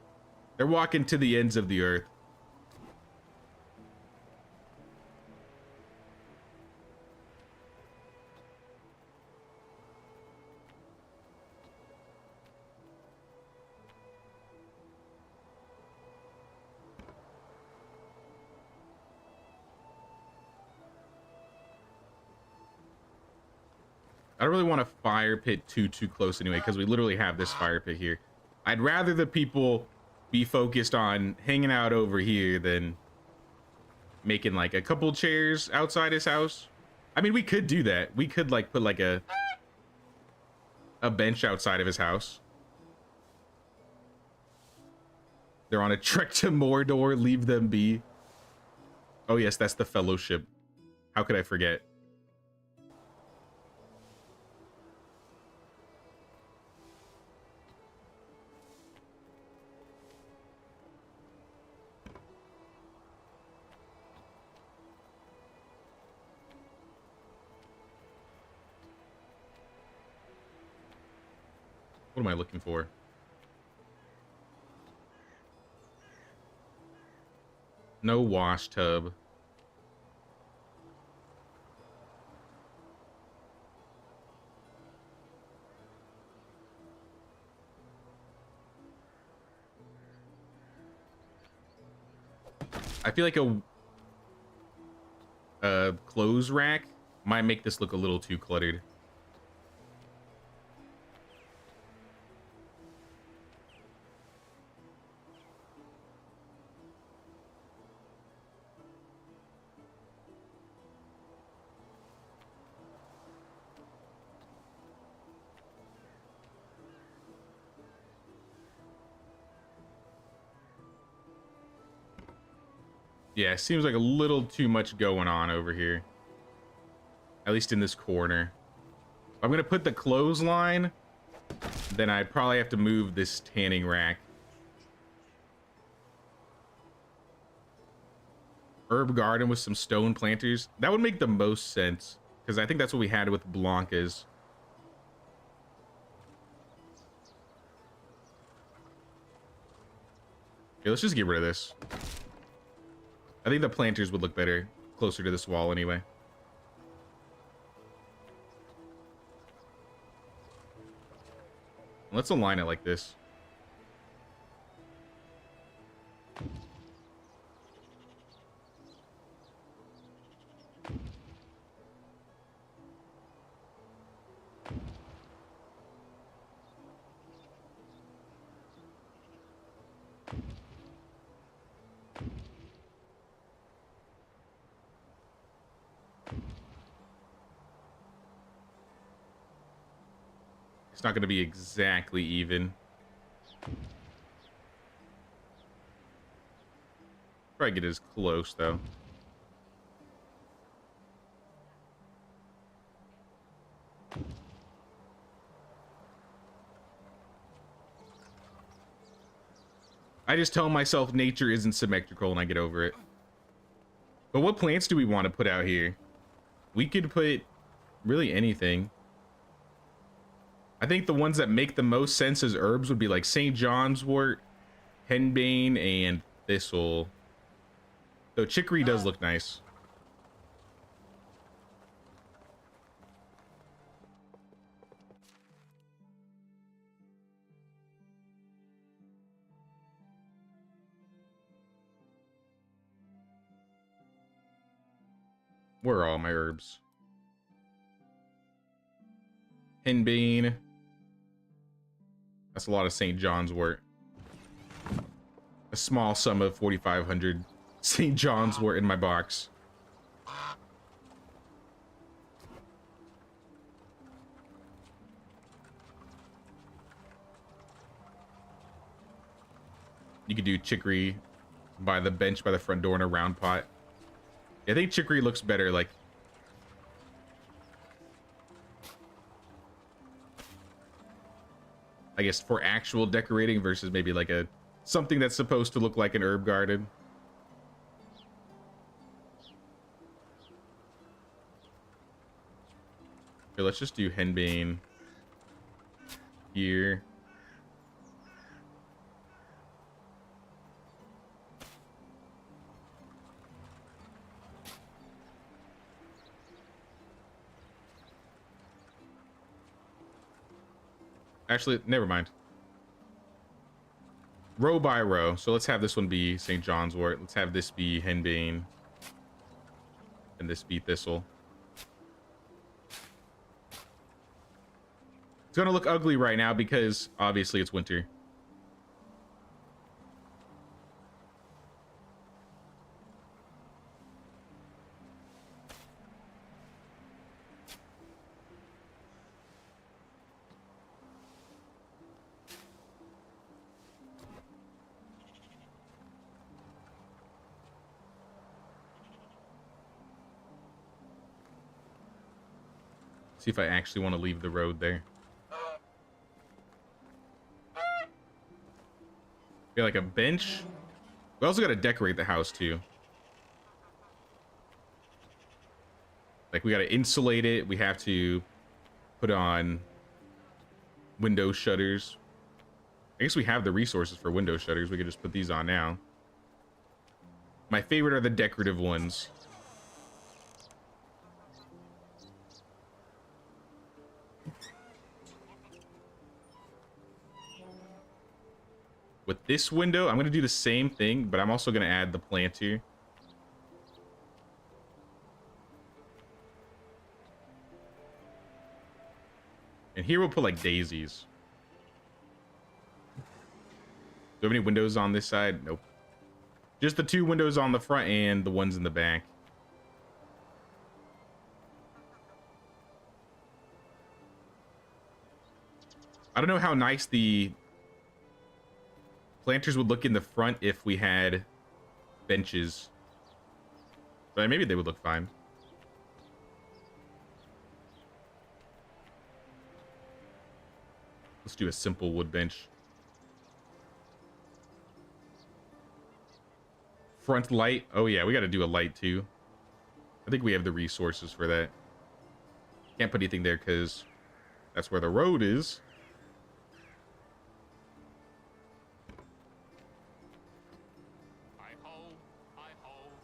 They're walking to the ends of the earth. I don't really want a fire pit too close anyway, because we literally have this fire pit here. I'd rather the people be focused on hanging out over here than making like a couple chairs outside his house. I mean, we could do that. We could like put like a bench outside of his house. They're on a trek to Mordor. Leave them be. Oh yes, that's the Fellowship. How could I forget? What am I looking for? No wash tub. I feel like a clothes rack might make this look a little too cluttered. Yeah, seems like a little too much going on over here. At least in this corner. If I'm gonna put the clothesline, then I'd probably have to move this tanning rack. Herb garden with some stone planters. That would make the most sense, because I think that's what we had with Blanca's. Okay, let's just get rid of this. I think the planters would look better closer to this wall anyway. Let's align it like this. It's not going to be exactly even. Try to get as close though. I just tell myself nature isn't symmetrical and I get over it. But what plants do we want to put out here? We could put really anything. I think the ones that make the most sense as herbs would be like St. John's wort, henbane, and thistle. Though chicory does look nice. Where are all my herbs? Henbane. That's a lot of St. John's wort. A small sum of 4,500 St. John's wort in my box. You could do chicory by the bench by the front door in a round pot. I think chicory looks better, like, I guess for actual decorating versus maybe like a something that's supposed to look like an herb garden. Here, let's just do henbane here. Actually, never mind. Row by row. So let's have this one be St. John's wort. Let's have this be henbane. And this be thistle. It's gonna look ugly right now because obviously it's winter. See if I actually want to leave the road there. Got like a bench. We also got to decorate the house too. Like we got to insulate it. We have to put on window shutters. I guess we have the resources for window shutters. We could just put these on now. My favorite are the decorative ones. With this window, I'm going to do the same thing, but I'm also going to add the plant here. And here we'll put like daisies. Do we have any windows on this side? Nope. Just the two windows on the front and the ones in the back. I don't know how nice the planters would look in the front if we had benches. But maybe they would look fine. Let's do a simple wood bench. Front light. Oh yeah, we got to do a light too. I think we have the resources for that. Can't put anything there because that's where the road is.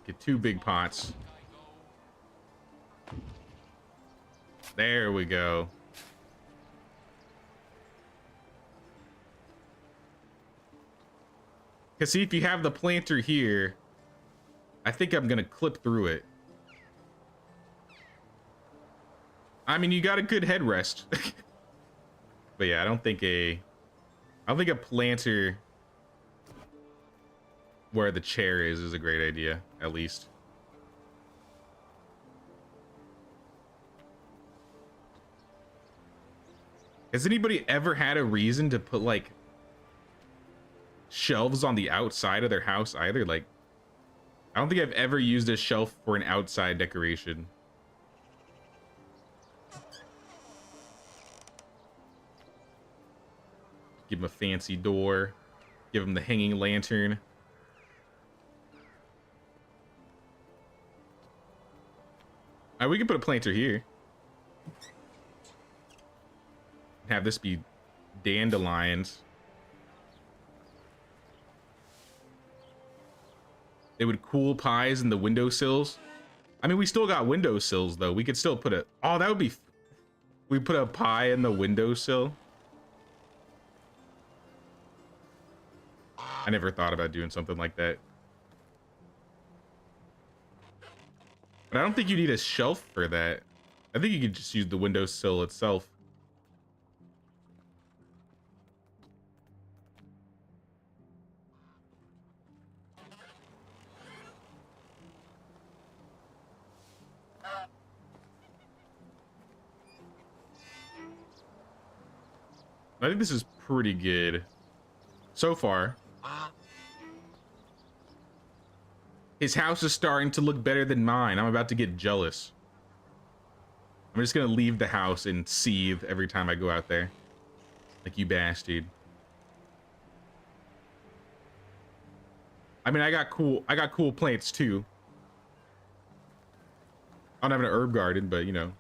Get two big pots. There we go. Because see, if you have the planter here, I think I'm going to clip through it. I mean, you got a good headrest. But yeah, I don't think a planter where the chair is a great idea, at least. Has anybody ever had a reason to put like shelves on the outside of their house either? Like, I don't think I've ever used a shelf for an outside decoration. Give him a fancy door. Give him the hanging lantern. All right, we can put a planter here. Have this be dandelions. They would cool pies in the windowsills. I mean, we still got windowsills though. We could still put a, oh, that would be, we put a pie in the windowsill. I never thought about doing something like that. But I don't think you need a shelf for that. I think you could just use the windowsill itself. I think this is pretty good so far. His house is starting to look better than mine. I'm about to get jealous. I'm just gonna leave the house and seethe every time I go out there. Like, you bastard. I mean, I got cool plants too. I don't have an herb garden, but you know.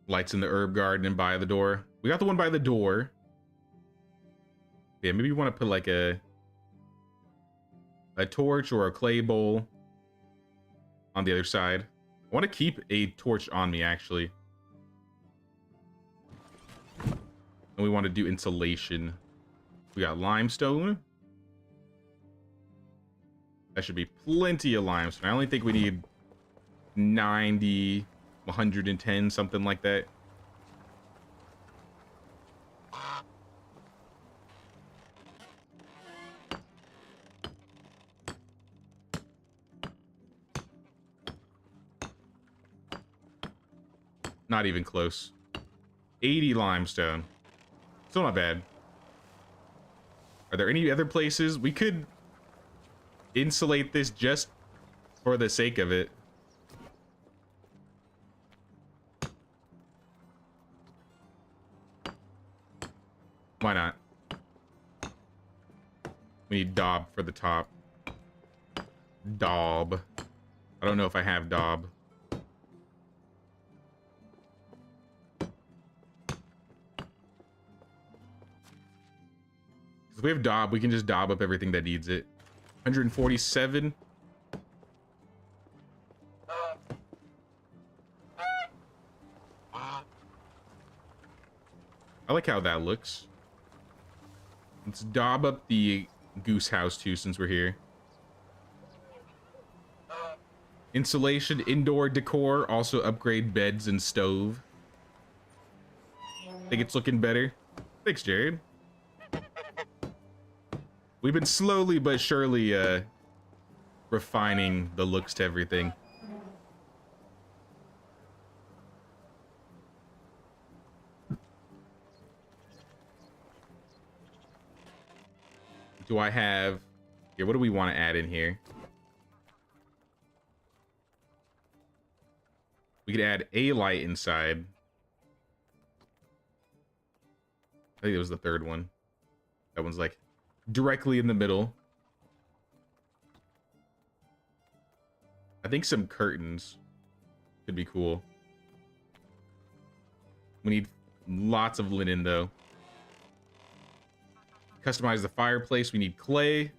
Lights in the herb garden and by the door. We got the one by the door. Yeah, maybe you want to put like a torch or a clay bowl on the other side. I want to keep a torch on me, actually. And we want to do insulation. We got limestone. That should be plenty of limestone. I only think we need 90... 110, something like that. Not even close. 80 limestone. Still not bad. Are there any other places we could insulate this just for the sake of it? Why not? We need daub for the top. Daub. I don't know if I have daub. If we have daub, we can just daub up everything that needs it. 147. I like how that looks. Let's daub up the goose house too, since we're here. Insulation, indoor decor, also upgrade beds and stove. Think it's looking better. Thanks, Jared. We've been slowly but surely refining the looks to everything. Do I have here? What do we want to add in here? We could add a light inside. I think it was the third one. That one's like directly in the middle. I think some curtains could be cool. We need lots of linen though. Customize the fireplace, we need clay.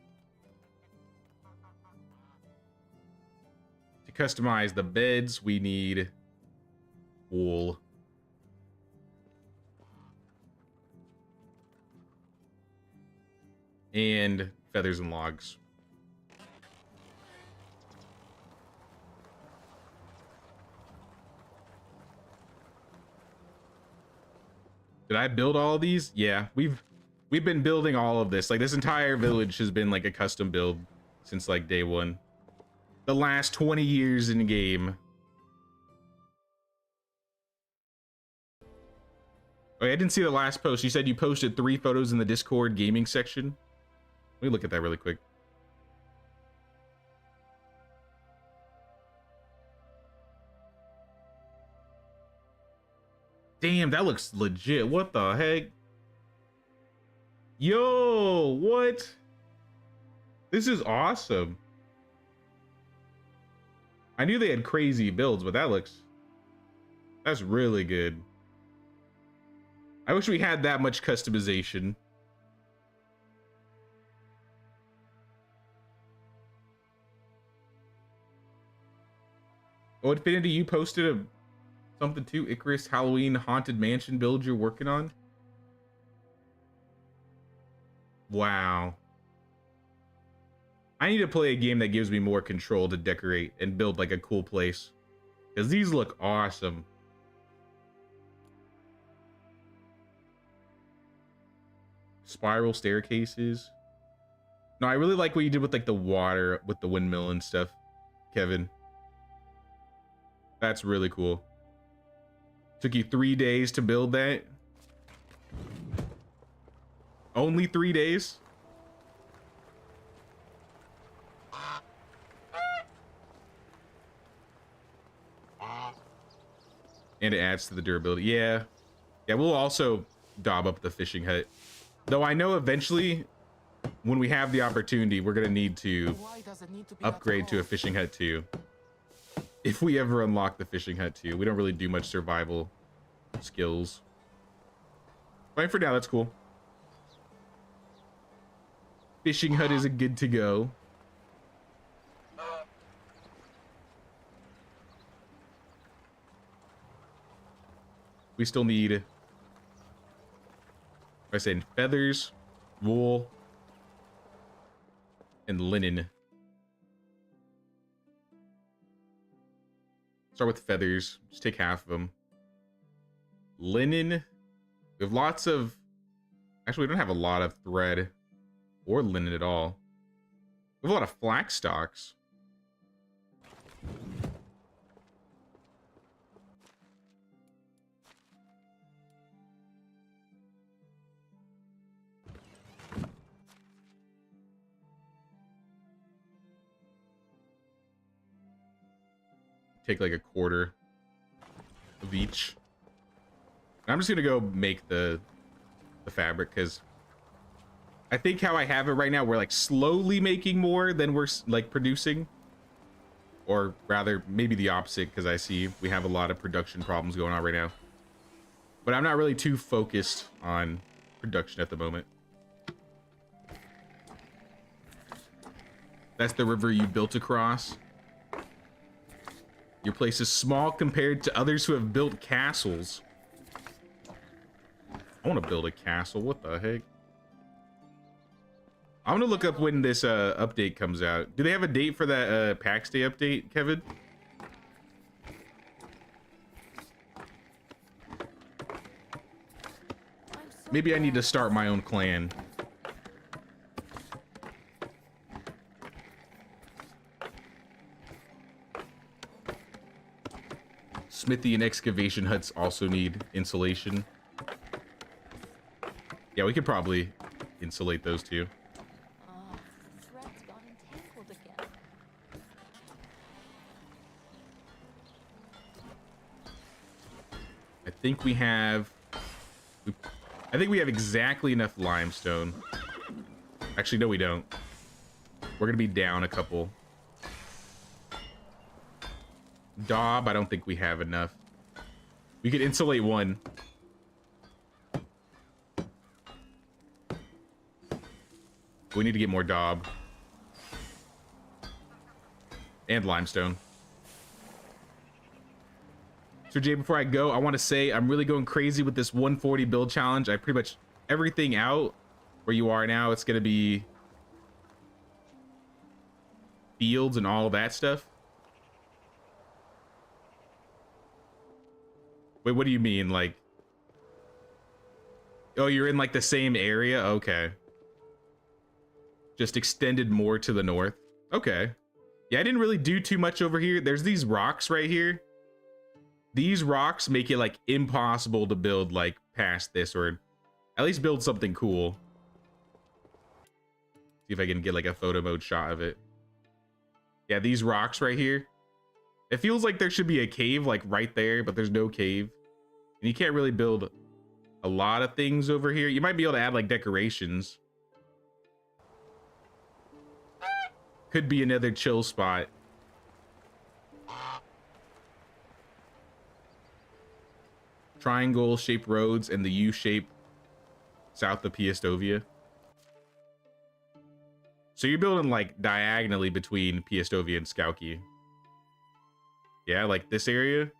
To customize the beds, we need wool. And feathers and logs. Did I build all of these? Yeah, we've We've been building all of this. Like, this entire village has been like a custom build since like day one. The last 20 years in game. Oh, I didn't see the last post. You said you posted 3 photos in the Discord gaming section. Let me look at that really quick. Damn, that looks legit. What the heck? Yo, what? This is awesome. I knew they had crazy builds, but that's really good. I wish we had that much customization. Oh, Infinity, you posted something too. Icarus Halloween Haunted Mansion build you're working on. Wow. I need to play a game that gives me more control to decorate and build like a cool place. Because these look awesome. Spiral staircases. No, I really like what you did with like the water, with the windmill and stuff, Kevin. That's really cool. Took you 3 days to build that? Only 3 days? And it adds to the durability. Yeah. Yeah, we'll also daub up the fishing hut. Though I know eventually, when we have the opportunity, we're going to need to Why does it need to be upgrade to a fishing hut too. If we ever unlock the fishing hut too. We don't really do much survival skills. But for now, that's cool. Fishing hut is a good to go. We still need, I said, feathers, wool, and linen. Start with feathers. Just take half of them. Linen. We have lots of... Actually, we don't have a lot of thread or linen at all. We have a lot of flax stalks. Take like a quarter of each. And I'm just gonna go make the fabric because I think how I have it right now, we're like slowly making more than we're like producing, or rather maybe the opposite, because I see we have a lot of production problems going on right now. But I'm not really too focused on production at the moment. That's the river you built across. Your place is small compared to others who have built castles. I want to build a castle. What the heck? I'm gonna look up when this update comes out. Do they have a date for that PAX Day update, Kevin? Maybe I need to start my own clan. Smithy and excavation huts also need insulation. Yeah, we could probably insulate those two. Threads got entangled again. I think we have... I think we have exactly enough limestone. Actually, no, we don't. We're gonna be down a couple. Daub, I don't think we have enough. We could insulate one. We need to get more daub. And limestone. So Jay, before I go, I want to say I'm really going crazy with this 140 build challenge. I pretty much everything out where you are now. It's going to be fields and all that stuff. Wait, what do you mean? Like, Oh, you're in like the same area? Okay. Just extended more to the north. Okay. Yeah, I didn't really do too much over here. There's these rocks right here. These rocks make it like impossible to build like past this, or at least build something cool. See if I can get like a photo mode shot of it. Yeah, these rocks right here. It feels like there should be a cave like right there, but there's no cave. And you can't really build a lot of things over here. You might be able to add like decorations. Could be another chill spot. Triangle shaped roads and the U shape south of Piestovia. So you're building like diagonally between Piestovia and Skauki. Yeah, like this area.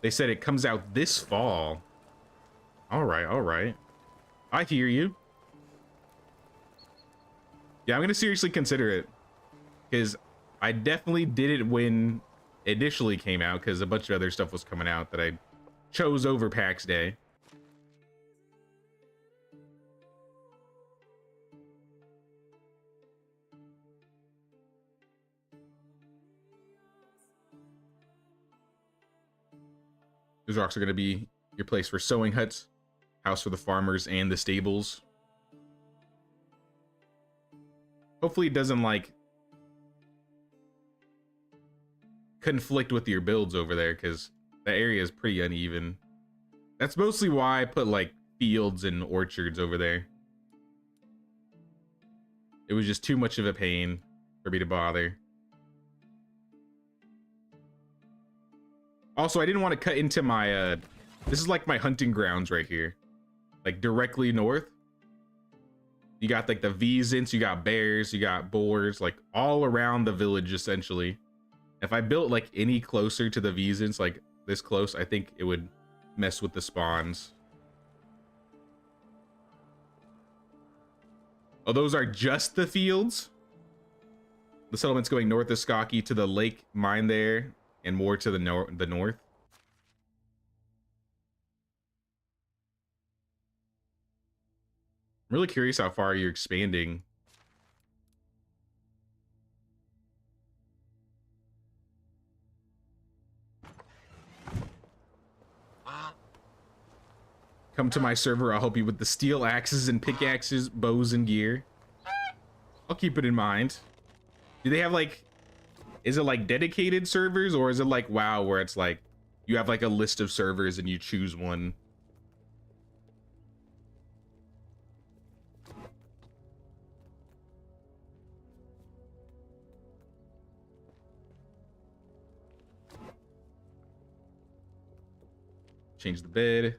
They said it comes out this fall. All right, all right. I hear you. Yeah, I'm gonna seriously consider it, because I definitely did it when it initially came out, because a bunch of other stuff was coming out that I chose over PAX Day. Those rocks are gonna be your place for sewing huts, house for the farmers, and the stables. Hopefully it doesn't like conflict with your builds over there, because that area is pretty uneven. That's mostly why I put like fields and orchards over there. It was just too much of a pain for me to bother. Also, I didn't want to cut into my this is like my hunting grounds right here, like directly north. You got like the Vezants, you got bears, you got boars, like all around the village essentially. If I built like any closer to the Vezants, like this close, I think it would mess with the spawns. Oh, those are just the fields? The settlement's going north of Skauki to the lake mine there, and more to the north. I'm really curious how far you're expanding. Come to my server, I'll help you with the steel axes and pickaxes, bows and gear. I'll keep it in mind. Do they have like, is it like dedicated servers, or is it like WoW where it's like you have like a list of servers and you choose one? Change the bed.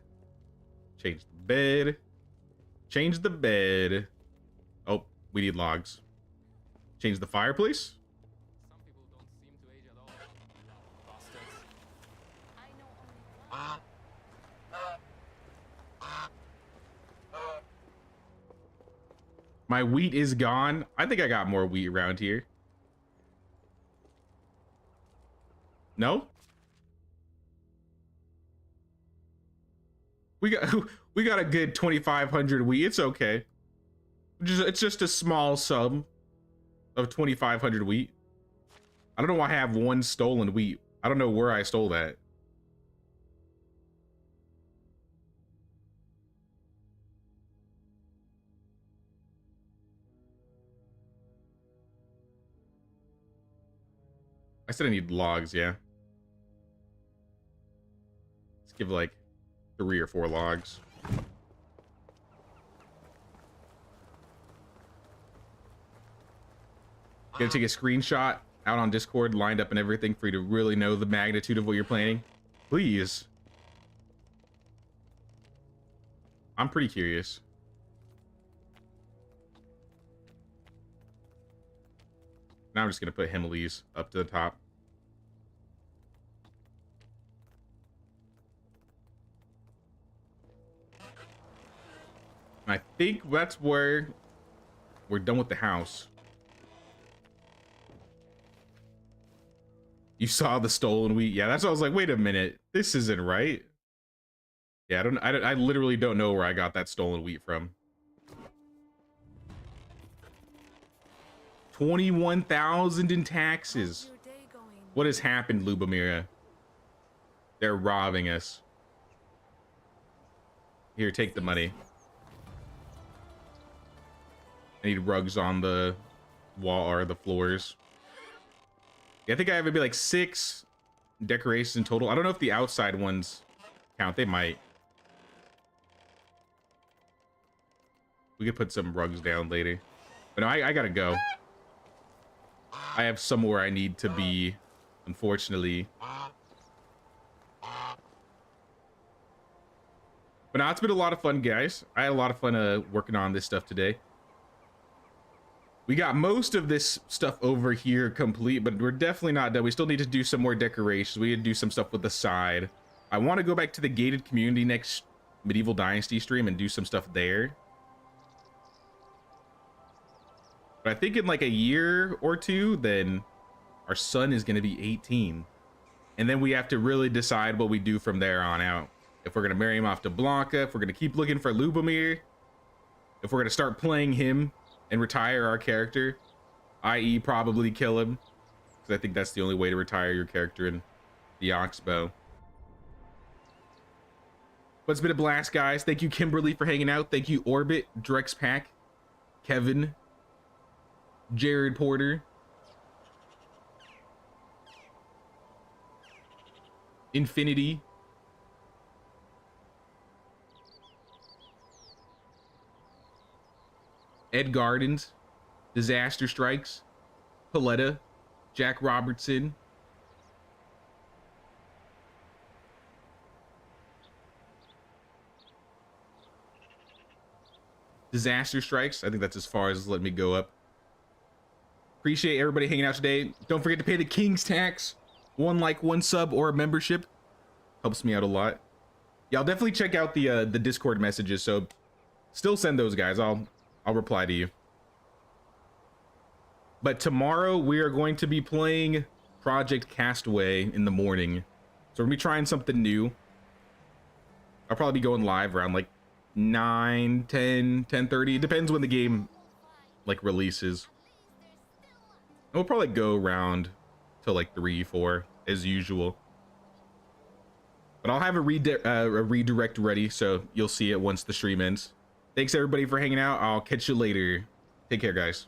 Change the bed. Change the bed. Oh, we need logs. Change the fireplace. Some people don't seem to age at all. Bastards. I know only one. My wheat is gone. I think I got more wheat around here. No? We got a good 2,500 wheat. It's okay. It's just a small sum of 2,500 wheat. I don't know why I have one stolen wheat. I don't know where I stole that. I said I need logs, yeah. Let's give like 3 or 4 logs. Gonna take a screenshot out on Discord, lined up and everything, for you to really know the magnitude of what you're planning. Please. I'm pretty curious. Now I'm just gonna put Himalays up to the top. I think that's where we're done with the house. You saw the stolen wheat. Yeah, that's what I was like, wait a minute. This isn't right. Yeah, I literally don't know where I got that stolen wheat from. 21,000 in taxes. What has happened, Lubomira? They're robbing us. Here, take the money. I need rugs on the wall or the floors. Yeah, I think I have maybe like 6 decorations in total. I don't know if the outside ones count. They might. We could put some rugs down later. But no, I gotta go. I have somewhere I need to be, unfortunately. But no, it's been a lot of fun, guys. I had a lot of fun working on this stuff today. We got most of this stuff over here complete, but we're definitely not done. We still need to do some more decorations. We need to do some stuff with the side. I want to go back to the gated community next Medieval Dynasty stream and do some stuff there. But I think in like a year or two, then our son is going to be 18. And then we have to really decide what we do from there on out. If we're going to marry him off to Blanca, if we're going to keep looking for Lubomir, if we're going to start playing him and retire our character, i.e. probably kill him. Because I think that's the only way to retire your character in the Oxbow. But it's been a blast, guys. Thank you, Kimberly, for hanging out. Thank you, Orbit, Drexpack, Kevin, Jared Porter, Infinity, Ed Gardens, Disaster Strikes, Paletta, Jack Robertson, Disaster Strikes. I think that's as far as let me go up. Appreciate everybody hanging out today. Don't forget to pay the King's tax. 1 like, 1 sub, or a membership. Helps me out a lot. Yeah, I'll definitely check out the Discord messages, so still send those, guys. I'll reply to you. But tomorrow we are going to be playing Project Castaway in the morning. So we're gonna be trying something new. I'll probably be going live around like 9, 10, 10:30. It depends when the game like releases. And we'll probably go around till like 3, 4 as usual. But I'll have a redirect ready, so you'll see it once the stream ends. Thanks everybody for hanging out. I'll catch you later. Take care, guys.